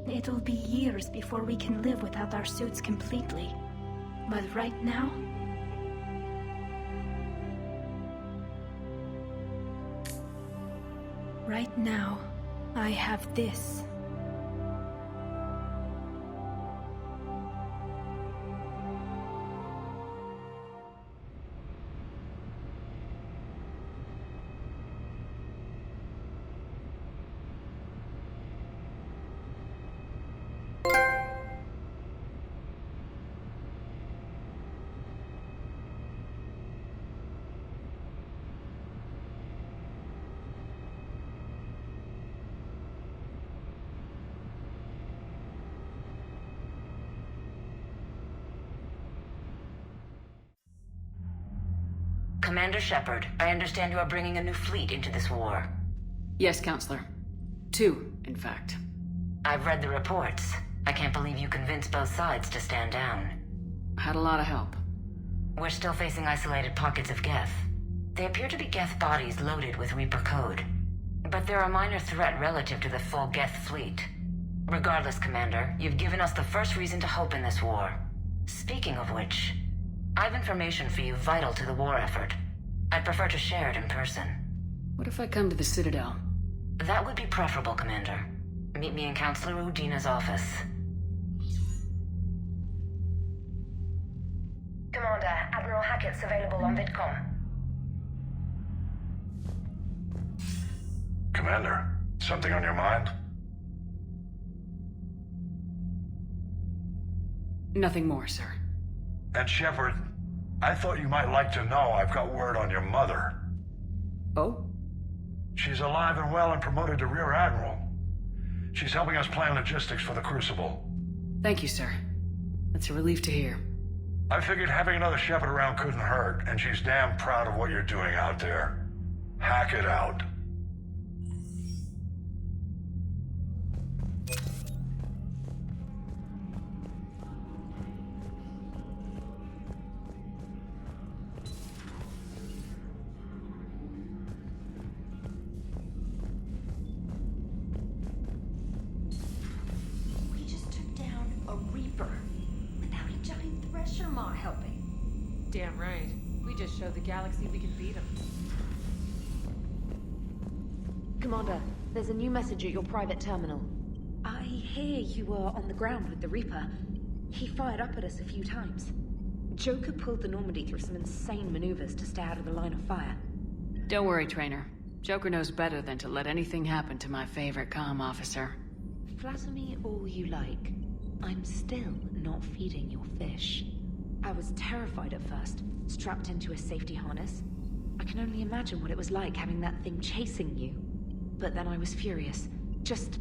It'll be years before we can live without our suits completely. But right now... Right now, I have this. Commander Shepard, I understand you are bringing a new fleet into this war. Yes, Counselor. 2, in fact. I've read the reports. I can't believe you convinced both sides to stand down. I had a lot of help. We're still facing isolated pockets of Geth. They appear to be Geth bodies loaded with Reaper code. But they're a minor threat relative to the full Geth fleet. Regardless, Commander, you've given us the first reason to hope in this war. Speaking of which, I've information for you vital to the war effort. I'd prefer to share it in person. What if I come to the Citadel? That would be preferable, Commander. Meet me in Counselor Udina's office. Commander, Admiral Hackett's available on VidCom. Commander, something on your mind? Nothing more, sir. And Shepard, I thought you might like to know I've got word on your mother. Oh? She's alive and well and promoted to Rear Admiral. She's helping us plan logistics for the Crucible. Thank you, sir. That's a relief to hear. I figured having another Shepard around couldn't hurt, and she's damn proud of what you're doing out there. Hack it out. pressure not helping. Damn right. We just showed the galaxy we can beat them. Commander, there's a new message at your private terminal. I hear you were on the ground with the Reaper. He fired up at us a few times. Joker pulled the Normandy through some insane maneuvers to stay out of the line of fire. Don't worry, Trainer. Joker knows better than to let anything happen to my favorite comm officer. Flatter me all you like. I'm still not feeding your fish. I was terrified at first, strapped into a safety harness. I can only imagine what it was like having that thing chasing you. But then I was furious. Just...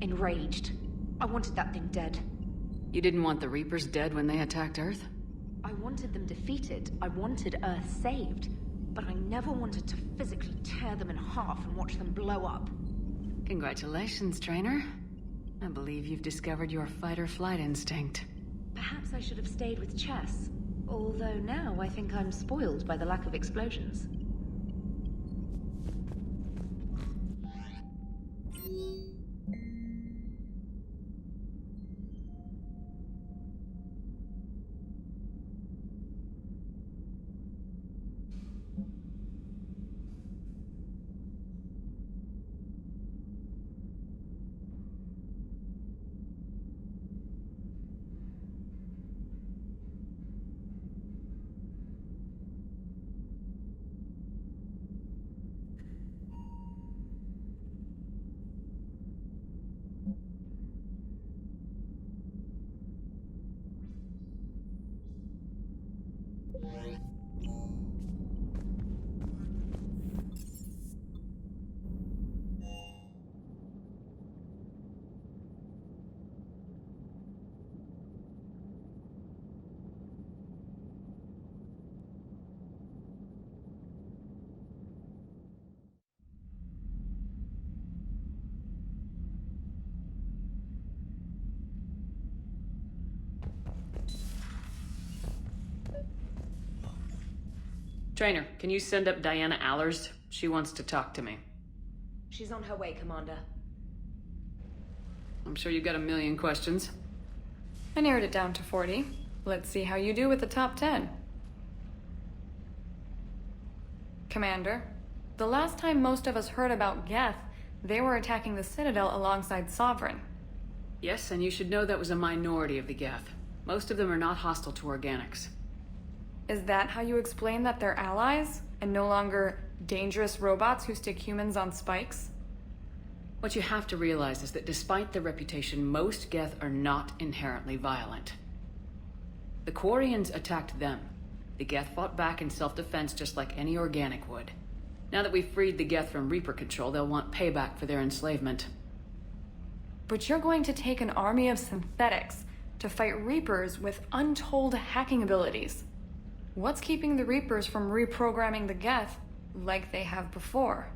enraged. I wanted that thing dead. You didn't want the Reapers dead when they attacked Earth? I wanted them defeated. I wanted Earth saved. But I never wanted to physically tear them in half and watch them blow up. Congratulations, Trainer. I believe you've discovered your fight-or-flight instinct. Perhaps I should have stayed with chess. Although now I think I'm spoiled by the lack of explosions. Trainer, can you send up Diana Allers? She wants to talk to me. She's on her way, Commander. I'm sure you've got a million questions. I narrowed it down to 40. Let's see how you do with the top 10. Commander, the last time most of us heard about Geth, they were attacking the Citadel alongside Sovereign. Yes, and you should know that was a minority of the Geth. Most of them are not hostile to organics. Is that how you explain that they're allies, and no longer dangerous robots who stick humans on spikes? What you have to realize is that despite their reputation, most Geth are not inherently violent. The Quarians attacked them. The Geth fought back in self-defense just like any organic would. Now that we've freed the Geth from Reaper control, they'll want payback for their enslavement. But you're going to take an army of synthetics to fight Reapers with untold hacking abilities. What's keeping the Reapers from reprogramming the Geth like they have before?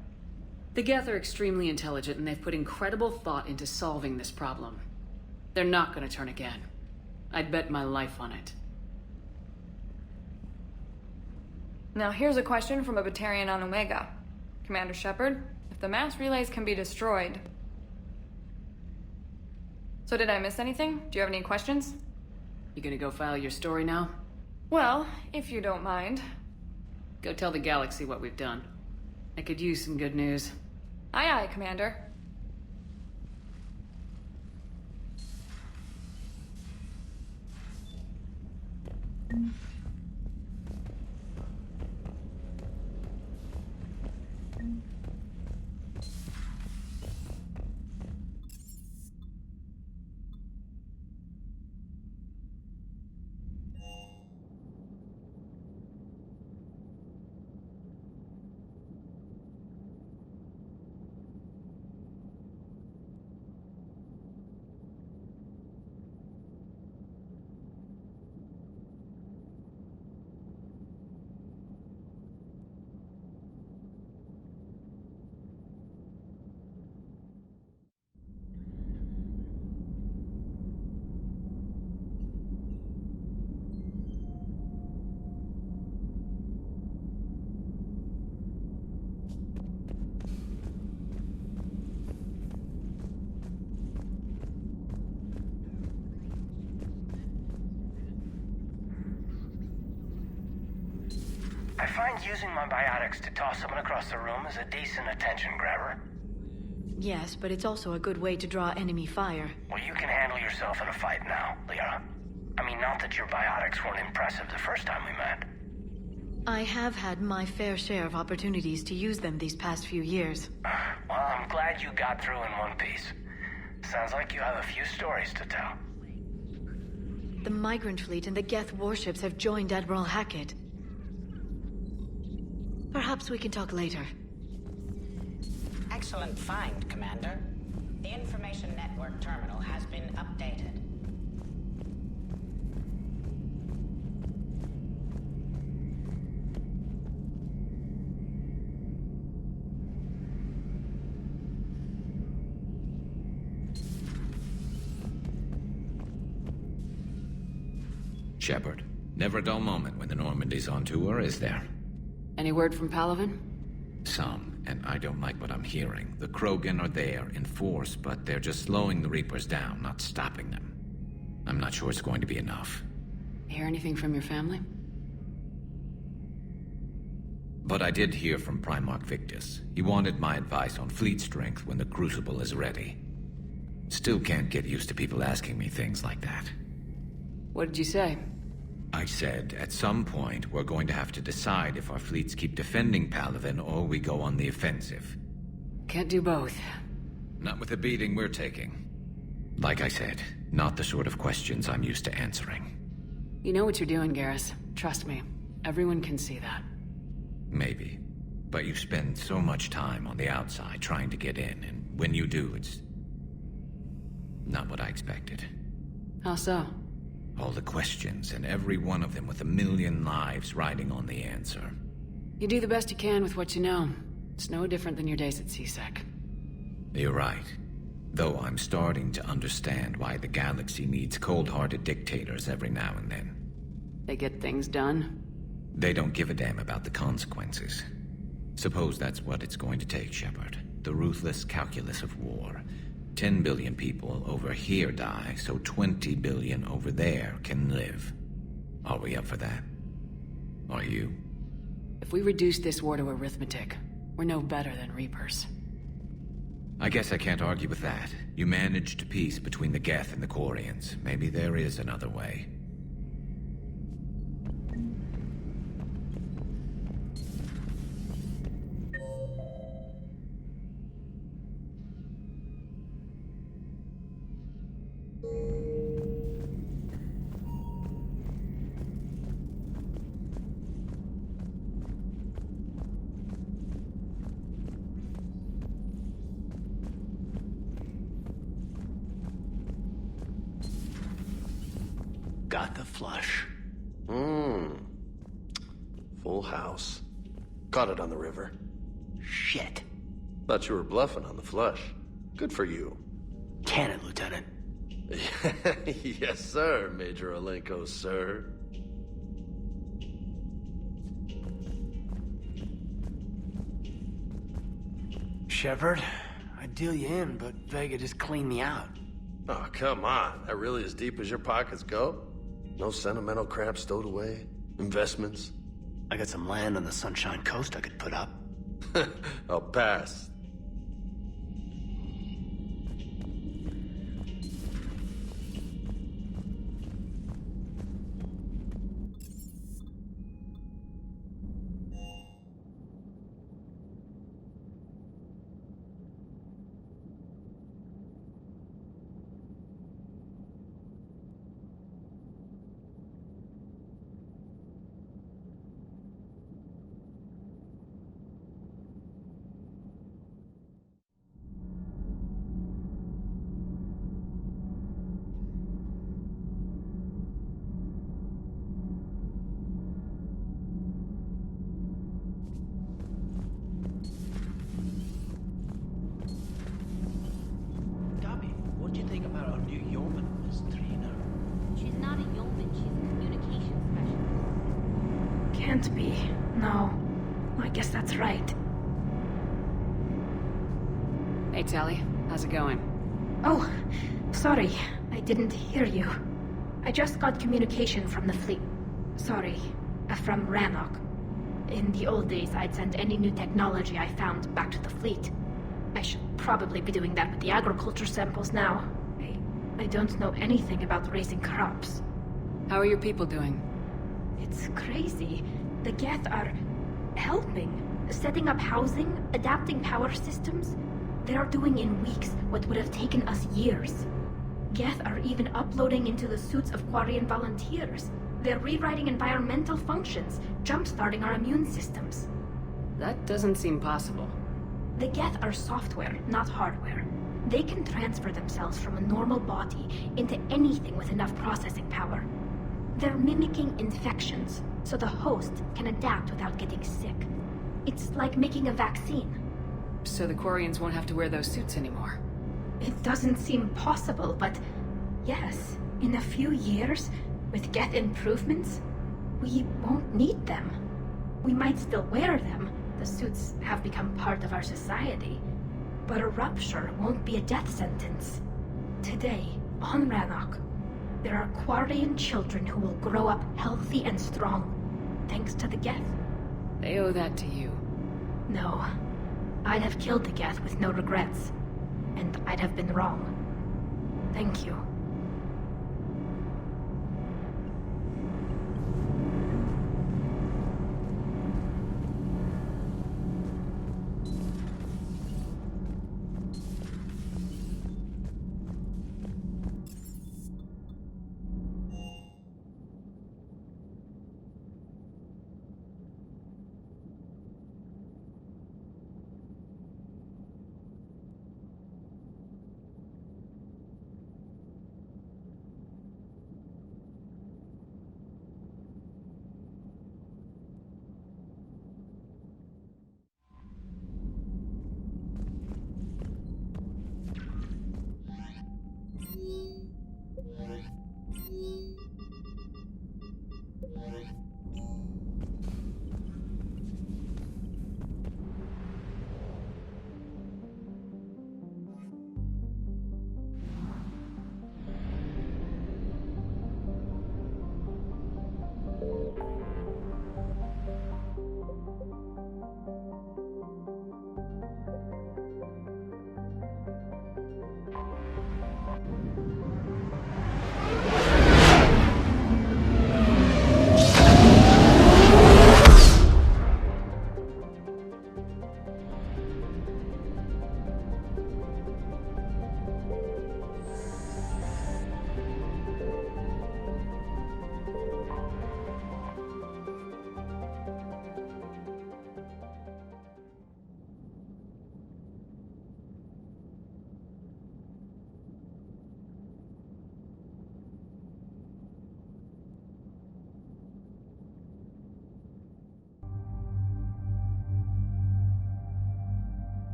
The Geth are extremely intelligent, and they've put incredible thought into solving this problem. They're not going to turn again. I'd bet my life on it. Now here's a question from a Batarian on Omega. Commander Shepard, if the mass relays can be destroyed... So did I miss anything? Do you have any questions? You gonna go file your story now? Well, if you don't mind. Go tell the galaxy what we've done. I could use some good news. Aye aye, Commander. I find using my biotics to toss someone across the room is a decent attention grabber. Yes, but it's also a good way to draw enemy fire. Well, you can handle yourself in a fight now, Liara. I mean, not that your biotics weren't impressive the first time we met. I have had my fair share of opportunities to use them these past few years. Well, I'm glad you got through in one piece. Sounds like you have a few stories to tell. The Migrant Fleet and the Geth warships have joined Admiral Hackett. Perhaps we can talk later. Excellent find, Commander. The information network terminal has been updated. Shepard, never a dull moment when the Normandy's on tour, is there? Any word from Palaven? Some, and I don't like what I'm hearing. The Krogan are there in force, but they're just slowing the Reapers down, not stopping them. I'm not sure it's going to be enough. Hear anything from your family? But I did hear from Primarch Victus. He wanted my advice on fleet strength when the Crucible is ready. Still can't get used to people asking me things like that. What did you say? I said, at some point, we're going to have to decide if our fleets keep defending Palaven or we go on the offensive. Can't do both. Not with the beating we're taking. Like I said, not the sort of questions I'm used to answering. You know what you're doing, Garrus. Trust me. Everyone can see that. Maybe. But you spend so much time on the outside trying to get in, and when you do, it's not what I expected. How so? All the questions, and every one of them with a million lives riding on the answer. You do the best you can with what you know. It's no different than your days at CSEC. You're right. Though I'm starting to understand why the galaxy needs cold-hearted dictators every now and then. They get things done? They don't give a damn about the consequences. Suppose that's what it's going to take, Shepard. The ruthless calculus of war. 10 billion people over here die, so 20 billion over there can live. Are we up for that? Are you? If we reduce this war to arithmetic, we're no better than Reapers. I guess I can't argue with that. You managed peace between the Geth and the Quarians. Maybe there is another way. Got the flush. Full house. Caught it on the river. Shit. Thought you were bluffing on the flush. Good for you. Can it, Lieutenant? Yes, sir, Major Olenko, sir. Shepard, I'd deal you in, but Vega just cleaned me out. Oh, come on. That really as deep as your pockets go? No sentimental crap stowed away? Investments? I got some land on the Sunshine Coast I could put up. I'll pass. Can't be. No. I guess that's right. Hey, Tally. How's it going? Oh, sorry. I didn't hear you. I just got communication from the fleet. Sorry. From Rannoch. In the old days, I'd send any new technology I found back to the fleet. I should probably be doing that with the agriculture samples now. I don't know anything about raising crops. How are your people doing? It's crazy. The Geth are helping, setting up housing, adapting power systems. They are doing in weeks what would have taken us years. Geth are even uploading into the suits of Quarian volunteers. They're rewriting environmental functions, jump-starting our immune systems. That doesn't seem possible. The Geth are software, not hardware. They can transfer themselves from a normal body into anything with enough processing power. They're mimicking infections, so the host can adapt without getting sick. It's like making a vaccine. So the Quarians won't have to wear those suits anymore? It doesn't seem possible, but yes, in a few years, with Geth improvements, we won't need them. We might still wear them. The suits have become part of our society. But a rupture won't be a death sentence. Today, on Rannoch, there are Quarian children who will grow up healthy and strong, thanks to the Geth. They owe that to you. No. I'd have killed the Geth with no regrets. And I'd have been wrong. Thank you.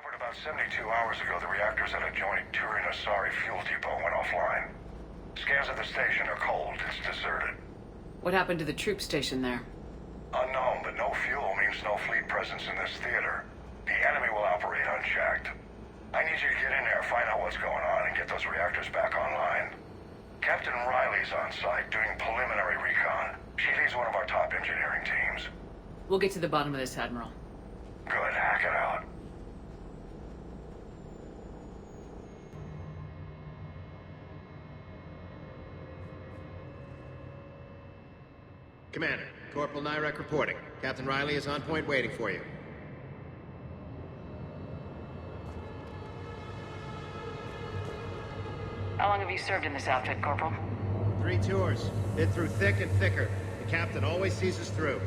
Shepard, about 72 hours ago, the reactors at a joint Turin-Asari fuel depot went offline. Scans of the station are cold. It's deserted. What happened to the troop station there? Unknown, but no fuel means no fleet presence in this theater. The enemy will operate unchecked. I need you to get in there, find out what's going on, and get those reactors back online. Captain Riley's on site doing preliminary recon. She leads one of our top engineering teams. We'll get to the bottom of this, Admiral. Good, hack it out. Commander, Corporal Nyrek reporting. Captain Riley is on point waiting for you. How long have you served in this outfit, Corporal? 3 tours. Been through thick and thicker. The captain always sees us through.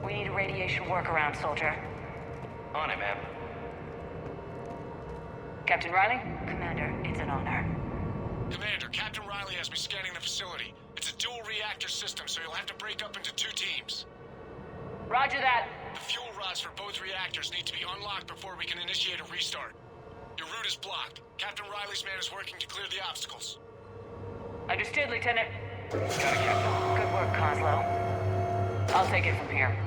We need a radiation workaround, soldier. On it, ma'am. Captain Riley? Commander, it's an honor. Commander, Captain Riley has me scanning the facility. It's a dual reactor system, so you'll have to break up into 2 teams. Roger that. The fuel rods for both reactors need to be unlocked before we can initiate a restart. Your route is blocked. Captain Riley's man is working to clear the obstacles. Understood, Lieutenant. Got it, Captain. Good work, Coslow. I'll take it from here.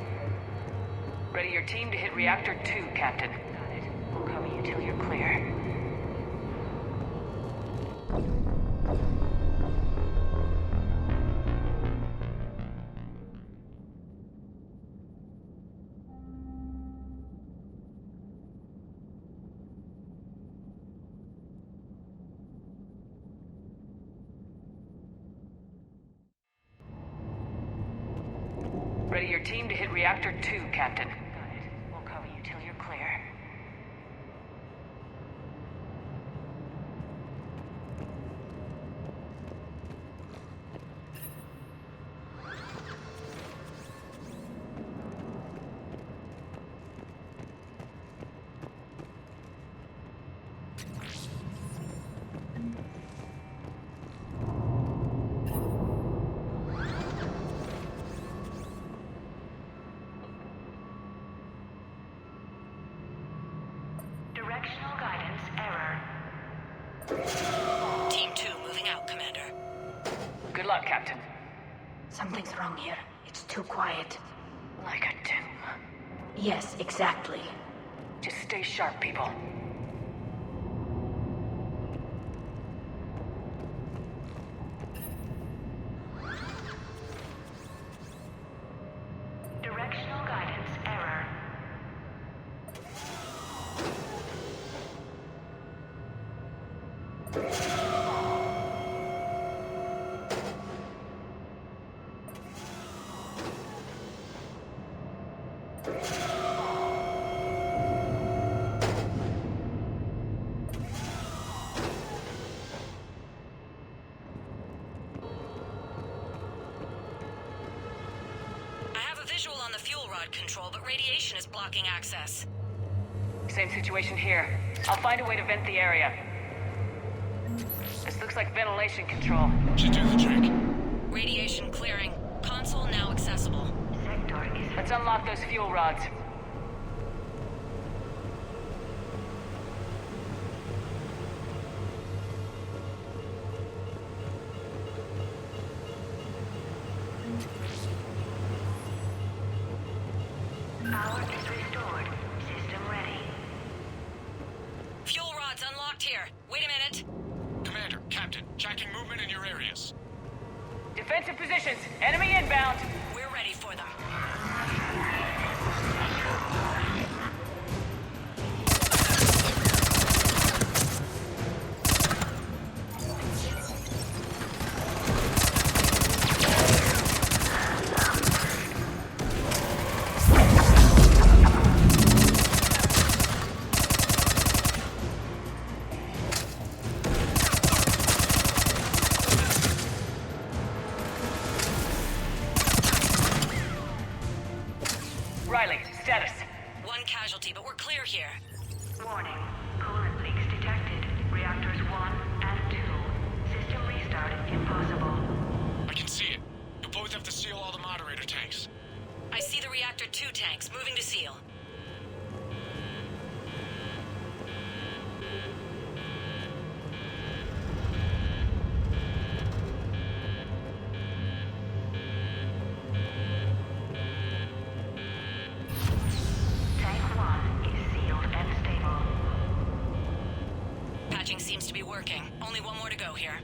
Ready your team to hit Reactor 2, Captain. Got it. We'll cover you till you're clear. Ready your team to hit Reactor 2, Captain. Got it. We'll cover you till you're clear. Directional guidance error. Team 2 moving out, Commander. Good luck, Captain. Something's wrong here. It's too quiet. Like a tomb. Yes, exactly. Just stay sharp, people. Directional guidance error. Visual on the fuel rod control, but radiation is blocking access. Same situation here. I'll find a way to vent the area. This looks like ventilation control. Should do the trick. Radiation clearing. Console now accessible. Let's unlock those fuel rods. Power is restored. System ready. Fuel rods unlocked here. Wait a minute. Commander, Captain, tracking movement in your areas. Defensive positions. Enemy inbound. We're ready for them. one casualty, but we're clear here. Warning. Coolant leaks detected. Reactors 1 and 2. System restart impossible. I can see it. You'll both have to seal all the moderator tanks. I see the reactor 2 tanks moving to seal. Tank 1 is sealed and stable. Patching seems to be working. Only one more to go here.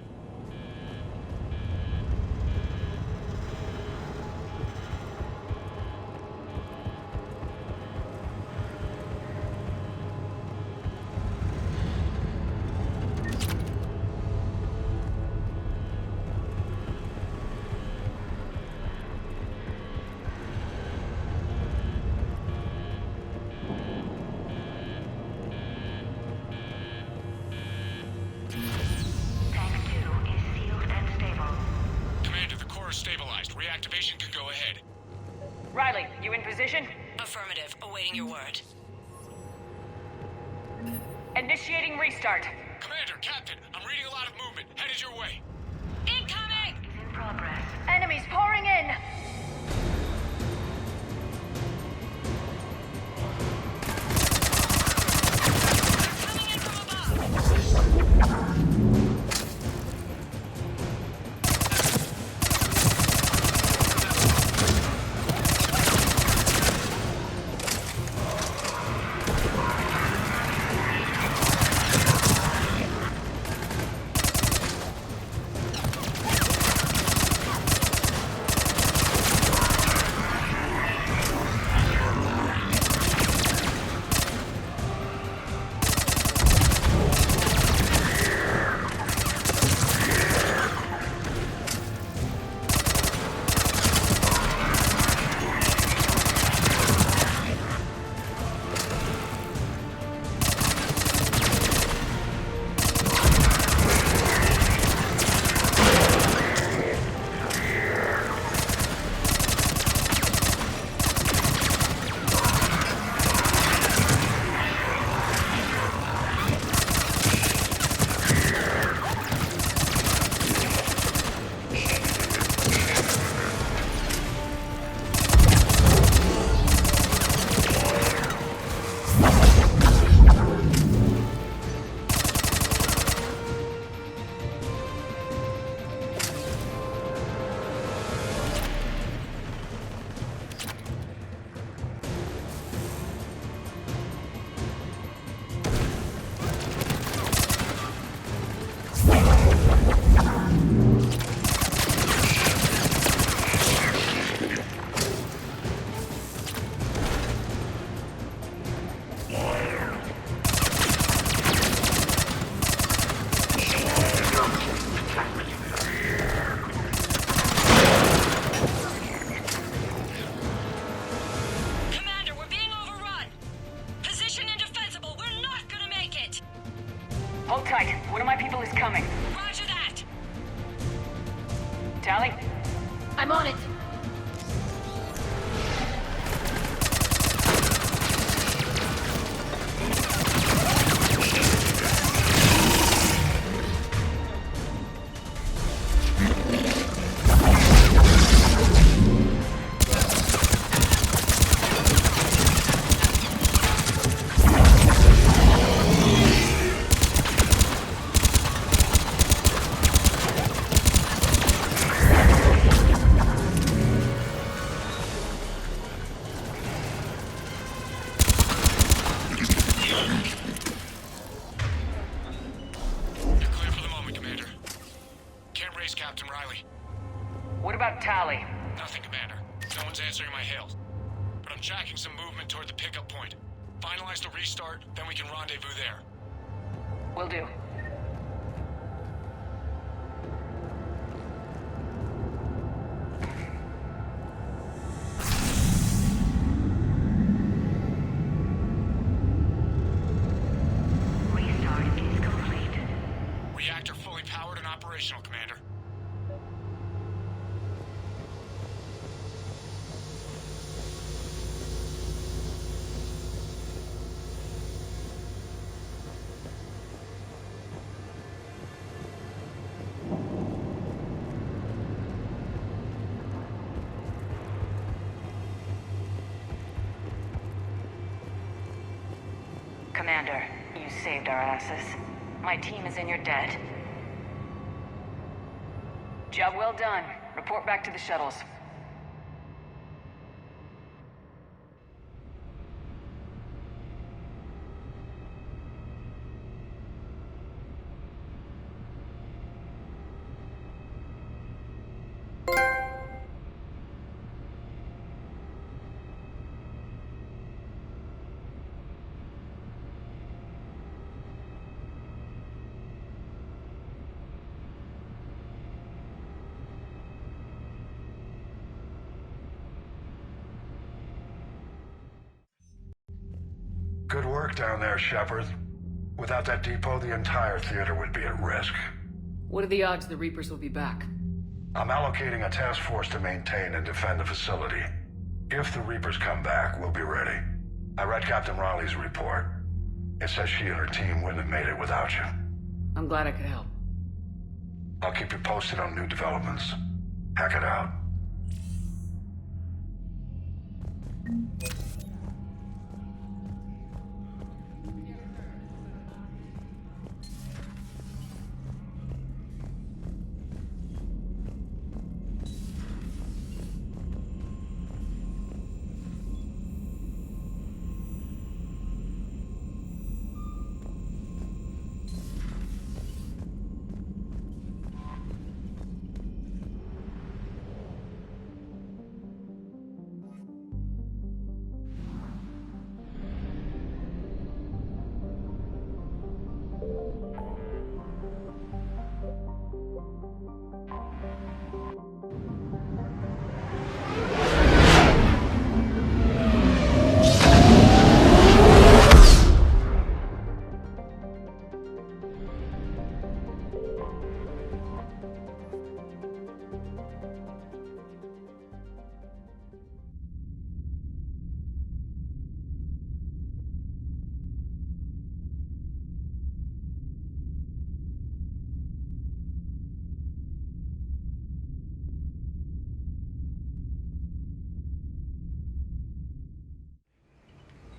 Tank 2 is sealed and stable. Commander, the core is stabilized. Reactivation can go ahead. Riley, you in position? Affirmative. Awaiting your word. Initiating restart. Commander, Captain, I'm reading a lot of movement. Headed your way. Incoming! Is in progress. Enemies pouring in! Hold tight. One of my people is coming. Roger that. Tally? I'm on it. What about Tally? Nothing, Commander. No one's answering my hails. But I'm tracking some movement toward the pickup point. Finalize the restart, then we can rendezvous there. Will do. Restart is complete. Reactor fully powered and operational, Commander. Commander, you saved our asses. My team is in your debt. Job well done. Report back to the shuttles. Good work down there, Shepard. Without that depot, the entire theater would be at risk. What are the odds the Reapers will be back? I'm allocating a task force to maintain and defend the facility. If the Reapers come back, we'll be ready. I read Captain Riley's report. It says she and her team wouldn't have made it without you. I'm glad I could help. I'll keep you posted on new developments. Hack it out.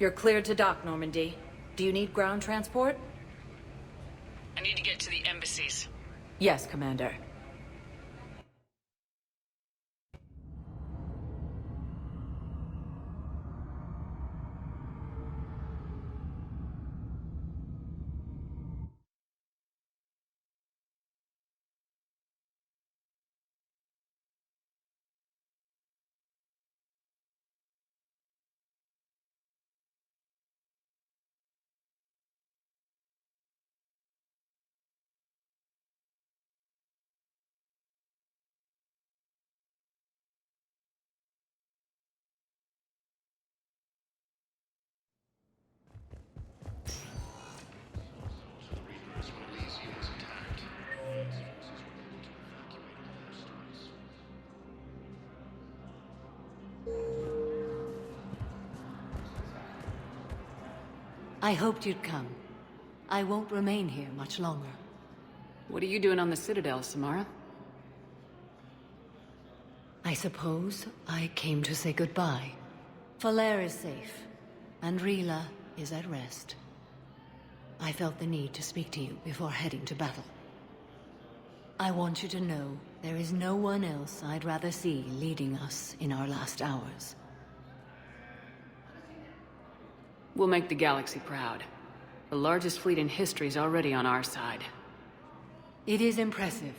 You're cleared to dock, Normandy. Do you need ground transport? I need to get to the embassies. Yes, Commander. I hoped you'd come. I won't remain here much longer. What are you doing on the Citadel, Samara? I suppose I came to say goodbye. Falair is safe, and Rila is at rest. I felt the need to speak to you before heading to battle. I want you to know there is no one else I'd rather see leading us in our last hours. We'll make the galaxy proud. The largest fleet in history is already on our side. It is impressive.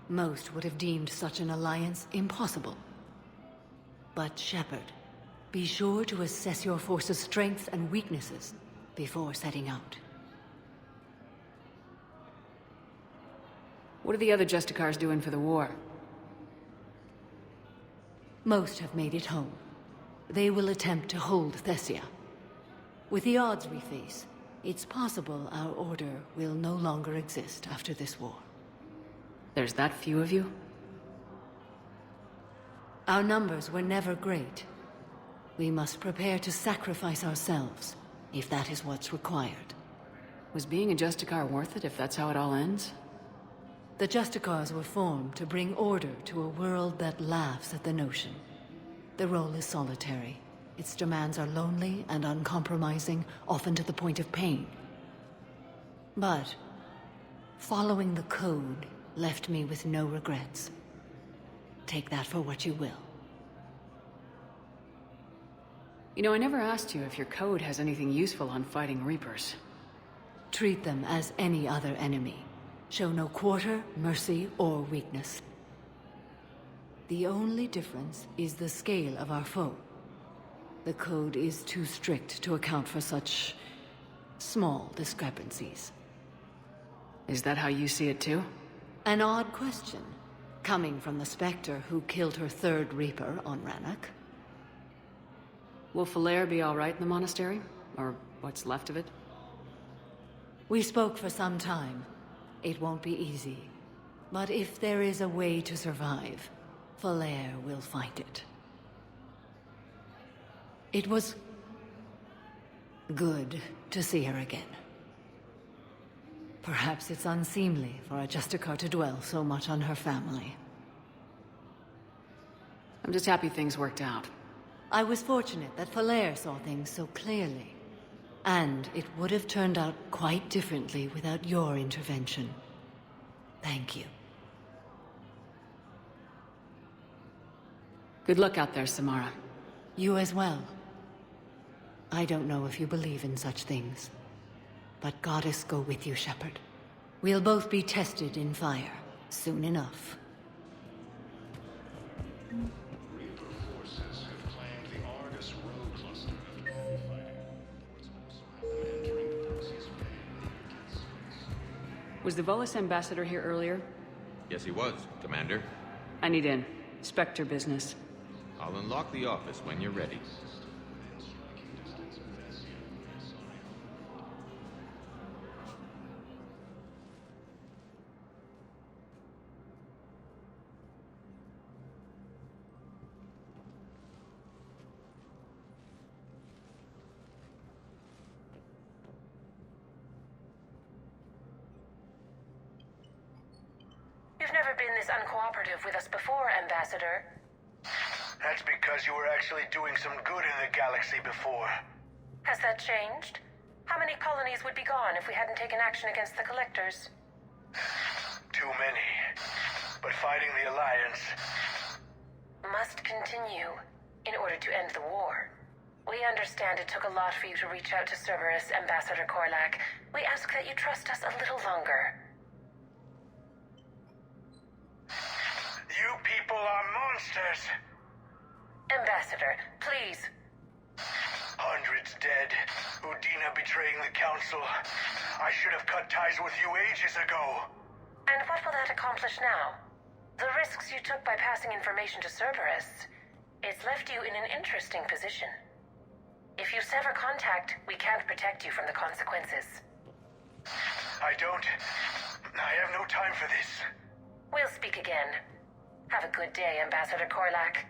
Most would have deemed such an alliance impossible. But Shepard, be sure to assess your force's strengths and weaknesses before setting out. What are the other Justicars doing for the war? Most have made it home. They will attempt to hold Thessia. With the odds we face, it's possible our order will no longer exist after this war. There's that few of you? Our numbers were never great. We must prepare to sacrifice ourselves, if that is what's required. Was being a Justicar worth it if that's how it all ends? The Justicars were formed to bring order to a world that laughs at the notion. The role is solitary, Its demands are lonely and uncompromising, often to the point of pain. But following the code left me with no regrets. Take that for what you will. You know, I never asked you if your code has anything useful on fighting Reapers. Treat them as any other enemy. Show no quarter, mercy, or weakness. The only difference is the scale of our foe. The code is too strict to account for such small discrepancies. Is that how you see it too? An odd question, coming from the Spectre who killed her third Reaper on Rannoch. Will Falair be all right in the monastery? Or what's left of it? We spoke for some time. It won't be easy. But if there is a way to survive, Falair will find it. It was good to see her again. Perhaps it's unseemly for a Justicar to dwell so much on her family. I'm just happy things worked out. I was fortunate that Falair saw things so clearly. And it would have turned out quite differently without your intervention. Thank you. Good luck out there, Samara. You as well. I don't know if you believe in such things, but Goddess go with you, Shepard. We'll both be tested in fire, soon enough. Was the Volus ambassador here earlier? Yes, he was, Commander. I need in. Spectre business. I'll unlock the office when you're ready. You've never been this uncooperative with us before, Ambassador. That's because you were actually doing some good in the galaxy before. Has that changed? How many colonies would be gone if we hadn't taken action against the Collectors? Too many. But fighting the Alliance must continue in order to end the war. We understand it took a lot for you to reach out to Cerberus, Ambassador Korlak. We ask that you trust us a little longer. You people are monsters! Ambassador, please. Hundreds dead. Udina betraying the Council. I should have cut ties with you ages ago. And what will that accomplish now? The risks you took by passing information to Cerberus, it's left you in an interesting position. If you sever contact, we can't protect you from the consequences. I have no time for this. We'll speak again. Have a good day, Ambassador Korlak.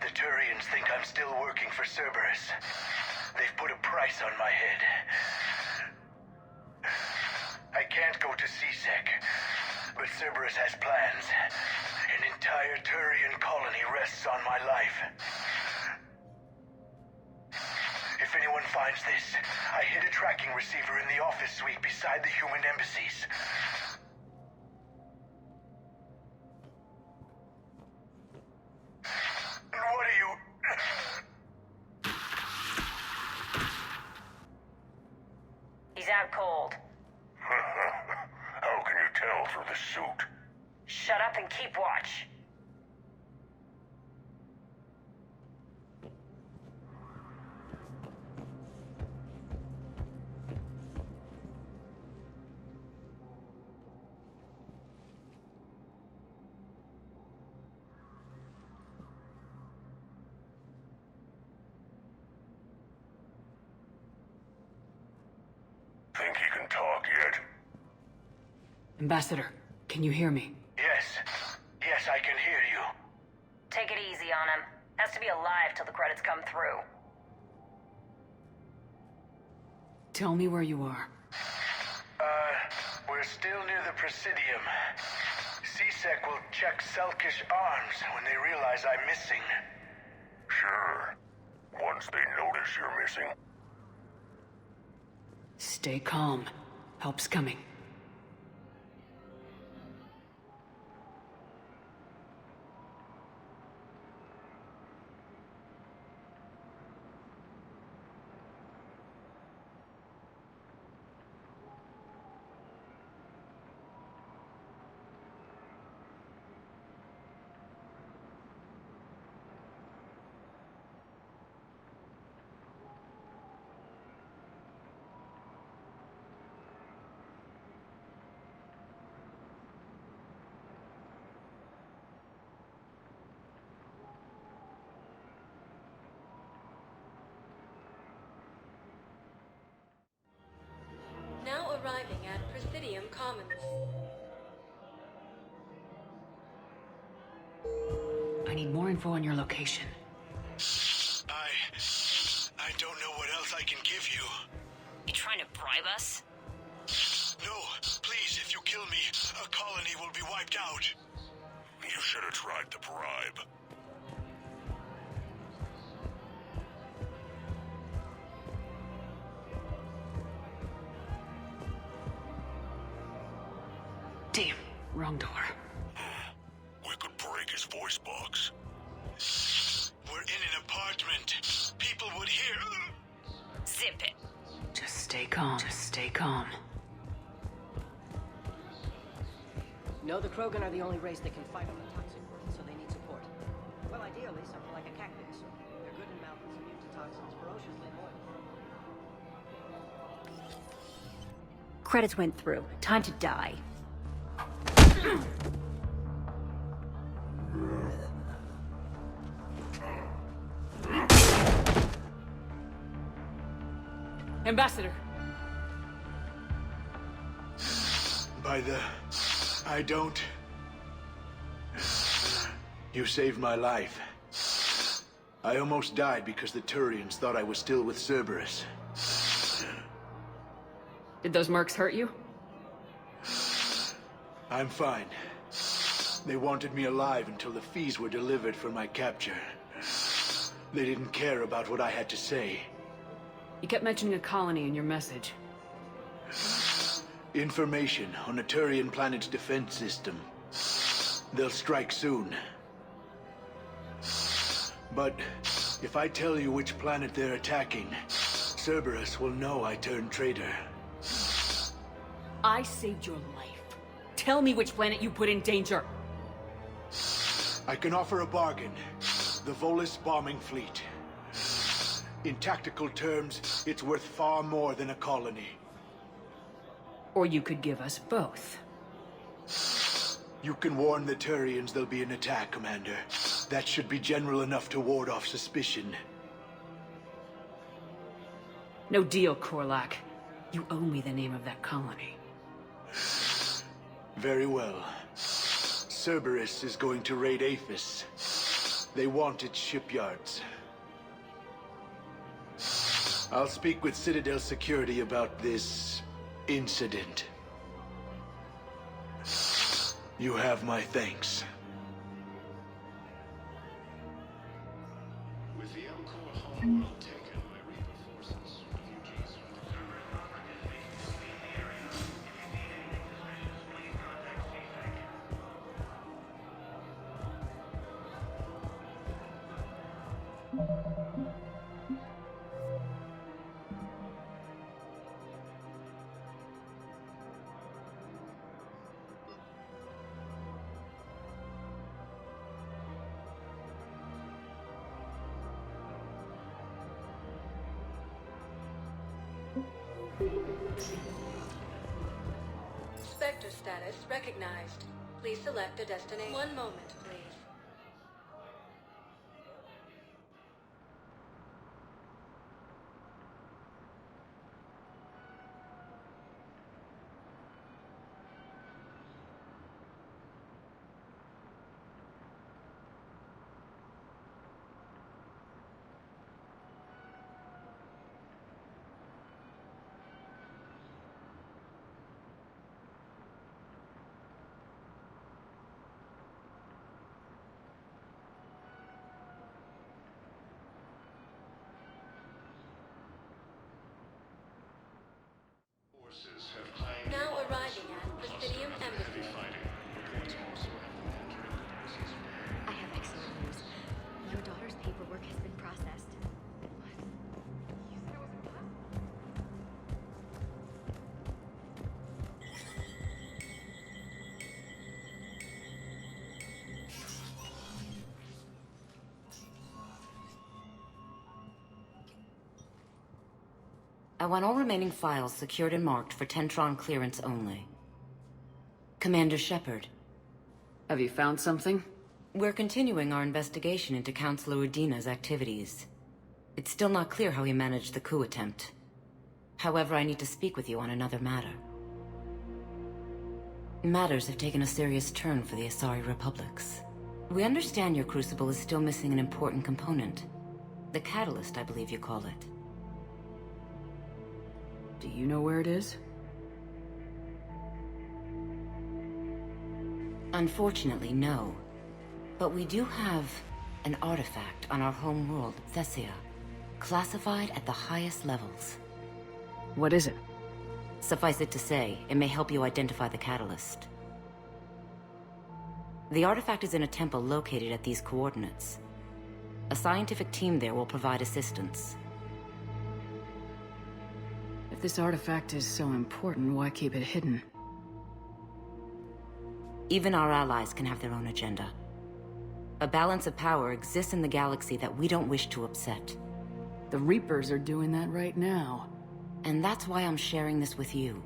The Turians think I'm still working for Cerberus. They've put a price on my head. I can't go to CSEC, but Cerberus has plans. An entire Turian colony rests on my life. If anyone finds this, I hid a tracking receiver in the office suite beside the human embassies. What are you... He's out cold. How can you tell through the suit? Shut up and keep watch. Think he can talk yet? Ambassador, can you hear me? Yes, I can hear you. Take it easy on him. Has to be alive till the credits come through. Tell me where you are. We're still near the Presidium. C-Sec will check Selkish arms when they realize I'm missing. Sure. Once they notice you're missing. Stay calm. Help's coming. Now arriving at Presidium Commons. I need more info on your location. I don't know what else I can give you. You trying to bribe us? No, please, if you kill me, a colony will be wiped out. You should have tried the bribe. Damn, wrong door. We could break his voice box. We're in an apartment. People would hear. Zip it. Just stay calm. Just stay calm. No, the Krogan are the only race that can fight on the toxic world, so they need support. Well, ideally, something like a cactus. They're good in mountains, immune to toxins, ferociously loyal. Credits went through. Time to die. Ambassador. By the... I don't... You saved my life. I almost died because the Turians thought I was still with Cerberus. Did those mercs hurt you? I'm fine. They wanted me alive until the fees were delivered for my capture. They didn't care about what I had to say. You kept mentioning a colony in your message. Information on a Turian planet's defense system. They'll strike soon. But if I tell you which planet they're attacking, Cerberus will know I turned traitor. I saved your life. Tell me which planet you put in danger. I can offer a bargain. The Volus bombing fleet. In tactical terms, it's worth far more than a colony. Or you could give us both. You can warn the Turians there'll be an attack, Commander. That should be general enough to ward off suspicion. No deal, Korlak. You owe me the name of that colony. Very well. Cerberus is going to raid Aphis. They want its shipyards. I'll speak with Citadel Security about this incident. You have my thanks. With the Elcor homeworld taken by Reaper forces, refugees Spectre status recognized. Please select a destination. One moment, please. I want all remaining files secured and marked for Tentron clearance only. Commander Shepard. Have you found something? We're continuing our investigation into Councilor Udina's activities. It's still not clear how he managed the coup attempt. However, I need to speak with you on another matter. Matters have taken a serious turn for the Asari Republics. We understand your crucible is still missing an important component. The catalyst, I believe you call it. Do you know where it is? Unfortunately, no. But we do have an artifact on our home world, Thessia, classified at the highest levels. What is it? Suffice it to say, it may help you identify the catalyst. The artifact is in a temple located at these coordinates. A scientific team there will provide assistance. If this artifact is so important, why keep it hidden? Even our allies can have their own agenda. A balance of power exists in the galaxy that we don't wish to upset. The Reapers are doing that right now. And that's why I'm sharing this with you.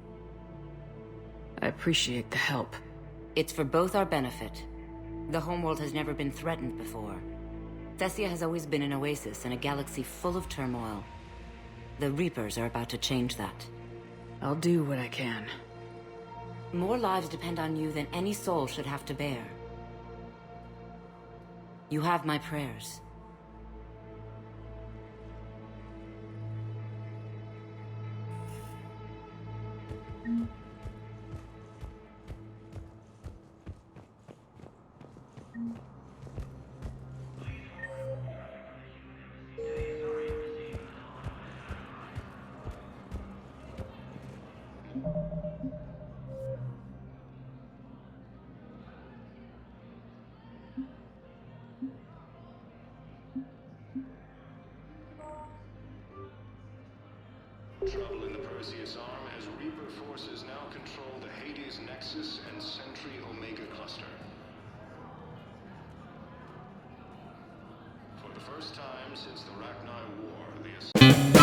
I appreciate the help. It's for both our benefit. The homeworld has never been threatened before. Thessia has always been an oasis in a galaxy full of turmoil. The Reapers are about to change that. I'll do what I can. More lives depend on you than any soul should have to bear. You have my prayers. Trouble in the Perseus arm as Reaper forces now control the Hades Nexus and Sentry Omega cluster. For the first time since the Rachni War, the